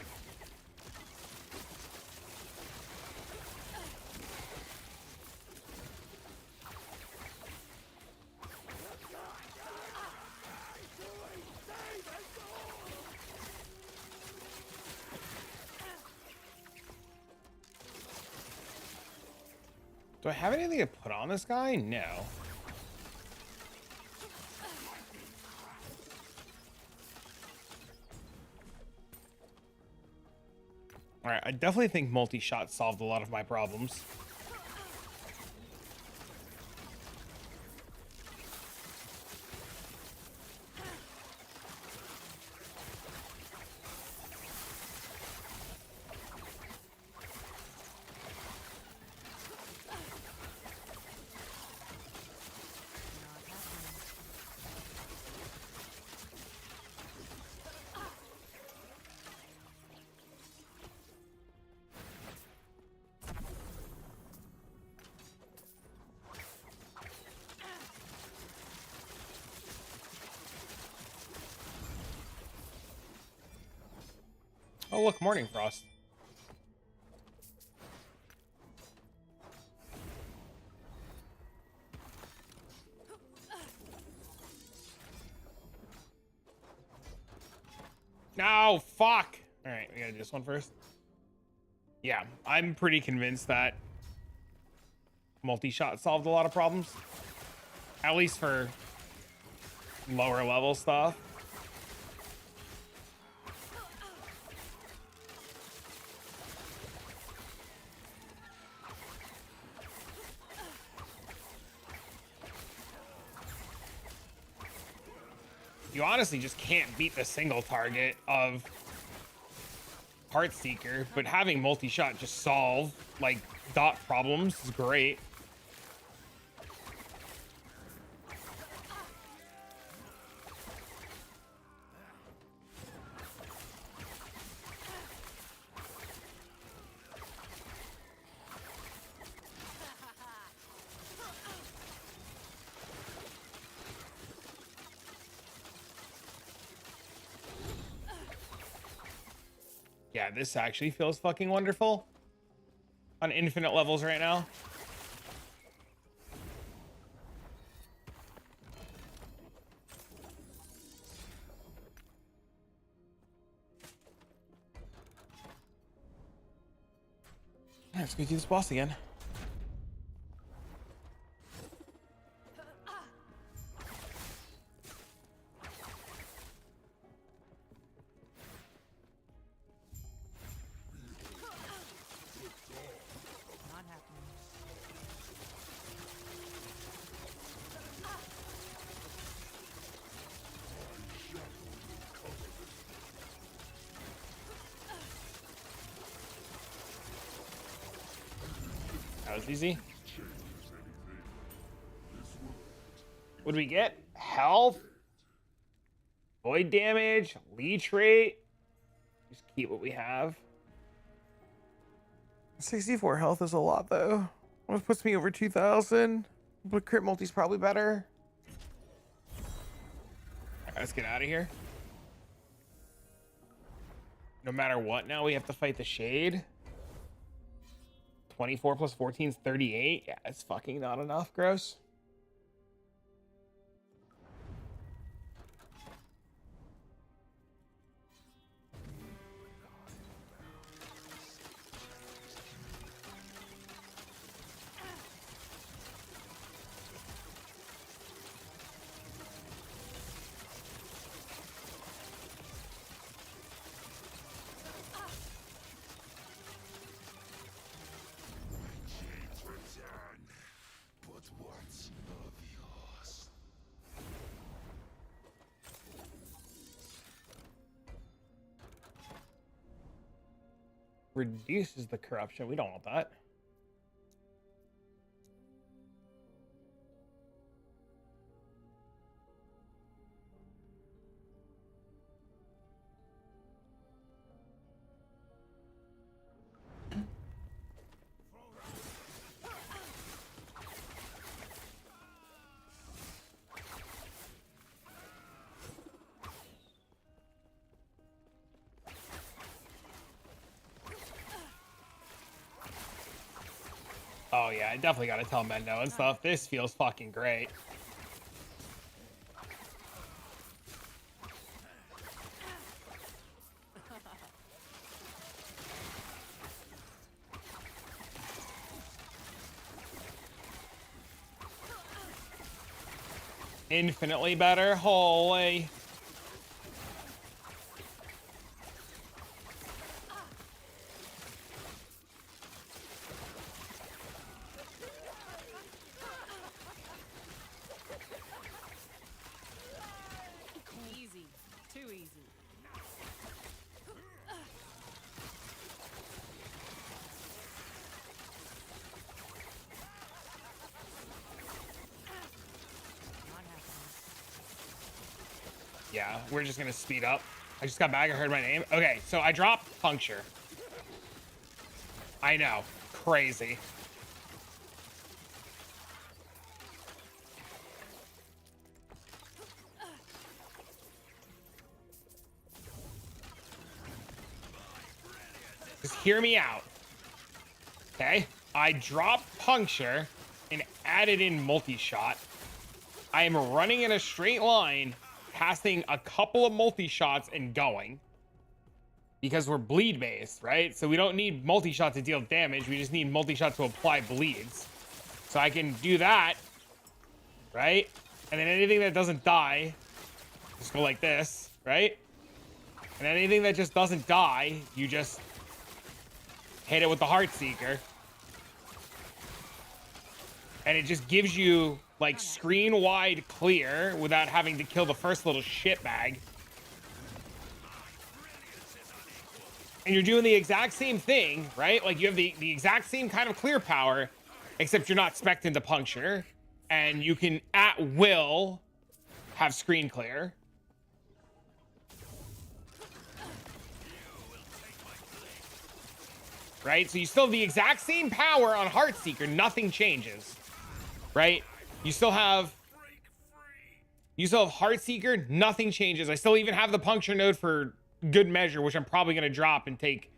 S1: Do I have anything to put on this guy? No. All right, I definitely think multi-shot solved a lot of my problems. Oh, look, Morning Frost. No, fuck. All right, we gotta do this one first. Yeah, I'm pretty convinced that multi-shot solved a lot of problems. At least for lower level stuff. You honestly just can't beat the single target of HeartSeeker, but having multi-shot just solve like dot problems is great. Yeah, this actually feels fucking wonderful on infinite levels right now. Yeah, let's go do this boss again.
S5: Not happening.
S1: That was easy. What do we get? Health, void damage, leech rate. Just keep what we have. 64 health is a lot though. What puts me over 2,000? But crit multi's probably better. Alright, let's get out of here. No matter what, now we have to fight the shade. 24 plus 14 is 38. Yeah, it's fucking not enough. Gross. Reduces the corruption. We don't want that. Oh yeah, I definitely gotta tell Mendo and stuff. This feels fucking great. Infinitely better. Holy.
S5: Easy. Too easy. Not happening.
S1: Yeah, we're just gonna speed up. I just got back. I heard my name. Okay, so I dropped puncture. I know. Crazy. Just hear me out. Okay? I dropped puncture and added in multi-shot. I am running in a straight line, casting a couple of multi-shots and going. Because we're bleed based, right? So we don't need multi-shot to deal damage. We just need multi-shot to apply bleeds. So I can do that, right? And then anything that doesn't die, just go like this, right? And anything that just doesn't die, you just hit it with the HeartSeeker. And it just gives you like screen wide clear without having to kill the first little shitbag. And you're doing the exact same thing, right? Like you have the exact same kind of clear power, except you're not spec'd into puncture. And you can at will have screen clear. Right? So you still have the exact same power on HeartSeeker. Nothing changes. Right? You still have HeartSeeker. Nothing changes. I still even have the puncture node for good measure, which I'm probably going to drop and take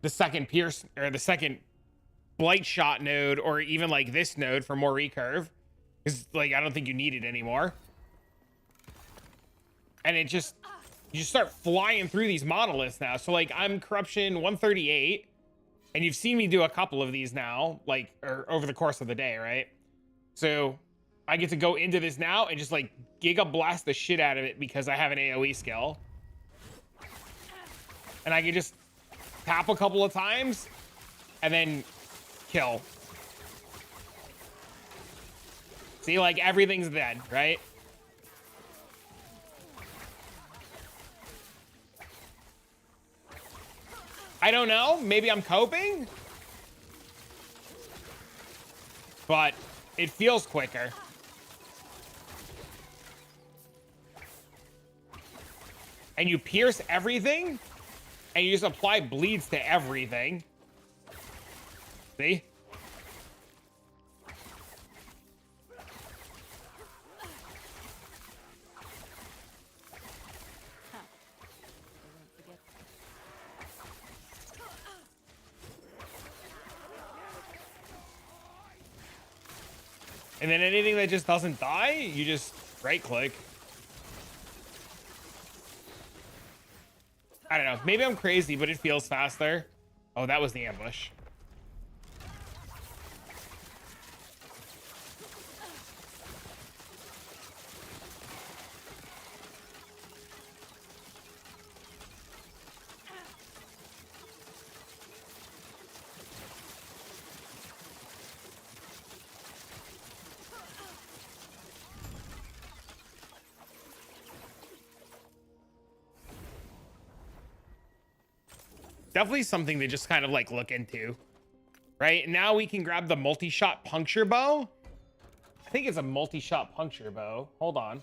S1: the second pierce or the second blight shot node, or even like this node for more recurve, because like I don't think you need it anymore. And it just, you just start flying through these monoliths now. So like I'm corruption 138, and you've seen me do a couple of these now, like or over the course of the day, right? So I get to go into this now and just like giga blast the shit out of it because I have an AoE skill. And I can just tap a couple of times and then kill. See, like everything's dead, right? I don't know. Maybe I'm coping. But it feels quicker. And you pierce everything. And you just apply bleeds to everything. See? And then anything that just doesn't die, you just right click. I don't know. Maybe I'm crazy, but it feels faster. Oh, that was the ambush. Definitely something to just kind of like look into, right? Now we can grab the multi-shot puncture bow. I think it's a multi-shot puncture bow. Hold on.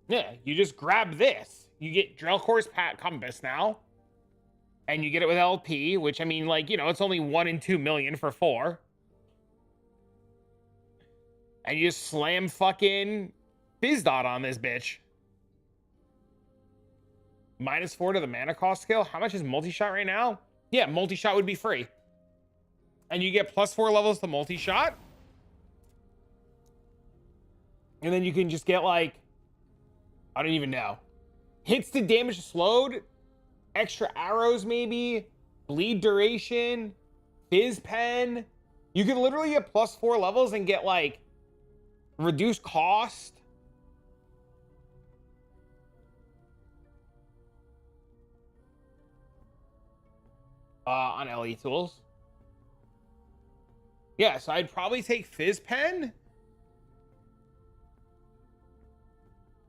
S1: Yeah, you just grab this. You get Drellcore's Pat Compass now. And you get it with LP, which I mean, like, you know, it's only 1 in 2 million for 4. And you just slam fucking Fizz Dot on this bitch. -4 to the mana cost skill. How much is multi-shot right now? Yeah, multi-shot would be free. And you get +4 levels to multi-shot. And then you can just get, like, I don't even know. Hits to damage slowed. Extra arrows, maybe. Bleed duration. Fizz pen. You can literally get +4 levels and get, like, reduced cost. On LE tools. Yeah, so I'd probably take Fizz pen.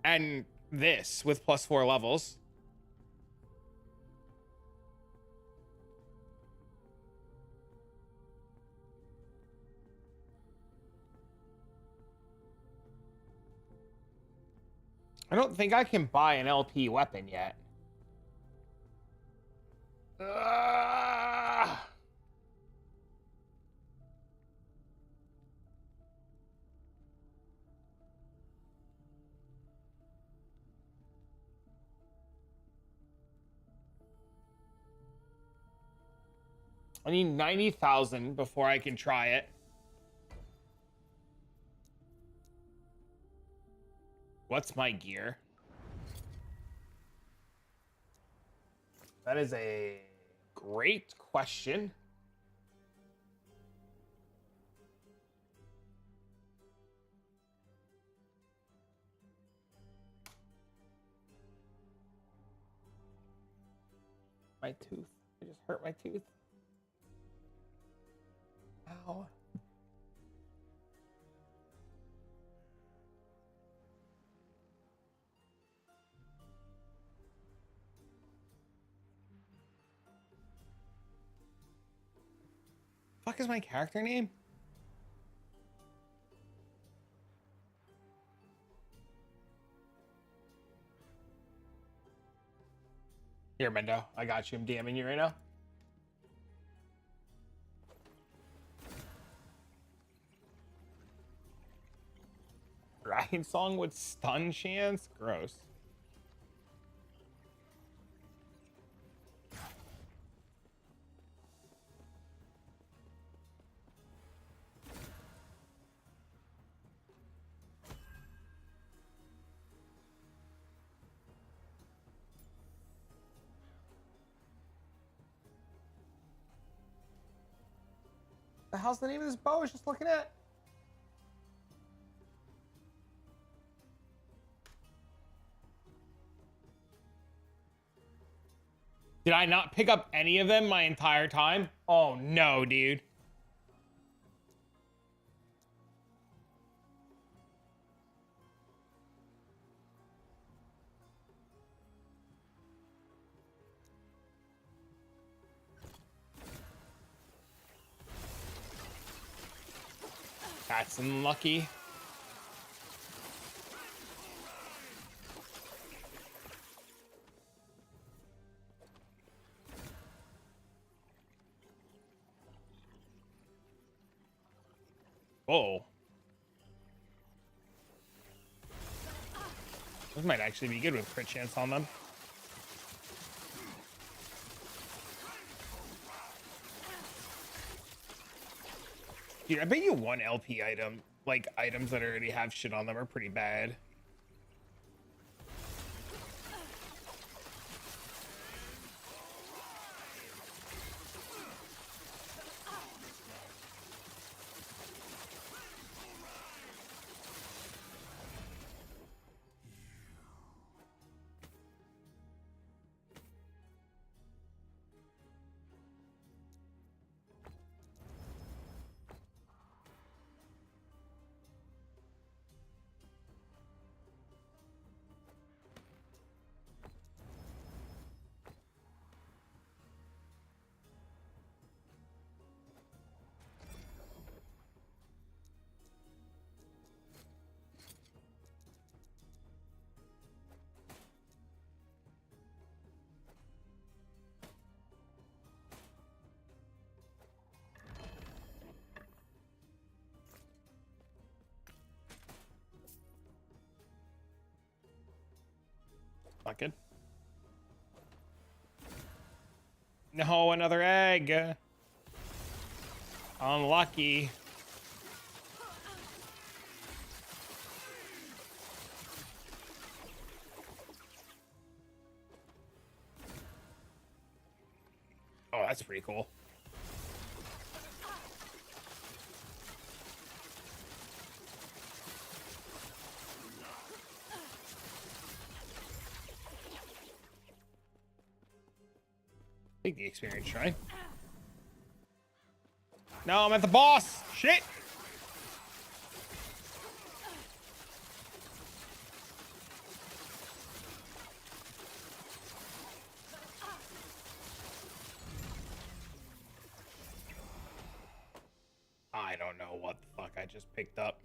S1: And this with +4 levels. I don't think I can buy an LP weapon yet. I need 90,000 before I can try it. What's my gear? That is a great question. My tooth. I just hurt my tooth. Ow. Fuck is my character name? Here, Mendo. I got you. I'm DMing you right now. Dragon Song with stun chance? Gross. The hell's the name of this bow I was just looking at? Did I not pick up any of them my entire time? Oh no, dude. That's unlucky. Oh. This might actually be good with crit chance on them. Dude, I bet you one LP item, like items that already have shit on them, are pretty bad. not good. No, another egg. Unlucky. Oh, that's pretty cool. Take the experience shrine. No, I'm at the boss. Shit. I don't know what the fuck I just picked up.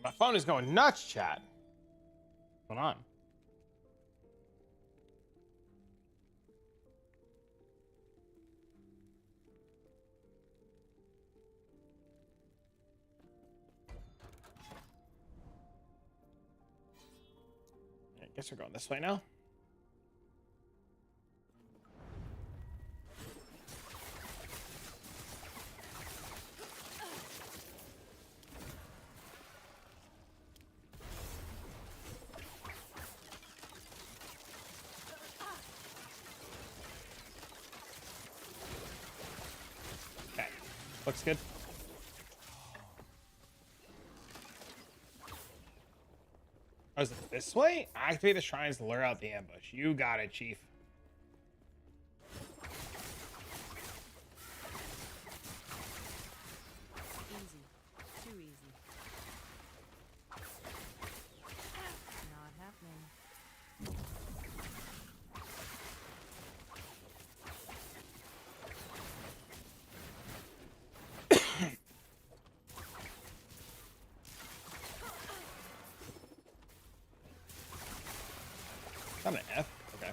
S1: My phone is going nuts, chat. What's going on? I guess we're going this way now. Okay, looks good. Oh, is it this way? Activate the shrines to lure out the ambush. You got it, Chief.
S5: Easy. Too easy. Not happening.
S1: Not an F. Okay.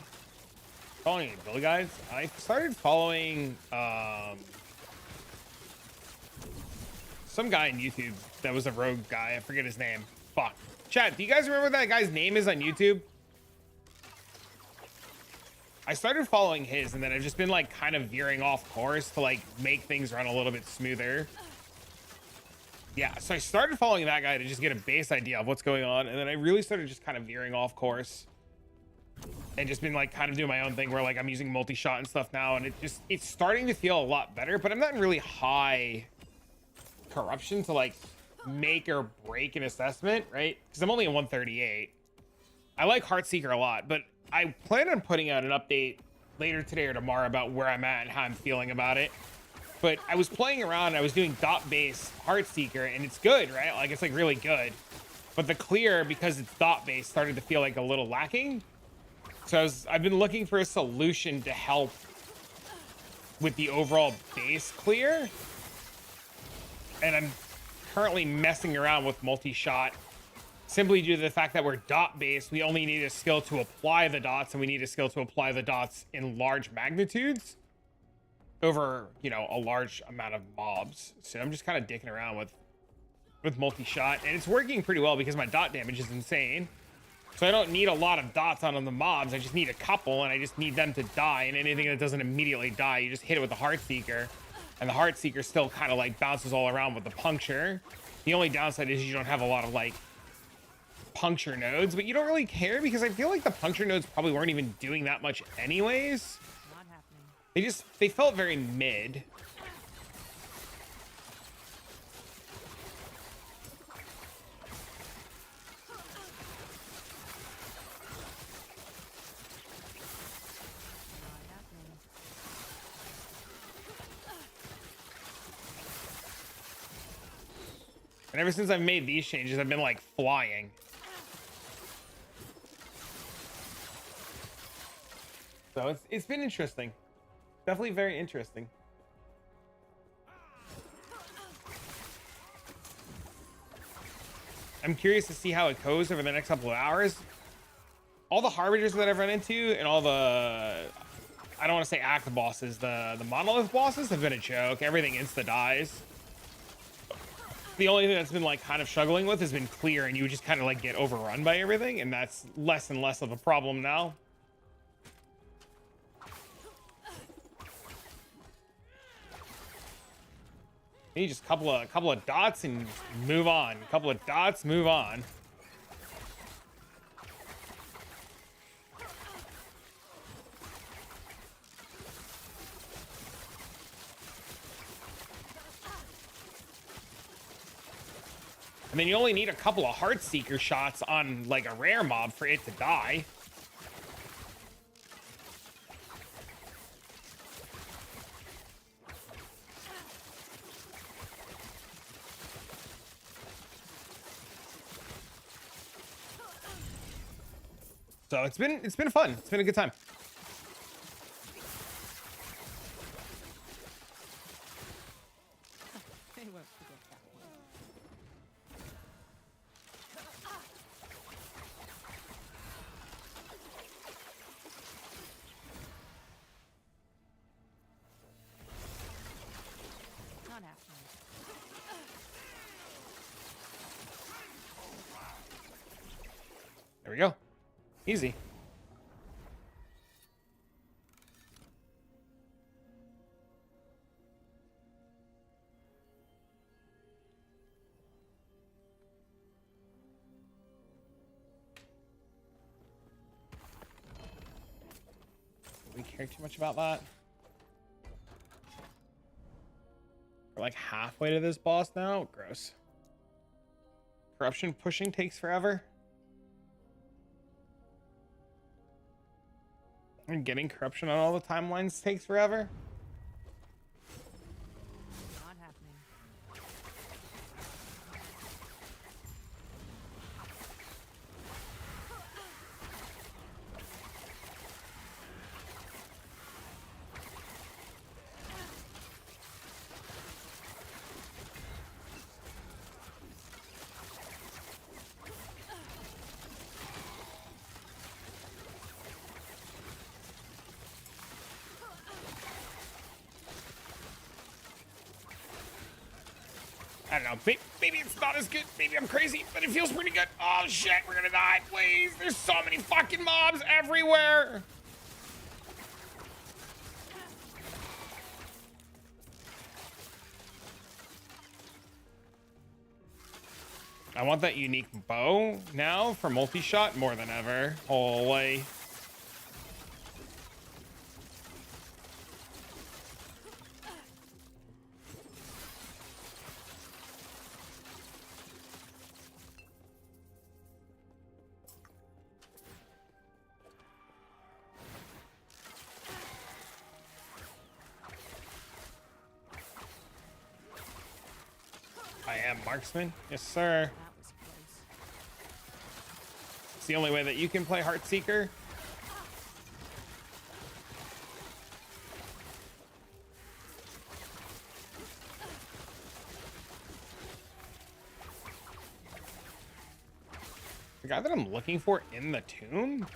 S1: Following Billy guys. I started following some guy on YouTube that was a rogue guy. I forget his name. Fuck. Chat, do you guys remember what that guy's name is on YouTube? I started following his, and then I've just been like kind of veering off course to like make things run a little bit smoother. Yeah, so I started following that guy to just get a base idea of what's going on, and then I really started just kind of veering off course. And just been like kind of doing my own thing where like I'm using multi-shot and stuff now, and it's starting to feel a lot better, but I'm not in really high corruption to like make or break an assessment, right? Because I'm only at 138. I like HeartSeeker a lot, but I plan on putting out an update later today or tomorrow about where I'm at and how I'm feeling about it. But I was playing around, I was doing dot-based HeartSeeker, and it's good, right? Like it's like really good. But the clear, because it's dot-based, started to feel like a little lacking. So I've been looking for a solution to help with the overall base clear. And I'm currently messing around with multi-shot simply due to the fact that we're dot based. We only need a skill to apply the dots, and we need a skill to apply the dots in large magnitudes over, you know, a large amount of mobs. So I'm just kind of dicking around with multi-shot, and it's working pretty well because my dot damage is insane. So I don't need a lot of dots on the mobs. I just need a couple, and I just need them to die. And anything that doesn't immediately die, you just hit it with the HeartSeeker. And the HeartSeeker still kind of like bounces all around with the puncture. The only downside is you don't have a lot of like puncture nodes, but you don't really care because I feel like the puncture nodes probably weren't even doing that much anyways.
S5: Not happening.
S1: They felt very mid. And ever since I've made these changes, I've been like flying. So it's been interesting. Definitely very interesting. I'm curious to see how it goes over the next couple of hours. All the harbingers that I've run into and all the, I don't want to say active bosses, the monolith bosses have been a joke. Everything insta dies. The only thing that's been like kind of struggling with has been clear, and you just kind of like get overrun by everything, and that's less and less of a problem now. You just couple of dots and move on. Couple of dots, move on. And then you only need a couple of HeartSeeker shots on like a rare mob for it to die. So it's been fun. It's been a good time.
S5: They won't forget that one. Not happening.
S1: There we go. Easy. Do we care too much about that? We're like halfway to this boss now. Gross. Corruption pushing takes forever. And getting corruption on all the timelines takes forever.
S5: Not happening.
S1: I don't know. Maybe it's not as good. Maybe I'm crazy, but it feels pretty good. Oh shit, we're gonna die. Please. There's so many fucking mobs everywhere. I want that unique bow now for multi-shot more than ever. Holy. I am marksman. Yes, sir.
S5: That was close.
S1: It's the only way that you can play HeartSeeker. The guy that I'm looking for in the tomb?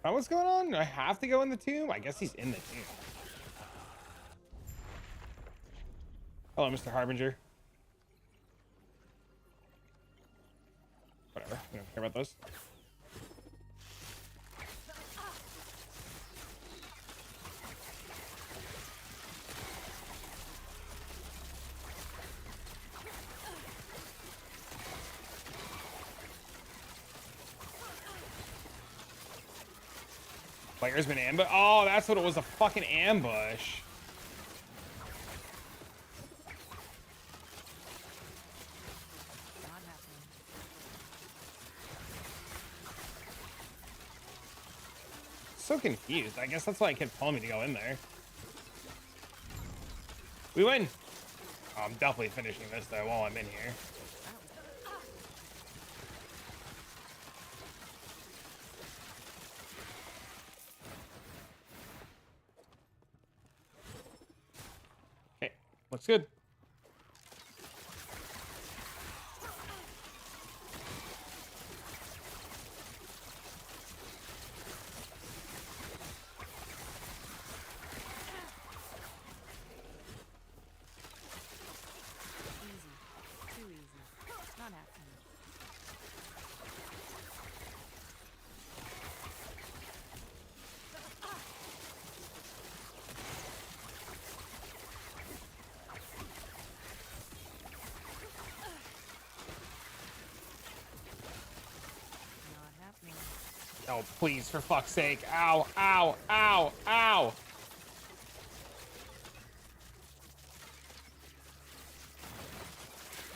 S1: What's going on? Do I have to go in the tomb? I guess he's in the tomb. Hello, Mr. Harbinger. Whatever. We don't care about those. Player's been ambushed. Oh, that's what it was, a fucking ambush.
S5: Not happening.
S1: So confused. I guess that's why it kept telling me to go in there. We win. Oh, I'm definitely finishing this though while I'm in here. Looks good.
S5: Easy. Too easy. Not happening. Not happening.
S1: Oh, please, for fuck's sake. Ow, ow, ow, ow.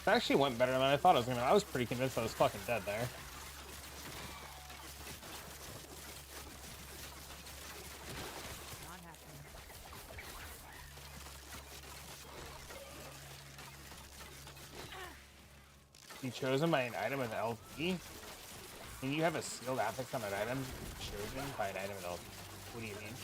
S1: That actually went better than I thought it was gonna. I was pretty convinced I was fucking dead there.
S5: Not happening.
S1: Be chosen by an item in LP. Can you have a sealed affix on an item chosen by an item in LP? What do you mean?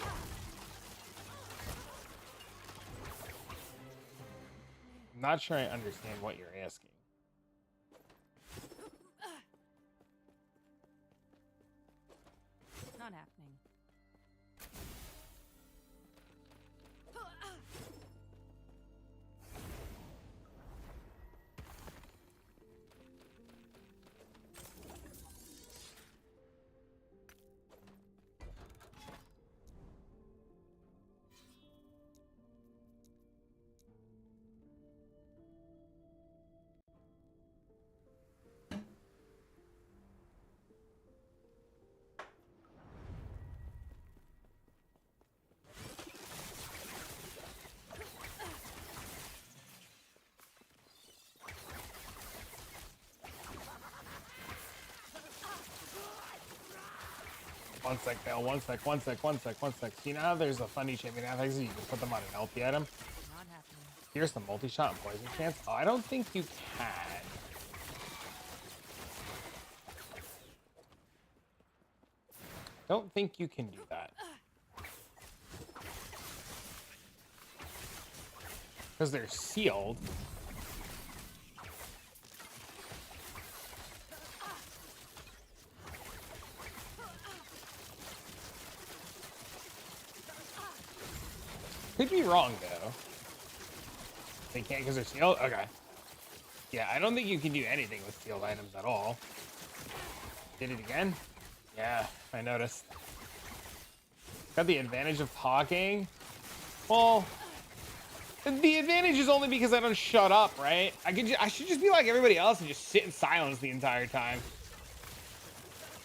S1: I'm not sure I understand what you're asking.
S5: Not happening.
S1: One sec, Dale. One sec, one sec, one sec, one sec. You know how there's a funny champion affixes? You can put them on an LP item.
S5: Not happening.
S1: Here's the multi-shot and poison chance. Oh, I don't think you can. Don't think you can do that. Because they're sealed. Could be wrong, though. They can't because they're sealed? Okay. Yeah, I don't think you can do anything with sealed items at all. Did it again? Yeah, I noticed. Got the advantage of talking. Well, the advantage is only because I don't shut up, right? I should just be like everybody else and just sit in silence the entire time.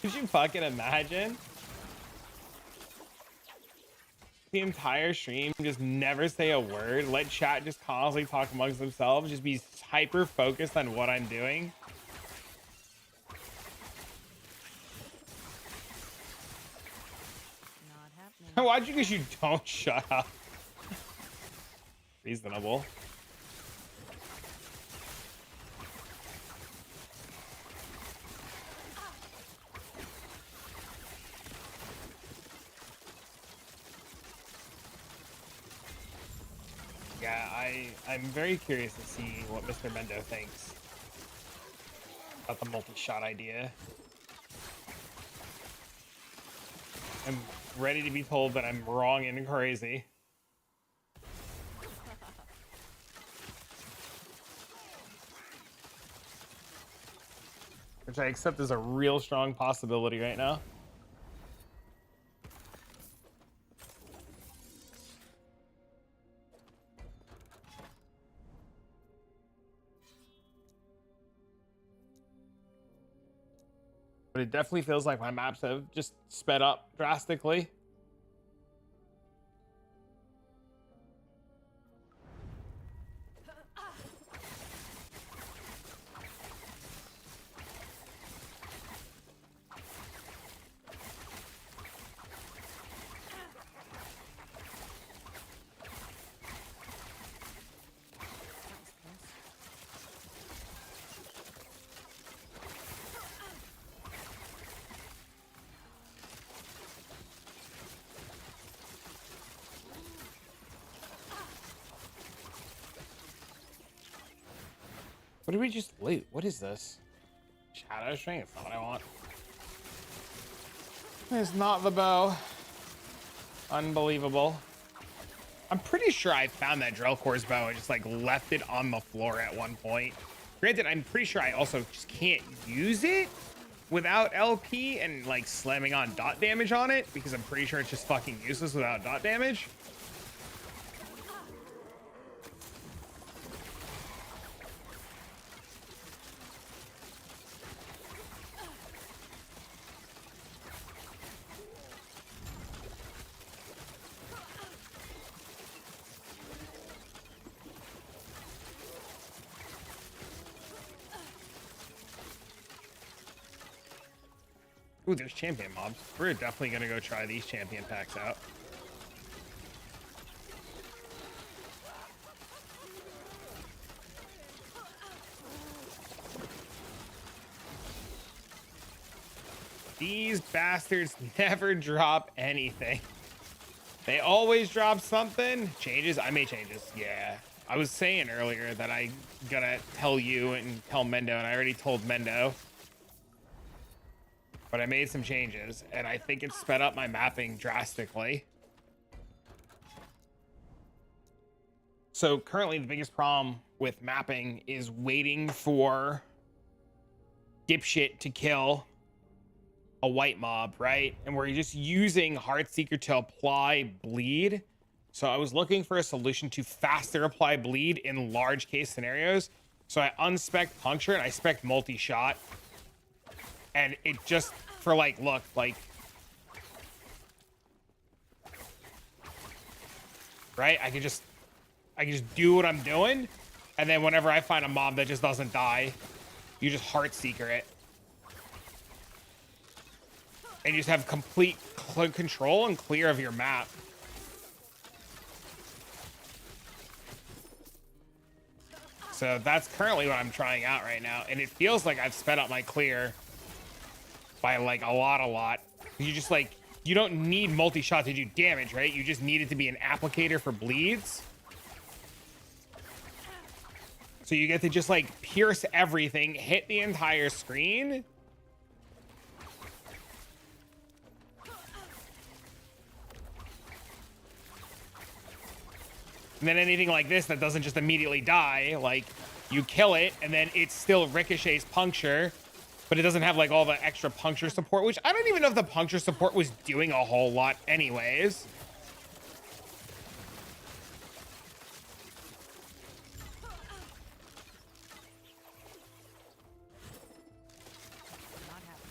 S1: Could you fucking imagine? The entire stream, just never say a word, let chat just constantly talk amongst themselves, just be hyper focused on what I'm doing.
S5: Not happening.
S1: Why'd you? Because you don't shut up. Reasonable. Yeah, I'm very curious to see what Mr. Mendo thinks about the multi-shot idea. I'm ready to be told that I'm wrong and crazy. Which I accept as a real strong possibility right now. But it definitely feels like my maps have just sped up drastically. What did we just loot? What is this? Shadow string? It's not what I want. It's not the bow. Unbelievable. I'm pretty sure I found that drill core's bow and just like left it on the floor at one point. Granted, I'm pretty sure I also just can't use it without LP and like slamming on dot damage on it, because I'm pretty sure it's just fucking useless without dot damage. Ooh, there's champion mobs. We're definitely gonna go try these champion packs out. These bastards never drop anything. They always drop something. Changes? I made changes. Yeah. I was saying earlier that I gonna tell you and tell Mendo, and I already told Mendo. But I made some changes, and I think it sped up my mapping drastically. So currently the biggest problem with mapping is waiting for dipshit to kill a white mob, right? And we're just using HeartSeeker to apply bleed. So I was looking for a solution to faster apply bleed in large case scenarios. So I unspec puncture and I spec multi-shot. And it just, for like, look, like, right? I can just do what I'm doing. And then whenever I find a mob that just doesn't die, you just HeartSeeker it. And you just have complete control and clear of your map. So that's currently what I'm trying out right now. And it feels like I've sped up my clear by like a lot. You just like, you don't need multi-shot to do damage, right? You just need it to be an applicator for bleeds. So you get to just like pierce everything, hit the entire screen. And then anything like this that doesn't just immediately die, like you kill it and then it still ricochets puncture, but it doesn't have like all the extra puncture support, which I don't even know if the puncture support was doing a whole lot anyways.
S5: Not happening.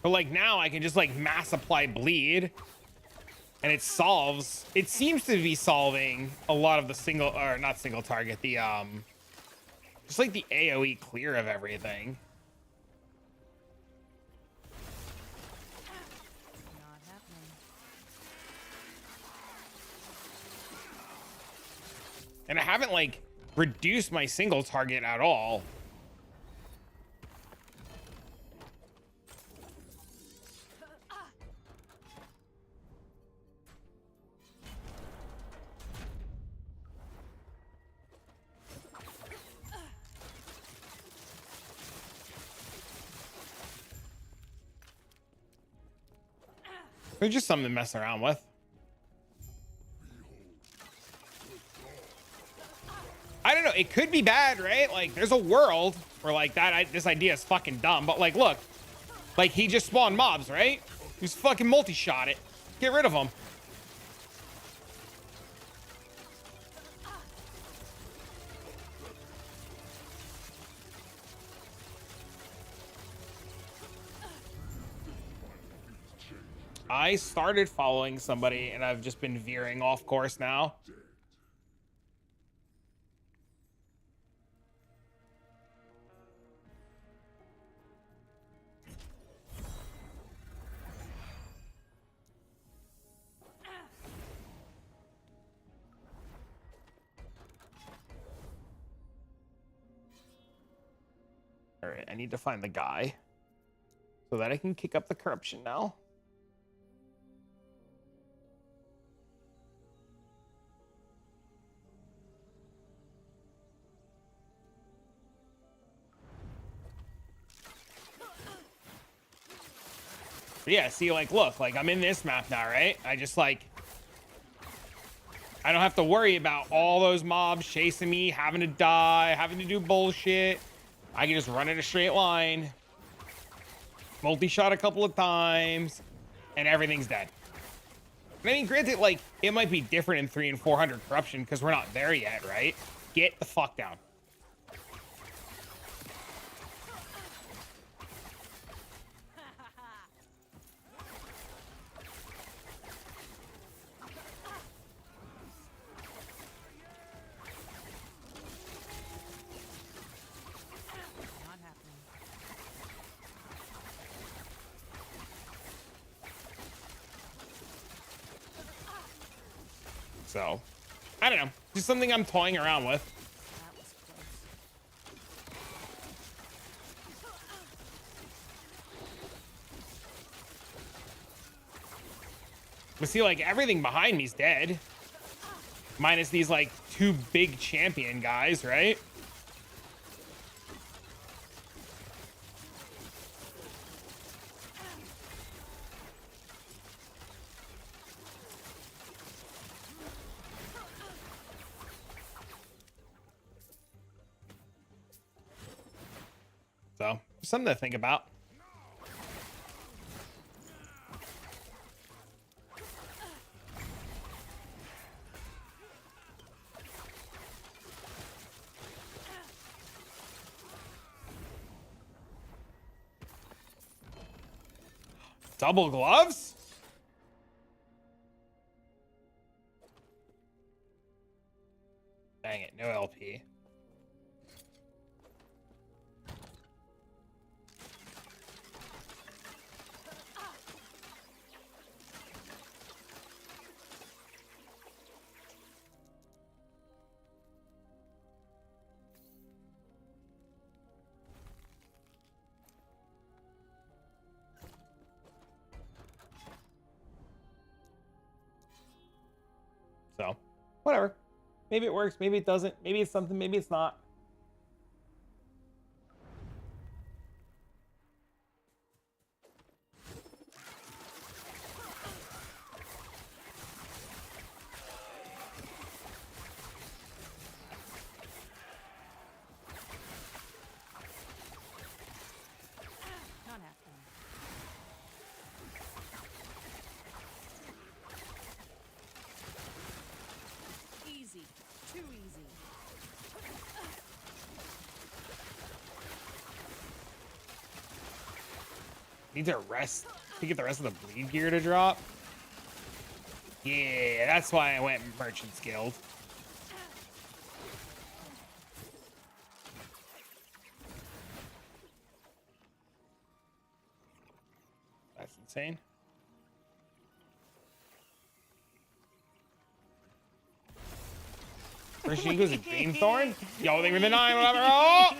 S1: But like now I can just like mass apply bleed and it solves, it seems to be solving a lot of the single, or not single target, the just like the AoE clear of everything.
S5: Not happening.
S1: And I haven't like reduced my single target at all. It's just something to mess around with. I don't know. It could be bad, right? Like, there's a world where like that. This idea is fucking dumb. But like, look, like he just spawned mobs, right? He's fucking multi-shot it. Get rid of them. I started following somebody and I've just been veering off course now. All right, I need to find the guy. so that I can kick up the corruption now. But yeah, see, like, look, like, I'm in this map now, right? I just, like, I don't have to worry about all those mobs chasing me, having to die, having to do bullshit. I can just run in a straight line, multi-shot a couple of times, and everything's dead. I mean, granted, like, it might be different in 300 and 400 corruption because we're not there yet, right? Get the fuck down.
S5: Not happening.
S1: So, I don't know. Just something I'm toying around with.
S5: That was close.
S1: But see, like, everything behind me's dead. Minus these, like, 2 big champion guys, right? So, something to think about. Double gloves? Dang it, no LP. So, whatever. Maybe it works, maybe it doesn't, maybe it's something, maybe it's not.
S5: Not happening. Easy. Too easy.
S1: Need to rest to get the rest of the bleed gear to drop. Yeah, that's why I went Merchant's Guild. That's insane. First she goes a Dreamthorn? Yo, they were the 9, whatever. Oh!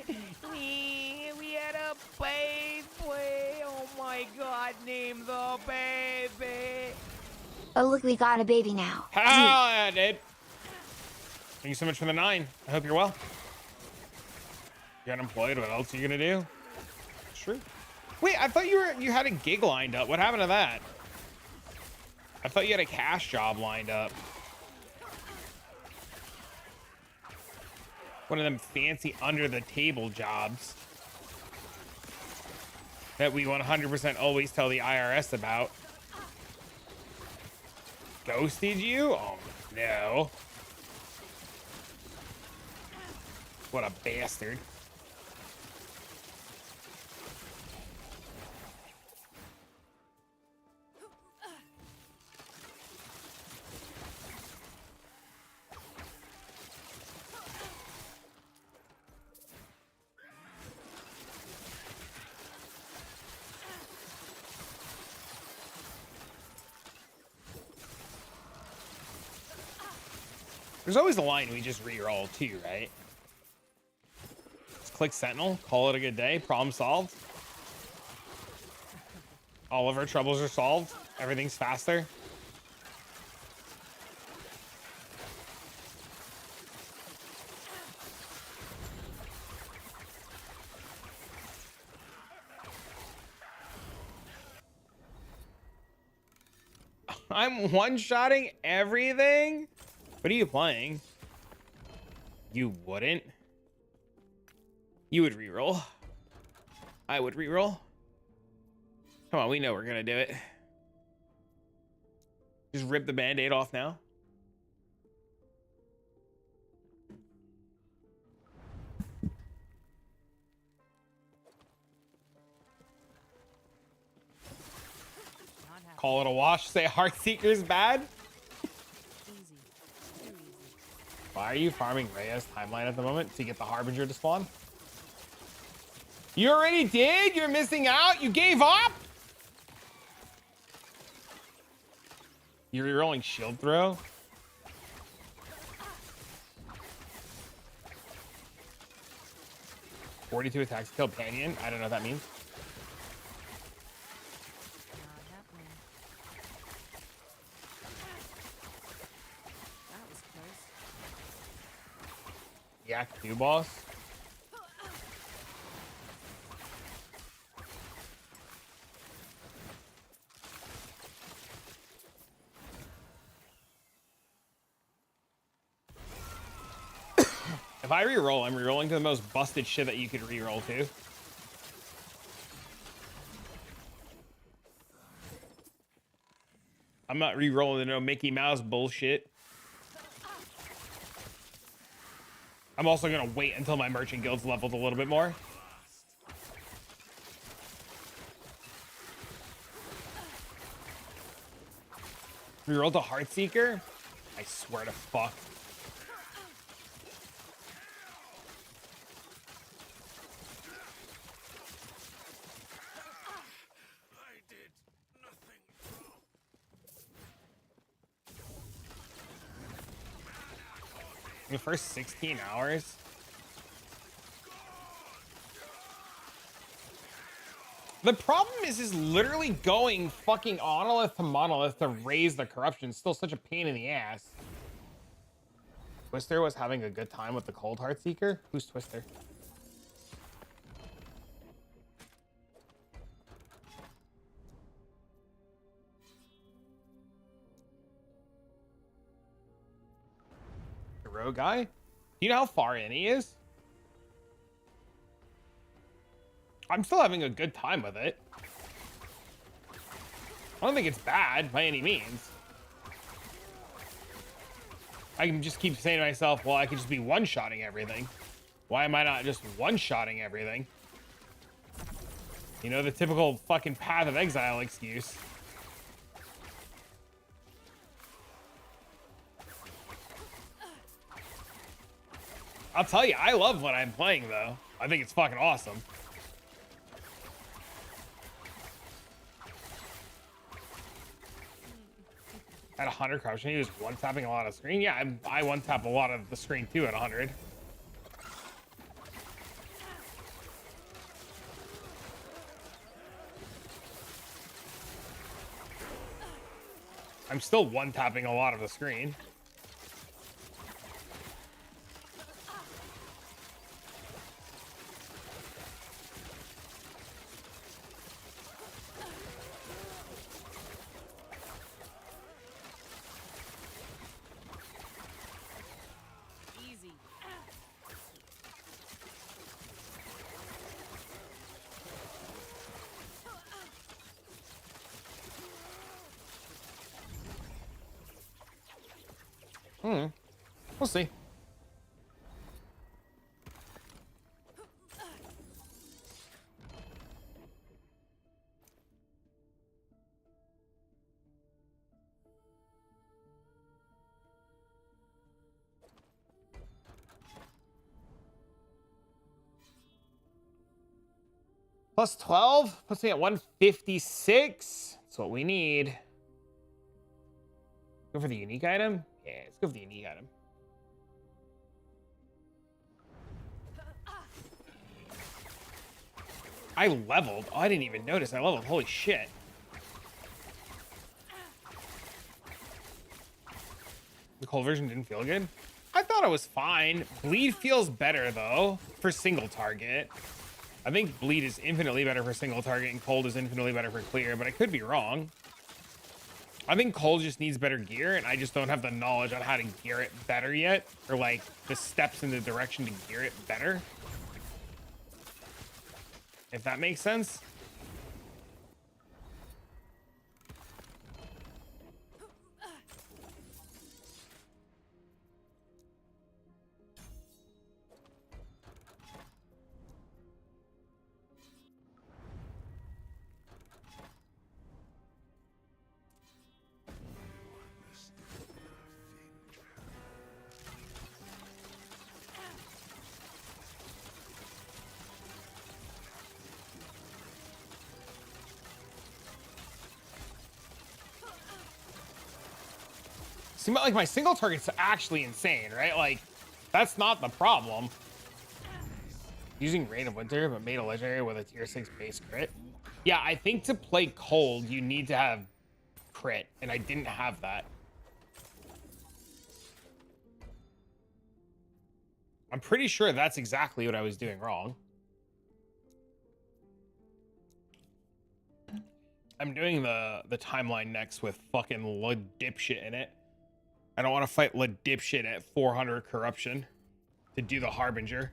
S5: We had a baby. Oh my God, name the baby.
S6: Oh look, we got a baby now.
S1: Hell yeah, dude. Thank you so much for the 9. I hope you're well. You're unemployed. What else are you gonna do? It's true. Wait, I thought you had a gig lined up. What happened to that? I thought you had a cash job lined up. One of them fancy under the table jobs that we 100% always tell the IRS about. Ghosted you? Oh no. What a bastard. There's always a line we just re-roll too, right? Just click Sentinel, call it a good day, problem solved. All of our troubles are solved. Everything's faster. I'm one-shotting everything? What are you playing? You wouldn't? You would reroll. I would reroll. Come on, we know we're gonna do it. Just rip the band-aid off now. Call it a wash. Say HeartSeeker's bad.
S10: Easy. Too easy.
S1: Why are you farming Rhea's timeline at the moment to get the Harbinger to spawn? You already did? You're missing out? You gave up? You're rolling shield throw? "42 attacks kill Panion." I don't know what that means.
S10: Not happening. That was close.
S1: Yak 2 boss. If I reroll, I'm rerolling to the most busted shit that you could reroll to. I'm not rerolling the no Mickey Mouse bullshit. I'm also gonna wait until my merchant guild's leveled a little bit more. Reroll to HeartSeeker? I swear to fuck. The first 16 hours. The problem is literally going fucking monolith to monolith to raise the corruption. It's still such a pain in the ass. Twister was having a good time with the cold HeartSeeker. Who's Twister? The rogue guy? Do you know how far in he is? I'm still having a good time with it. I don't think it's bad by any means. I can just keep saying to myself, well, I could just be one-shotting everything. Why am I not just one-shotting everything? You know, the typical fucking Path of Exile excuse. I'll tell you, I love what I'm playing, though. I think it's fucking awesome. At 100 corruption, he was one-tapping a lot of screen. Yeah, I one-tap a lot of the screen, too, at 100. I'm still one-tapping a lot of the screen.
S10: Easy.
S1: We'll see. Plus 12 puts me at 156. That's what we need. Go for the unique item? Yeah, let's go for the unique item. I leveled. Oh, I didn't even notice I leveled. Holy shit. The cold version didn't feel good. I thought it was fine. Bleed feels better though for single target. I think bleed is infinitely better for single target and cold is infinitely better for clear, but I could be wrong. I think cold just needs better gear, and I just don't have the knowledge on how to gear it better yet, or like the steps in the direction to gear it better. If that makes sense. See, like my single target's actually insane, right? Like, that's not the problem. Using Rain of Winter, but made a legendary with a tier 6 base crit. Yeah, I think to play cold, you need to have crit, and I didn't have that. I'm pretty sure that's exactly what I was doing wrong. I'm doing the timeline next with fucking La Dipshit in it. I don't want to fight La Dipshit at 400 corruption to do the Harbinger.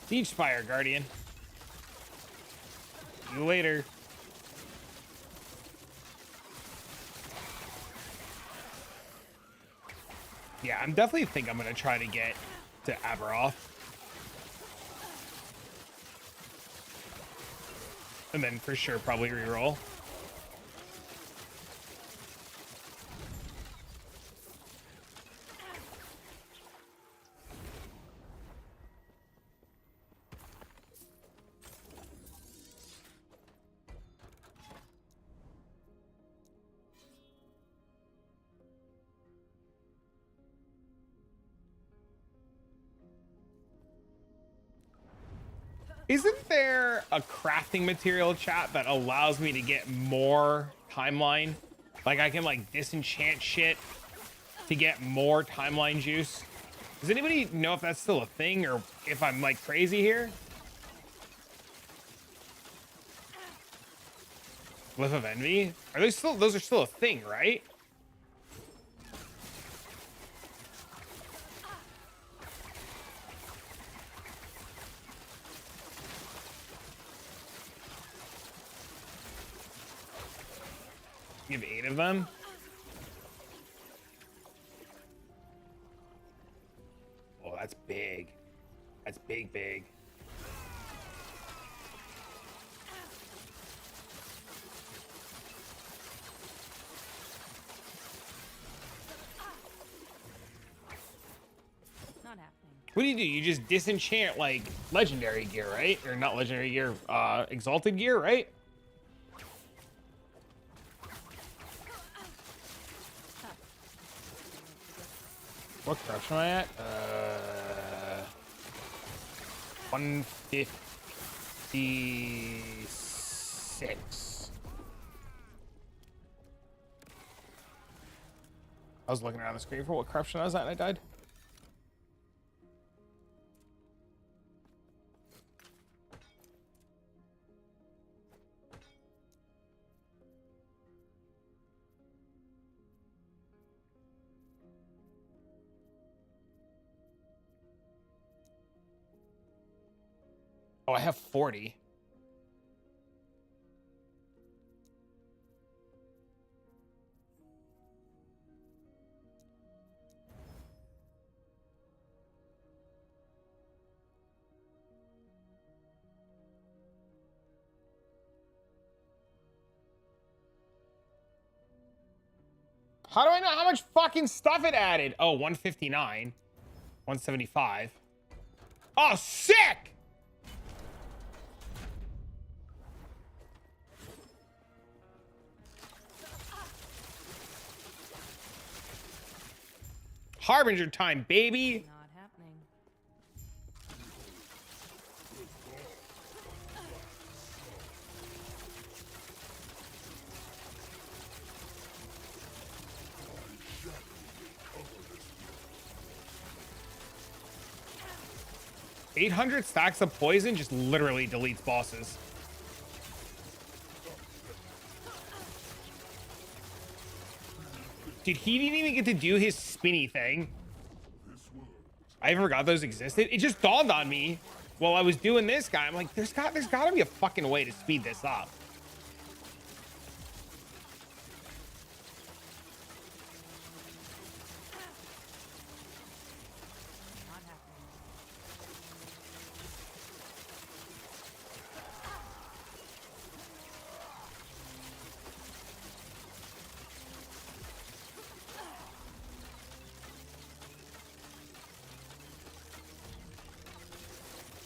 S1: Siege Spire, Guardian. See you later. Yeah, I'm definitely think I'm gonna try to get to Aberoth. And then for sure probably reroll. Isn't there a crafting material chat that allows me to get more timeline? Like I can like disenchant shit to get more timeline juice. Does anybody know if that's still a thing or if I'm like crazy here? Whiff of Envy? Are they still, those are still a thing, right? You have 8 of them? Oh, that's big. That's big, big.
S3: Not happening.
S1: What do? You just disenchant like legendary gear, right? Or not legendary gear, exalted gear, right? What corruption am I at? 156. I was looking around the screen for what corruption I was at and I died. Oh, I have 40. How do I know how much fucking stuff it added? Oh, 159. 175. Oh, sick! Harbinger time, baby.
S3: Not happening.
S1: 800 stacks of poison just literally deletes bosses. Dude, he didn't even get to do his spinny thing. I forgot those existed. It just dawned on me while I was doing this guy. I'm like, there's got to be a fucking way to speed this up.
S3: Not happening.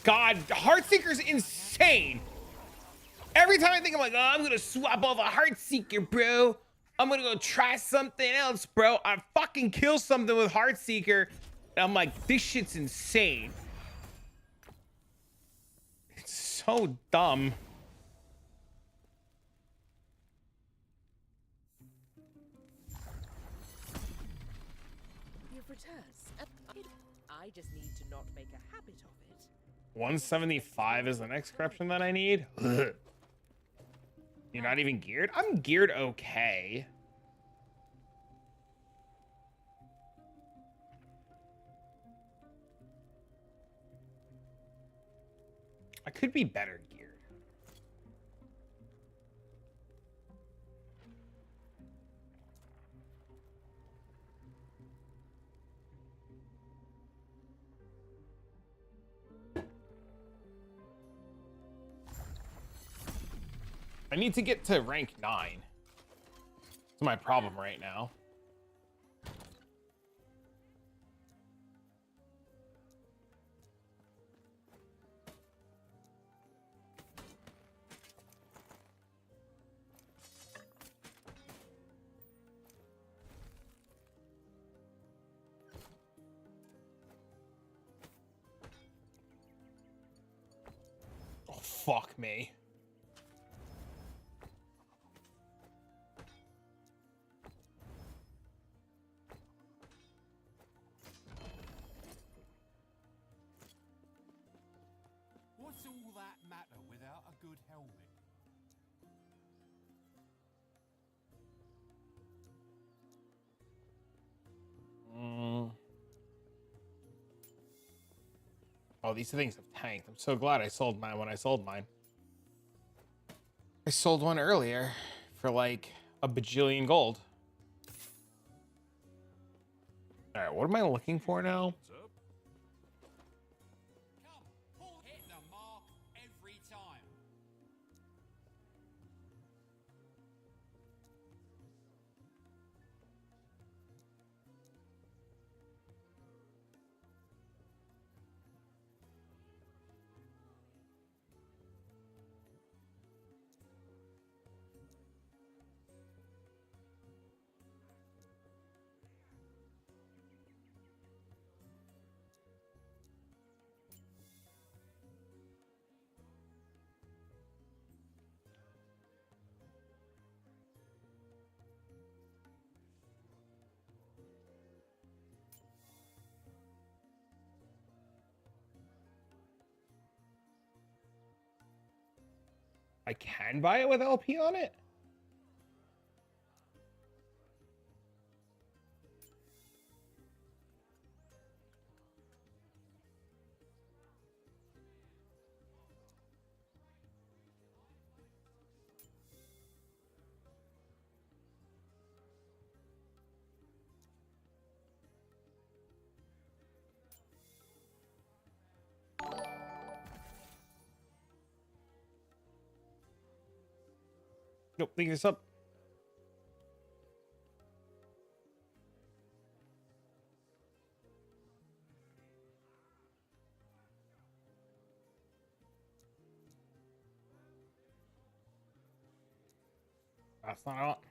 S1: God, Heartseeker's insane. Every time I think I'm like, oh, I'm gonna swap off a Heartseeker, bro. I'm gonna go try something else, bro. I fucking kill something with Heartseeker, and I'm like, this shit's insane. It's so dumb.
S10: You've returned. I just need to not make a habit of it.
S1: 175 is the next corruption that I need. Ugh. You're not even geared? I'm geared okay. I could be better geared. I need to get to rank 9. That's my problem right now. Oh, fuck me.
S9: What's all that matter without a good helmet?
S1: Oh, these things have tanked. I'm so glad I sold mine when I sold mine. I sold one earlier for like a bajillion gold. All right, what am I looking for now?
S9: Come, pull, hit the mark every time.
S1: I can buy it with LP on it? Nope, pick this up. That's not all.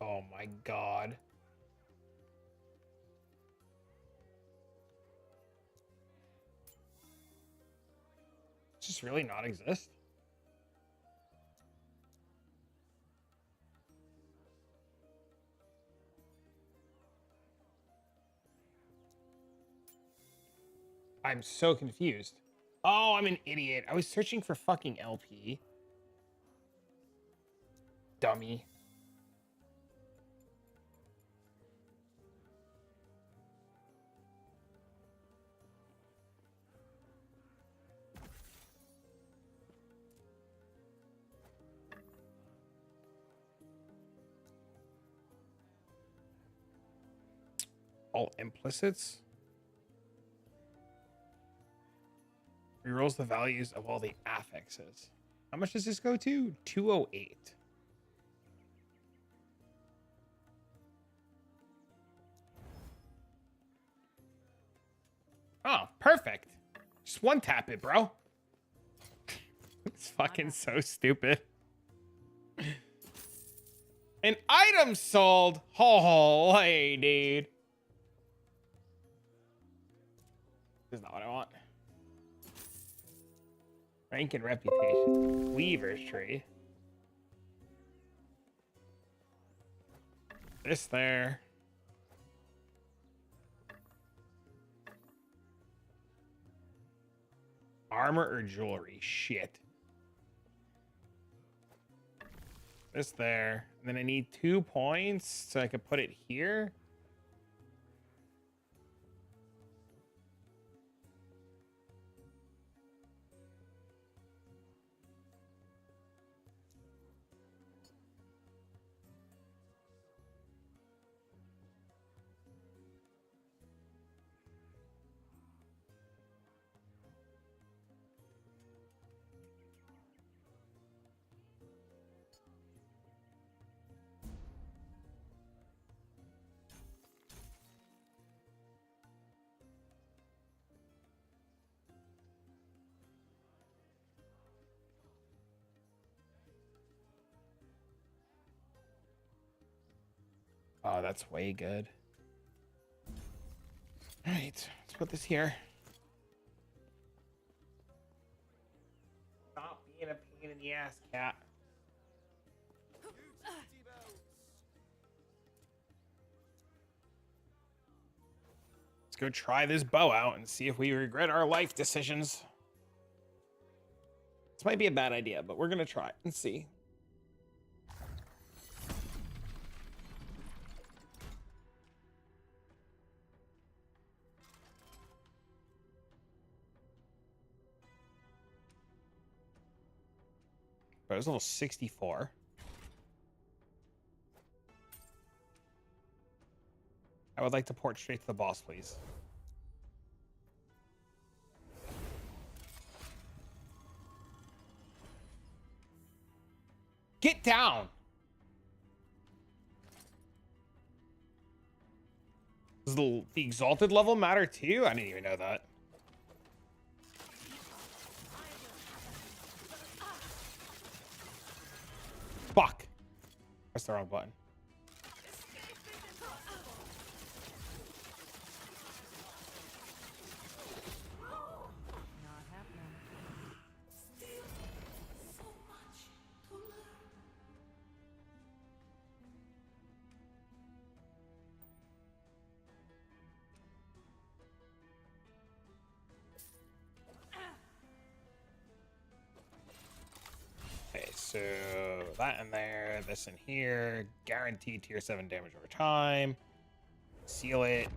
S1: Oh my god. Does this really not exist? I'm so confused. Oh, I'm an idiot. I was searching for fucking LP. Dummy. All implicits? Rerolls the values of all the affixes. How much does this go to? 208. Oh, perfect. Just one tap it, bro. It's fucking so stupid. An item sold. Oh, hey, dude. This is not what I want. Rank and reputation. Weaver's tree. This there. Armor or jewelry? Shit. This there. And then I need 2 points so I could put it here. Oh, that's way good. All right, let's put this here. Stop being a pain in the ass, cat. Let's go try this bow out and see if we regret our life decisions. This might be a bad idea, but we're gonna try and see. But it was level 64. I would like to port straight to the boss, please. Get down! Does the exalted level matter too? I didn't even know that. Fuck. Pressed the wrong button.
S3: Not happening.
S1: Okay, so that in there, this in here, guaranteed tier 7 damage over time. Seal it.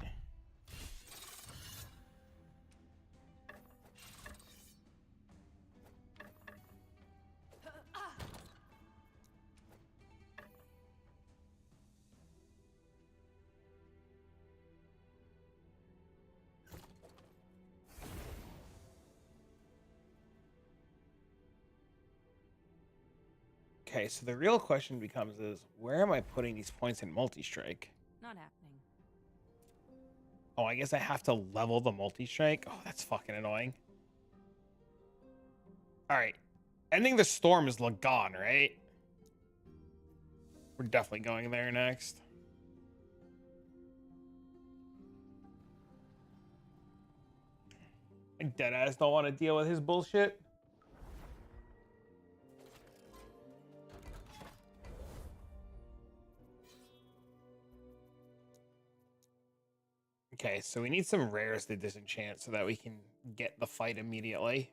S1: Okay, so the real question becomes is, where am I putting these points in multi-strike?
S3: Not happening.
S1: Oh, I guess I have to level the multi-strike. Oh, that's fucking annoying. All right. Ending the storm is Lagon, right? We're definitely going there next. I deadass don't want to deal with his bullshit. Okay, so we need some rares to disenchant so that we can get the fight immediately.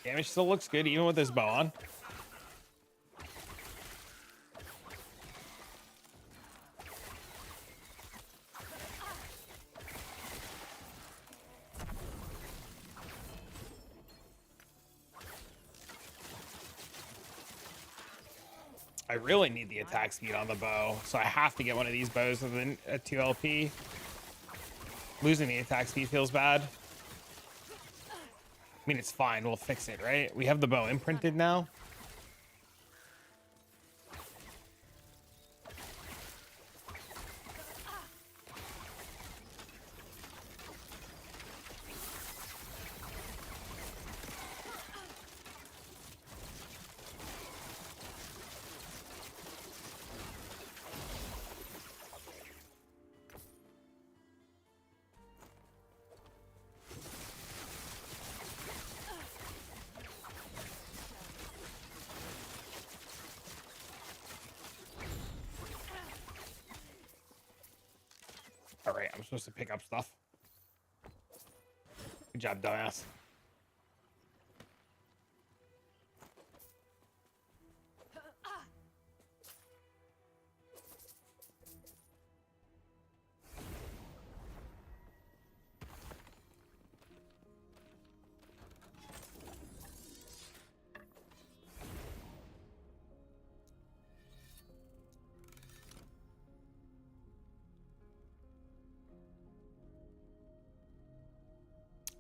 S1: Damage still looks good even with this bow on. I really need the attack speed on the bow, so I have to get one of these bows with a 2 LP. Losing the attack speed feels bad. I mean, it's fine. We'll fix it, right? We have the bow imprinted now. All right, I'm supposed to pick up stuff. Good job, dumbass.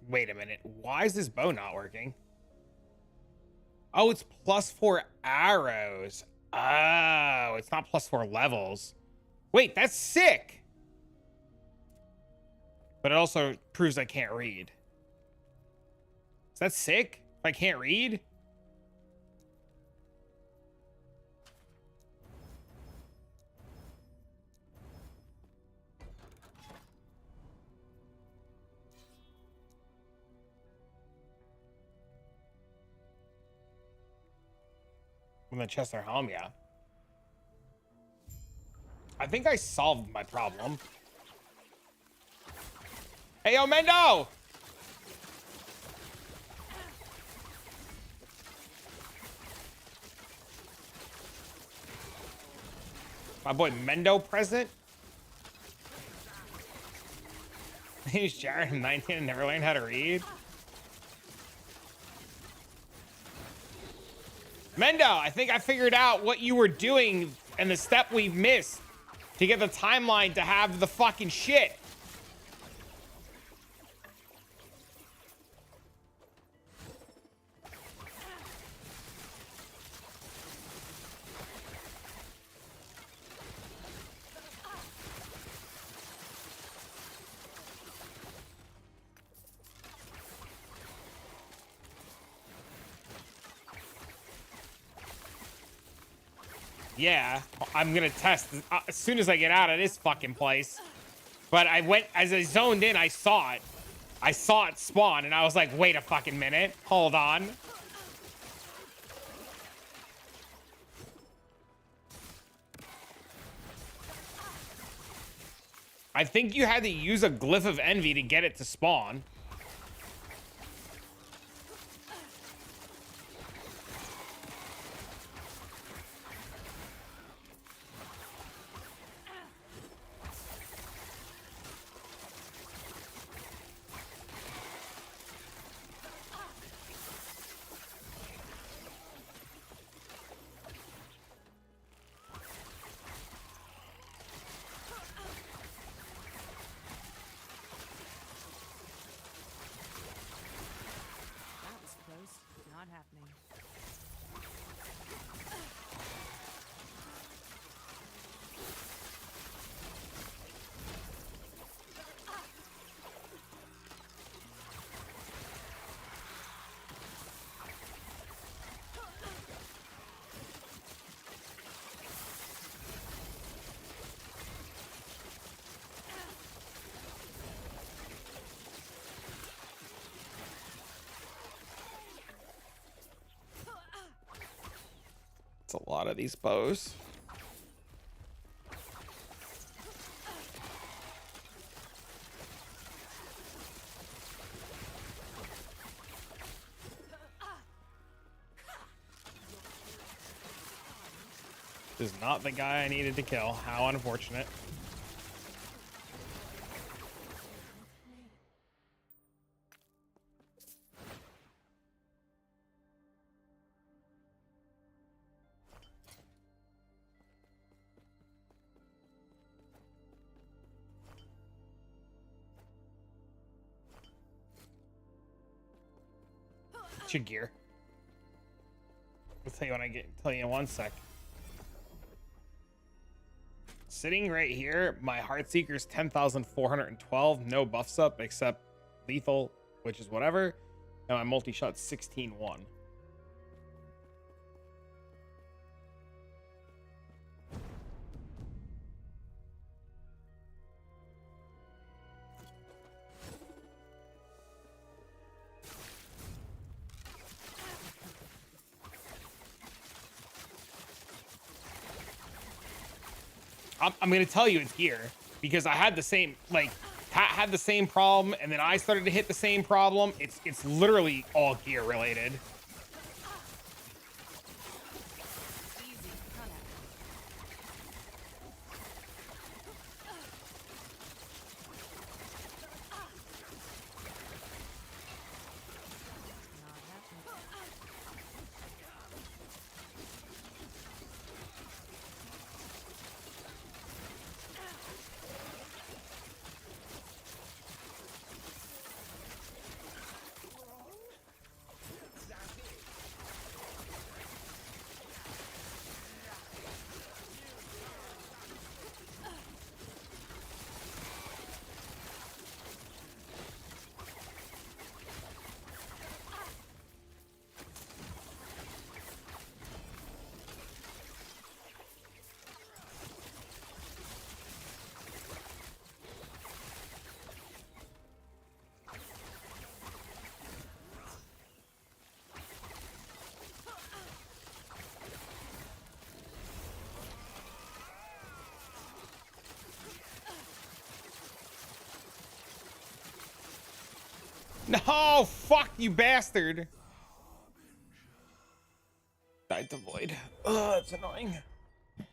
S1: Wait a minute. Why is this bow not working? Oh, it's +4 arrows. Oh, it's not +4 levels. Wait, that's sick. But it also proves I can't read. Is that sick? If I can't read? From the chest or helm, yeah. I think I solved my problem. Hey, yo, Mendo! My boy Mendo present? He's Jared, I'm 19 and never learned how to read. Mendo, I think I figured out what you were doing and the step we've missed to get the timeline to have the fucking shit. Yeah, I'm gonna test as soon as I get out of this fucking place. But I went, as I zoned in, I saw it. I saw it spawn, and I was like, wait a fucking minute. Hold on. I think you had to use a glyph of envy to get it to spawn. It's a lot of these bows. This is not the guy I needed to kill. How unfortunate. What's your gear? I'll tell you when I tell you in 1 sec. Sitting right here, my HeartSeeker's 10,412, no buffs up except lethal, which is whatever, and my multi-shot's 16-1. I'm gonna tell you it's gear because I had the same had the same problem, and then I started to hit the same problem. It's literally all gear related. No, fuck you, bastard. Died to void. Ugh, it's annoying. At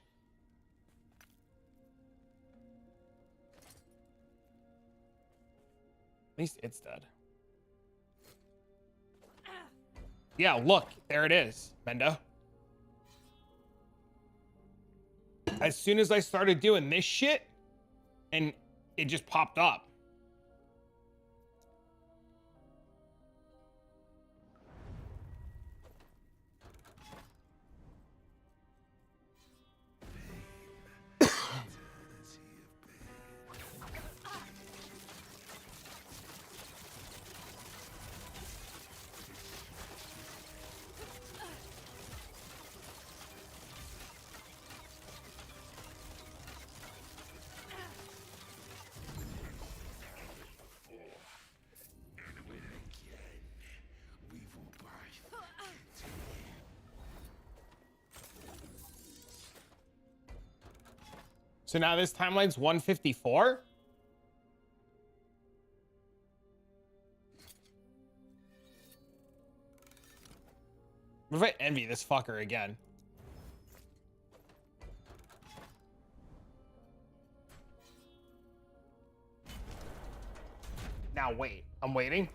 S1: least it's dead. Yeah, look, there it is, Mendo. As soon as I started doing this shit, and it just popped up. So now this timeline's 154? What if I envy this fucker again? Now wait, I'm waiting.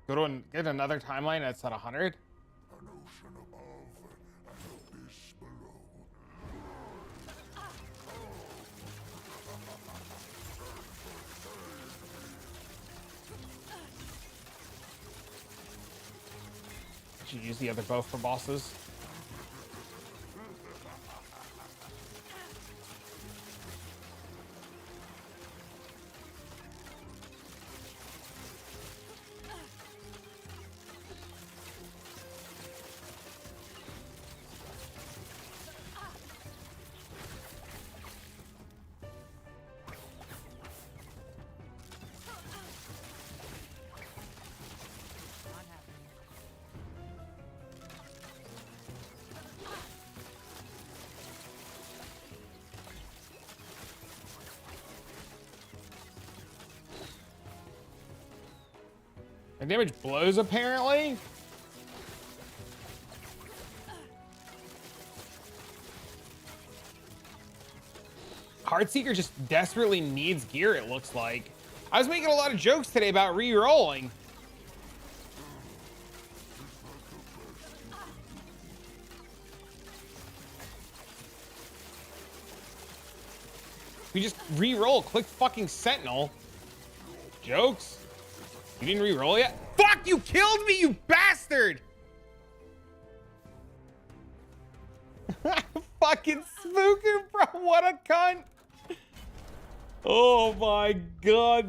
S1: Go to get another timeline that's at 100.
S4: An ocean above and abyss below.
S1: Should use the other bow for bosses. My damage blows apparently. HeartSeeker just desperately needs gear, it looks like. I was making a lot of jokes today about re-rolling. We just re-roll, click fucking Sentinel. Jokes? You didn't re-roll yet? Fuck, you killed me, you bastard! Fucking Spooker, bro, what a cunt! Oh my god,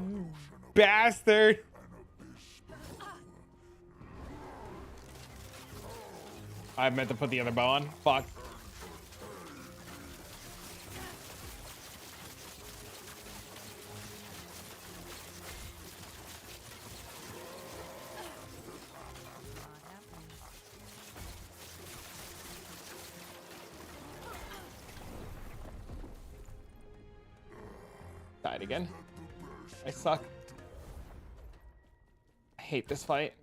S1: bastard. I meant to put the other bow on. Fuck. Died again. I suck. I hate this fight.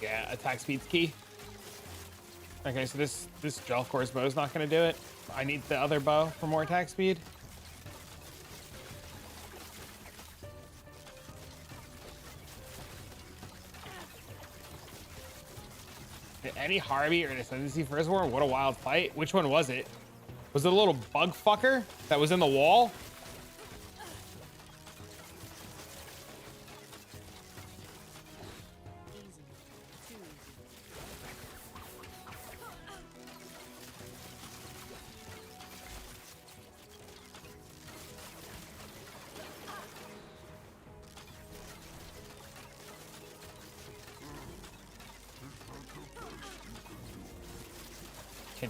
S1: Yeah, attack speed's key. Okay, so this gel course bow is not going to do it. I need the other bow for more attack speed. Did any Harvey or Ascendancy First War? What a wild fight. Which one was it? Was it a little bug fucker that was in the wall?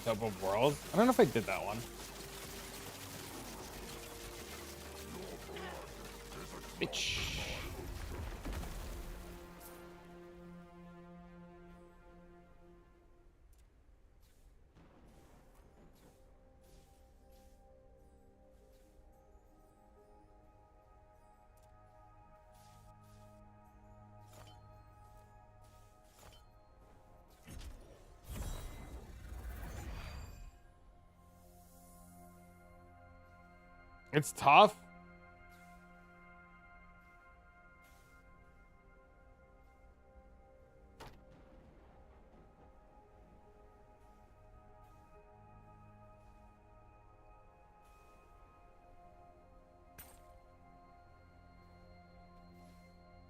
S1: Top of Worlds. I don't know if I did that one. Bitch. It's tough.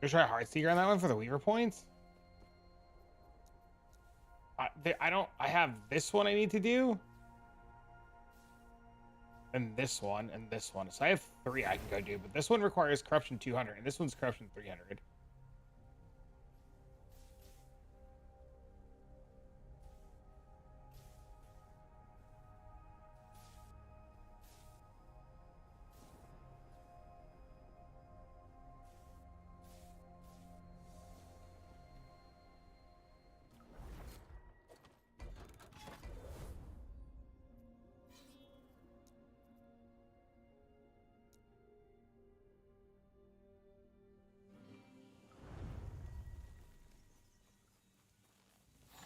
S1: Should try HeartSeeker on that one for the Weaver points. I have this one I need to do. And this one, and this one. So I have 3 I can go do, but this one requires corruption 200, and this one's corruption 300.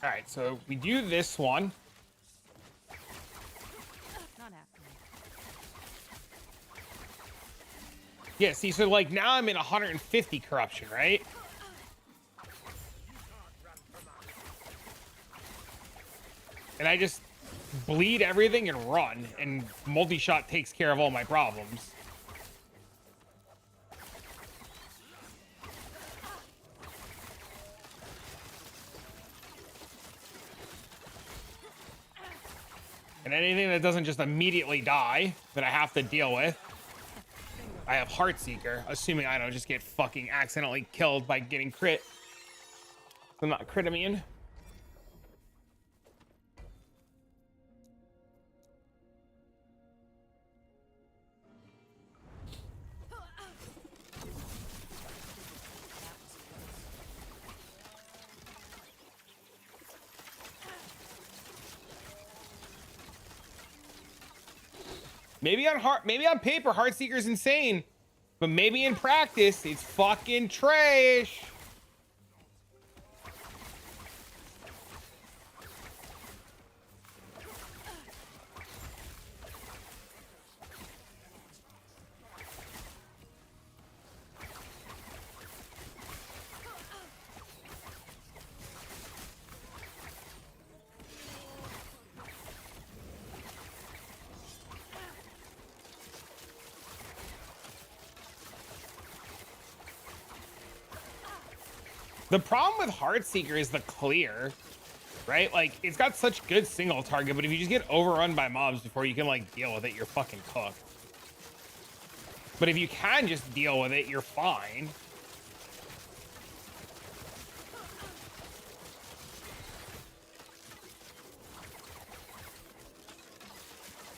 S1: All right, so we do this one.
S3: Not happening.
S1: Yeah, see, so like now I'm in 150 corruption, right? And I just bleed everything and run, and multi-shot takes care of all my problems. And anything that doesn't just immediately die that I have to deal with, I have HeartSeeker, assuming I don't just get fucking accidentally killed by getting crit. I'm not crit immune. Maybe on paper, HeartSeeker's insane, but maybe in practice, it's fucking trash. The problem with HeartSeeker is the clear, right? Like, it's got such good single target, but if you just get overrun by mobs before you can, like, deal with it, you're fucking cooked. But if you can just deal with it, you're fine.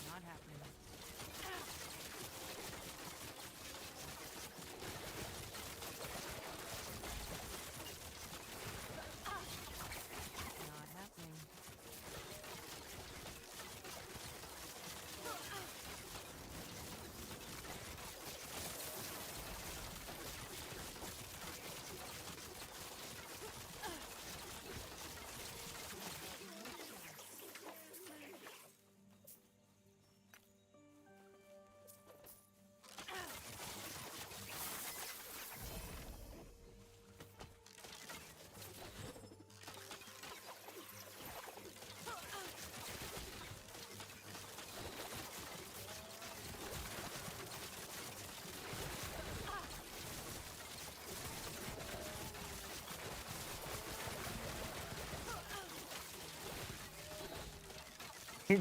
S5: Not happening. Not happening.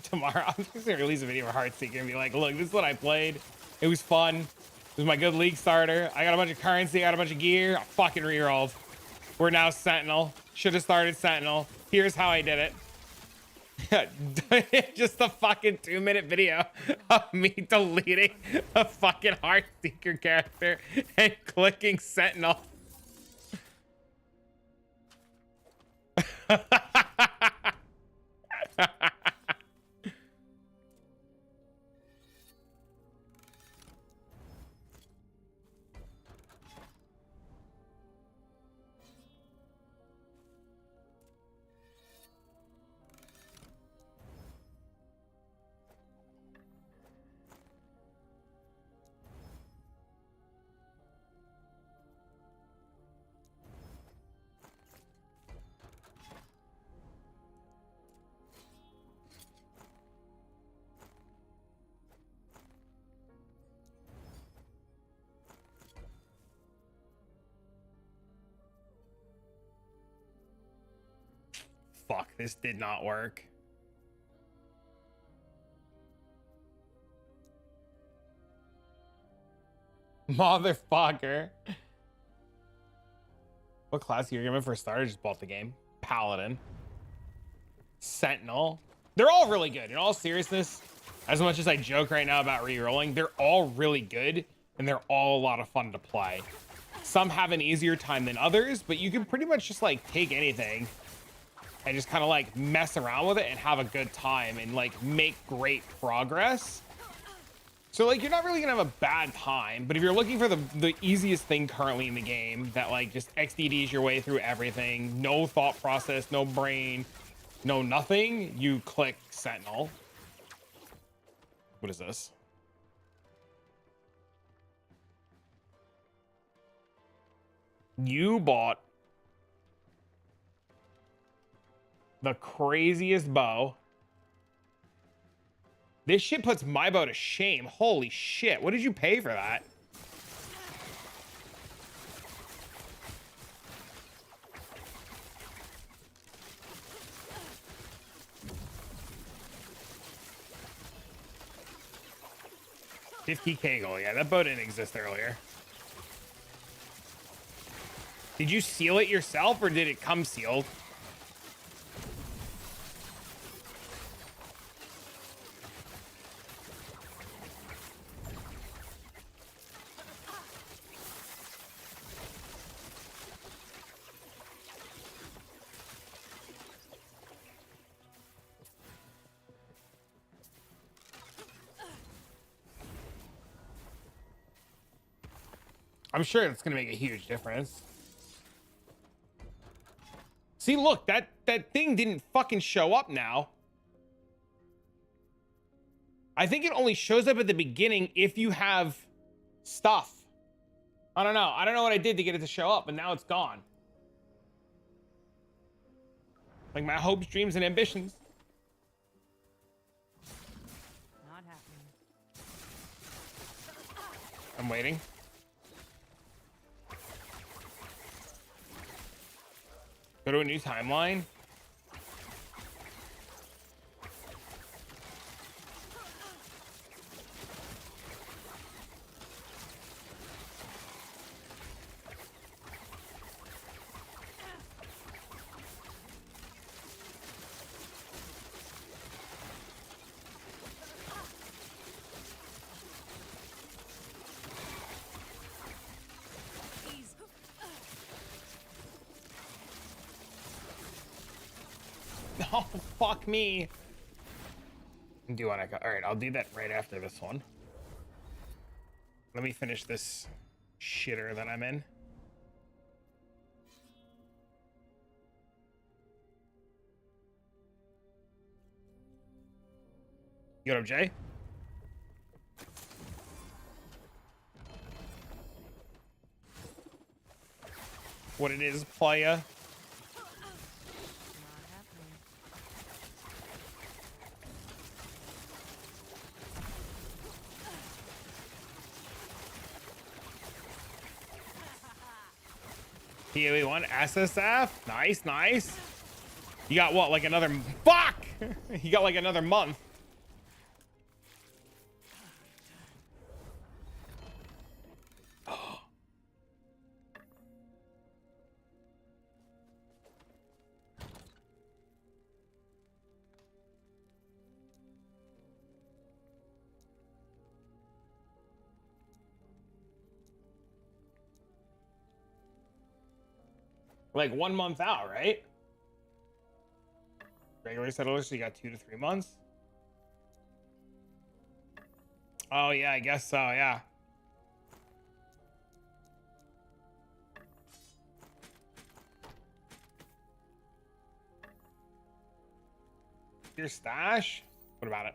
S1: Tomorrow, I'm just gonna release a video of HeartSeeker and be like, look, this is what I played. It was fun. It was my good league starter. I got a bunch of currency, I got a bunch of gear. I fucking rerolled. We're now Sentinel. Should have started Sentinel. Here's how I did it. Just a fucking 2-minute video of me deleting a fucking HeartSeeker character and clicking Sentinel. Fuck, this did not work. Motherfucker. What class are you giving for a starter? Just bought the game. Paladin. Sentinel. They're all really good. In all seriousness, as much as I joke right now about re-rolling, they're all really good and they're all a lot of fun to play. Some have an easier time than others, but you can pretty much just like take anything and just kind of like mess around with it and have a good time and like make great progress. So like you're not really gonna have a bad time, but if you're looking for the easiest thing currently in the game that like just XDDs your way through everything, no thought process, no brain, no nothing, you click Sentinel. What is this? You bought the craziest bow. This shit puts my bow to shame. Holy shit. What did you pay for that? 50 Kegel. Yeah, that boat didn't exist earlier. Did you seal it yourself or did it come sealed? I'm sure it's gonna make a huge difference. See, look, that thing didn't fucking show up now. I think it only shows up at the beginning if you have stuff. I don't know. I don't know what I did to get it to show up, but now it's gone. Like my hopes, dreams, and ambitions.
S5: Not happening.
S1: I'm waiting. Go to a new timeline. Oh, fuck me. Do what I got. All right, I'll do that right after this one. Let me finish this shitter that I'm in. You what up, Jay? What it is, playa? PoE1 SSF. Nice, nice. You got what, like another fuck? You got like another month. Like 1 month out, right? Regular settlers, so you got 2 to 3 months. Oh yeah, I guess so, yeah. Your stash? What about it?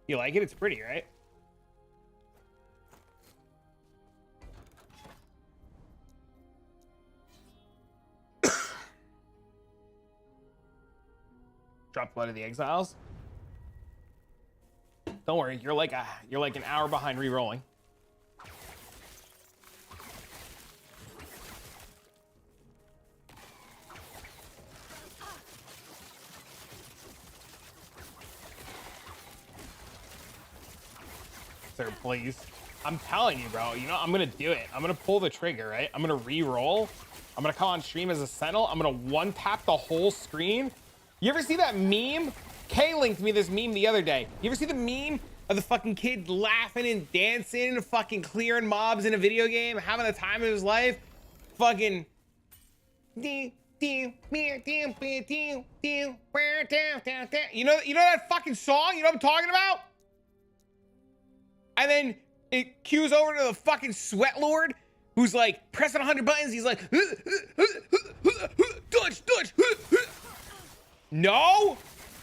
S1: You like it? It's pretty, right? Drop Blood of the Exiles. Don't worry, you're like an hour behind re-rolling. Sir, please. I'm telling you, bro. You know, I'm gonna do it. I'm gonna pull the trigger, right? I'm gonna re-roll. I'm gonna come on stream as a Sentinel. I'm gonna one-tap the whole screen. You ever see that meme? Kay linked me this meme the other day. You ever see the meme of the fucking kid laughing and dancing, fucking clearing mobs in a video game, having the time of his life? Fucking. You know that fucking song? You know what I'm talking about? And then it cues over to the fucking sweat lord who's like pressing 100 buttons. He's like, dodge. No,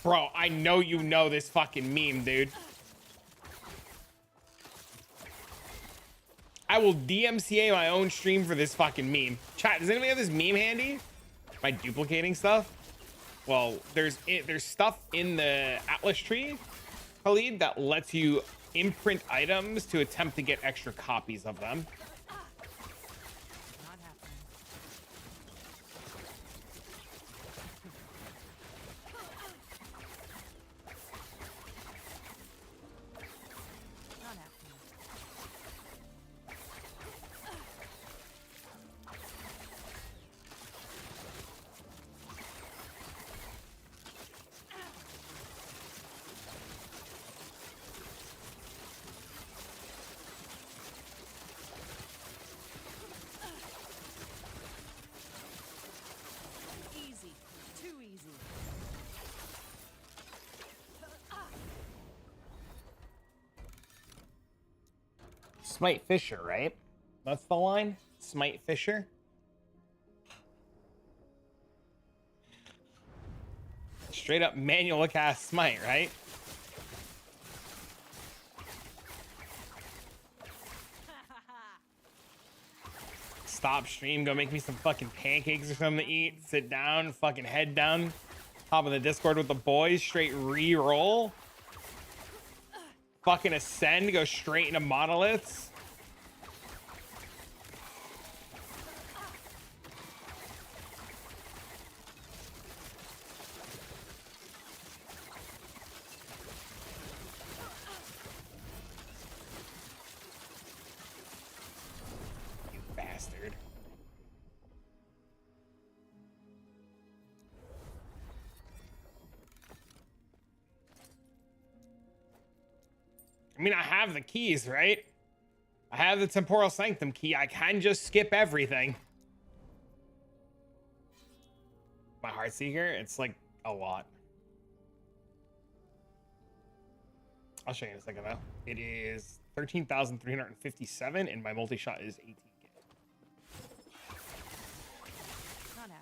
S1: bro, I know you know this fucking meme, dude. I will DMCA my own stream for this fucking meme. Chat, does anybody have this meme handy? Am I duplicating stuff? Well, there's stuff in the Atlas tree, Khalid, that lets you imprint items to attempt to get extra copies of them.
S5: Not happening. Not happening. Easy. Too easy.
S1: Smite Fisher, right? That's the line? Smite Fisher? Straight up manual cast Smite, right? Stop stream, go make me some fucking pancakes or something to eat. Sit down, fucking head down. Hop in the Discord with the boys, straight re-roll. Fucking ascend, go straight into Monolights. You bastard. I mean, I have the keys, right? I have the Temporal Sanctum key. I can just skip everything. My HeartSeeker, it's like a lot. I'll show you in a second though. It is 13,357 and my multi-shot is 18.
S5: Not happening.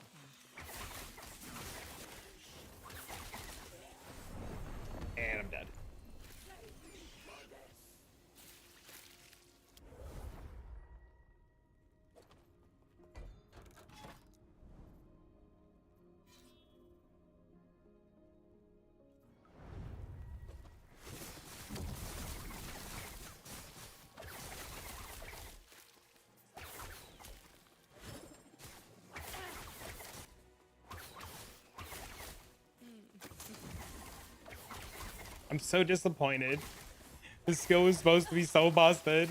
S1: And I'm dead. I'm so disappointed. This skill was supposed to be so busted.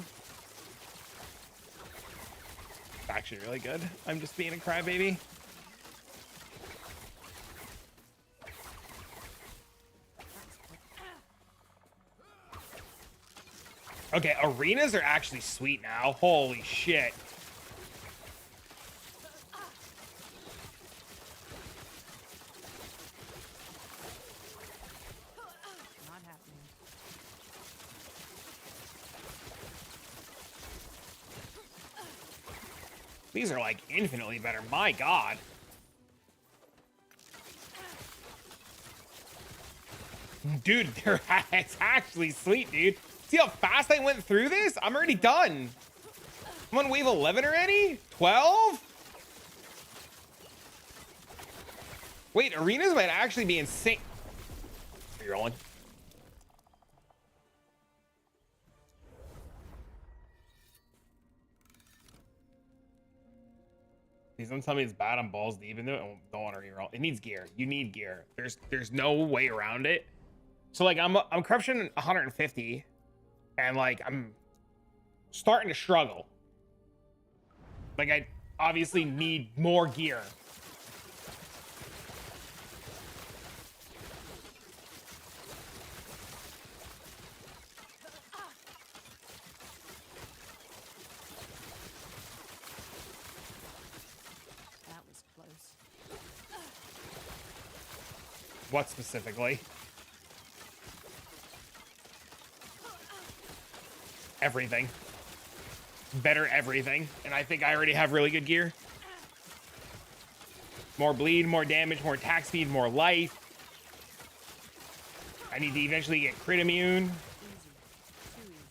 S1: It's actually really good. I'm just being a crybaby. Okay, arenas are actually sweet now. Holy shit.
S5: Not happening.
S1: These are like infinitely better. My God. Dude, it's actually sweet, dude. See how fast I went through this? I'm already done. I'm on wave 11 already? 12? Wait, arenas might actually be insane. Are you rolling? Please don't tell me it's bad on balls deep into it. I don't want to reroll. It needs gear. You need gear. There's no way around it. So like I'm corruption 150, and like I'm starting to struggle. Like I obviously need more gear.
S5: That was close.
S1: What specifically? Everything. Better everything. And I think I already have really good gear. More bleed, more damage, more attack speed, more life. I need to eventually get crit immune.
S5: Easy. Too easy.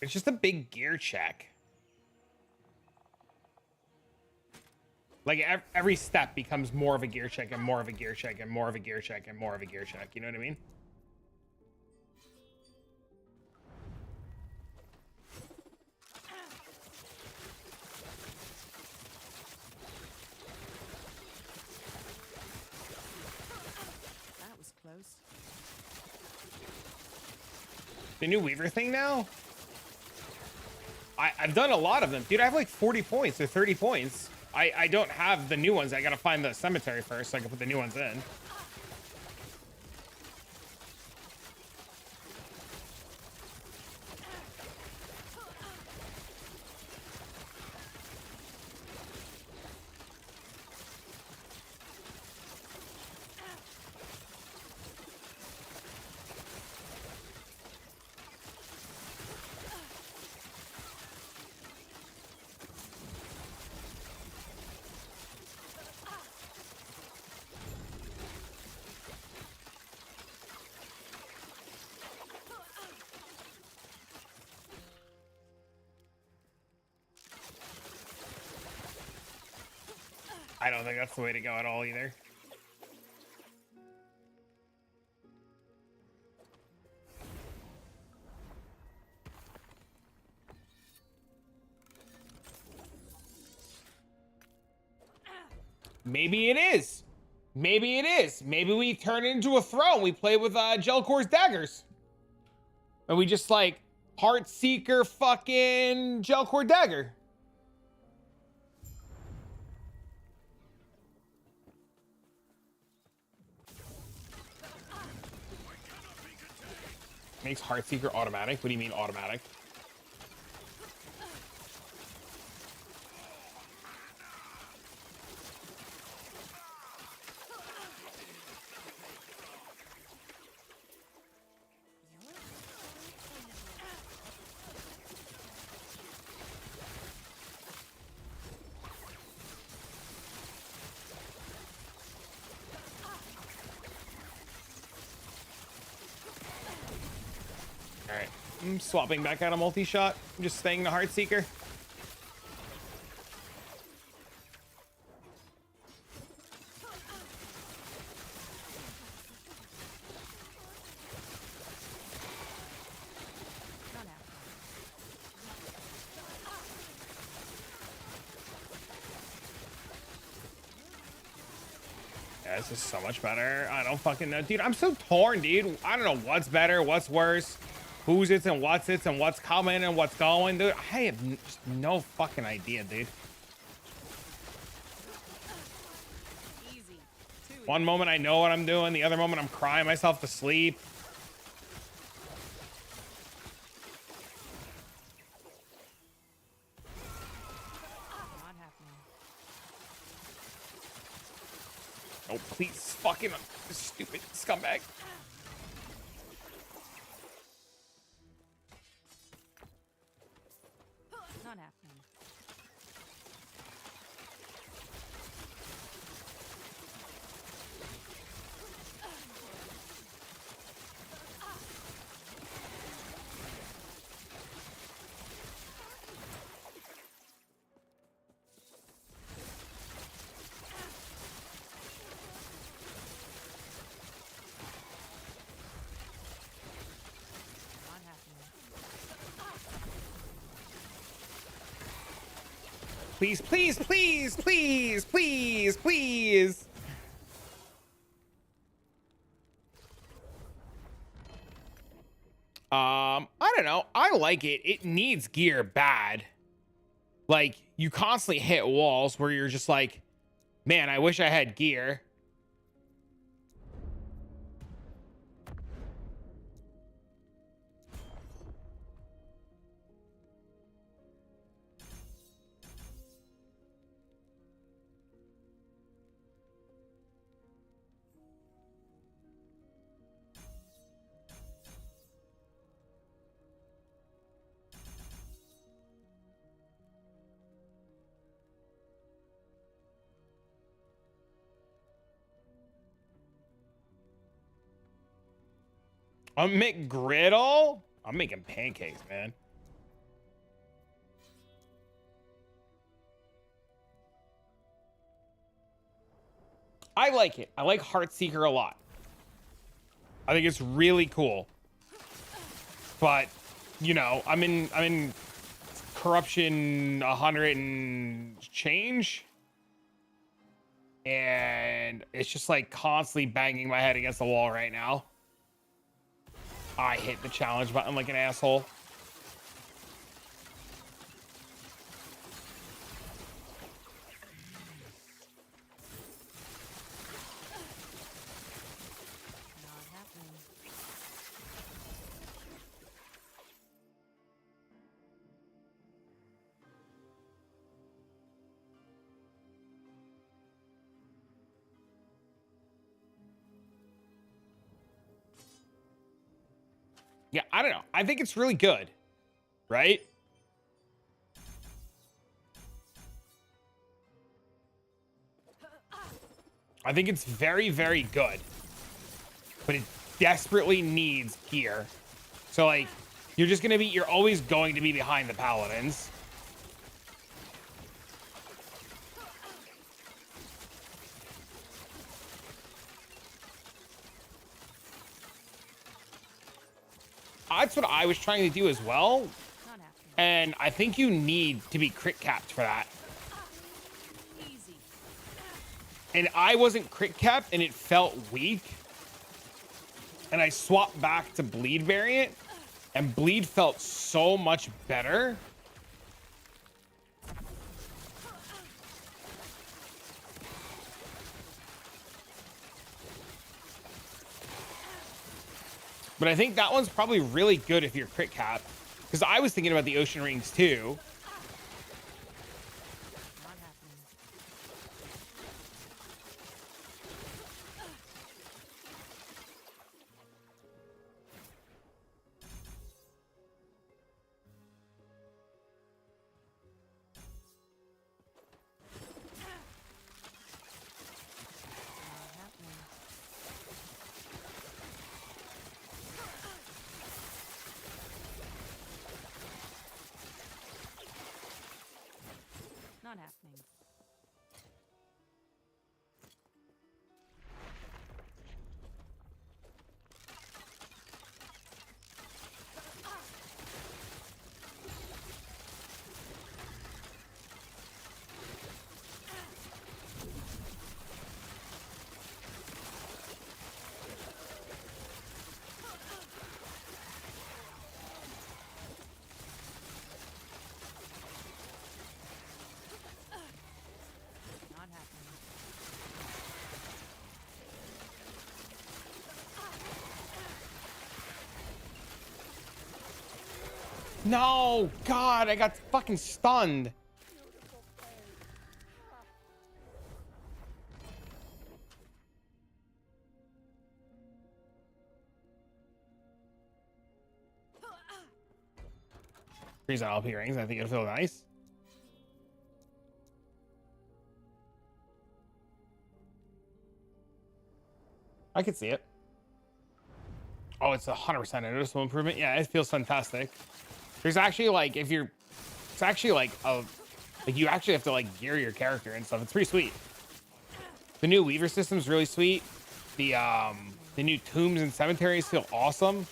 S1: It's just a big gear check. Like every step becomes more of a gear check and more of a gear check and more of a gear check and more of a gear check. You know what I mean?
S5: That was close.
S1: The new Weaver thing now? I've done a lot of them. Dude, I have like 40 points or 30 points. I don't have the new ones. I gotta find the cemetery first so I can put the new ones in. I don't think that's the way to go at all either. Maybe it is. Maybe it is. Maybe we turn it into a throne. We play with Gelcor's daggers. And we just like HeartSeeker fucking Gelcor dagger. Makes HeartSeeker automatic? What do you mean automatic? Alright, I'm swapping back out a multi-shot. I'm just staying the HeartSeeker.
S5: Not happening.
S1: Yeah, this is so much better. I don't fucking know. Dude, I'm so torn, dude. I don't know what's better, what's worse, who's it's and what's coming and what's going, dude. I have just no fucking idea, dude.
S5: Easy. Too easy.
S1: One moment I know what I'm doing, the other moment I'm crying myself to sleep.
S5: Not happening.
S1: Oh, please, fucking stupid scumbag.
S5: Not happening. Not happening.
S1: Please, please, please, please, please, please. I don't know. I like it. It needs gear bad. Like, you constantly hit walls where you're just like, man, I wish I had gear. A McGriddle? I'm making pancakes, man. I like it. I like HeartSeeker a lot. I think it's really cool. But, you know, I'm in corruption 100 and change. And it's just like constantly banging my head against the wall right now. I hit the challenge button like an asshole.
S5: Not happening.
S1: Yeah, I don't know. I think it's really good, right? I think it's very, very good, but it desperately needs gear. So like, you're always going to be behind the paladins. That's what I was trying to do as well.
S5: Not happening.
S1: And I think you need to be crit capped for that.
S5: Easy.
S1: And I wasn't crit capped and it felt weak. And I swapped back to bleed variant and bleed felt so much better. But I think that one's probably really good if you're crit cap. Because I was thinking about the ocean rings too.
S5: Not happening. Not happening. Not happening. Not happening.
S1: No, God, I got fucking stunned. Freeze on LP rings. I think it'll feel nice. I could see it. Oh, it's 100% a noticeable improvement. Yeah, it feels fantastic. There's actually like, it's actually like you actually have to like gear your character and stuff. It's pretty sweet. The new Weaver system is really sweet. The new tombs and cemeteries feel awesome.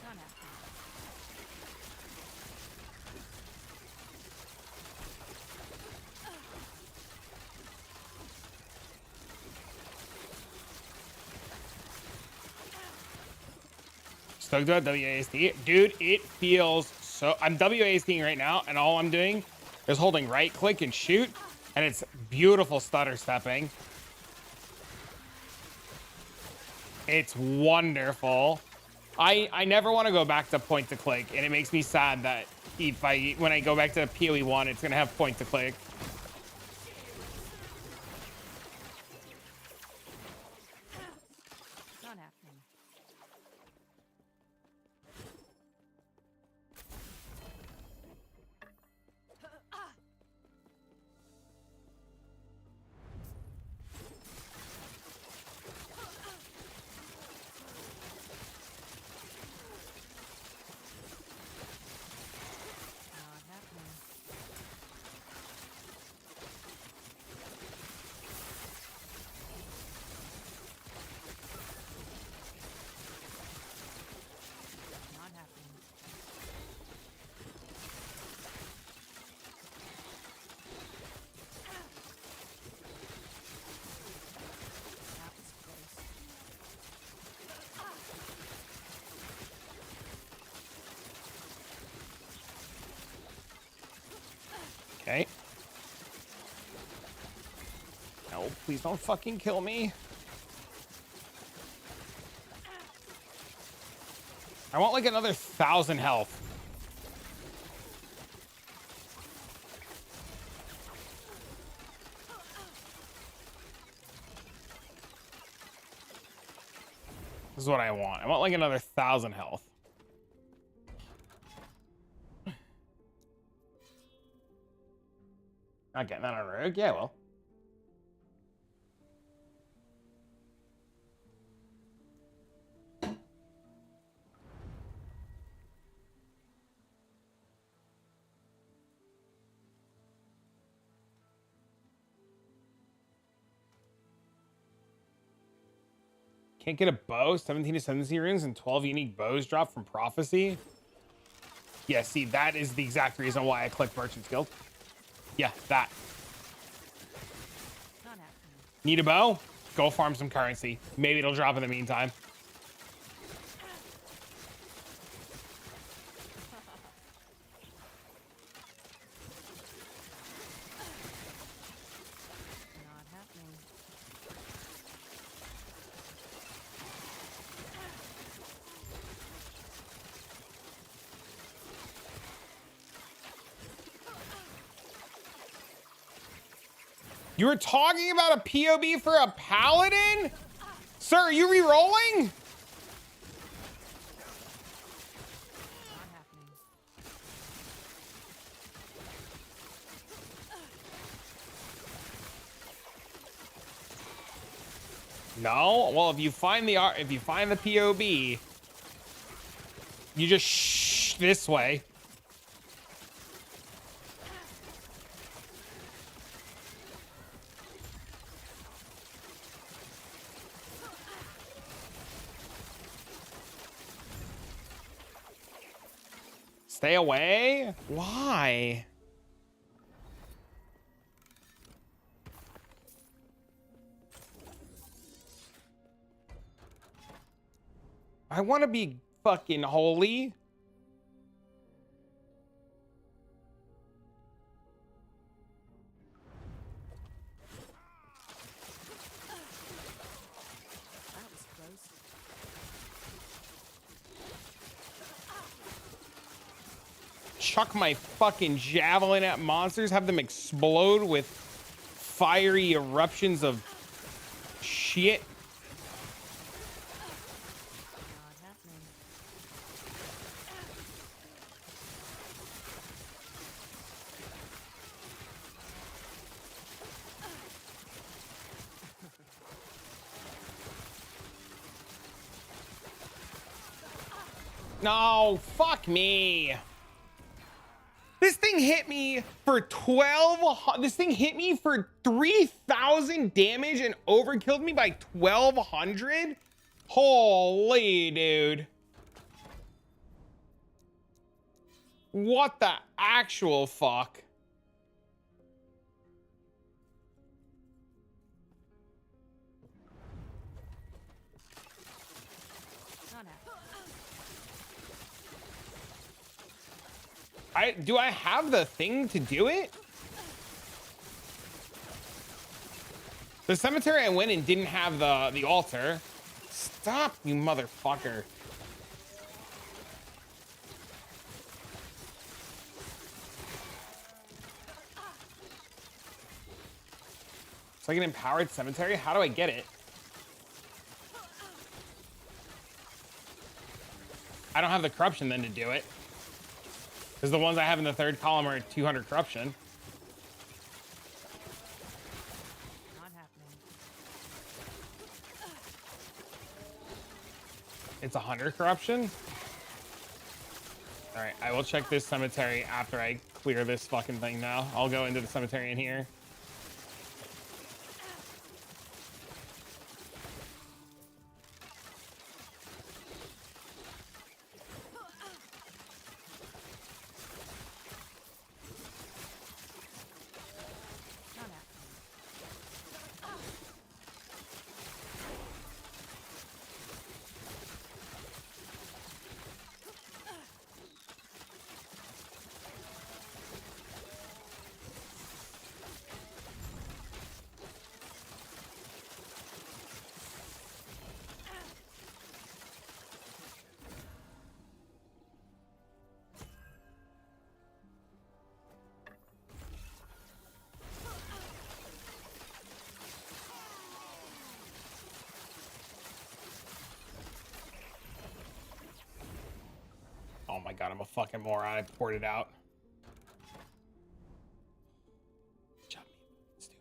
S5: Not happening.
S1: Stoked about WASD. Dude, it feels so... I'm WASDing right now, and all I'm doing is holding right click and shoot, and it's beautiful stutter stepping. It's wonderful. I never want to go back to point to click, and it makes me sad that when I go back to PoE 1, it's going to have point to click. No, please don't fucking kill me. I want like another 1,000 health. This is what I want. I want like another 1,000 health. Not getting that on Rogue? Yeah, well. Can't get a bow. 17 to 17 runes and 12 unique bows drop from Prophecy. Yeah, see, that is the exact reason why I clicked Merchant's Guild. Yeah, that.
S5: Not happening.
S1: Need a bow? Go farm some currency. Maybe it'll drop in the meantime.
S5: Not happening.
S1: You were talking about a POB for a paladin? Sir, are you re-rolling?
S5: Not happening.
S1: No. Well, if you find the POB, you just shh this way. Stay away? Why? I want to be fucking holy.
S5: That was close.
S1: Chuck my fucking javelin at monsters, have them explode with fiery eruptions of shit.
S5: Not happening.
S1: No, fuck me. This thing hit me for 12. This thing hit me for 3,000 damage and overkilled me by 1,200. Holy dude. What the actual fuck?
S5: Not happening.
S1: Do I have the thing to do it? The cemetery I went in didn't have the altar. Stop, you motherfucker. It's like an empowered cemetery. How do I get it? I don't have the corruption then to do it. Because the ones I have in the third column are 200 corruption.
S5: Not happening.
S1: It's 100 corruption. All right, I will check this cemetery after I clear this fucking thing now. I'll go into the cemetery in here.
S5: Not happening.
S1: god, I'm a fucking moron. I poured it out. Shut me. Stupid.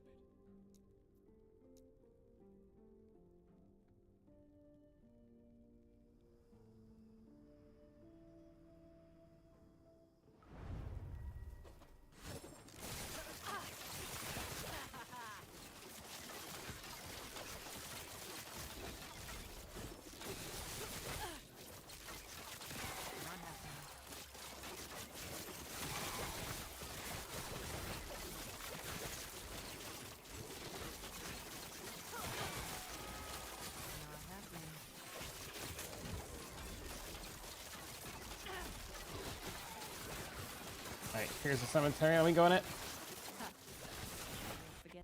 S5: Not happening. Not happening.
S1: Alright, here's the cemetery. Are we going it?
S5: Forget.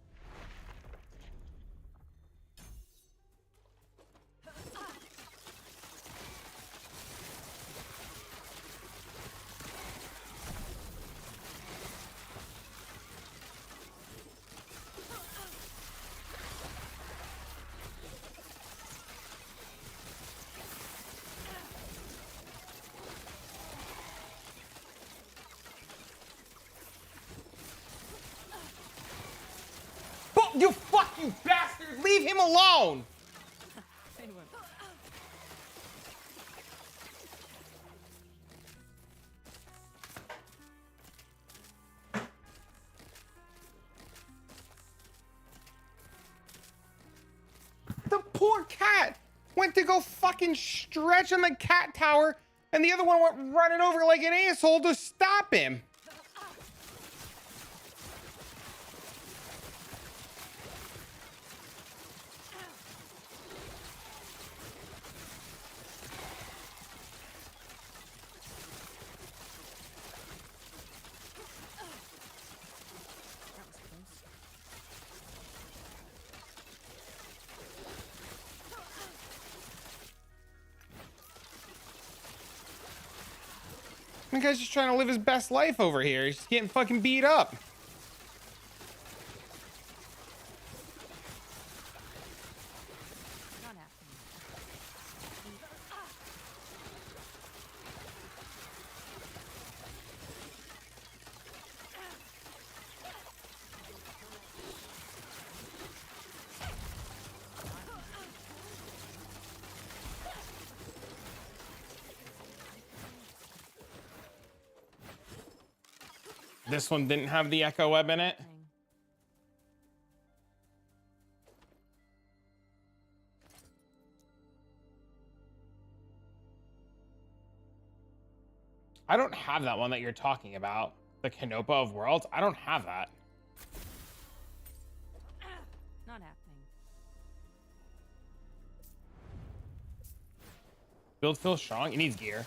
S1: Oh, you fucking bastard! Leave him alone!
S5: Say what?
S1: The poor cat went to go fucking stretch on the cat tower, and the other one went running over like an asshole to stop him.
S5: That was close.
S1: The guy's just trying to live his best life over here. He's just getting fucking beat up.
S5: Not happening.
S1: This one didn't have the echo web in it.
S5: Happening.
S1: I don't have that one that you're talking about. The Canopa of Worlds. I don't have that.
S5: Not happening.
S1: Build feels strong. It needs gear.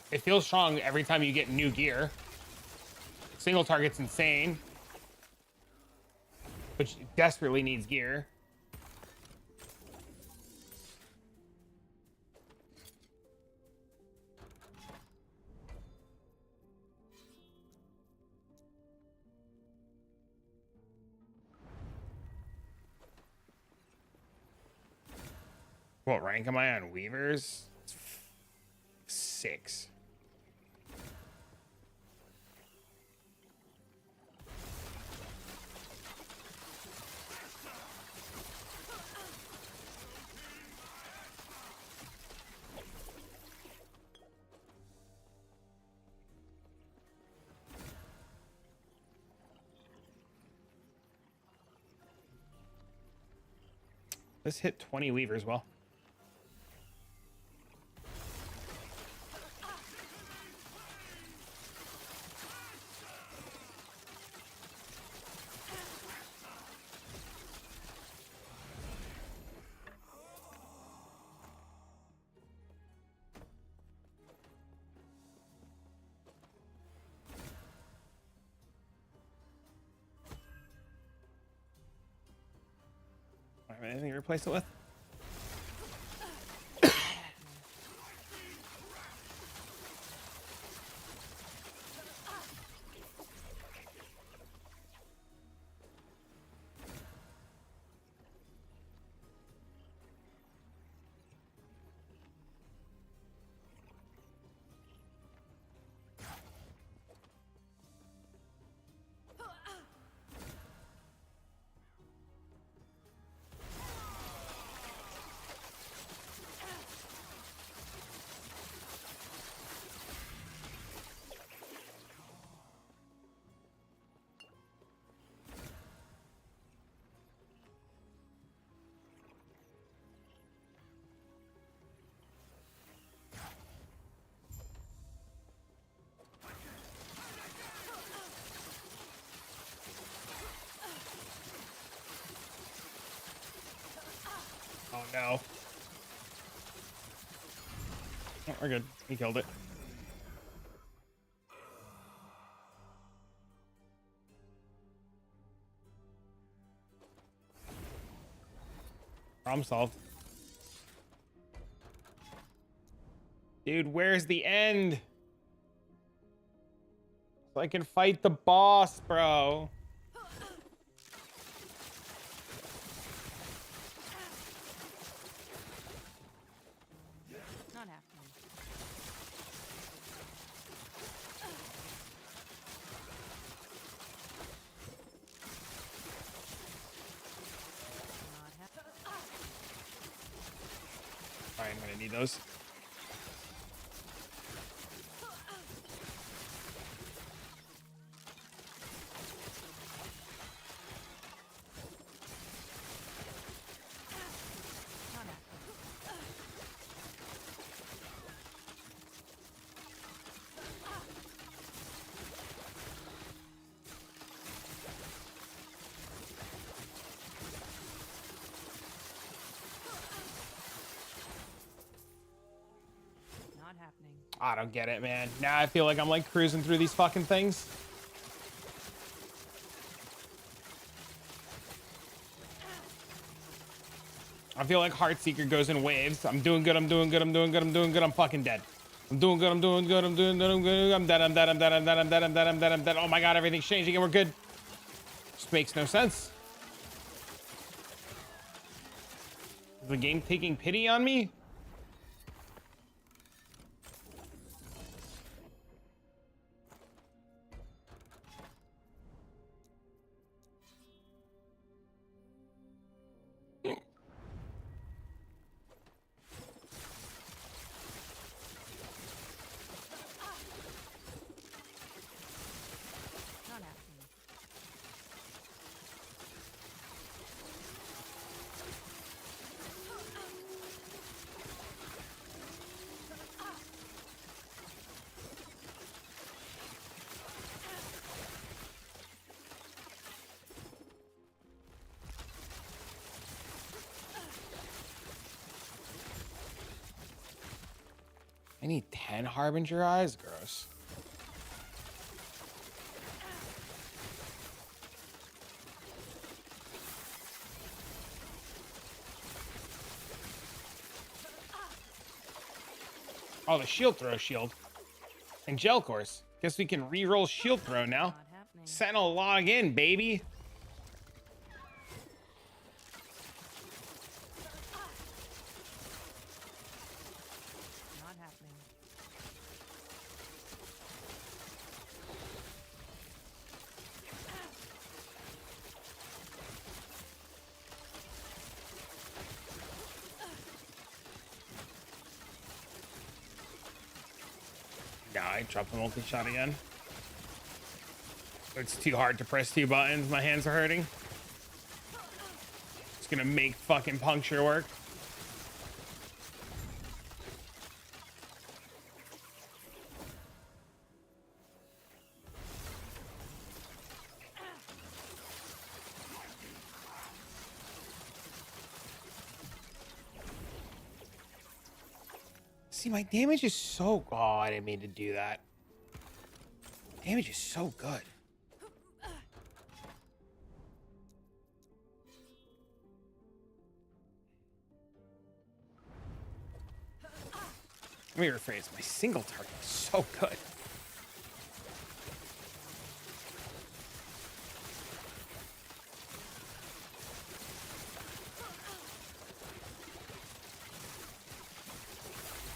S1: It feels strong every time you get new gear. Single target's insane. Which desperately needs gear. What rank am I on Weavers? 6. Let's hit 20 Weavers well. Anything to replace it with? no. Oh, we're good. He killed it. Problem solved. Dude, where's the end? So I can fight the boss, bro.
S5: Not happening. Not happening.
S1: All right, I'm gonna need those.
S5: Not happening. Not happening.
S1: I don't get it, man. Now I feel like I'm like cruising through these fucking things. I feel like HeartSeeker goes in waves. I'm doing good, I'm doing good, I'm doing good, I'm doing good, I'm fucking dead. I'm doing good, I'm doing good, I'm doing good, I'm good, I'm dead, I'm dead, I'm dead, I'm dead, I'm dead, I'm dead, I'm dead, I'm dead. Oh my god, everything's changing and we're good. Just makes no sense. Is the game taking pity on me?
S5: Not happening.
S1: I need 10 Harbinger eyes? Gross. Oh, the shield throw shield. And gel course. Guess we can re-roll shield throw now.
S5: Not happening.
S1: Sentinel log in, baby.
S5: Not happening.
S1: Nah, I dropped the multi-shot again. It's too hard to press two buttons. My hands are hurting. It's gonna make fucking puncture work. See, my damage is so... Oh, I didn't mean to do that. Damage is so good. Let me rephrase. My single target is so good.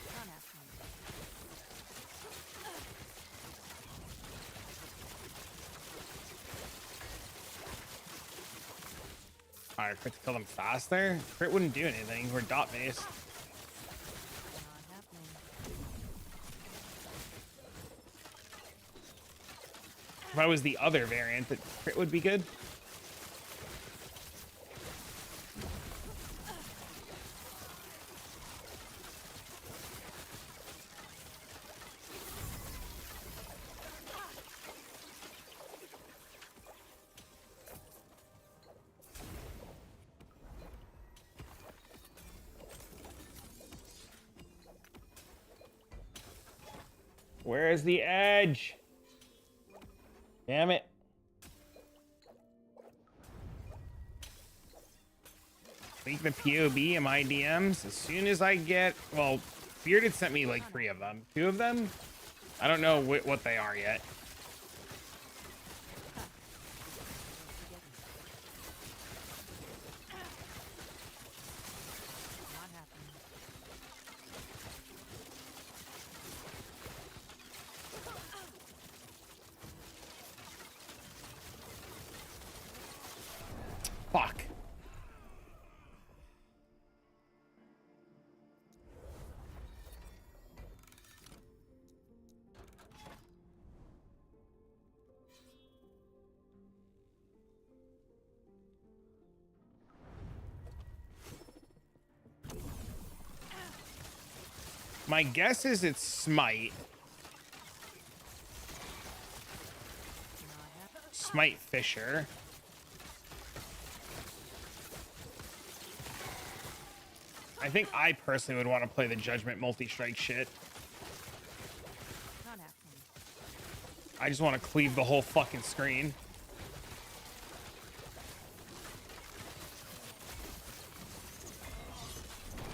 S5: Not happening.
S1: Alright, crit to kill them faster. Crit wouldn't do anything. We're dot based.
S5: Not happening.
S1: If I was the other variant, that crit would be good. Where's the edge? Damn it. Leak the POB in my DMs as soon as I get... Well, Bearded sent me like 3 of them. 2 of them? I don't know what they are yet.
S5: Not happening.
S1: Fuck. My guess is it's Smite. Smite Fisher. I think I personally would want to play the Judgment multi-strike shit.
S5: Not happening.
S1: I just want to cleave the whole fucking screen.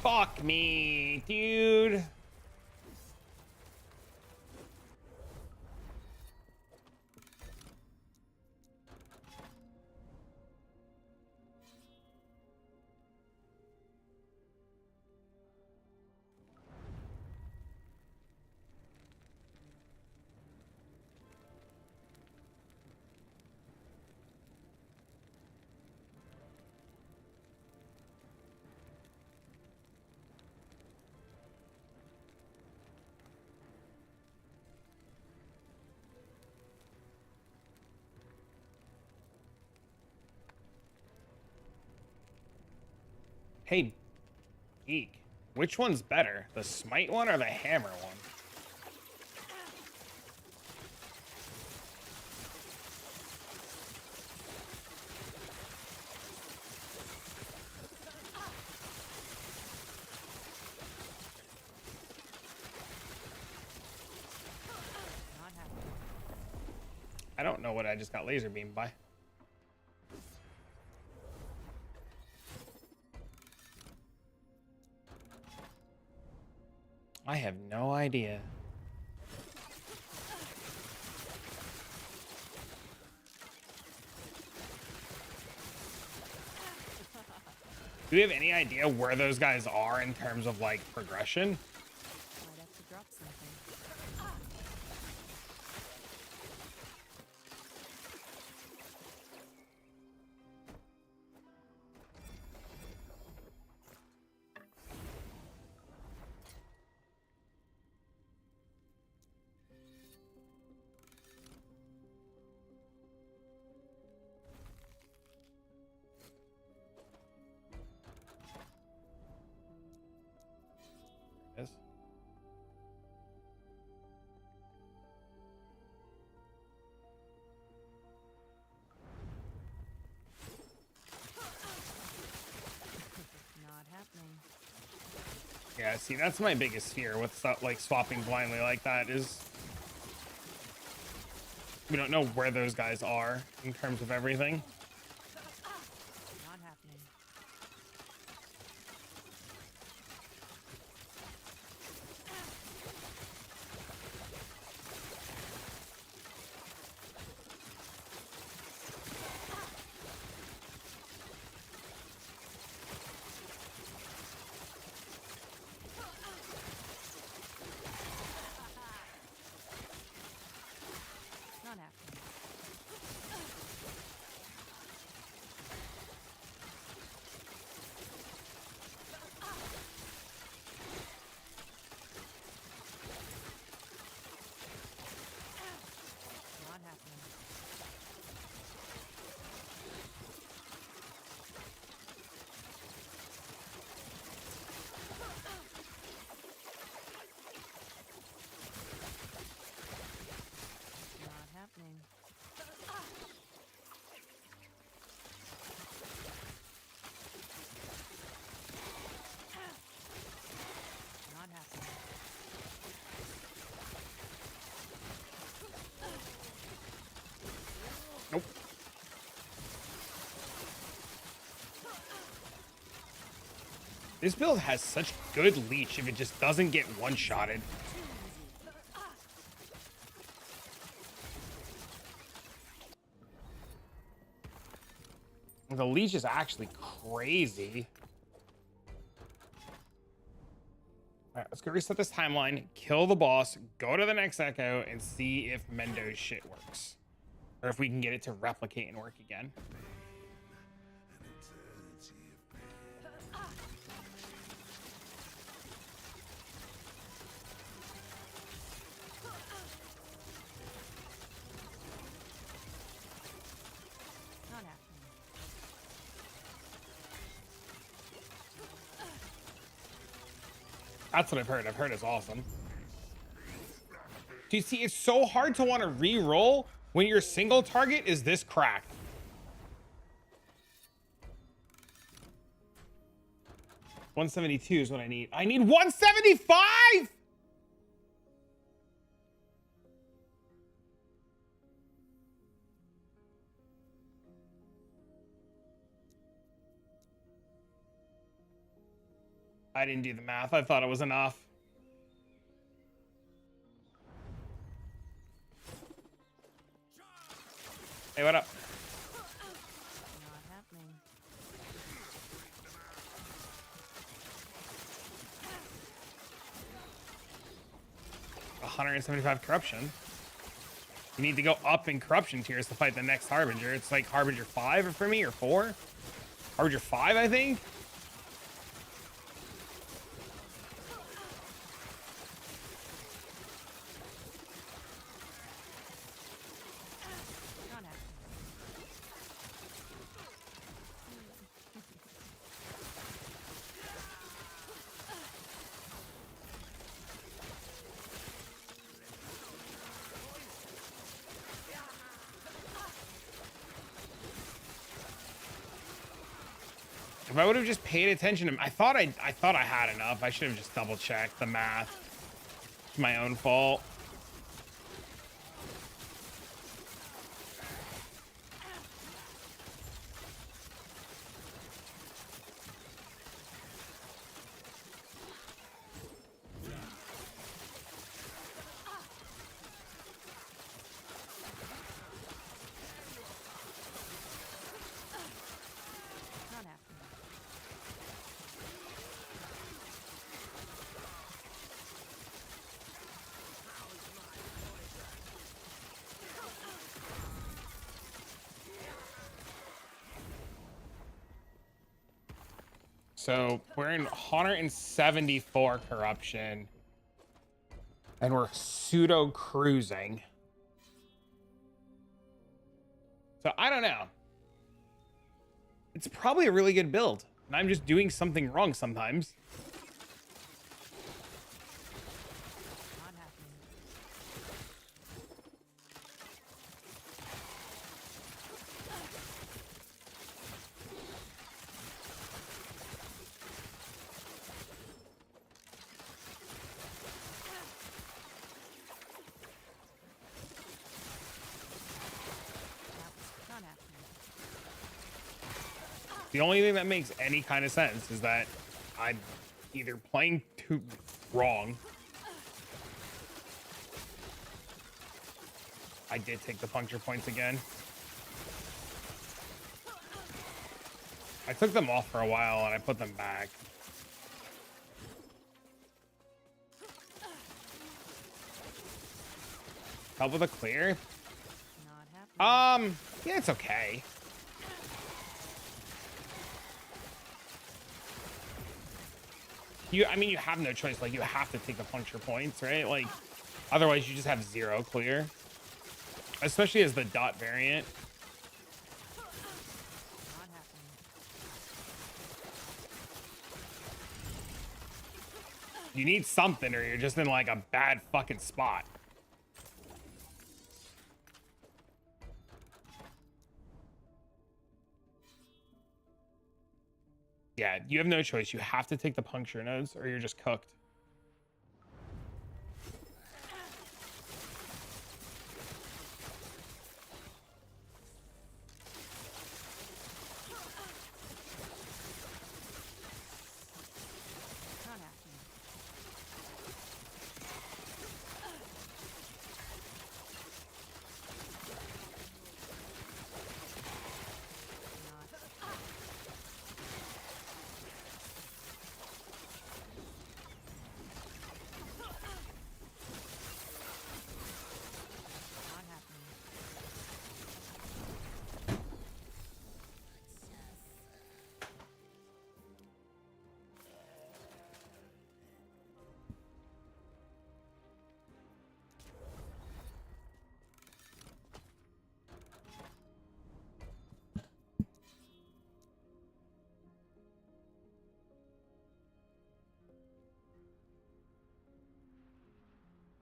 S1: Fuck me, dude. Hey, Geek, which one's better, the Smite one or the Hammer one?
S5: Not happening.
S1: I don't know what I just got laser beamed by. I have no idea. Do we have any idea where those guys are in terms of like progression?
S5: Might have to drop something.
S1: Yes.
S5: Not happening.
S1: Yeah, see, that's my biggest fear with stuff like swapping blindly like that is we don't know where those guys are in terms of everything.
S5: Not happening. Not happening.
S1: This build has such good leech if it just doesn't get one-shotted. The leech is actually crazy. All right, let's go reset this timeline, kill the boss, go to the next echo, and see if Mendo's shit works. Or if we can get it to replicate and work again.
S5: Not happening.
S1: That's what I've heard. I've heard it's awesome. Do you see? It's so hard to want to re-roll when your single target is this cracked. $172 is what I need. I need 175. I didn't do the math. I thought it was enough. Hey, what up?
S5: Not happening.
S1: $175 corruption. You need to go up in corruption tiers to fight the next Harbinger. It's like Harbinger 5 for me, or 4? Harbinger 5, I think?
S5: Not happening.
S1: If I would have just paid attention to, I thought I had enough. I should have just double checked the math. It's my own fault.
S5: Not happening.
S1: So we're in 174 corruption. And we're pseudo cruising. So I don't know. It's probably a really good build. And I'm just doing something wrong sometimes.
S5: Not happening. Not happening.
S1: The only thing that makes any kind of sense is that I'm either playing too wrong. I did take the puncture points again. I took them off for a while and I put them back. Help with a clear?
S5: Not happening.
S1: Yeah, it's okay. I mean, you have no choice. Like, you have to take the puncture points, right? Like, otherwise you just have 0 clear. Especially as the dot variant.
S5: Not happening.
S1: You need something or you're just in, like, a bad fucking spot. Yeah, you have no choice. You have to take the puncture nodes or you're just cooked.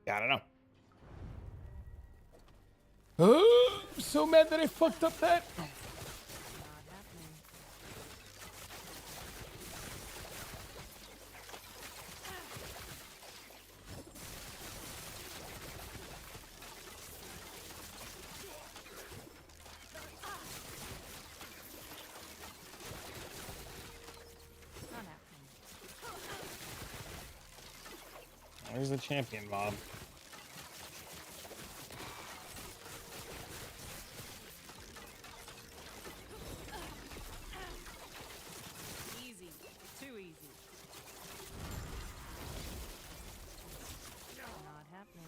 S1: Yeah, I don't know. I'm so mad that I fucked up that.
S5: Not happening. Not happening.
S1: There's the champion mob.
S5: Easy. Too easy. Not happening.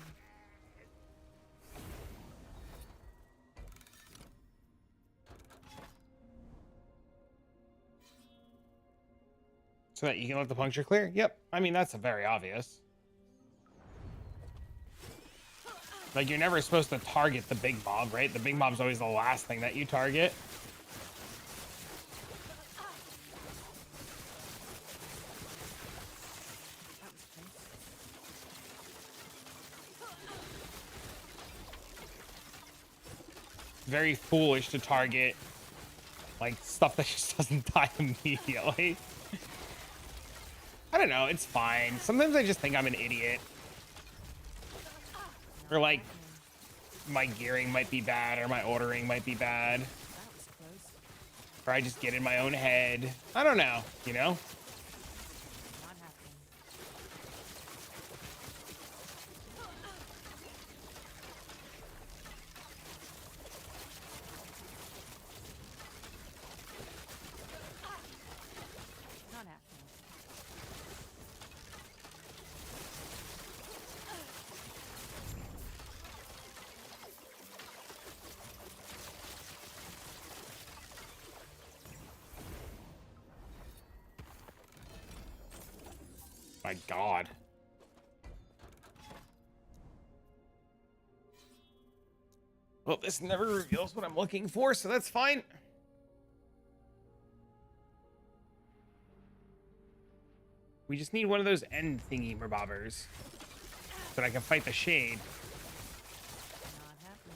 S1: So that you can let the puncture clear? Yep. I mean, that's very obvious. Like, you're never supposed to target the big mob, right? The big mob's always the last thing that you target.
S5: That was close.
S1: Very foolish to target, like, stuff that just doesn't die immediately. I don't know. It's fine. Sometimes I just think I'm an idiot. Or, like, my gearing might be bad, or my ordering might be bad.
S5: That was close.
S1: Or I just get in my own head. I don't know, you know?
S5: Not happening. Not happening.
S1: My God. Well, this never reveals what I'm looking for, so that's fine. We just need one of those end thingy revolvers so that I can fight the shade.
S5: Not happening.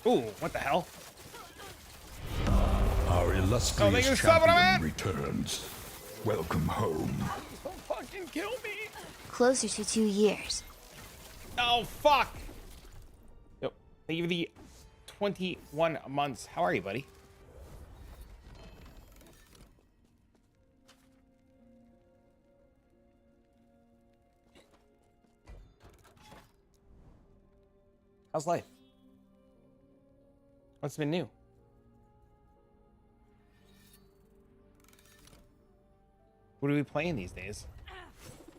S1: Ooh, what the hell?
S4: Our
S1: they
S4: illustrious
S1: can stop what I'm
S4: champion returns. Welcome home.
S1: Don't fucking kill me.
S6: Closer to 2 years.
S1: Oh, fuck. Yep. Thank you for the 21 months. How are you, buddy? How's life? What's been new? What are we playing these days?
S5: Not happening.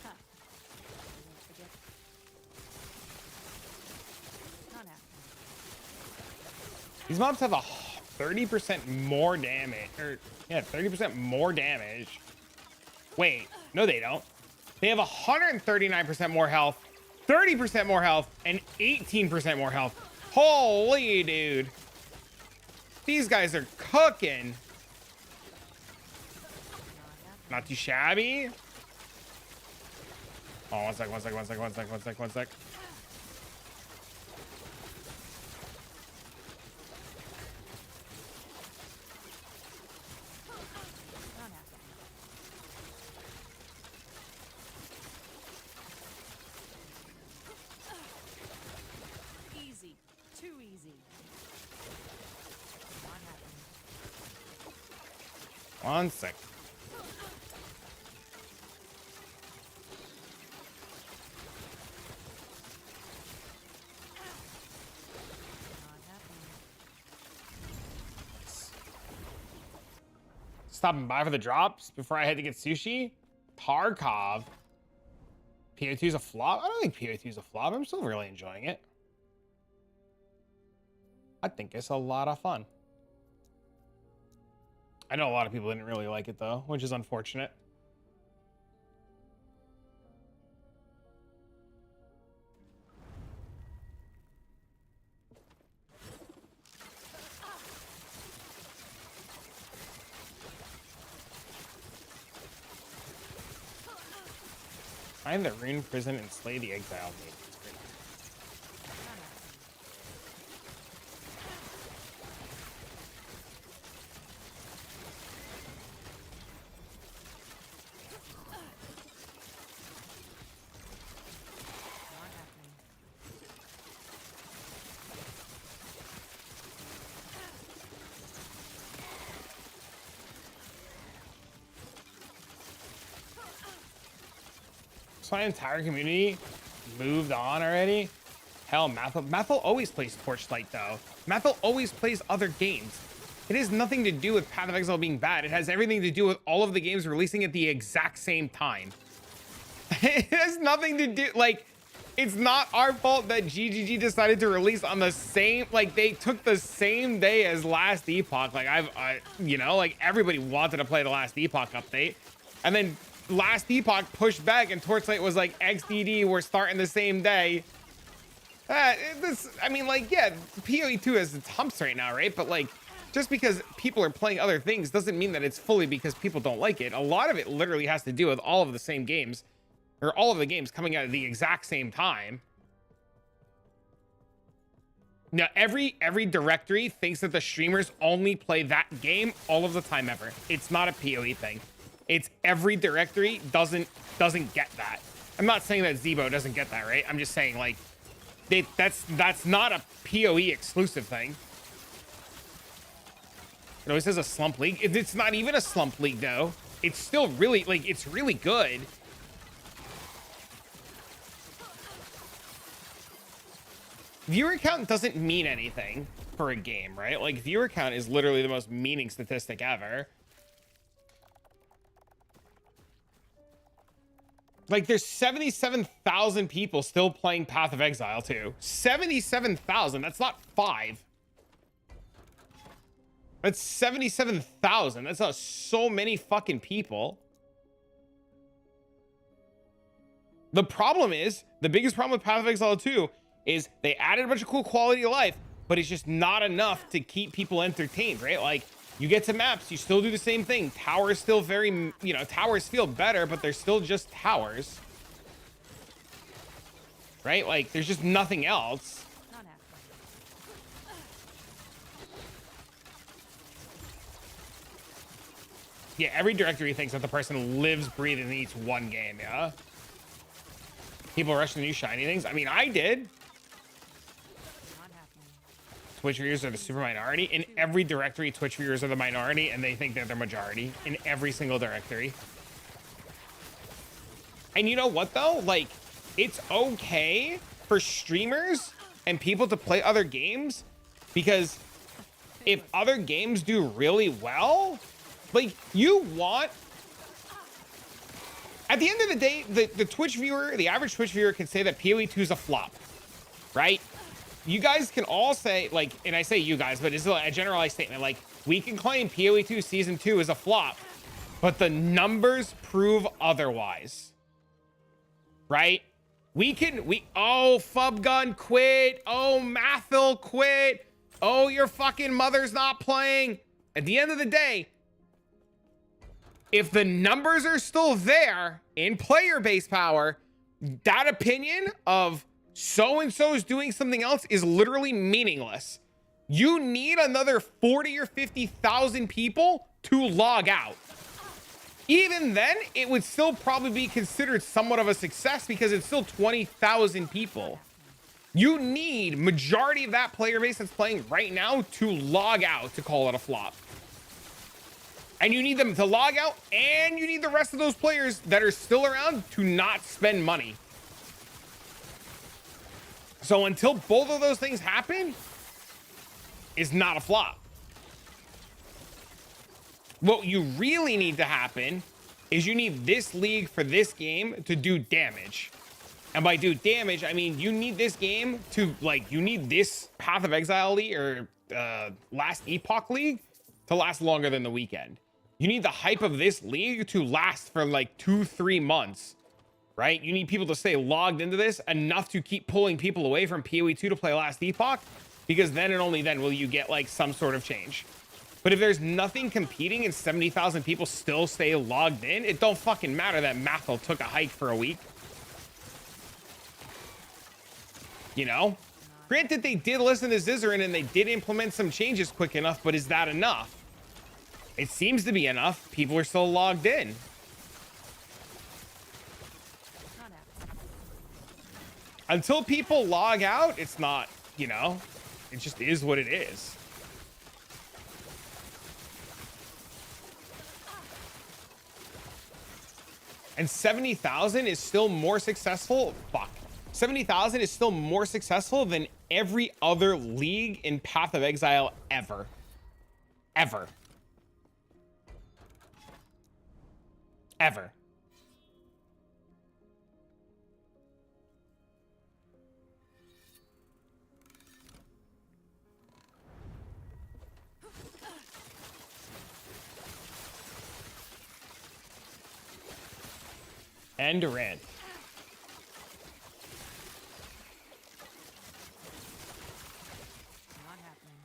S5: Huh. I won't forget. Not happening.
S1: These mobs have a 30% more damage. Or, yeah, 30% more damage. Wait, no, they don't. They have 139% more health, 30% more health, and 18% more health. Holy dude. These guys are cooking. Not too shabby. Oh, one sec.
S5: Not happening. Easy. Too easy. Not happening.
S1: One sec.
S5: Not happening.
S1: Stopping by for the drops before I head to get sushi. Tarkov. PO2 is a flop? I don't think PO2 is a flop. I'm still really enjoying it. I think it's a lot of fun. I know a lot of people didn't really like it though, which is unfortunate. Find the rune prison and slay the exile maiden. It's great.
S5: Not happening. Not happening.
S1: So my entire community moved on already. Hell, Mathel always plays Torchlight though. Mathel always plays other games. It has nothing to do with Path of Exile being bad. It has everything to do with all of the games releasing at the exact same time. It has nothing to do, like, it's not our fault that GGG decided to release on the same, like, they took the same day as Last Epoch. Like, you know, like, everybody wanted to play the Last Epoch update. And then Last Epoch pushed back and Torchlight was like, XDD, we're starting the same day. I mean, like, yeah, PoE2 has its humps right now, right? But, like, just because people are playing other things doesn't mean that it's fully because people don't like it. A lot of it literally has to do with all of the same games, or all of the games coming out at the exact same time. Now, every directory thinks that the streamers only play that game all of the time ever. It's not a PoE thing. It's every directory doesn't get that. I'm not saying that Zebo doesn't get that, right? I'm just saying, like, that's not a PoE exclusive thing. It always says a slump league. It's not even a slump league though. It's still really, like, it's really good. Viewer count doesn't mean anything for a game, right? Like, viewer count is literally the most meaning statistic ever. Like, there's 77,000 people still playing Path of Exile too. 77,000. That's not 5. That's 77,000. That's not so many fucking people. The problem is, the biggest problem with Path of Exile 2 is they added a bunch of cool quality of life, but it's just not enough to keep people entertained, right? Like, you get to maps, you still do the same thing. Towers still very, you know, towers feel better, but they're still just towers. Right? Like, there's just nothing else.
S5: Not happening.
S1: Yeah, every directory thinks that the person lives, breathes, and eats one game, yeah? People rush to new shiny things. I mean, I did.
S5: Not happening.
S1: Twitch viewers are the super minority. In every directory, Twitch viewers are the minority, and they think they're the majority. In every single directory. And you know what, though? Like, it's okay for streamers and people to play other games, because if other games do really well, like, you want... At the end of the day, the Twitch viewer, the average Twitch viewer can say that PoE2 is a flop, right? You guys can all say, like, and I say you guys, but it's a generalized statement. Like, we can claim PoE2 Season 2 is a flop, but the numbers prove otherwise, right? Oh, Fubgun quit. Oh, Mathil quit. Oh, your fucking mother's not playing. At the end of the day, if the numbers are still there in player base power, that opinion of so-and-so is doing something else is literally meaningless. You need another 40 or 50,000 people to log out. Even then, it would still probably be considered somewhat of a success because it's still 20,000 people. You need majority of that player base that's playing right now to log out to call it a flop. And you need them to log out, and you need the rest of those players that are still around to not spend money. So until both of those things happen, it's not a flop. What you really need to happen is you need this league for this game to do damage. And by do damage, I mean you need this game to, like, you need this Path of Exile league or Last Epoch league to last longer than the weekend. You need the hype of this league to last for like 2-3 months, right? You need people to stay logged into this enough to keep pulling people away from PoE 2 to play Last Epoch, because then and only then will you get like some sort of change. But if there's nothing competing and 70,000 people still stay logged in, it don't fucking matter that Mathel took a hike for a week. You know? Granted, they did listen to Zizarin and they did implement some changes quick enough, but is that enough? It seems to be enough. People are still logged in.
S5: Not happening.
S1: Until people log out, it's not, you know, it just is what it is. And 70,000 is still more successful. Fuck. 70,000 is still more successful than every other league in Path of Exile ever. Ever. Ever. And Durant.
S5: Not happening.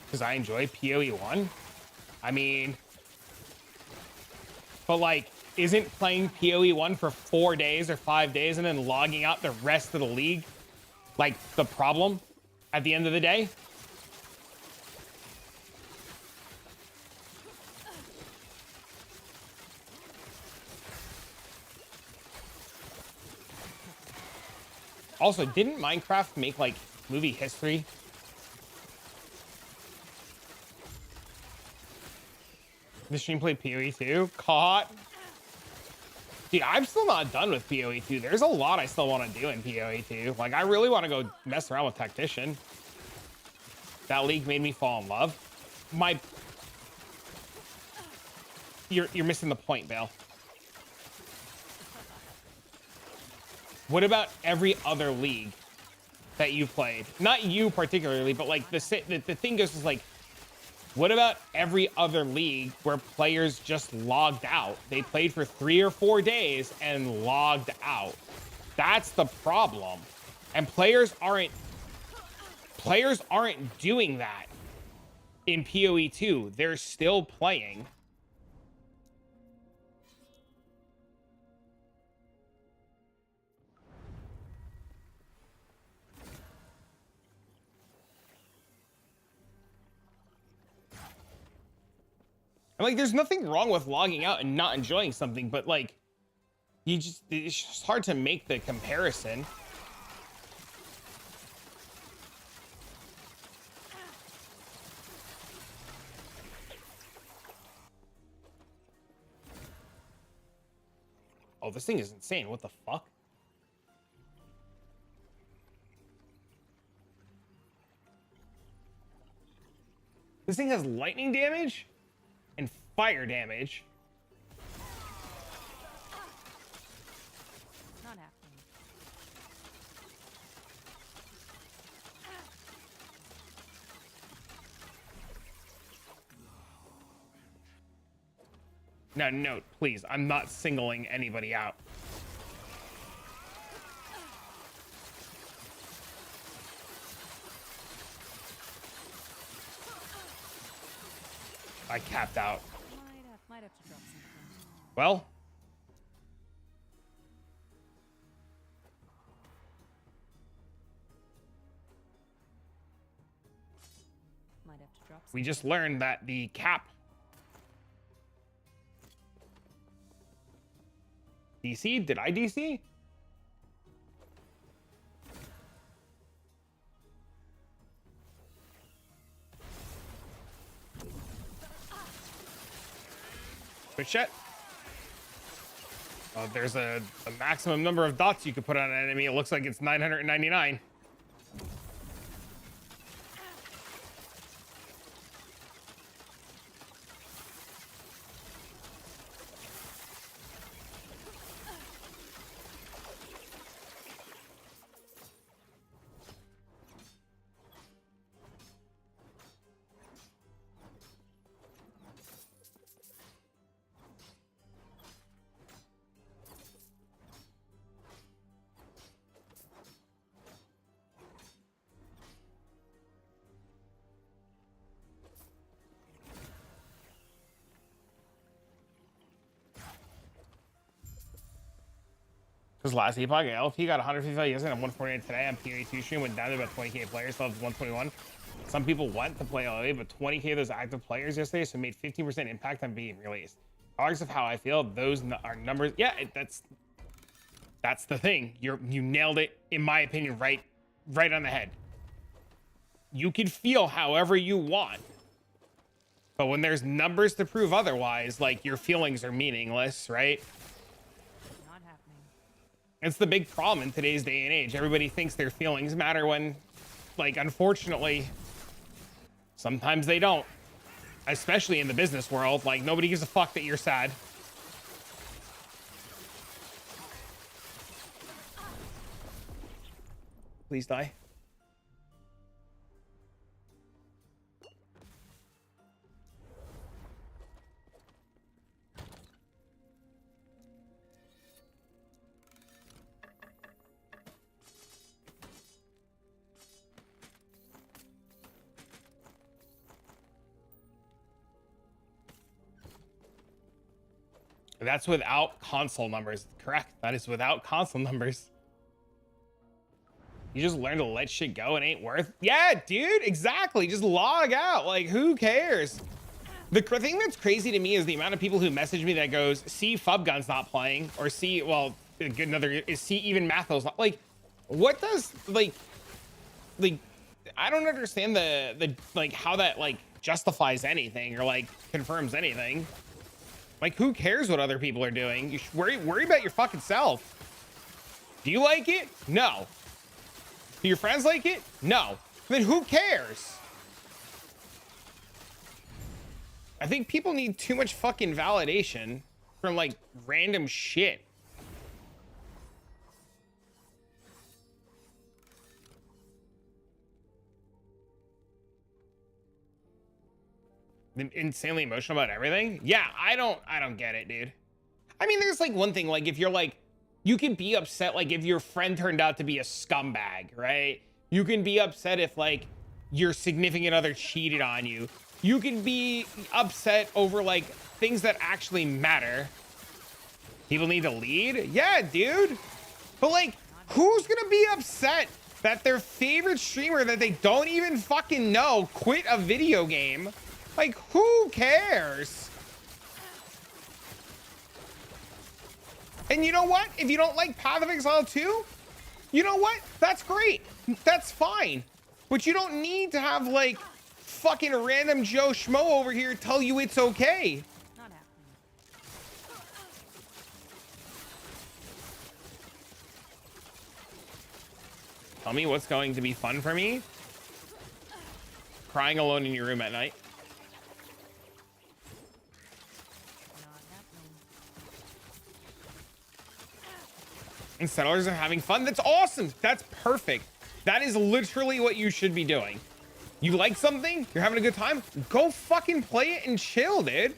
S1: Because I enjoy PoE 1. I mean, but like, isn't playing PoE 1 for 4 days or 5 days and then logging out the rest of the league like the problem at the end of the day? Also, didn't Minecraft make like movie history? The stream played PoE 2. Caught. Dude, I'm still not done with PoE 2. There's a lot I still want to do in PoE 2. Like, I really want to go mess around with Tactician. That league made me fall in love. You're missing the point, Bale. What about every other league that you played? Not you particularly, but like the thing goes is like, what about every other league where players just logged out? They played for 3 or 4 days and logged out. That's the problem. And players aren't doing that in PoE 2. They're still playing. Like, there's nothing wrong with logging out and not enjoying something, but like, it's just hard to make the comparison. Oh, this thing is insane. What the fuck? This thing has lightning damage and fire damage.
S5: Not happening.
S1: Now, note, please, I'm not singling anybody out. I capped out.
S5: Might have to drop something.
S1: Well,
S5: Might have to drop something.
S1: we just learned that the cap DC? Did I DC? Twitch chat. There's a maximum number of dots you could put on an enemy. It looks like it's 999. Because last epoch, LP got 155 yesterday and 149 today on PA2 stream, went down to about 20k players, still have 121. Some people want to play LA, but 20k of those active players yesterday, so made 15% impact on being released. Regardless of how I feel, those are numbers. Yeah, that's the thing. You nailed it, in my opinion, right on the head. You can feel however you want, but when there's numbers to prove otherwise, like, your feelings are meaningless, right? It's the big problem in today's day and age. Everybody thinks their feelings matter when, like, unfortunately, sometimes they don't. Especially in the business world. Like, nobody gives a fuck that you're sad. Please die. That's without console numbers. Correct. That is without console numbers. You just learn to let shit go. It ain't worth. Yeah, dude. Exactly. Just log out. Like, who cares? The thing that's crazy to me is the amount of people who message me that goes, see, Fubgun's not playing, or see, well, another is see, even Matho's not. Like, what does like I don't understand the like how that like justifies anything or like confirms anything. Like, who cares what other people are doing? You should worry about your fucking self. Do you like it? No. Do your friends like it? No. Then who cares? I think people need too much fucking validation from, like, random shit. Insanely emotional about everything. Yeah, I don't get it, dude. I mean, there's like one thing, like if you're like, you can be upset like if your friend turned out to be a scumbag, right? You can be upset if like your significant other cheated on you. You can be upset over like things that actually matter. People need to lead. Yeah, dude. But like, who's gonna be upset that their favorite streamer that they don't even fucking know quit a video game? Like, who cares? And you know what? If you don't like Path of Exile 2, you know what? That's great. That's fine. But you don't need to have, like, fucking random Joe Schmo over here tell you it's okay.
S5: Not happening.
S1: Tell me what's going to be fun for me. Crying alone in your room at night. And settlers are having fun. That's awesome. That's perfect. That is literally what you should be doing. You like something, you're having a good time, go fucking play it and chill, dude.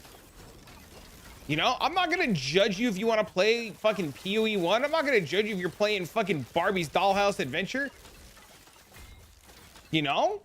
S1: You know, I'm not gonna judge you if you want to play fucking PoE 1. I'm not gonna judge you if you're playing fucking Barbie's Dollhouse Adventure. You know?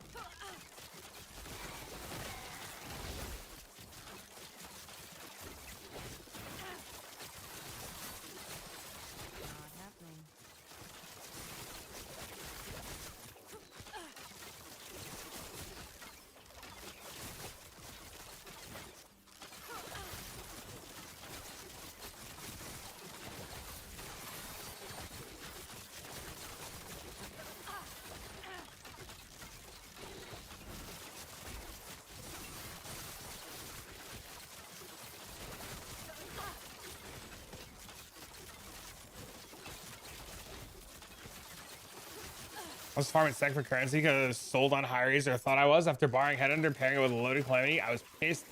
S1: was farming sec for currency because I was sold on high raise, or thought I was, after borrowing Headhunter, pairing it with a loaded calamity. I was pissed.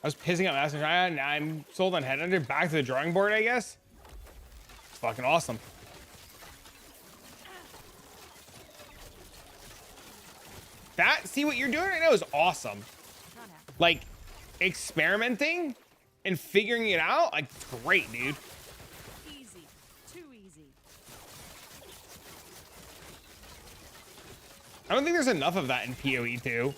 S1: I was pissing at Master China, and now I'm sold on Headhunter. Back to the drawing board, I guess. It's fucking awesome. See what you're doing right now is awesome.
S5: Not happening.
S1: Like, experimenting and figuring it out, like, great, dude.
S5: Easy. Too easy.
S1: I don't think there's enough of that in PoE 2.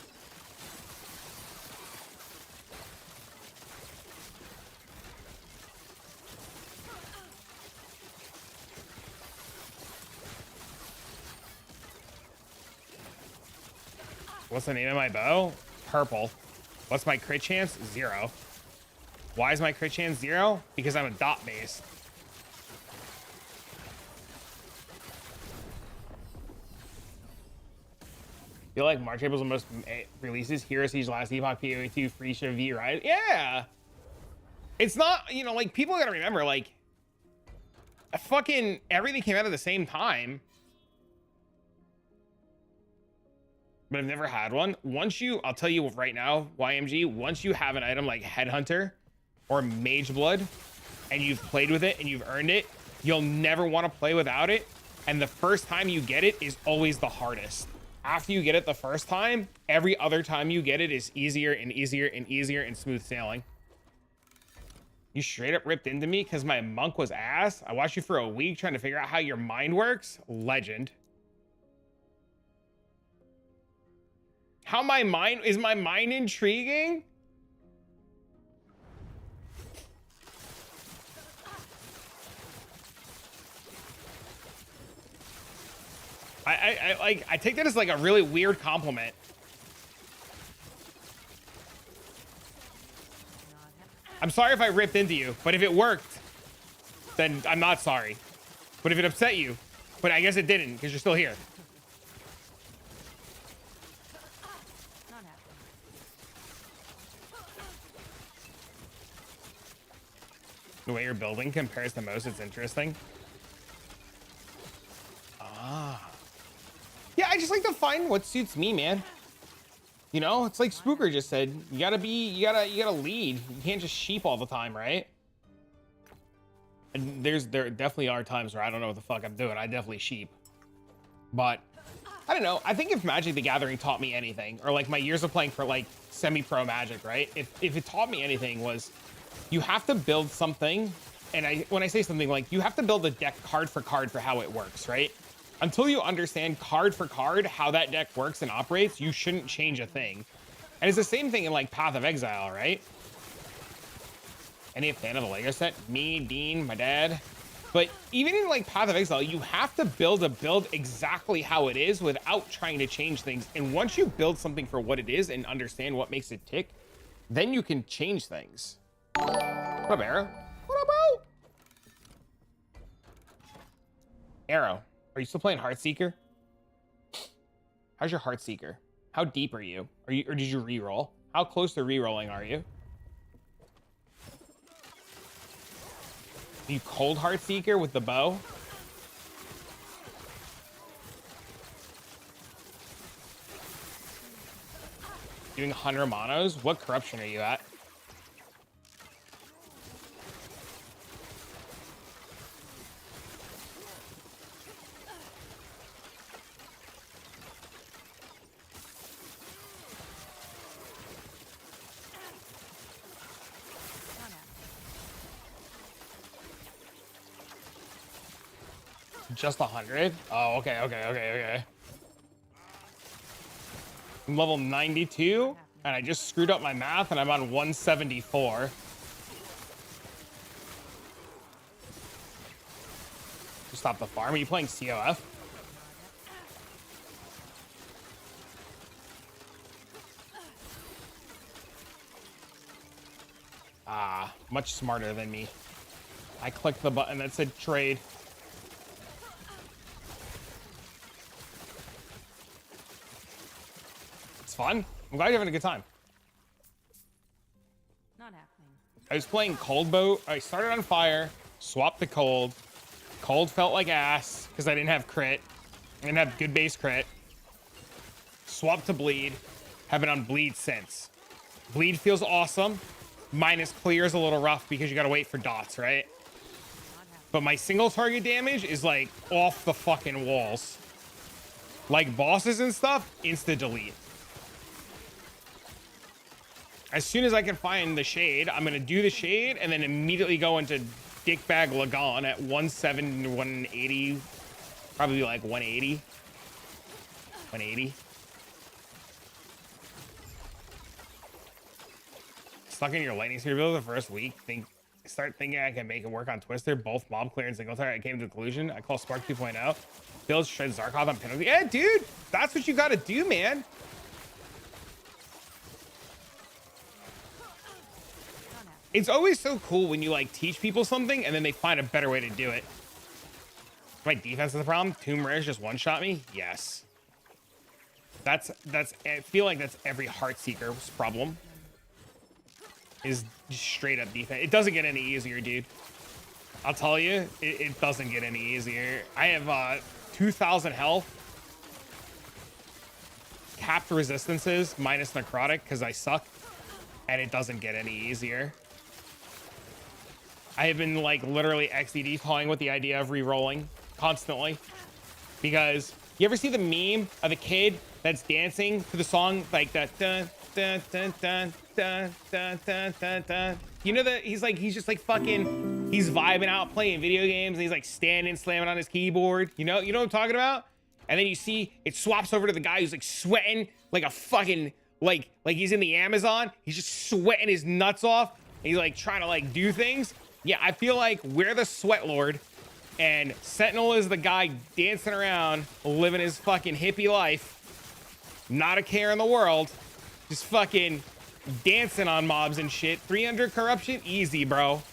S1: What's the name of my bow? Purple. What's my crit chance? 0. Why is my crit chance 0? Because I'm a dot base. Feel like March, April's the most releases. Hero Siege, Last Epoch, PoE 2, Free Show V, right? Yeah. It's not, you know, like, people gotta remember, like, fucking everything came out at the same time. But I've never had one. Once you, I'll tell you right now, YMG, once you have an item like Headhunter or Mage Blood, and you've played with it and you've earned it, you'll never want to play without it. And the first time you get it is always the hardest. After you get it the first time, every other time you get it is easier and easier and easier and smooth sailing. You straight up ripped into me because my monk was ass. I watched you for a week trying to figure out how your mind works. Legend. How my mind, is my mind intriguing? I take that as like a really weird compliment. I'm sorry if I ripped into you, but if it worked, then I'm not sorry. But if it upset you, but I guess it didn't because you're still here.
S5: Not happening.
S1: The way your building compares to most, it's interesting. Ah. Yeah, I just like to find what suits me, man. You know, it's like Spooker just said, you gotta lead. You can't just sheep all the time, right? And there definitely are times where I don't know what the fuck I'm doing. I definitely sheep. But I don't know. I think if Magic the Gathering taught me anything, or like my years of playing for like semi-pro Magic, right? If it taught me anything, was you have to build something. And when I say something, like, you have to build a deck card for how it works, right? Until you understand card for card how that deck works and operates, you shouldn't change a thing. And it's the same thing in like Path of Exile, right? Any fan of the Lego set? Me, Dean, my dad. But even in like Path of Exile, you have to build a build exactly how it is without trying to change things. And once you build something for what it is and understand what makes it tick, then you can change things. What up, Arrow? What up, bro? Arrow, are you still playing HeartSeeker? How's your HeartSeeker? How deep are you? Or did you re-roll? How close to re-rolling are you? Are you cold HeartSeeker with the bow? Doing 100 monos? What corruption are you at?
S5: Not happening.
S1: Just 100? Oh, okay. I'm level 92, and I just screwed up my math, and I'm on 174. Stop the farm. Are you playing COF? Ah, much smarter than me. I clicked the button that said trade. It's fun. I'm glad you're having a good time.
S5: Not happening.
S1: I was playing Cold Boat. I started on fire, swapped to Cold. Cold felt like ass because I didn't have crit. And have good base crit. Swap to bleed. Have been on bleed since. Bleed feels awesome. Minus clear is a little rough because you gotta wait for dots, right? But my single target damage is like off the fucking walls. Like bosses and stuff, insta delete. As soon as I can find the shade, I'm gonna do the shade and then immediately go into Dickbag Lagon at 170, 180, probably like 180. 180. Stuck in your lightning spear build the first week. Start thinking I can make it work on Twister. Both mob clear and single target. I came to the conclusion. I call Spark 2.0. Build shred Zarkov on penalty. Yeah, dude, that's what you gotta do, man. It's always so cool when you like teach people something and then they find a better way to do it. My defense is the problem. Tomb Rares just one-shot me. Yes. That's. I feel like that's every Heartseeker's problem. Is just straight up defense. It doesn't get any easier, dude. I'll tell you, it doesn't get any easier. I have 2,000 health, capped resistances minus necrotic because I suck, and it doesn't get any easier. I have been like literally XDD toying with the idea of re-rolling constantly because you ever see the meme of the kid that's dancing to the song like that dun dun dun dun dun dun dun dun dun. You know that he's just like fucking, he's vibing out playing video games and he's like standing slamming on his keyboard. You know what I'm talking about? And then you see it swaps over to the guy who's like sweating like a fucking like he's in the Amazon. He's just sweating his nuts off and he's like trying to like do things. Yeah, I feel like we're the sweat lord and Sentinel is the guy dancing around living his fucking hippie life, not a care in the world, just fucking dancing on mobs and shit. 300 corruption, easy, bro.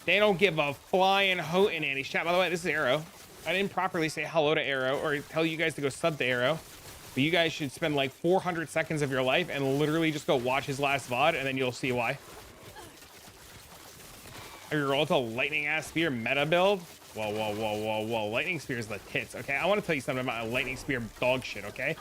S1: They don't give a flying hoot in Andy's chat. By the way, this is Arrow. I didn't properly say hello to Arrow or tell you guys to go sub to Arrow, but you guys should spend like 400 seconds of your life and literally just go watch his last VOD and then you'll see why. I roll to lightning ass spear meta build. Whoa. Lightning spear is the tits. Okay, I want to tell you something about a lightning spear dog shit. Okay,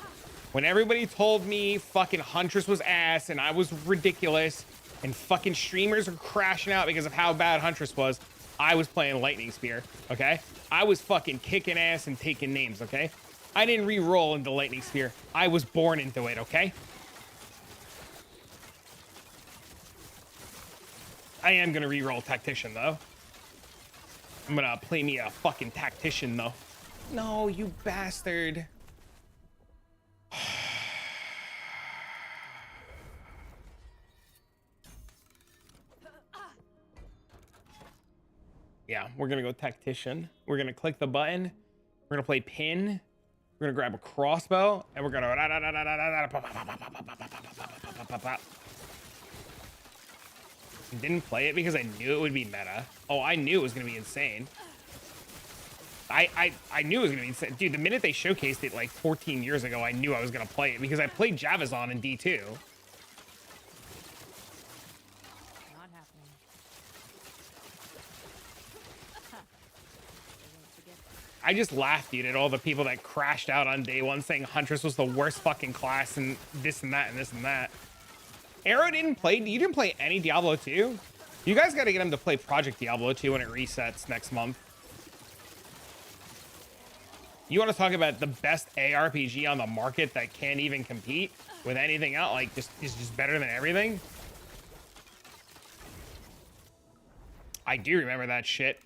S1: when everybody told me fucking Huntress was ass and I was ridiculous and fucking streamers were crashing out because of how bad Huntress was, I was playing lightning spear. Okay, I was fucking kicking ass and taking names. Okay, I didn't re-roll into lightning spear. I was born into it. Okay. I am gonna re-roll tactician though. I'm gonna play me a fucking tactician though. No, you bastard. Yeah, we're gonna go tactician. We're gonna click the button. We're gonna play pin. We're gonna grab a crossbow and we're gonna didn't play it because I knew it would be meta. Oh, I knew it was gonna be insane. I knew it was gonna be insane. Dude, the minute they showcased it like 14 years ago, I knew I was gonna play it because I played Javazon in D2.
S5: Not happening.
S1: I just laughed, dude, at all the people that crashed out on day one saying Huntress was the worst fucking class and this and that and this and that. Arrow didn't play. You didn't play any Diablo 2? You guys got to get him to play Project Diablo 2 when it resets next month. You want to talk about the best ARPG on the market that can't even compete with anything else? Like, is just better than everything? I do remember that shit.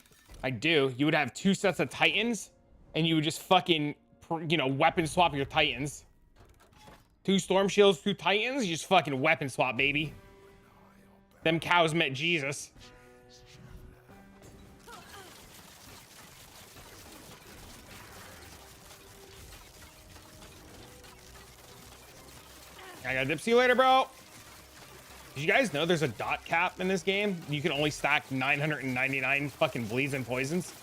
S1: I do. You would have 2 sets of Titans, and you would just fucking, you know, weapon swap your Titans. 2 Storm Shields, 2 Titans, you just fucking weapon swap, baby. Them cows met Jesus. I gotta dip. See you later, bro. Did you guys know there's a dot cap in this game? You can only stack 999 fucking bleeds and poisons.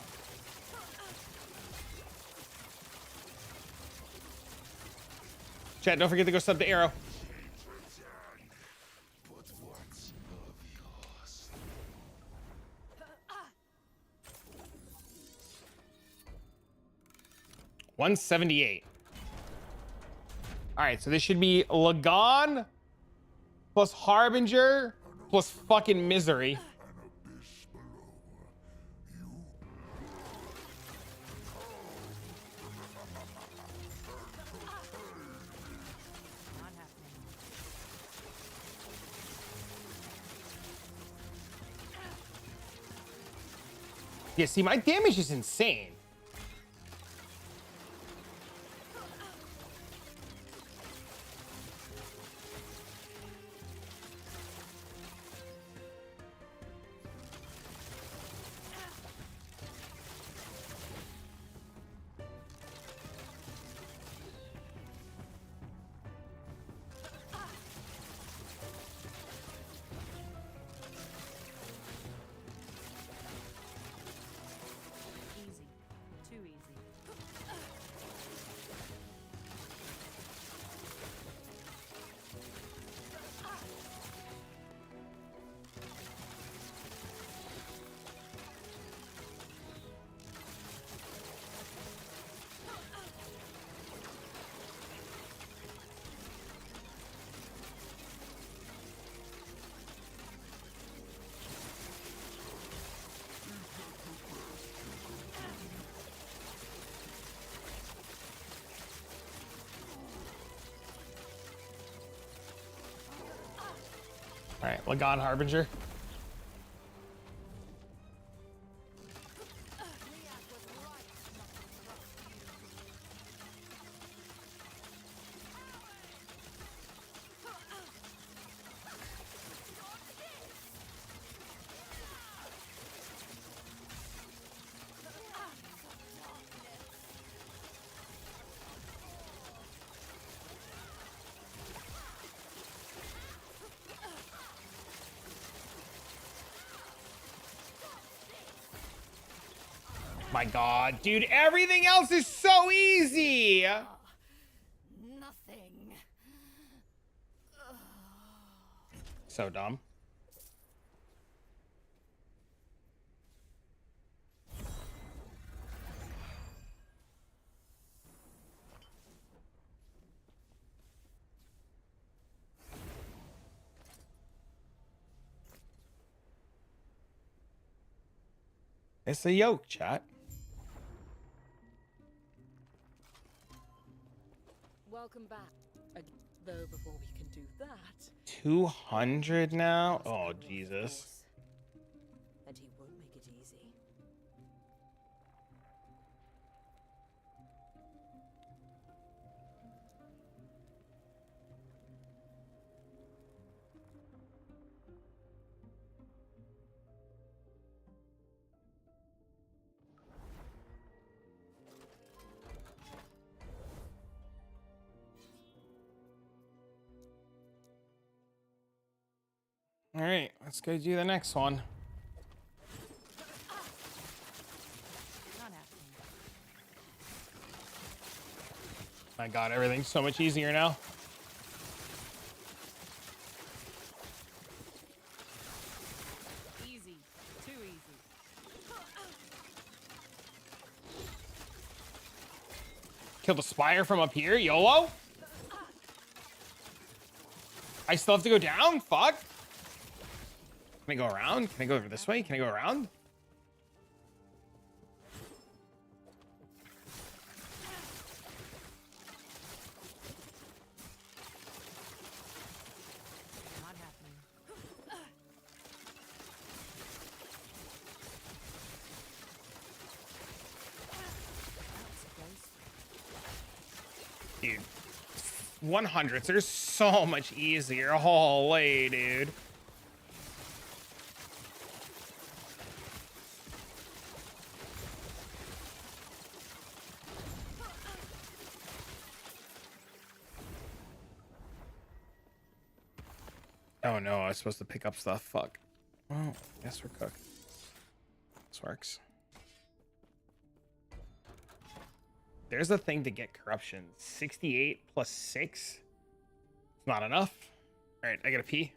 S1: Chat, don't forget to go sub to Arrow. 178. All right, so this should be Lagan plus Harbinger plus fucking Misery.
S5: Not happening.
S1: Yeah, see, my damage is insane.
S5: Easy. Too easy.
S1: All right, Lagan Harbinger. My God, dude, everything else is so easy.
S3: Nothing.
S1: So dumb. It's a yoke, chat.
S10: Welcome back. Though before we can do that,
S1: 200 now?
S10: must
S1: Oh,
S10: come off
S1: Jesus.
S10: course. And he won't make it easy.
S1: All right, let's go do the next one.
S5: Not happening.
S1: My God, everything's so much easier now.
S5: Easy. Too easy.
S1: Kill the Spire from up here, YOLO? I still have to go down? Fuck. Can I go around? Can I go over this way? Can I go around?
S5: Not happening. That's close.
S1: Dude, 100s are so much easier. Holy, dude. Oh no, I was supposed to pick up stuff. Fuck. Well, guess we're cooked. This works. There's a thing to get corruption. 68 plus 6. It's not enough. All right, I gotta pee.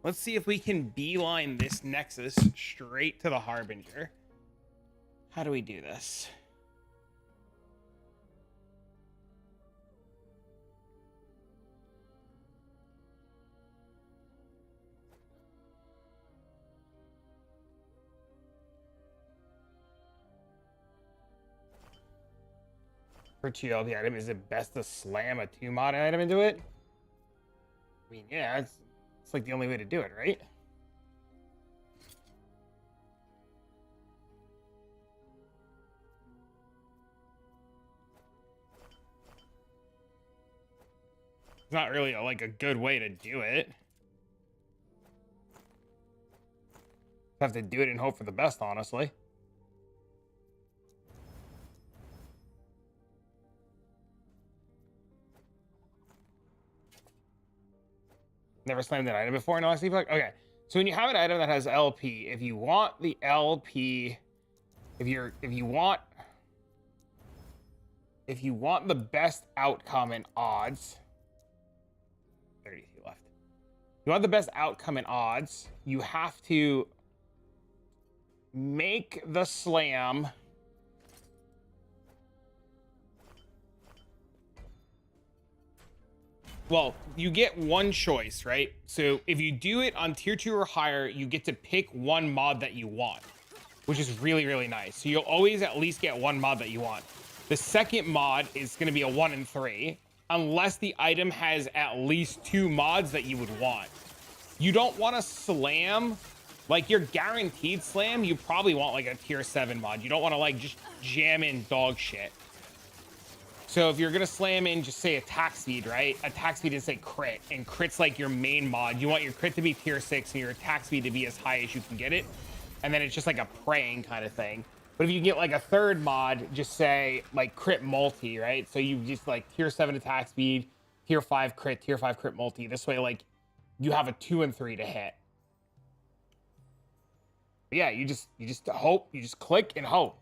S1: Let's see if we can beeline this nexus straight to the Harbinger. How do we do this? For 2 LP item, is it best to slam a 2 mod item into it? I mean, yeah, it's like the only way to do it, right? It's not really like a good way to do it. Have to do it and hope for the best, honestly. Never slammed an item before in LSD. Okay, so when you have an item that has LP, if you want the LP, if you want the best outcome in odds, 32 left. If you want the best outcome in odds, you have to make the slam well, you get one choice, right? So if you do it on tier 2 or higher, you get to pick one mod that you want, which is really, really nice. So you'll always at least get one mod that you want. The second mod is going to be a 1 in 3, unless the item has at least 2 mods that you would want. You don't want to slam, like your guaranteed slam, you probably want like a tier 7 mod. You don't want to like just jam in dog shit. So if you're gonna slam in, just say attack speed, right? Attack speed is say crit, and crit's like your main mod. You want your crit to be tier 6 and your attack speed to be as high as you can get it. And then it's just like a praying kind of thing. But if you get like a third mod, just say like crit multi, right? So you just like tier 7 attack speed, tier 5 crit multi. This way, like you have a 2 and 3 to hit. But yeah, you just hope, you just click and hope.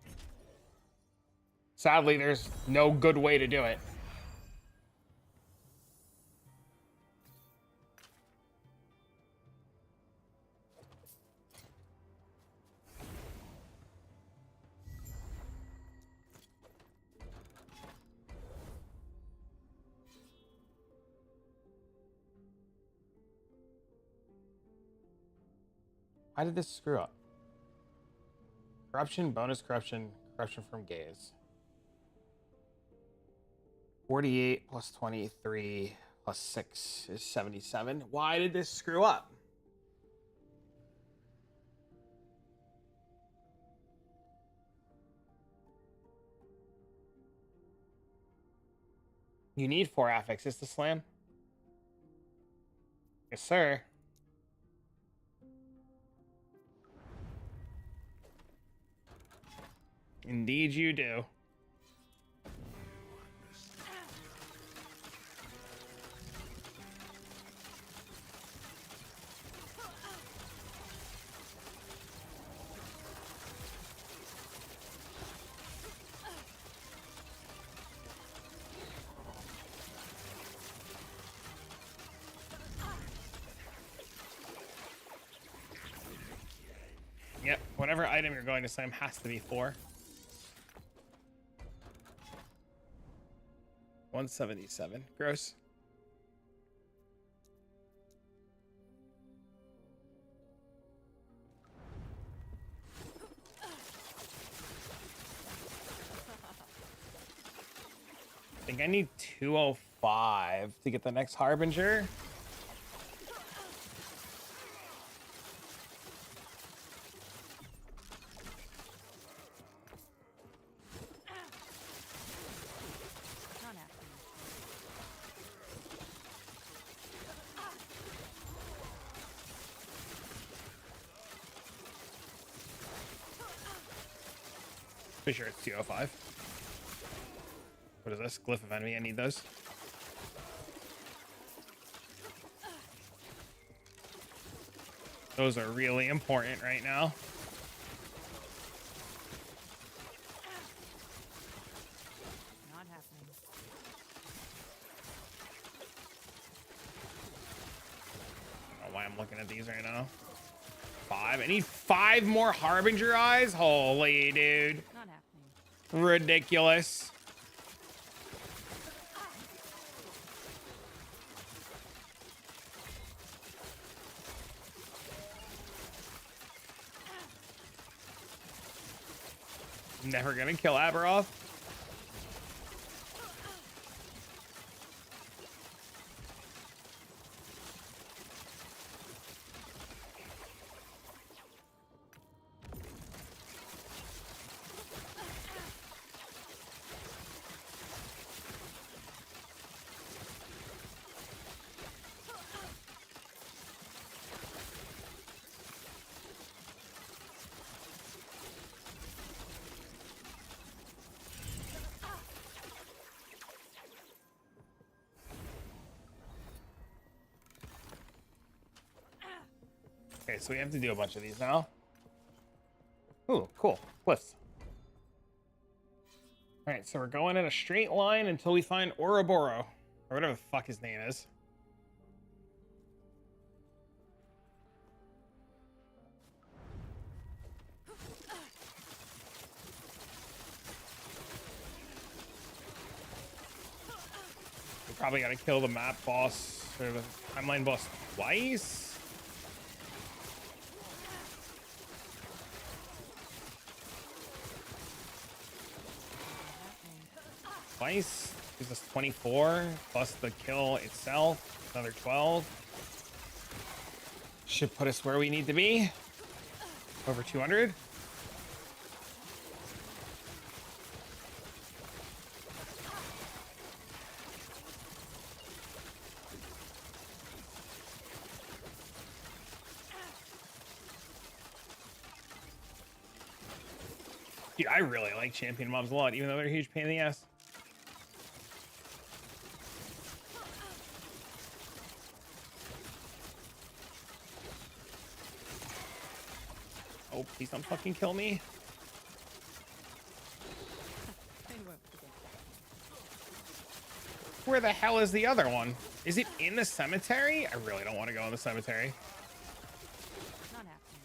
S1: Sadly, there's no good way to do it. Why did this screw up? Corruption, bonus corruption, corruption from gaze. 48 plus 23 plus 6 is 77. Why did this screw up? You need 4 affixes to slam? Yes, sir. Indeed you do. Yep, whatever item you're going to slam has to be 4. 177. Gross. I think I need 205 to get the next Harbinger.
S5: Not happening.
S1: Pretty sure it's 205. What is this? Glyph of enemy. I need those. Those are really important right now.
S5: Not happening.
S1: I don't know why I'm looking at these these right now. 5. I need 5 more Harbinger eyes. Holy dude.
S5: Not happening.
S1: Ridiculous. Never gonna kill Aberoth. Okay, so we have to do a bunch of these now. Ooh, cool. Cliffs. Alright, so we're going in a straight line until we find Ouroboros. Or whatever the fuck his name is. We probably gotta kill the map boss, or the timeline boss twice. Twice. Gives us 24 plus the kill itself, another 12. Should put us where we need to be. Over 200. Dude, I really like champion mobs a lot, even though they're a huge pain in the ass. Oh, please don't fucking kill me. Where the hell is the other one? Is it in the cemetery? I really don't want to go in the cemetery.
S5: Not happening.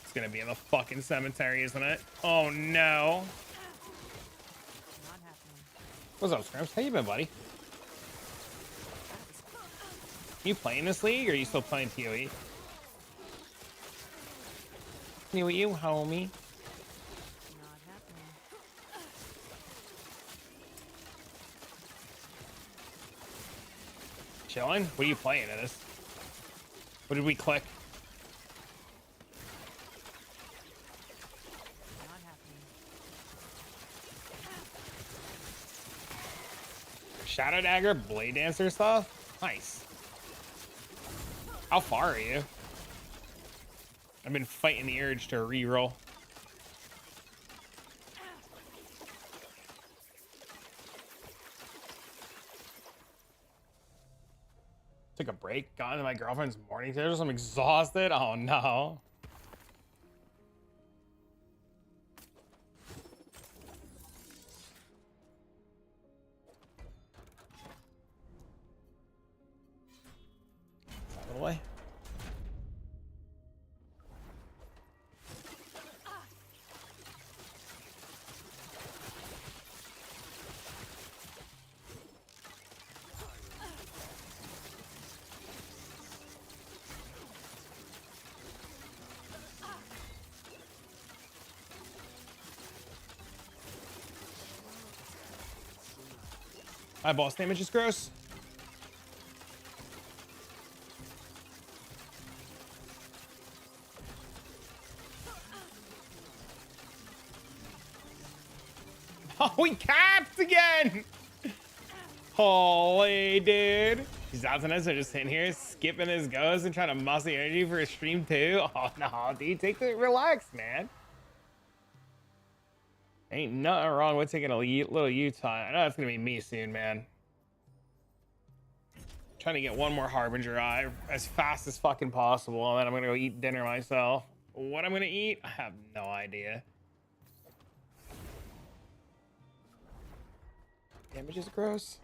S1: It's gonna be in the fucking cemetery, isn't it? Oh no.
S5: Not happening.
S1: What's up, Scrubs? How you been, buddy? You playing this league, or are you still playing PoE? You, homie.
S5: Not happening.
S1: Chilling? What are you playing in this? What did we click?
S5: Not happening.
S1: Shadow Dagger, Blade Dancer stuff? Nice. How far are you? I've been fighting the urge to reroll. Took a break, got into my girlfriend's morning service. I'm exhausted. Oh no. Out of the way. My boss damage is gross. Oh, we capped again! Holy dude. Zazanes are just sitting here skipping his goes and trying to muscle the energy for his stream too. Oh no, dude, relax, man. Ain't nothing wrong with taking a little Utah. I know it's gonna be me soon, man. Trying to get one more Harbinger eye as fast as fucking possible, and then I'm gonna go eat dinner myself. What I'm gonna eat, I have no idea. Damage is gross.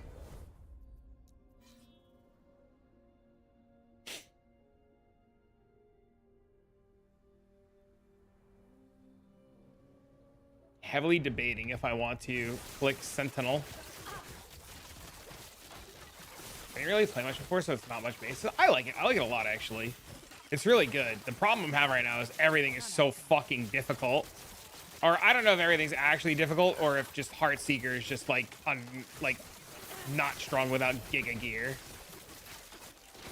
S1: heavily debating if I want to click Sentinel. I didn't really play much before, so it's not much base. So I like it. I like it a lot, actually. It's really good. The problem I'm having right now is everything is so fucking difficult. Or I don't know if everything's actually difficult or if just HeartSeeker is just like not strong without Giga Gear.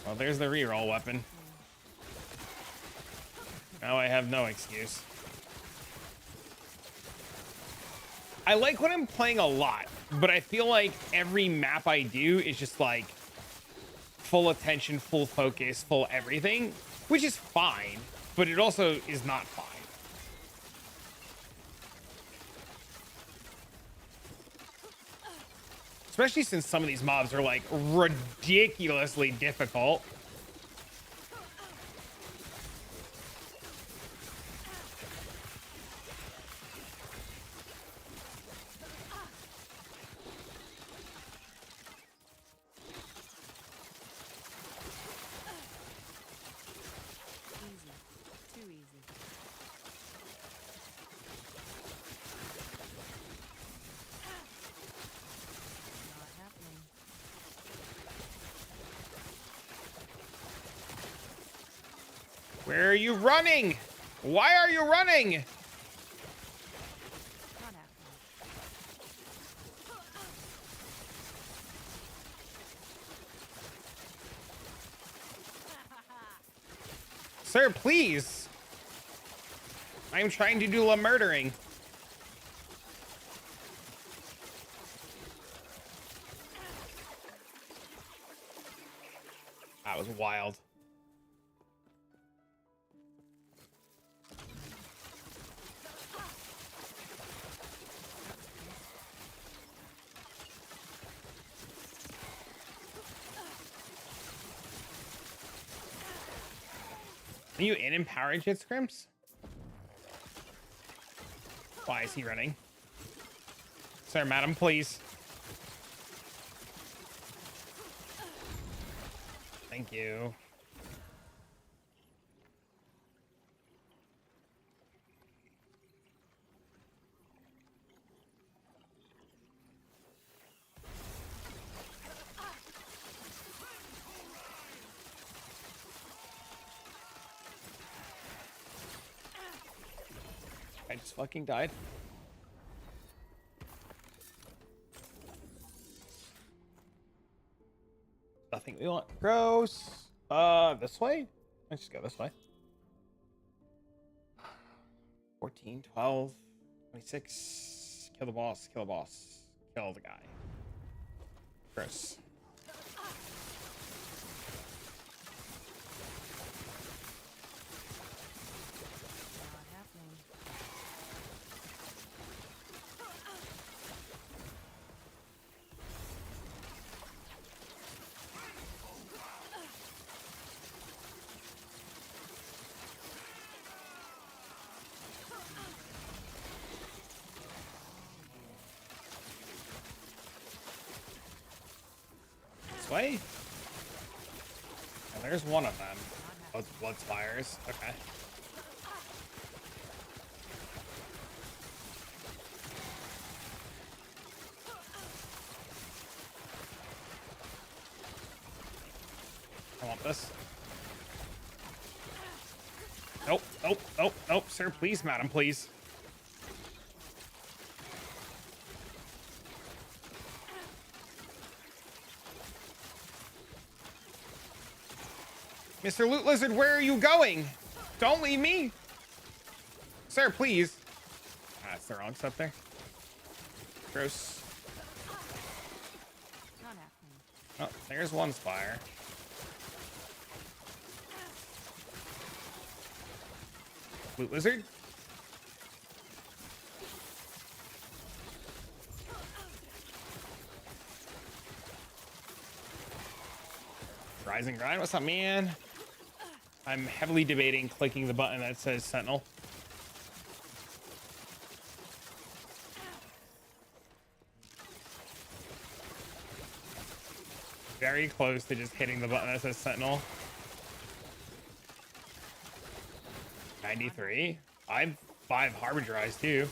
S1: Well, there's the reroll weapon. Now I have no excuse. I like when I'm playing a lot, but I feel like every map I do is just like full attention, full focus, full everything, which is fine, but it also is not fine. Especially since some of these mobs are like ridiculously difficult.
S5: Easy. Too easy. Not happening.
S1: Where are you running? Why are you running?
S5: Not happening.
S1: Sir, please. I'm trying to do a murdering. That was wild. Are you in Empowered Shit Scrims? Why is he running? Sir, madam, please. Thank you. I just fucking died. Nothing we want. Gross. This way? Let's just go this way. 14, 12, 26. Kill the boss. Kill the boss. Kill the guy. Gross.
S5: Not happening.
S1: This way? And there's one of them. Oh, it's blood spires. Okay. I want this. Nope, nope, nope, nope. Sir, please, madam, please. Mr. Loot Lizard, where are you going? Don't leave me. Sir, please. Ah, that's the wrong stuff there. Gross.
S5: Not happening.
S1: Oh, there's one spire. Loot Lizard? Rise and grind, what's up, man? I'm heavily debating clicking the button that says Sentinel. Very close to just hitting the button that says Sentinel. 93. I have 5 Harbinger eyes too.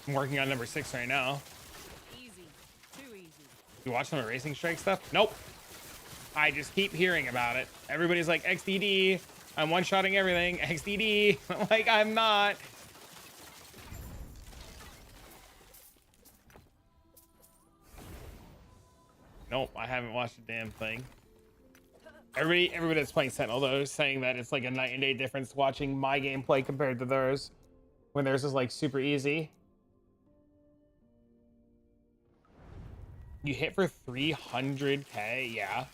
S1: I'm working on number 6 right now.
S5: Easy. Too easy.
S1: You watch some of the Racing Strike stuff? Nope. I just keep hearing about it. Everybody's like, XDD. I'm one-shotting everything. XDD. I'm like, I'm not. Nope, I haven't watched a damn thing. Everybody that's playing Sentinel though is saying that it's like a night and day difference watching my gameplay compared to theirs, when theirs is like super easy. You hit for 300k, yeah.
S5: Not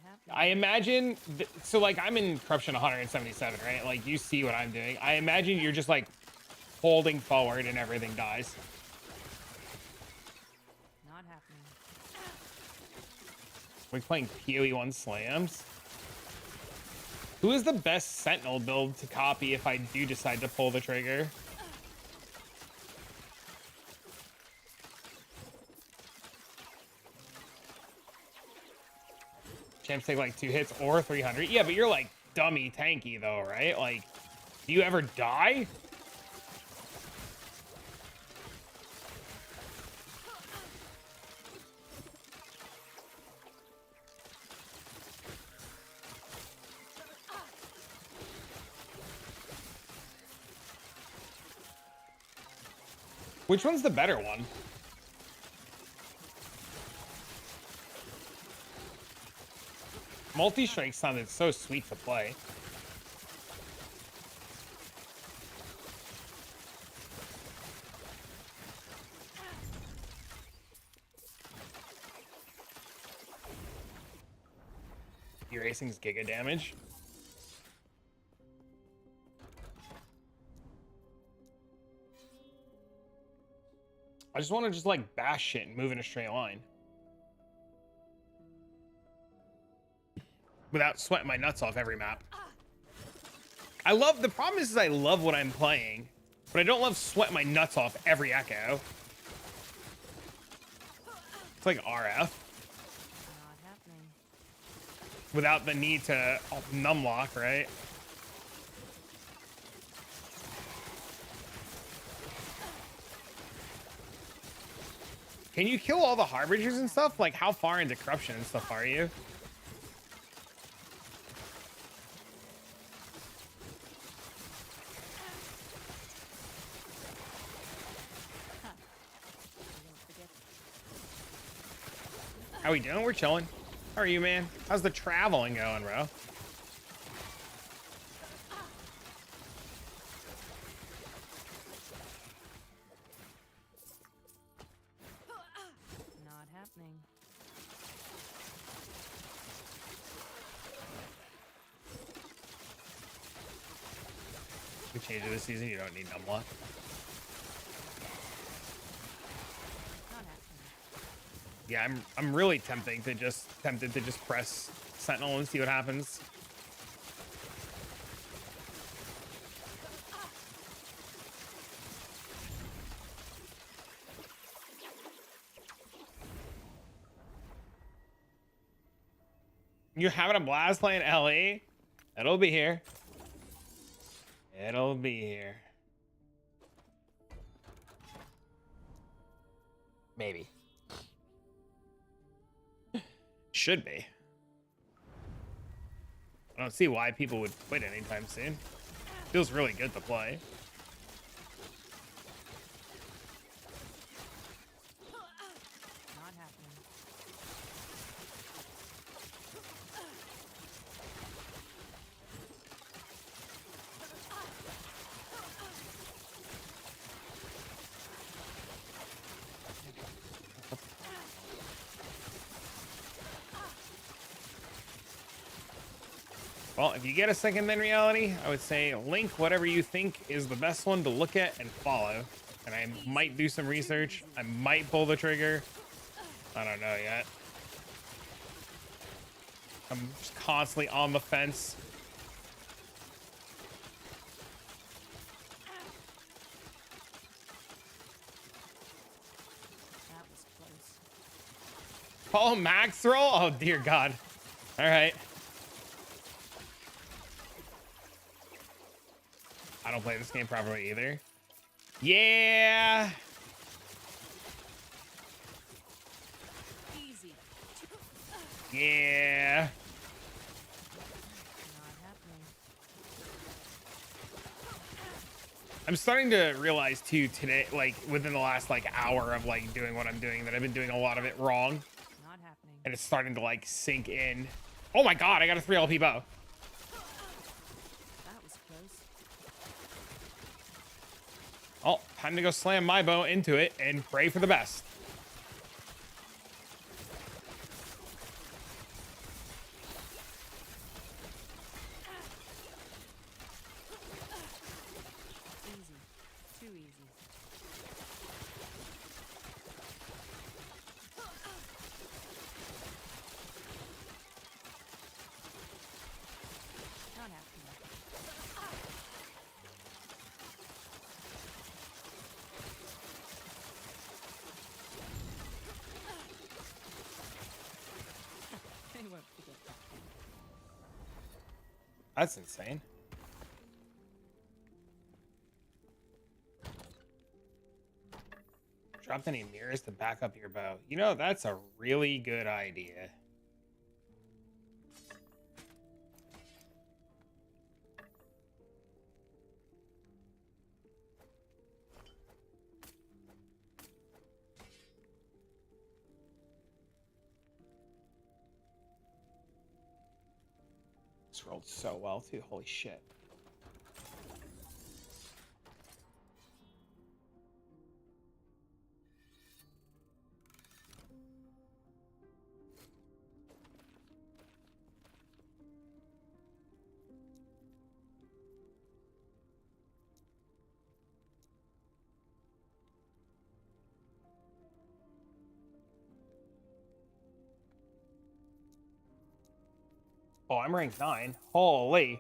S5: happening.
S1: I imagine, so like I'm in Corruption 177, right? Like you see what I'm doing. I imagine you're just like holding forward and everything dies.
S5: Not happening.
S1: We're playing PoE1 slams. Who is the best Sentinel build to copy if I do decide to pull the trigger? Champs take like 2 hits or 300. Yeah, but you're like dummy tanky though, right? Like, do you ever die? Which one's the better one? Multi-strike sounded so sweet to play. Erasing's giga damage. I just want to just like bash shit and move in a straight line. Without sweating my nuts off every map. The problem is I love what I'm playing, but I don't love sweating my nuts off every echo. It's like RF.
S5: Not happening.
S1: Without the need to numlock, right? Can you kill all the harbingers and stuff? Like, how far into corruption and stuff are you? How we doing? We're chilling. How are you, man? How's the traveling going, bro?
S5: Not happening.
S1: We changed it this season. You don't need numlock.
S5: Not happening.
S1: Yeah, I'm really tempted to just press Sentinel and see what happens. You're having a blast playing LE? It'll be here. It'll be here. Maybe. Should be. I don't see why people would quit anytime soon. Feels really good to play.
S5: Not happening.
S1: Well, if you get a second then reality, I would say link whatever you think is the best one to look at and follow. And I might do some research. I might pull the trigger. I don't know yet. I'm just constantly on the fence.
S5: That was close.
S1: Oh, max roll? Oh, dear God. All right. I don't play this game properly either. Yeah.
S5: Easy.
S1: Yeah.
S5: Not happening.
S1: I'm starting to realize too today, like within the last like hour of like doing what I'm doing, that I've been doing a lot of it wrong,
S5: Not happening.
S1: and it's starting to like sink in. Oh my god, I got a 3 LP bow.
S5: That was close.
S1: Oh, time to go slam my bow into it and pray for the best.
S5: Easy. Too easy. Not happening. They won't forget that.
S1: That's insane. Dropped any mirrors to back up your bow. You know, that's a really good idea. This rolled so well too. Holy shit. Oh, I'm ranked 9. Holy.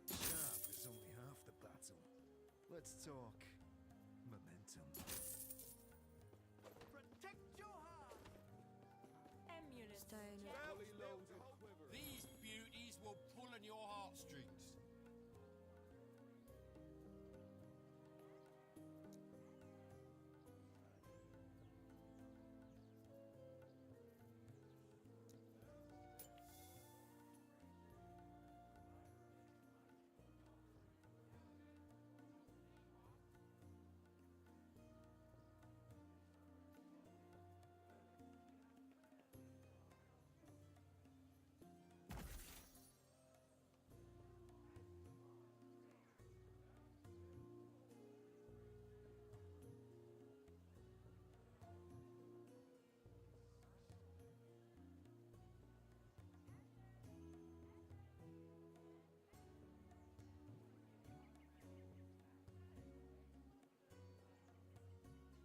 S2: Sharp is only half the battle. Let's talk momentum. Protect your heart.
S3: Amulet.
S9: Fully loaded. These beauties will pull on your heartstrings.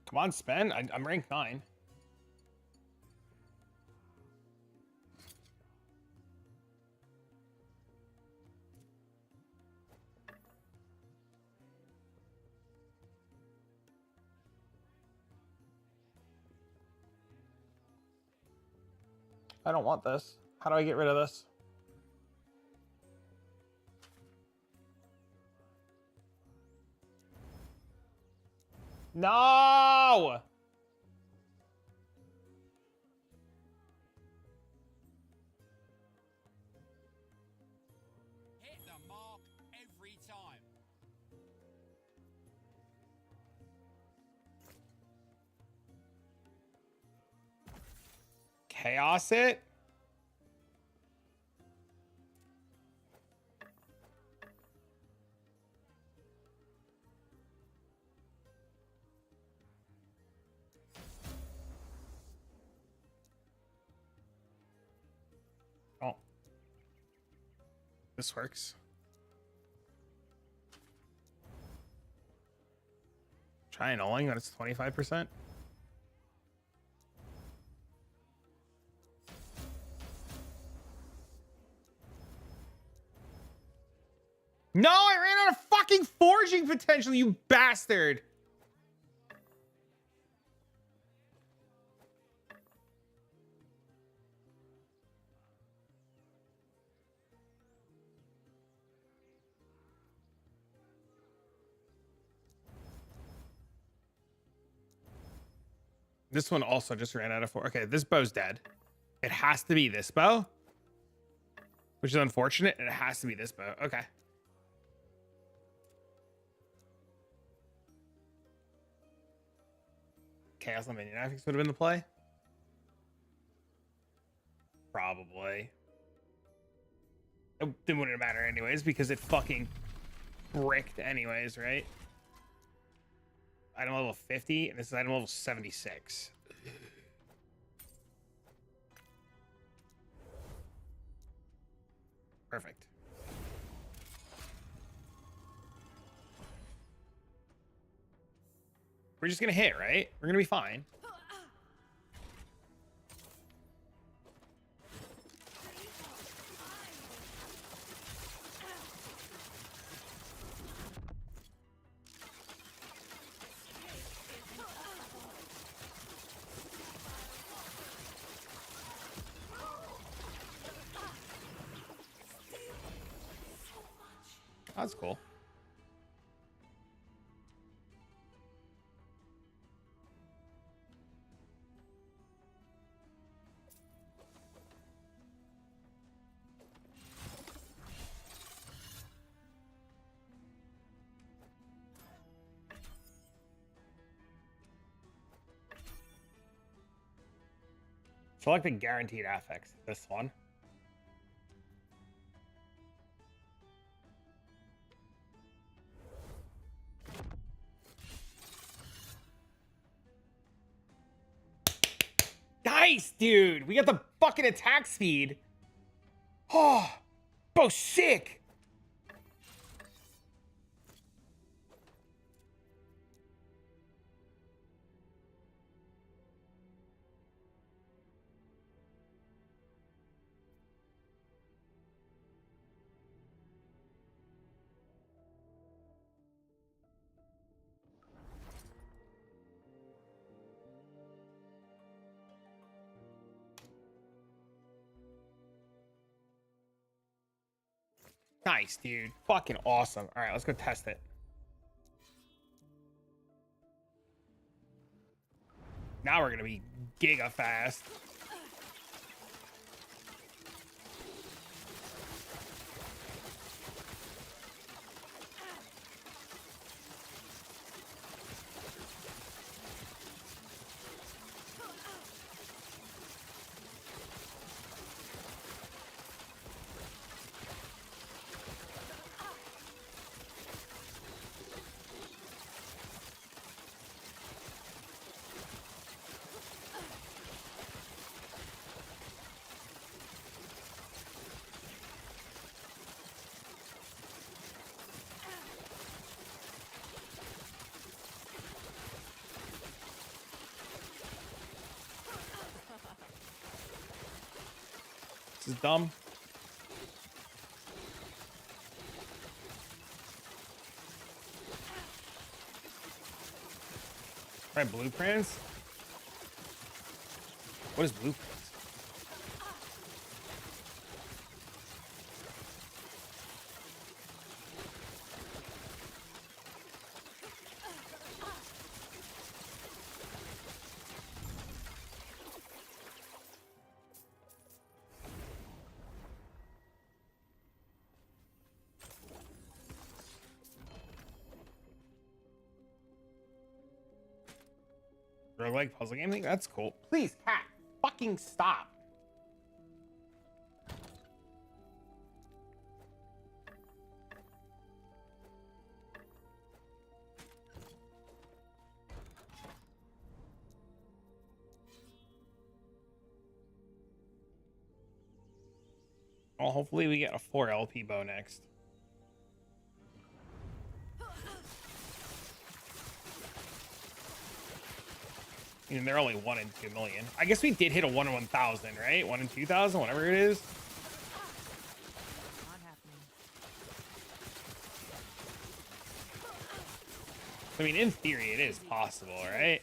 S1: Come on, Spen. I'm ranked 9. I don't want this. How do I get rid of this? No!
S9: Hit the mark every time.
S1: Chaos it? Oh. This works. Try annulling when it's 25%. charging potential, you bastard. This one also just ran out of 4. Okay, this bow's dead. It has to be this bow, which is unfortunate. And it has to be this bow. Okay. Chaos on minion affix would have been the play. Probably. It wouldn't matter anyways because it fucking bricked anyways, right? Item level 50, and this is item level 76. Perfect. We're just gonna hit, right? We're gonna be fine. That's cool. Select the guaranteed affix. This one. Nice, dude. We got the fucking attack speed. Oh, bro, sick. Nice, dude. Fucking awesome. All right, let's go test it. Now we're gonna be giga fast. This is dumb. Right, blueprints? What is blueprints? Roguelike puzzle game thing? That's cool. Please, cat, fucking stop. Well, hopefully we get a 4 LP bow next. I mean, they're only 1 in 2 million. I guess we did hit a 1 in 1,000, right? 1 in 2,000, whatever it is.
S5: Not happening.
S1: I mean, in theory, it is possible, right?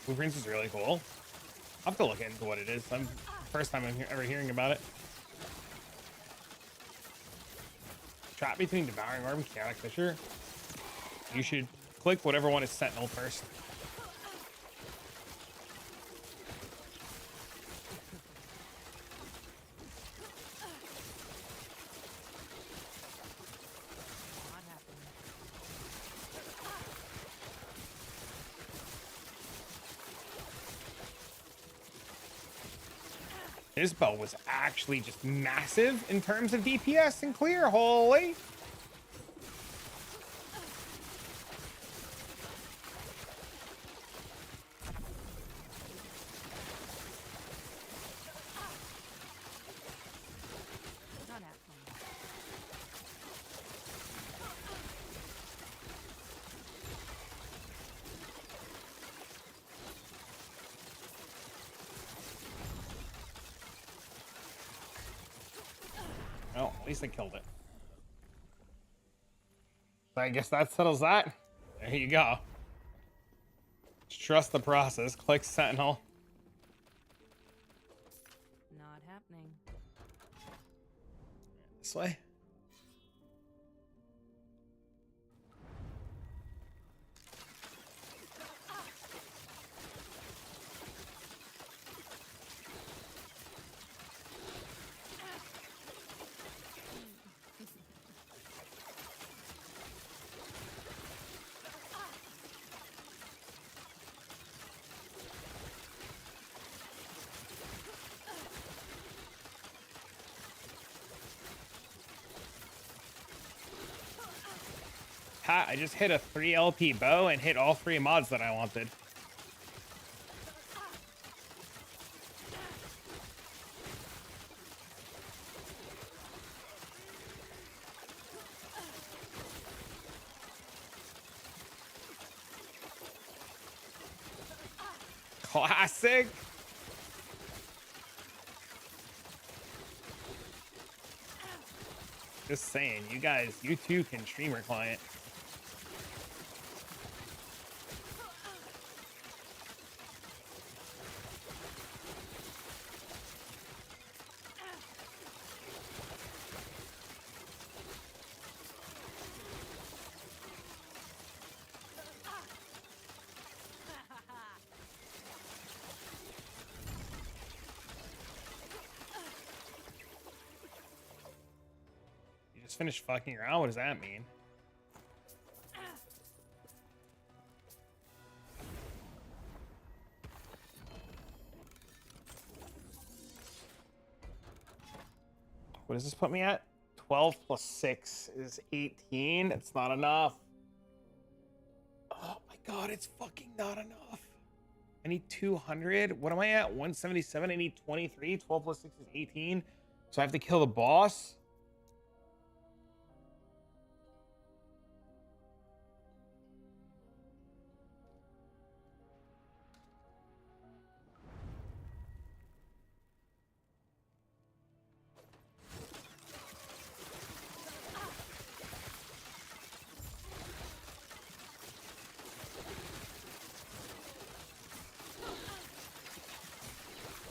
S1: Blueprints is really cool. I'll have to look into what it is. First time I'm ever hearing about it. Trap between Devouring Orb and Chaotic Fissure. You should click whatever one is Sentinel first.
S5: Not happening.
S1: His bow was actually just massive in terms of DPS and clear. Holy.
S5: Not happening.
S1: Well, at least I killed it. So I guess that settles that. There you go. Just trust the process. Click Sentinel.
S5: Not happening.
S1: This way. Ha, I just hit a 3 LP bow and hit all 3 mods that I wanted. Classic. Just saying, you guys, you too can streamer client. Just finished fucking around? What does that mean? What does this put me at? 12 plus 6 is 18. It's not enough. Oh my god, it's fucking not enough. I need 200. What am I at? 177. I need 23. 12 plus 6 is 18. So I have to kill the boss.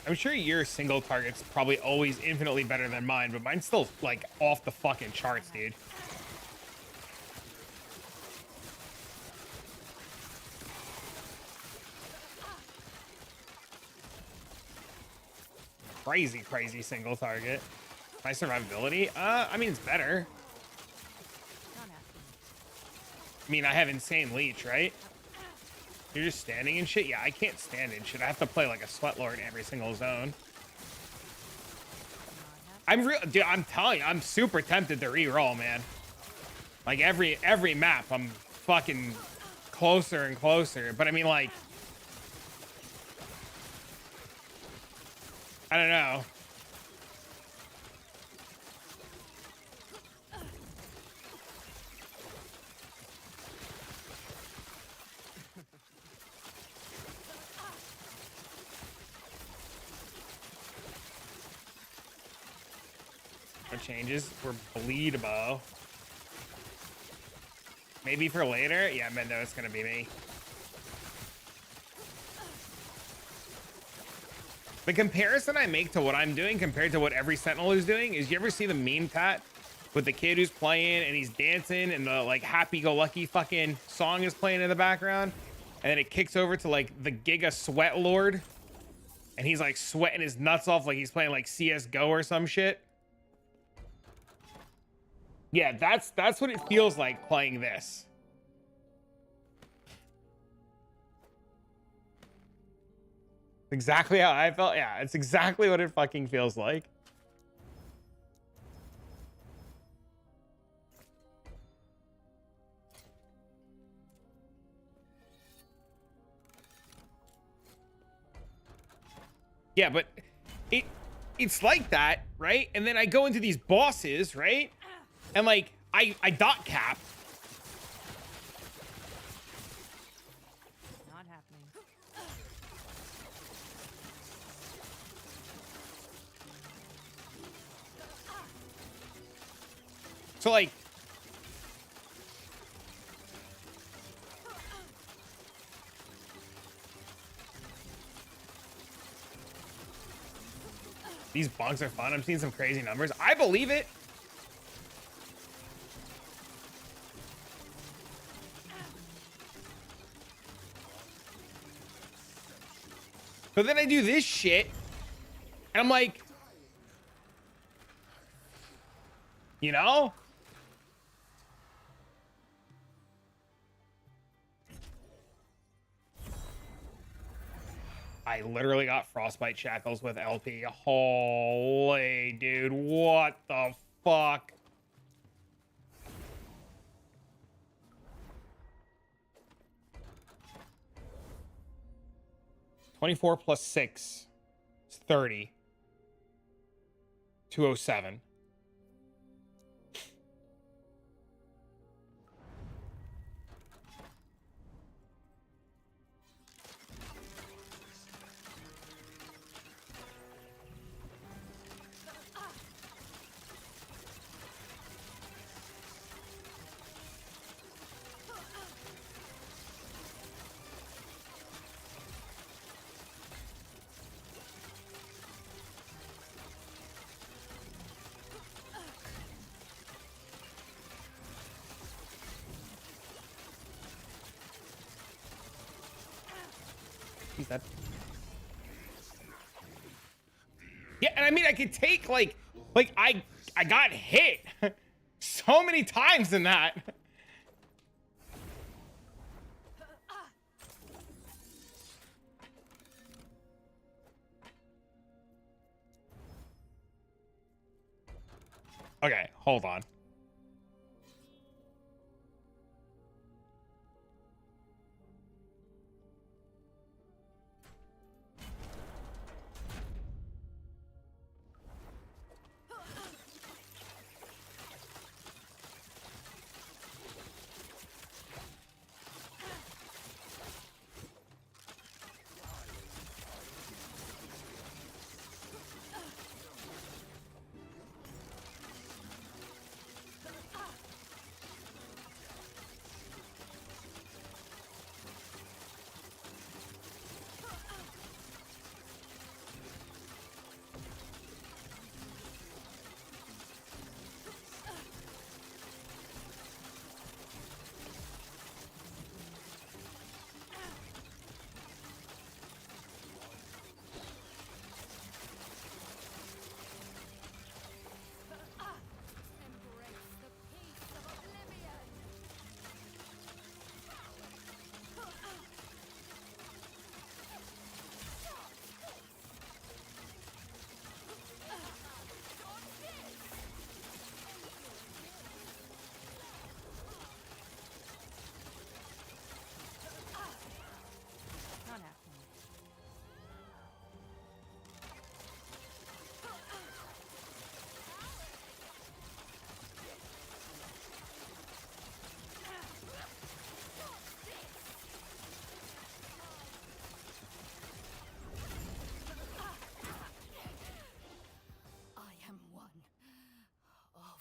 S1: I'm sure your single target's probably always infinitely better than mine, but mine's still like off the fucking charts, dude. Crazy single target. My survivability? I mean, it's better.
S5: Not happening.
S1: I mean, I have insane leech, right? You're just standing and shit? Yeah, I can't stand in shit. I have to play like a sweat lord in every single zone. Dude, I'm telling you, I'm super tempted to re-roll, man. Like every map, I'm fucking closer and closer. But I mean, like, I don't know. changes for bleed bow. Maybe for later? Yeah, Mendo, it's gonna be me. The comparison I make to what I'm doing compared to what every Sentinel is doing is, you ever see the meme tat with the kid who's playing and he's dancing and the like happy-go-lucky fucking song is playing in the background, and then it kicks over to like the Giga Sweat Lord and he's like sweating his nuts off like he's playing like CSGO or some shit? Yeah, that's what it feels like playing this. Exactly how I felt. Yeah, it's exactly what it fucking feels like. Yeah, but it's like that, right? And then I go into these bosses, right? And like I dot cap.
S5: Not happening.
S1: So like these bonks are fun. I'm seeing some crazy numbers. I believe it. But then I do this shit and I'm like, you know? I literally got frostbite shackles with LP. Holy dude, what the fuck? $24 plus 6 is 30. 207. He's dead. Yeah, and I mean, I could take like I got hit so many times in that. Okay, hold on.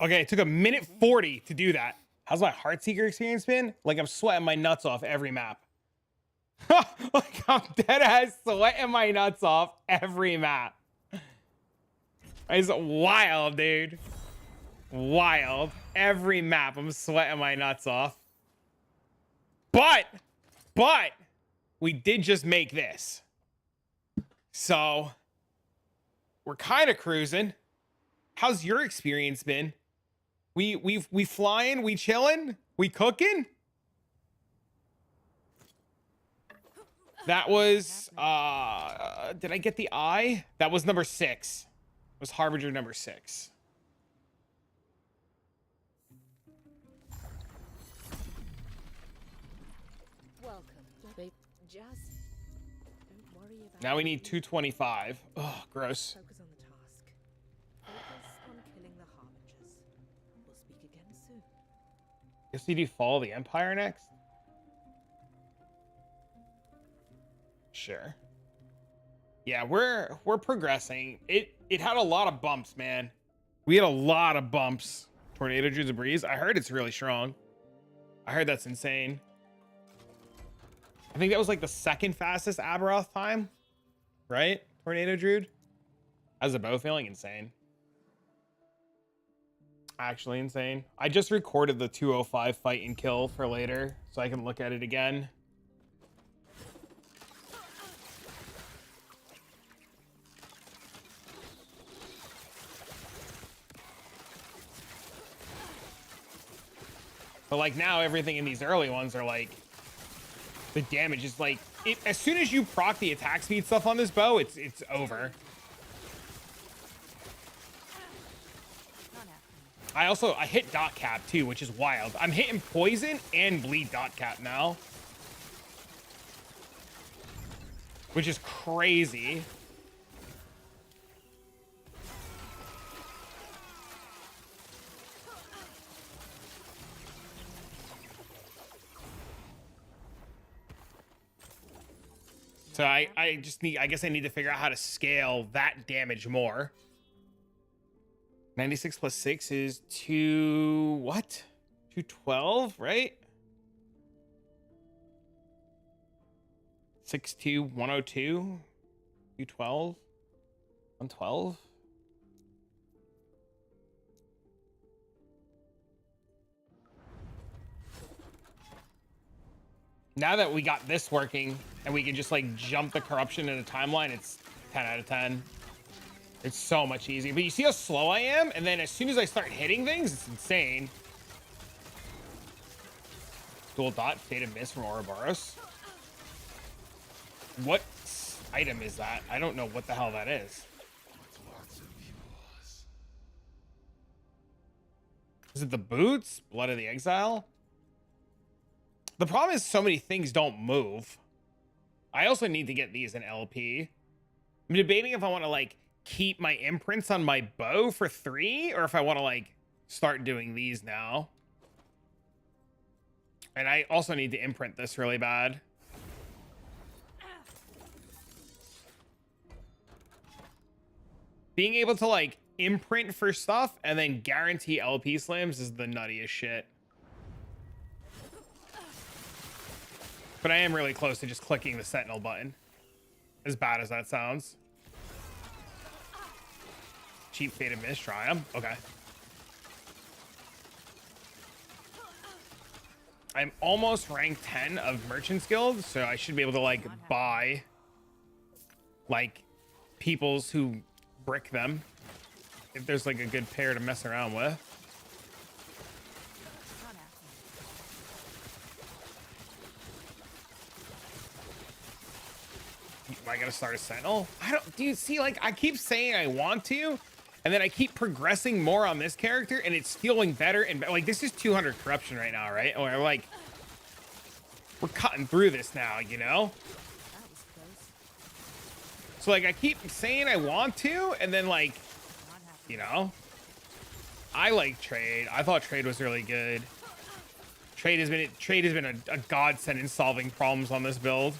S1: Okay, it took a minute 40 to do that. How's my HeartSeeker experience been? Like I'm sweating my nuts off every map. Like I'm dead ass sweating my nuts off every map. It's wild, dude. Wild. Every map I'm sweating my nuts off. But we did just make this. So we're kind of cruising. How's your experience been? We flying, we chilling, we cooking? That was did I get the eye? That was number 6. It was Harbinger number 6.
S10: Welcome. Babe, just don't worry about
S1: Now we need 225. Oh, gross.
S10: Focus on the task. Focus on killing the harbingers. We'll speak again soon.
S1: Guess you do follow the Empire next? Sure. Yeah, we're progressing. It had a lot of bumps, man. We had a lot of bumps. Tornado Druid's a breeze. I heard it's really strong. I heard that's insane. I think that was like the second fastest Aberoth time, right? Tornado Druid. How's the bow feeling? Insane. Actually insane. I just recorded the 205 fight and kill for later, so I can look at it again. But like now everything in these early ones are like, the damage is like, as soon as you proc the attack speed stuff on this bow, it's over. I hit dot cap too, which is wild. I'm hitting poison and bleed dot cap now, which is crazy. So I guess I need to figure out how to scale that damage more. 96 plus 6 is 212, right? 62, 102, 212, 112. Now that we got this working and we can just like jump the corruption in a timeline, it's 10 out of 10. It's so much easier. But you see how slow I am? And then as soon as I start hitting things, it's insane. Dual dot, Fate and Miss from Ouroboros. What item is that? I don't know what the hell that is. Is it the boots? Blood of the Exile? The problem is so many things don't move. I also need to get these in LP. I'm debating if I want to like keep my imprints on my bow for 3 or if I want to like start doing these now. And I also need to imprint this really bad. Being able to like imprint for stuff and then guarantee LP slams is the nuttiest shit. But I am really close to just clicking the Sentinel button. As bad as that sounds. Cheap Fate and Miss, try them. Okay. I'm almost rank 10 of Merchant's Guild, so I should be able to like buy like peoples who brick them. If there's like a good pair to mess around with. I gotta start a Sentinel? I don't, do you see, like, I keep saying I want to, and then I keep progressing more on this character, and it's feeling better, and like, this is 200 corruption right now, right? Or like, we're cutting through this now, you know? So like, I keep saying I want to, and then like, you know? I like trade. I thought trade was really good. Trade has been a godsend in solving problems on this build.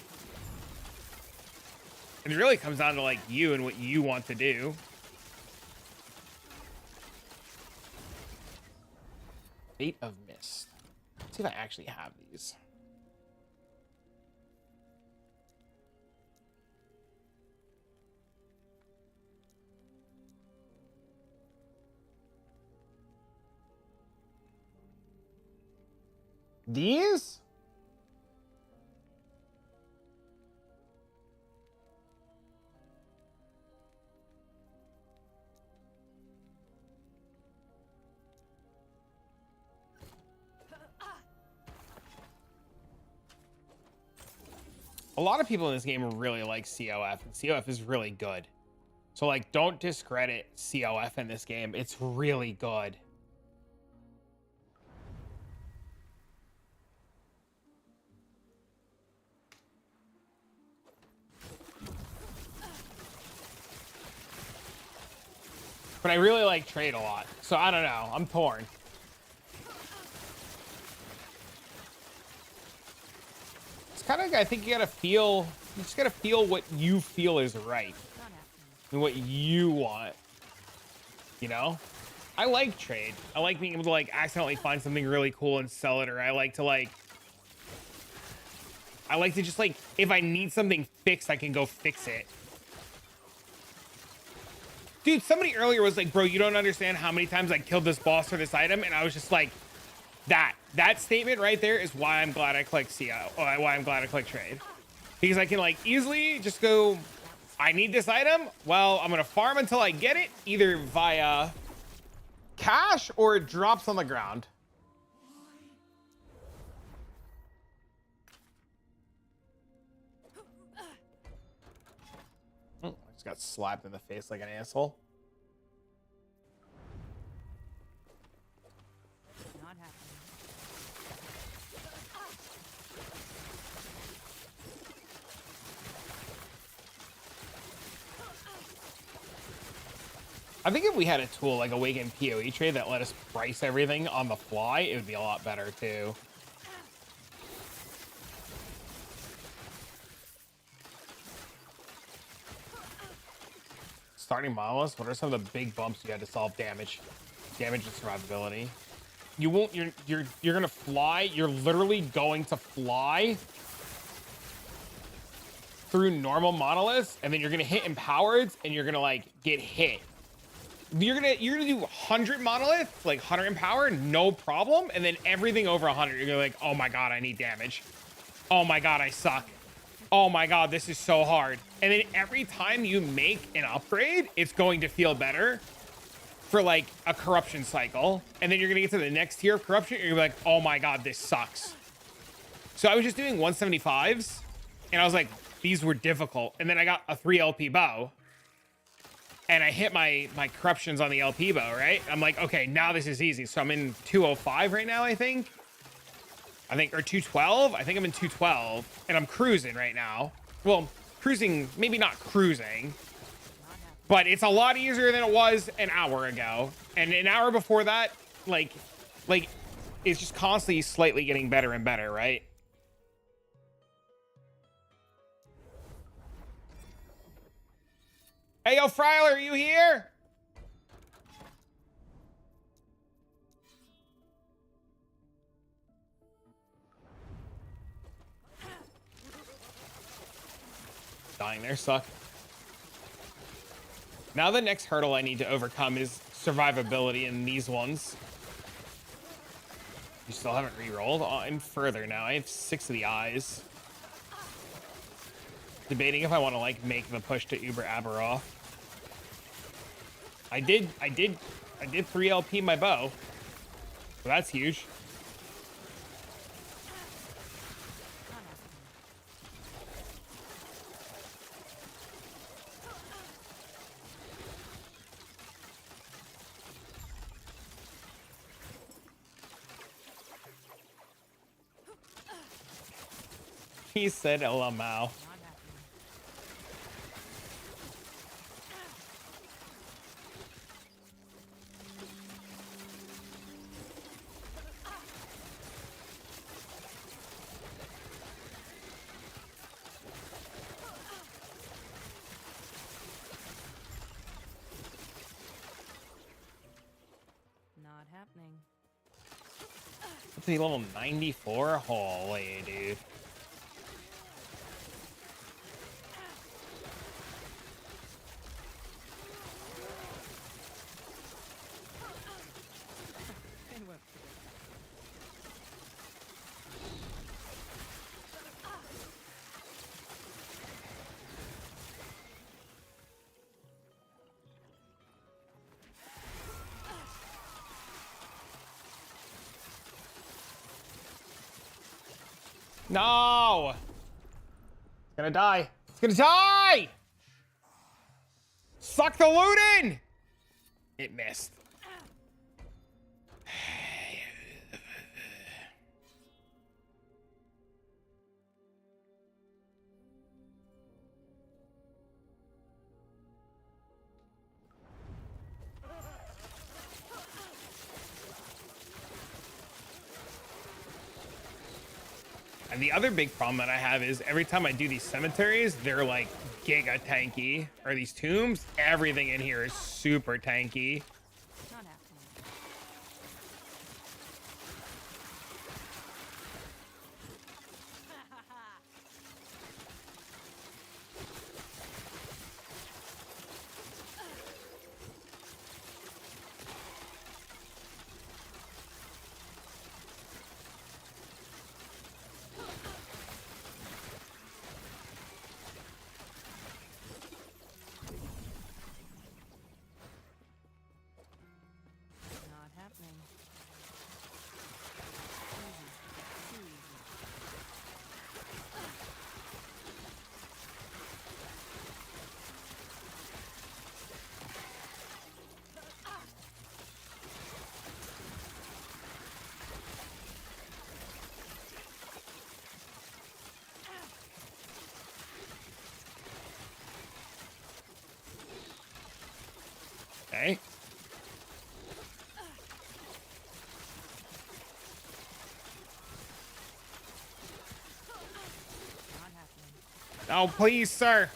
S1: It really comes down to like you and what you want to do. Fate of Mist. Let's see if I actually have these. These? A lot of people in this game really like COF, and COF is really good. So, like, don't discredit COF in this game. It's really good. But I really like trade a lot. So, I don't know. I'm torn. It's kind of, I think you gotta feel, you just gotta feel what you feel is right. And what you want. You know? I like trade. I like being able to, like, accidentally find something really cool and sell it, or I like to just, like, if I need something fixed, I can go fix it. Dude, somebody earlier was like, bro, you don't understand how many times I killed this boss for this item, and I was just like, that statement right there is why I'm glad I click CO, or why I'm glad I click trade. Because I can, like, easily just go, I need this item, well, I'm gonna farm until I get it, either via cash or it drops on the ground. Oh, I just got slapped in the face like an asshole.
S5: Not happening.
S1: I think if we had a tool like Awaken PoE trade that let us price everything on the fly, it would be a lot better too. Starting Monolights, what are some of the big bumps you had to solve? Damage and survivability. You won't, you're gonna fly, you're literally going to fly through normal monoliths, and then you're gonna hit empowered and you're gonna, like, get hit. You're gonna do 100 monoliths, like 100 empower, no problem, and then everything over 100 you're gonna be like, oh my god, I need damage, oh my god, I suck, oh my god, this is so hard. And then every time you make an upgrade, it's going to feel better for, like, a corruption cycle, and then you're gonna get to the next tier of corruption, you're gonna be like, oh my god, this sucks. So I was just doing 175s, and I was like, these were difficult, and then I got a 3 LP bow, and I hit my corruptions on the LP bow, right? I'm like, okay, now this is easy. So I'm in 205 right now, I think, or 212. I think I'm in 212, and I'm cruising right now. Well, cruising, maybe not cruising, but it's a lot easier than it was an hour ago. And an hour before that, like it's just constantly slightly getting better and better, right? Hey, yo, Fryler, are you here? Dying there, suck. Now the next hurdle I need to overcome is survivability in these ones. You still haven't re-rolled? Oh, I'm further now. I have 6 of the eyes. Debating if I want to, like, make the push to Uber Aberoth. I did 3 LP my bow. So that's huge. He said LMAO.
S5: Not happening.
S1: be level 94? Holy, dude.
S5: It worked.
S1: No! It's gonna die. It's gonna die! Suck the loot in! It missed. And the other big problem that I have is every time I do these cemeteries, they're like giga tanky. Or these tombs, everything in here is super tanky.
S5: Not happening. Not happening. Easy. Too easy.
S1: Okay.
S5: Not happening.
S1: Oh, please, sir.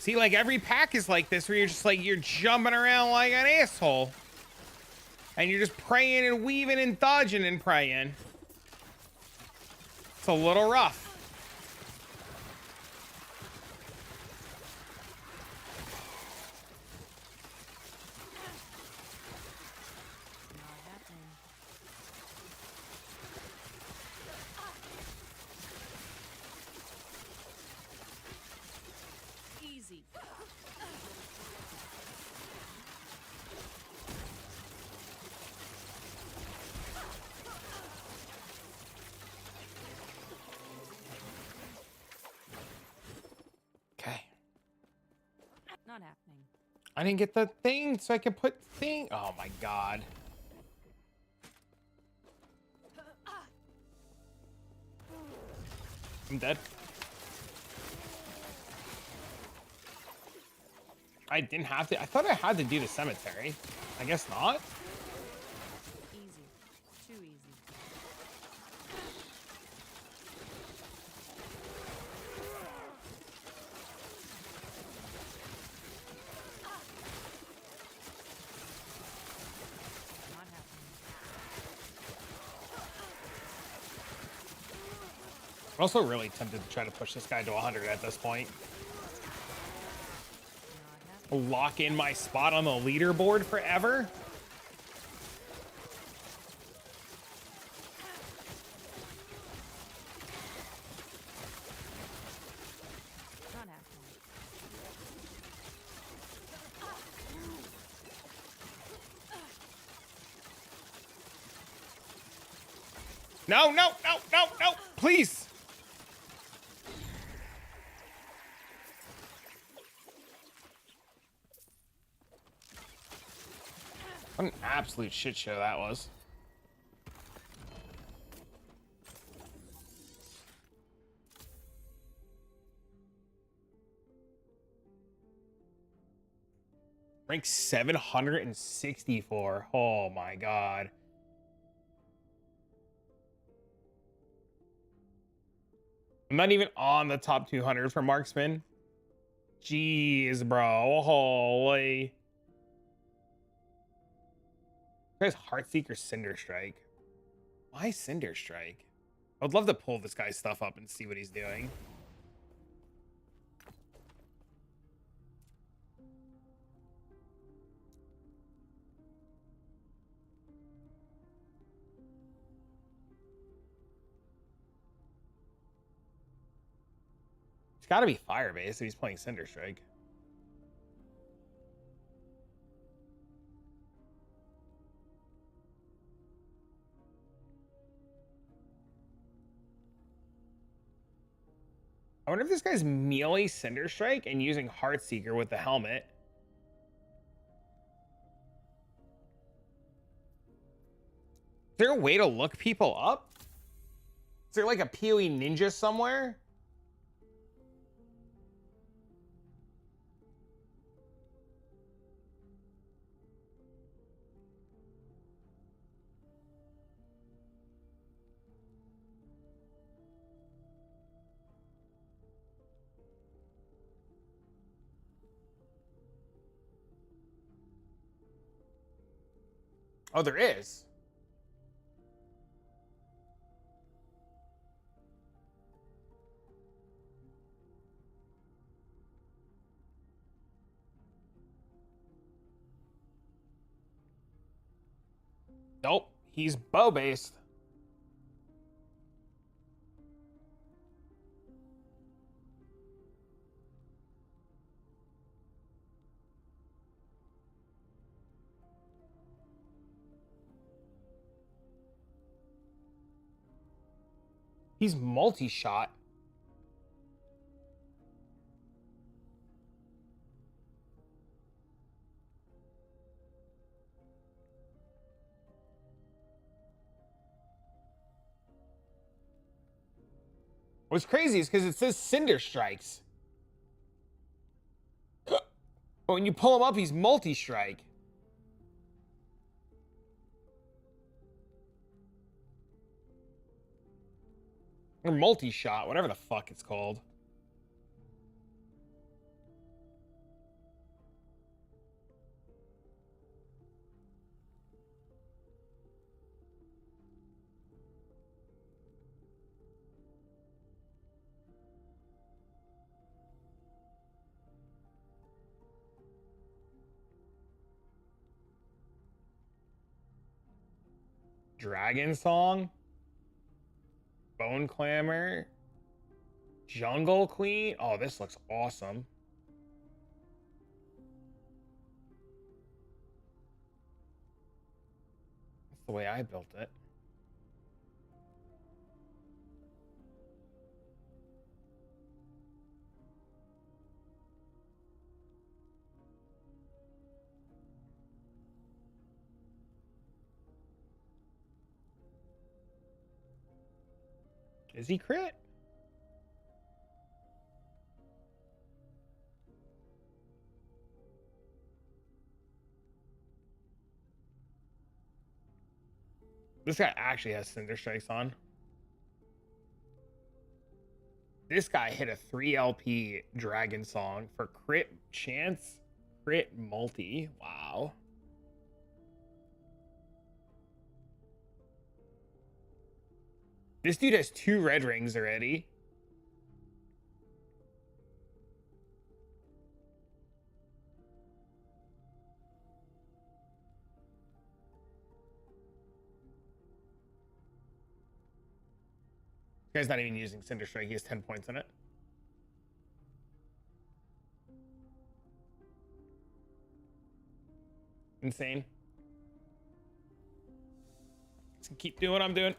S1: See, like every pack is like this where you're just like, you're jumping around like an asshole. And you're just praying and weaving and dodging and praying. It's a little rough.
S5: Not happening. Easy.
S1: Okay.
S5: Not happening.
S1: I didn't get the thing so I can put thing. Oh my God. I'm dead. I didn't have to. I thought I had to do the cemetery. I guess not.
S5: Easy. Too easy. Not happening.
S1: I'm also really tempted to try to push this guy to 100 at this point.
S5: Not happening.
S1: Lock in my spot on the leaderboard forever.
S5: Not happening.
S1: No, no, no, no, no, please. What an absolute shit show that was. Rank 764. Oh my God. I'm not even on the top 200 for marksman. Jeez, bro. Holy. There's HeartSeeker Cinder Strike. Why Cinder Strike? I'd love to pull this guy's stuff up and see what he's doing. It's got to be fire-based if he's playing Cinder Strike. I wonder if this guy's melee Cinder Strike and using HeartSeeker with the helmet. Is there a way to look people up? Is there like a PoE ninja somewhere? Oh, there is. Nope, he's bow based. He's multi-shot. What's crazy is because it says Cinder Strikes. But when you pull him up, he's multi-strike. Or multi-shot, whatever the fuck it's called. Dragon Song, Bone Clamor, Jungle Queen. Oh, this looks awesome. That's the way I built it. Is he crit? This guy actually has Cinder Strikes on. This guy hit a 3 LP Dragon Song for crit chance, crit multi. Wow. This dude has 2 red rings already. This guy's not even using Cinder Strike. He has 10 points in it. Insane. Just keep doing what I'm doing.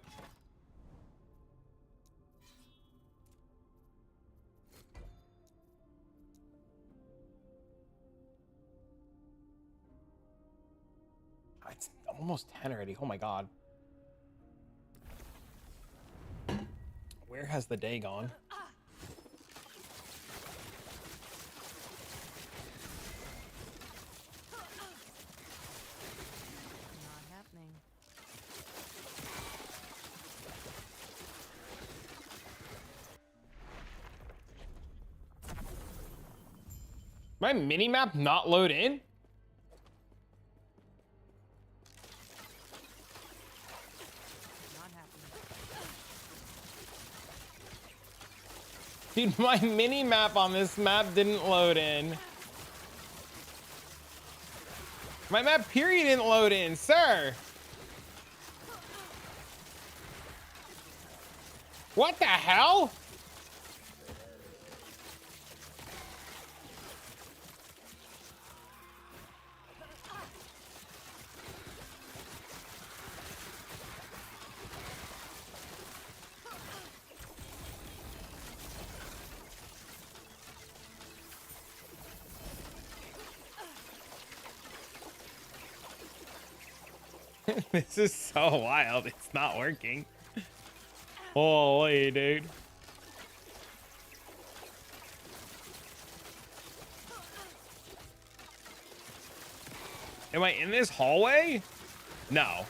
S1: It's almost 10 already. Oh my god. Where has the day gone?
S5: Not happening.
S1: My mini-map not load in?
S5: Not happening.
S1: Dude, my mini map on this map didn't load in. My map period didn't load in, sir. What the hell? This is so wild. It's not working. Holy dude. Am I in this hallway? No.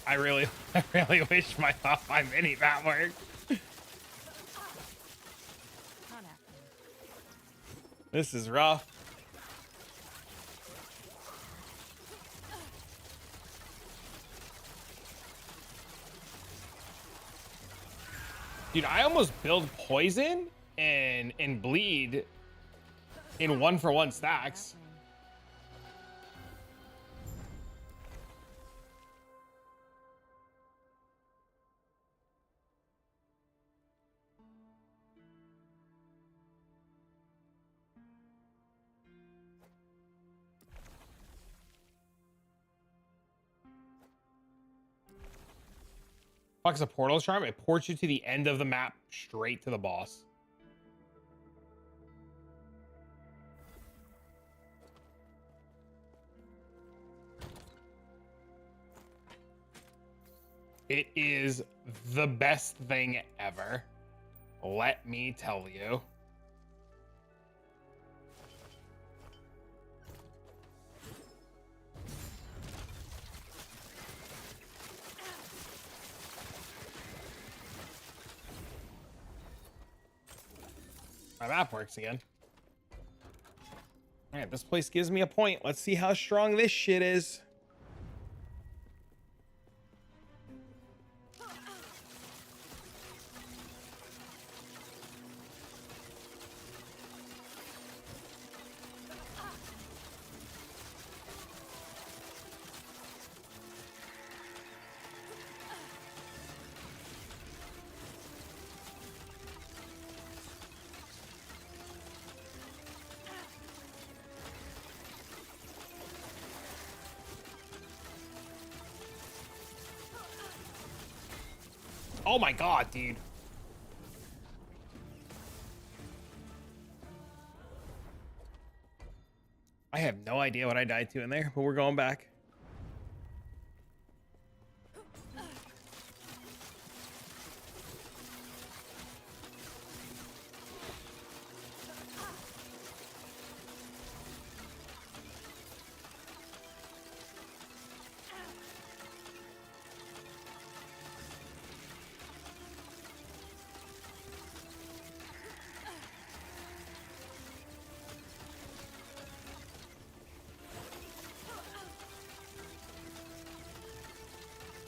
S1: I really wish my mini map worked.
S5: Not happening.
S1: This is rough. Dude, I almost build poison and bleed in 1-for-1 stacks.
S5: Happening.
S1: Fuck's a portal charm. It ports you to the end of the map, straight to the boss. It is the best thing ever. Let me tell you. My map works again. All right, this place gives me a point. Let's see how strong this shit is. Oh my god, dude. I have no idea what I died to in there, but we're going back.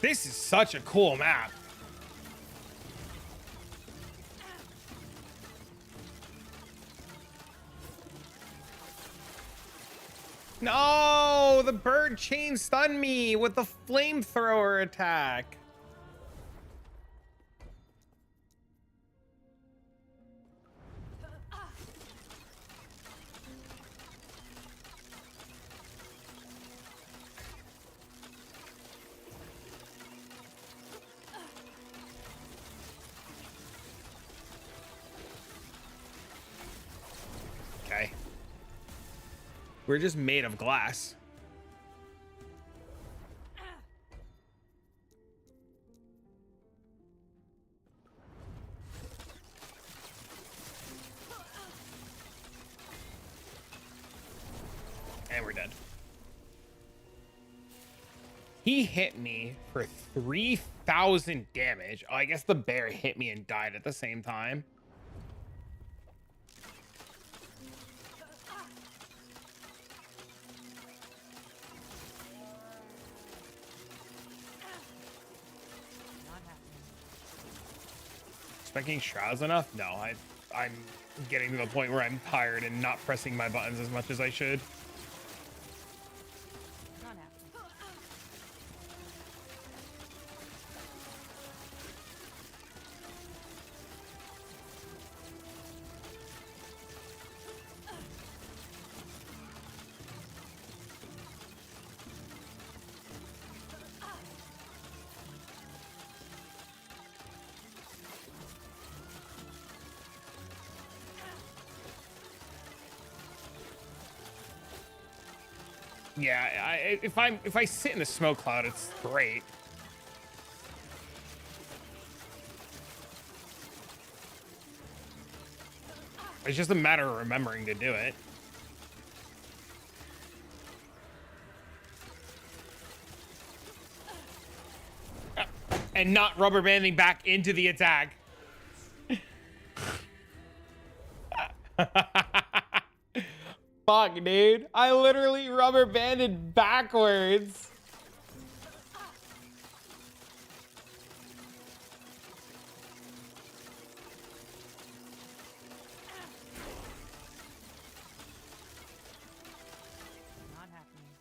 S1: This is such a cool map. No, the bird chain stunned me with the flamethrower attack. Okay. We're just made of glass. he hit me for 3,000 damage. Oh, I guess the bear hit me and died at the same time.
S5: Not happening.
S1: Expecting shrouds enough? No, I'm getting to the point where I'm tired and not pressing my buttons as much as I should.
S5: Not happening.
S1: Yeah, if I sit in the smoke cloud, it's great. It's just a matter of remembering to do it. And not rubber banding back into the attack. Fuck, dude. I literally rubber banded backwards.
S5: Not happening. Not happening.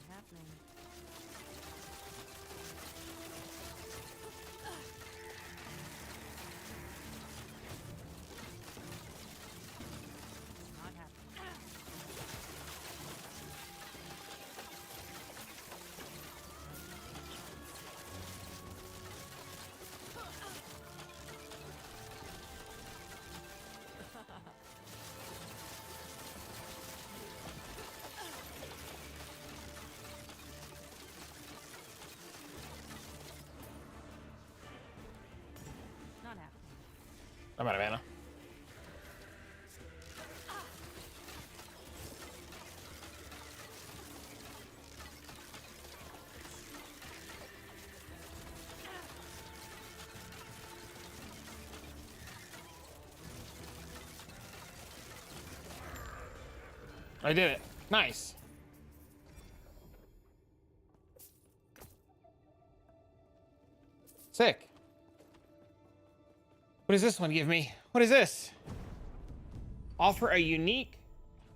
S5: Not happening. Not happening.
S1: I'm out of mana. I did it. Nice. Sick. What does this one give me? What is this? Offer a unique.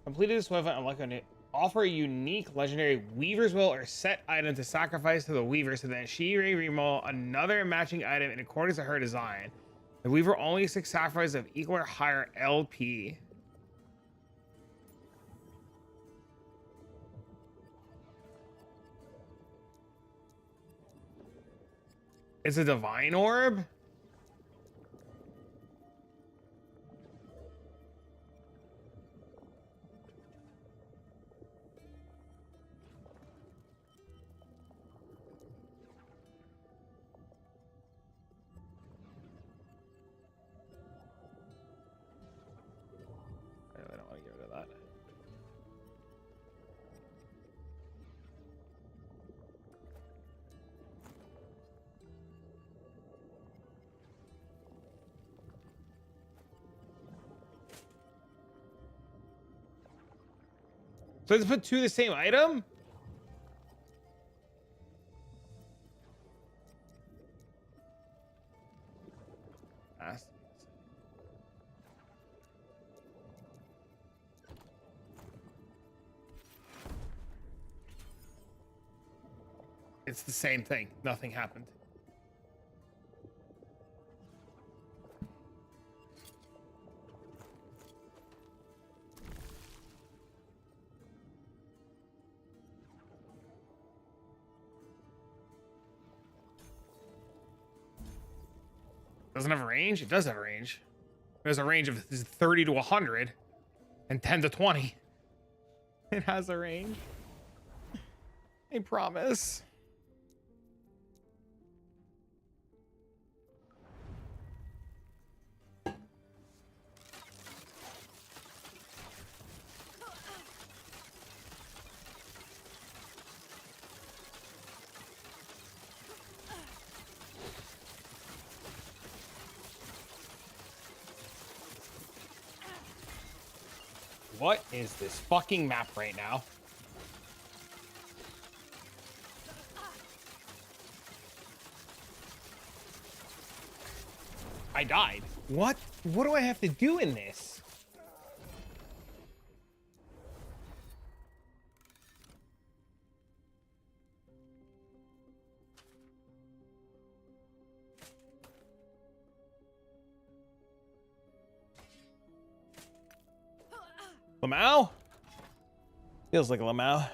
S1: Completed this weapon. Unlock a new. Offer a unique legendary Weaver's Will or set item to sacrifice to the Weaver so that she may remold another matching item in accordance to her design. The Weaver only accepts sacrifice of equal or higher LP. It's a divine orb? I really don't want to get rid of that. So let's put two of the same item? Has to be the same. It's the same thing. Nothing happened. Doesn't have a range? It does have a range. There's a range of 30 to 100 and 10 to 20. It has a range. I promise. What is this fucking map right now? I died. What? What do I have to do in this? Lamau? Feels like a Lamau.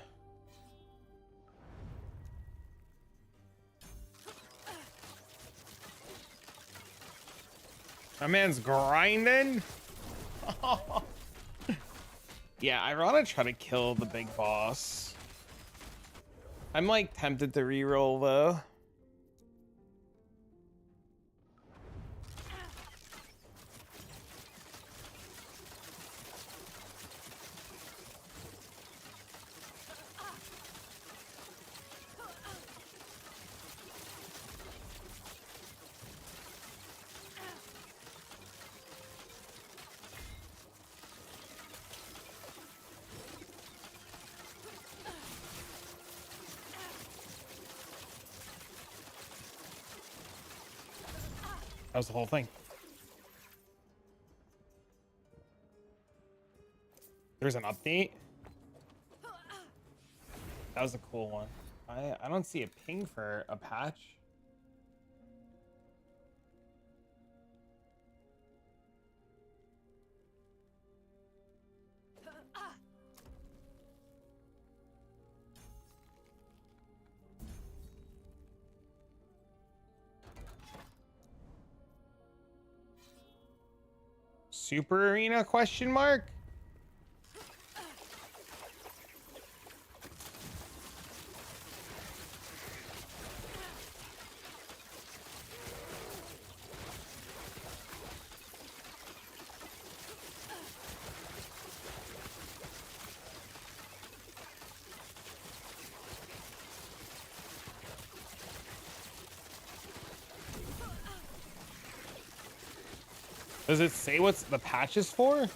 S1: My man's grinding. Yeah, I want to try to kill the big boss. I'm like tempted to reroll though. That was the whole thing. There's an update. That was a cool one. I don't see a ping for a patch. Super Arena question mark? Does it say what's the patch is for?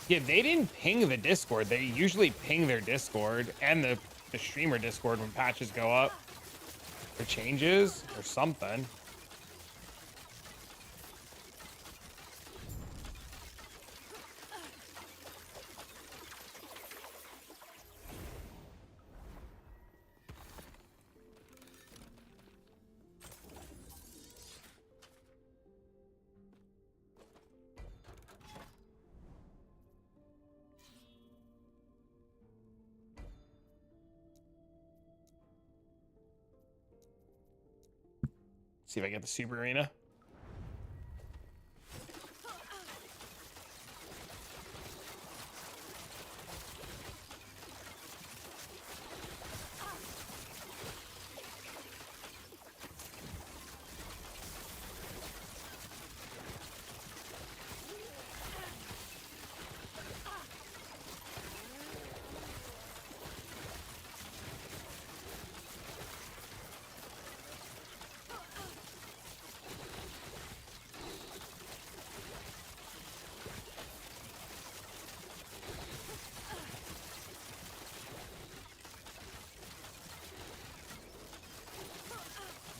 S1: Yeah, they didn't ping the Discord. They usually ping their Discord and the streamer Discord when patches go up or changes or something. See if I get the Super Arena.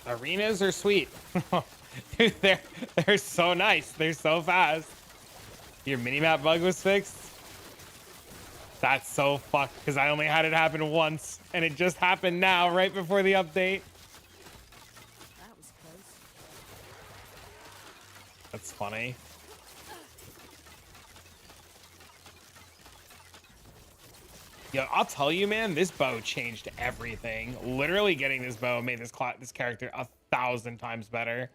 S1: Arenas are sweet. Dude, they're so nice. They're so fast. Your minimap bug was fixed? That's so fucked because I only had it happen once and it just happened now right before the update.
S5: That was close.
S1: That's funny. Yo, I'll tell you, man, this bow changed everything. Literally getting this bow made this character 1,000 times better.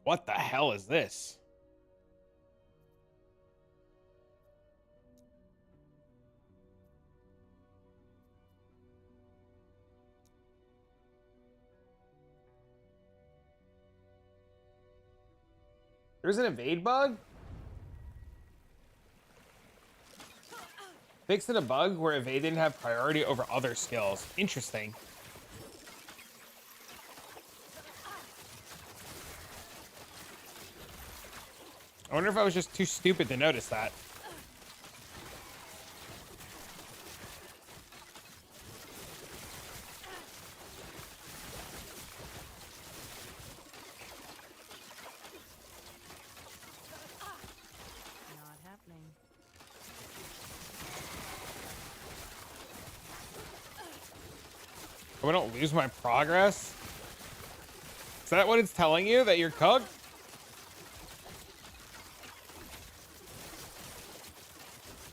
S1: What the hell is this? There's an evade bug? Fixed a bug where evade didn't have priority over other skills. Interesting. I wonder if I was just too stupid to notice that.
S5: Not happening.
S1: I don't lose my progress. Is that what it's telling you? That you're cooked?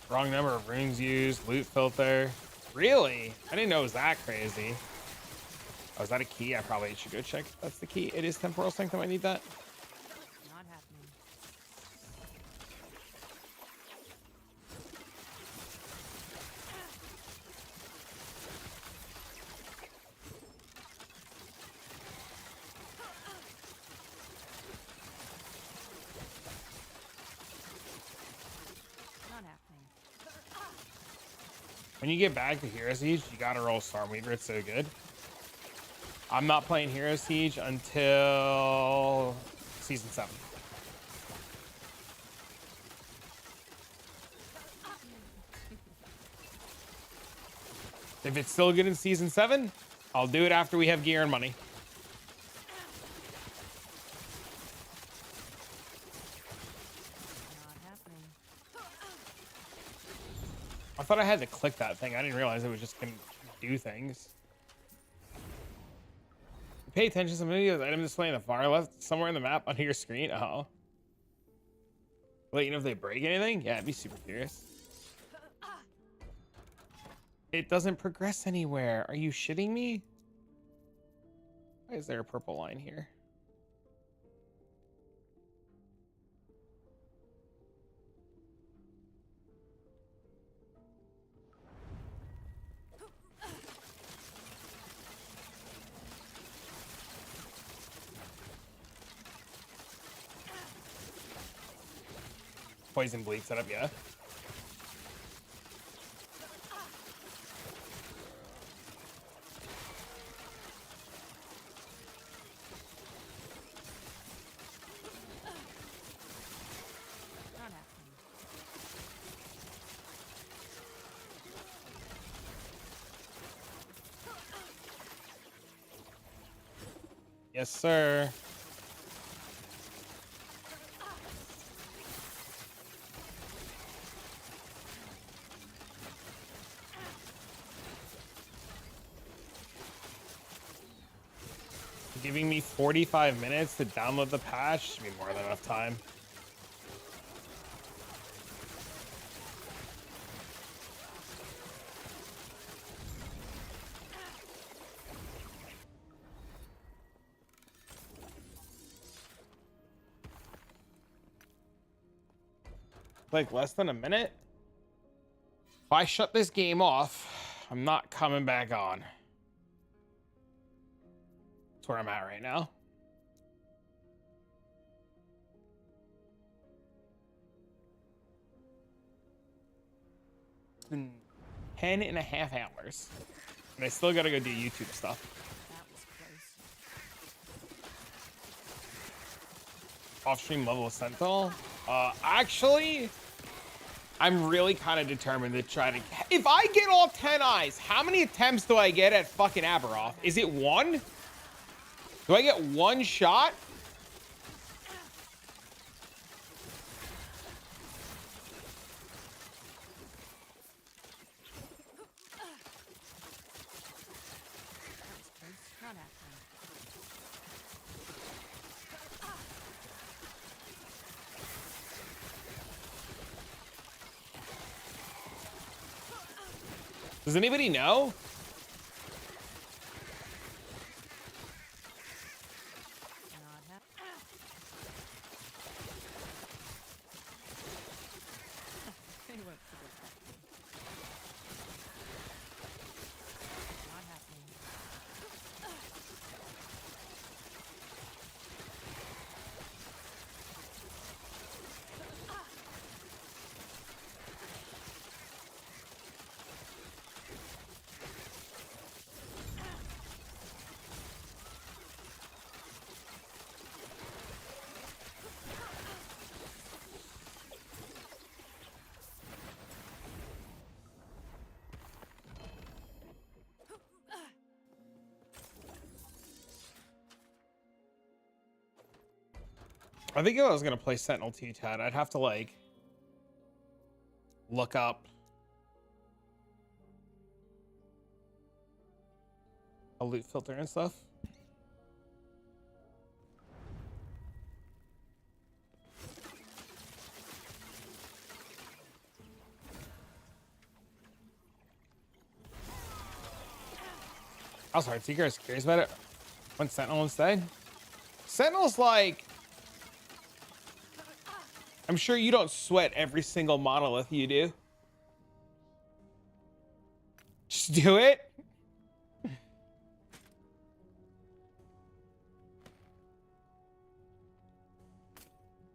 S1: Wrong number of runes used. Loot filter. Really? I didn't know it was that crazy. Oh, is that a key? I probably should go check if that's the key. It is temporal sanctum. I need that.
S5: Not happening. Not happening.
S1: When you get back to Hero Siege, you gotta roll Stormweaver. It's so good. I'm not playing Hero Siege until season 7. If it's still good in season 7, I'll do it after we have gear and money.
S5: Not happening.
S1: I thought I had to click that thing. I didn't realize it was just gonna do things. Pay attention to some videos. Item display in the far left, somewhere in the map under your screen. Oh. Let you know if they break anything? Yeah, I'd be super curious. It doesn't progress anywhere. Are you shitting me? Why is there a purple line here? Poison bleed setup, yeah.
S5: Not happening.
S1: Yes, sir. Giving me 45 minutes to download the patch should be more than enough time. Like less than a minute? If I shut this game off, I'm not coming back on. That's where I'm at right now. It's been 10 and a half hours. And I still gotta go do YouTube stuff.
S5: That was close.
S1: Off-stream level of Sentinel. Actually, I'm really kind of determined to try to... If I get all 10 eyes, how many attempts do I get at fucking Aberoth? Is it 1? Do I get 1 shot?
S5: That was close. Not happening.
S1: Does anybody know?
S5: Not happening.
S1: I think if I was gonna play Sentinel 2 Tad, I'd have to like look up a loot filter and stuff. I was HeartSeeker. I was curious about it. When Sentinel instead. Sentinel's like, I'm sure you don't sweat every single monolith you do. Just do it.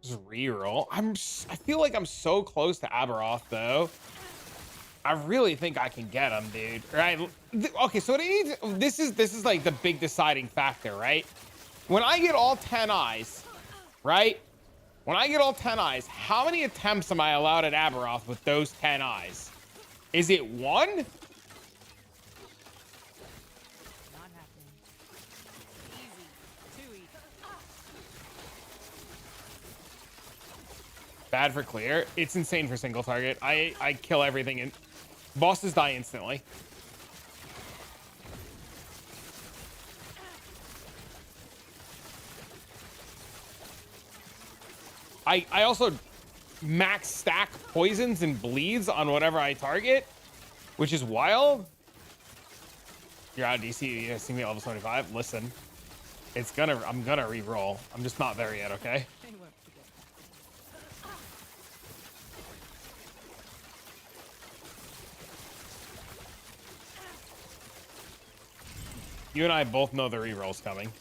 S1: Just reroll. I feel like I'm so close to Aberoth though. I really think I can get him, dude. Right? Okay, so this is like the big deciding factor, right? When I get all 10 eyes, right? When I get all 10 eyes, how many attempts am I allowed at Aberoth with those 10 eyes? Is it 1?
S5: Not happening. Easy. Too easy.
S1: Bad for clear. It's insane for single target. I kill everything and bosses die instantly. I also max stack poisons and bleeds on whatever I target, which is wild. You're out of DC. You see me at level 75. Listen, I'm gonna re-roll. I'm just not there yet. Okay.
S5: They won't forget that.
S1: You and I both know the re-roll's coming.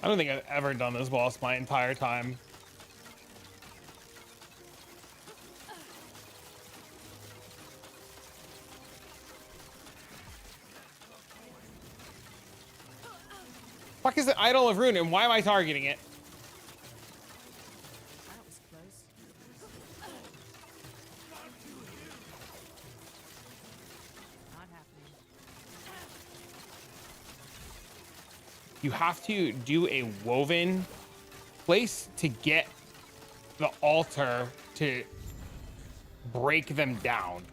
S1: I don't think I've ever done this boss my entire time. Fuck is the Idol of Ruin and why am I targeting it?
S5: That was close. Not happening.
S1: You have to do a woven place to get the altar to break them down.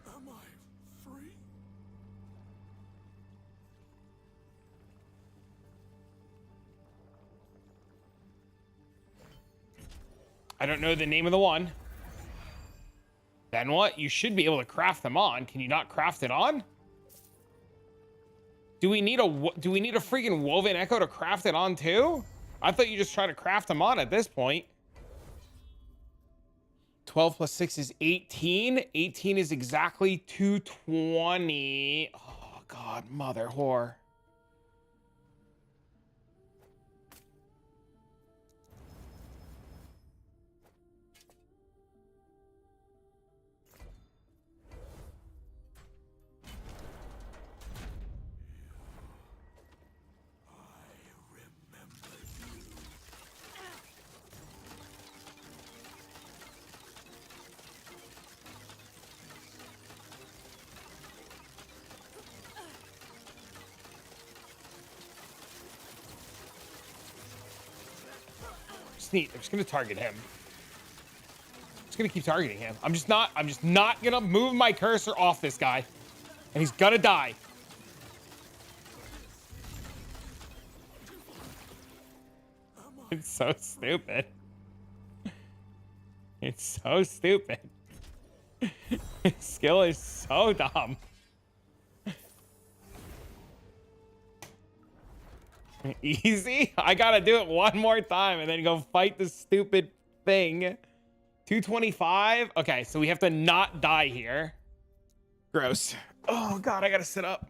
S4: Am I free?
S1: I don't know the name of the one. Then what? You should be able to craft them on. Can you not craft it on? Do we need a freaking woven echo to craft it on too? I thought you just try to craft them on at this point. 12 plus 6 is 18. 18 is exactly 220. Oh God, mother whore. Neat. I'm just gonna target him. just gonna keep targeting him. I'm just not gonna move my cursor off this guy. And he's gonna die. It's so stupid. It's so stupid. His skill is so dumb. Easy? I gotta do it one more time and then go fight the stupid thing. 225? Okay, so we have to not die here. Gross. Oh god, I gotta sit up.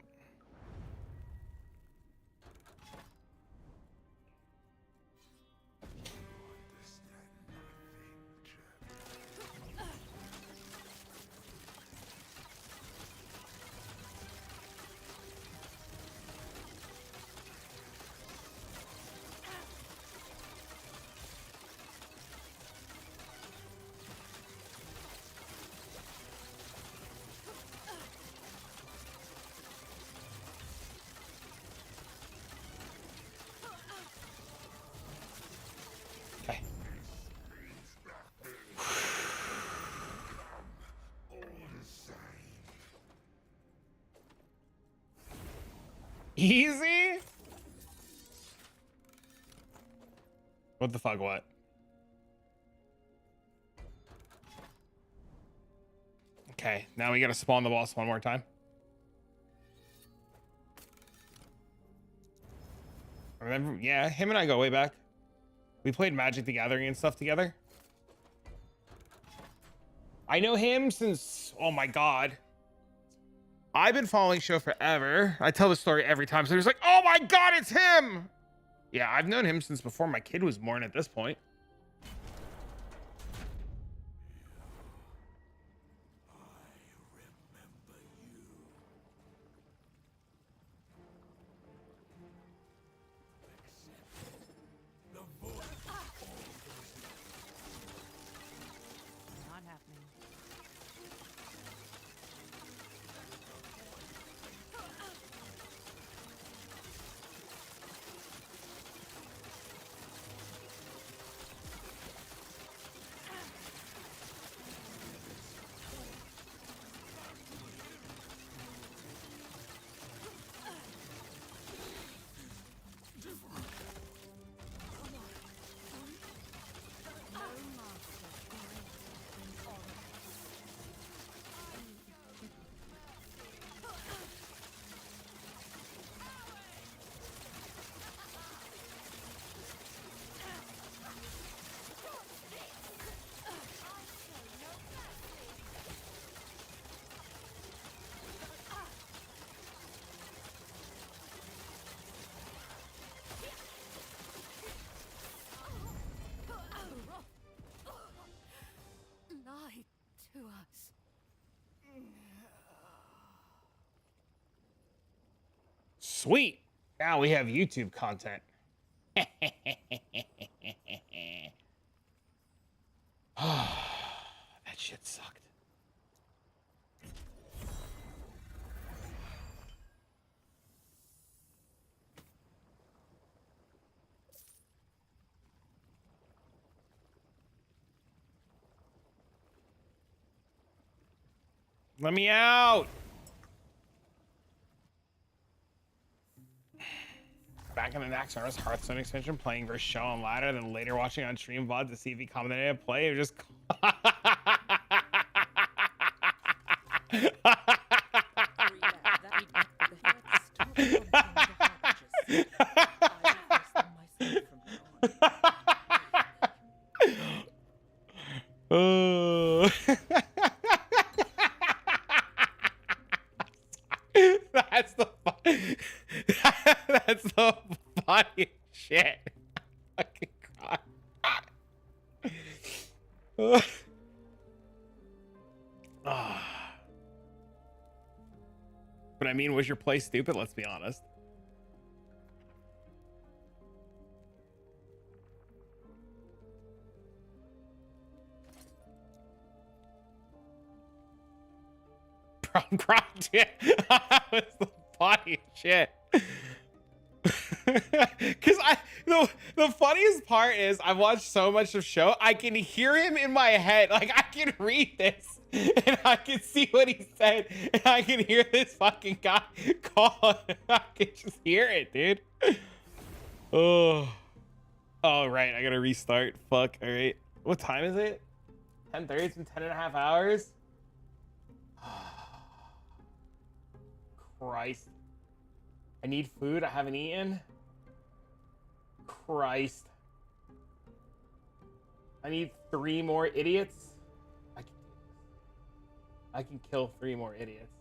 S1: Okay. Easy? What the fuck, what? Okay, now we gotta spawn the boss one more time. Remember, yeah, him and I go way back. We played Magic the Gathering and stuff together. I know him since, oh my god. I've been following show forever. I tell the story every time. So he's like, oh my god, it's him. Yeah, I've known him since before my kid was born at this point.
S5: Not happening.
S3: Lied to us.
S1: Sweet. Now we have YouTube content. That shit sucked. Let me out. Back in the next Ernest Hearthstone extension, playing versus show on ladder, then later watching on stream VOD to see if he commented a play or just. Oh. That's the that's the funny shit. Fucking God. But I mean, was your play stupid? Let's be honest. That was the funny shit. Cause the funniest part is I've watched so much of show, I can hear him in my head. Like I can read this and I can see what he said and I can hear this fucking guy call. I can just hear it, dude. Oh, right. I gotta restart. Fuck. All right. What time is it? 10:30. It's been 10.5 hours. Christ. I need food. I haven't eaten. Christ. I need 3 more idiots. I can kill 3 more idiots.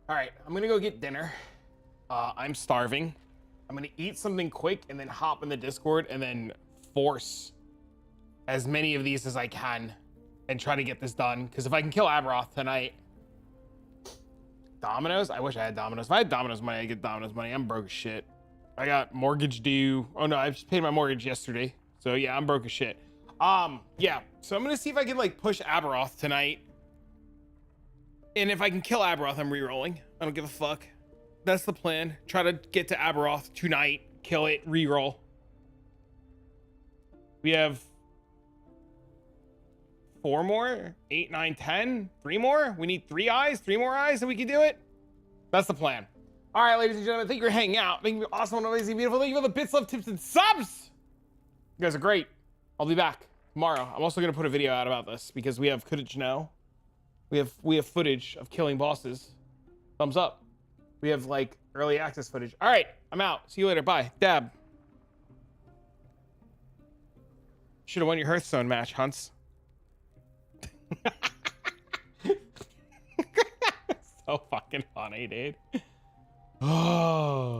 S1: All right, I'm gonna go get dinner. I'm starving. I'm gonna eat something quick and then hop in the Discord and then force as many of these as I can and try to get this done. Because if I can kill Aberoth tonight, Domino's. I wish I had Domino's. If I had Domino's money, I'd get Domino's money. I'm broke as shit. I got mortgage due. Oh no, I just paid my mortgage yesterday. So yeah, I'm broke as shit. Yeah. So I'm gonna see if I can like push Aberoth tonight. And if I can kill Aberoth, I'm re-rolling. I don't give a fuck. That's the plan. Try to get to Aberoth tonight, kill it, re-roll. We have 4 more, 8, 9, 10, 3 more. We need 3 eyes, 3 more eyes, and we can do it. That's the plan. All right, ladies and gentlemen, thank you for hanging out, making me awesome, amazing, beautiful. Thank you for the bits, love, tips, and subs. You guys are great. I'll be back tomorrow. I'm also gonna put a video out about this because we have footage now. We have footage of killing bosses. Thumbs up. We have like early access footage. All right, I'm out. See you later. Bye. Dab. Should have won your Hearthstone match, Hunts. So fucking funny, dude. Oh.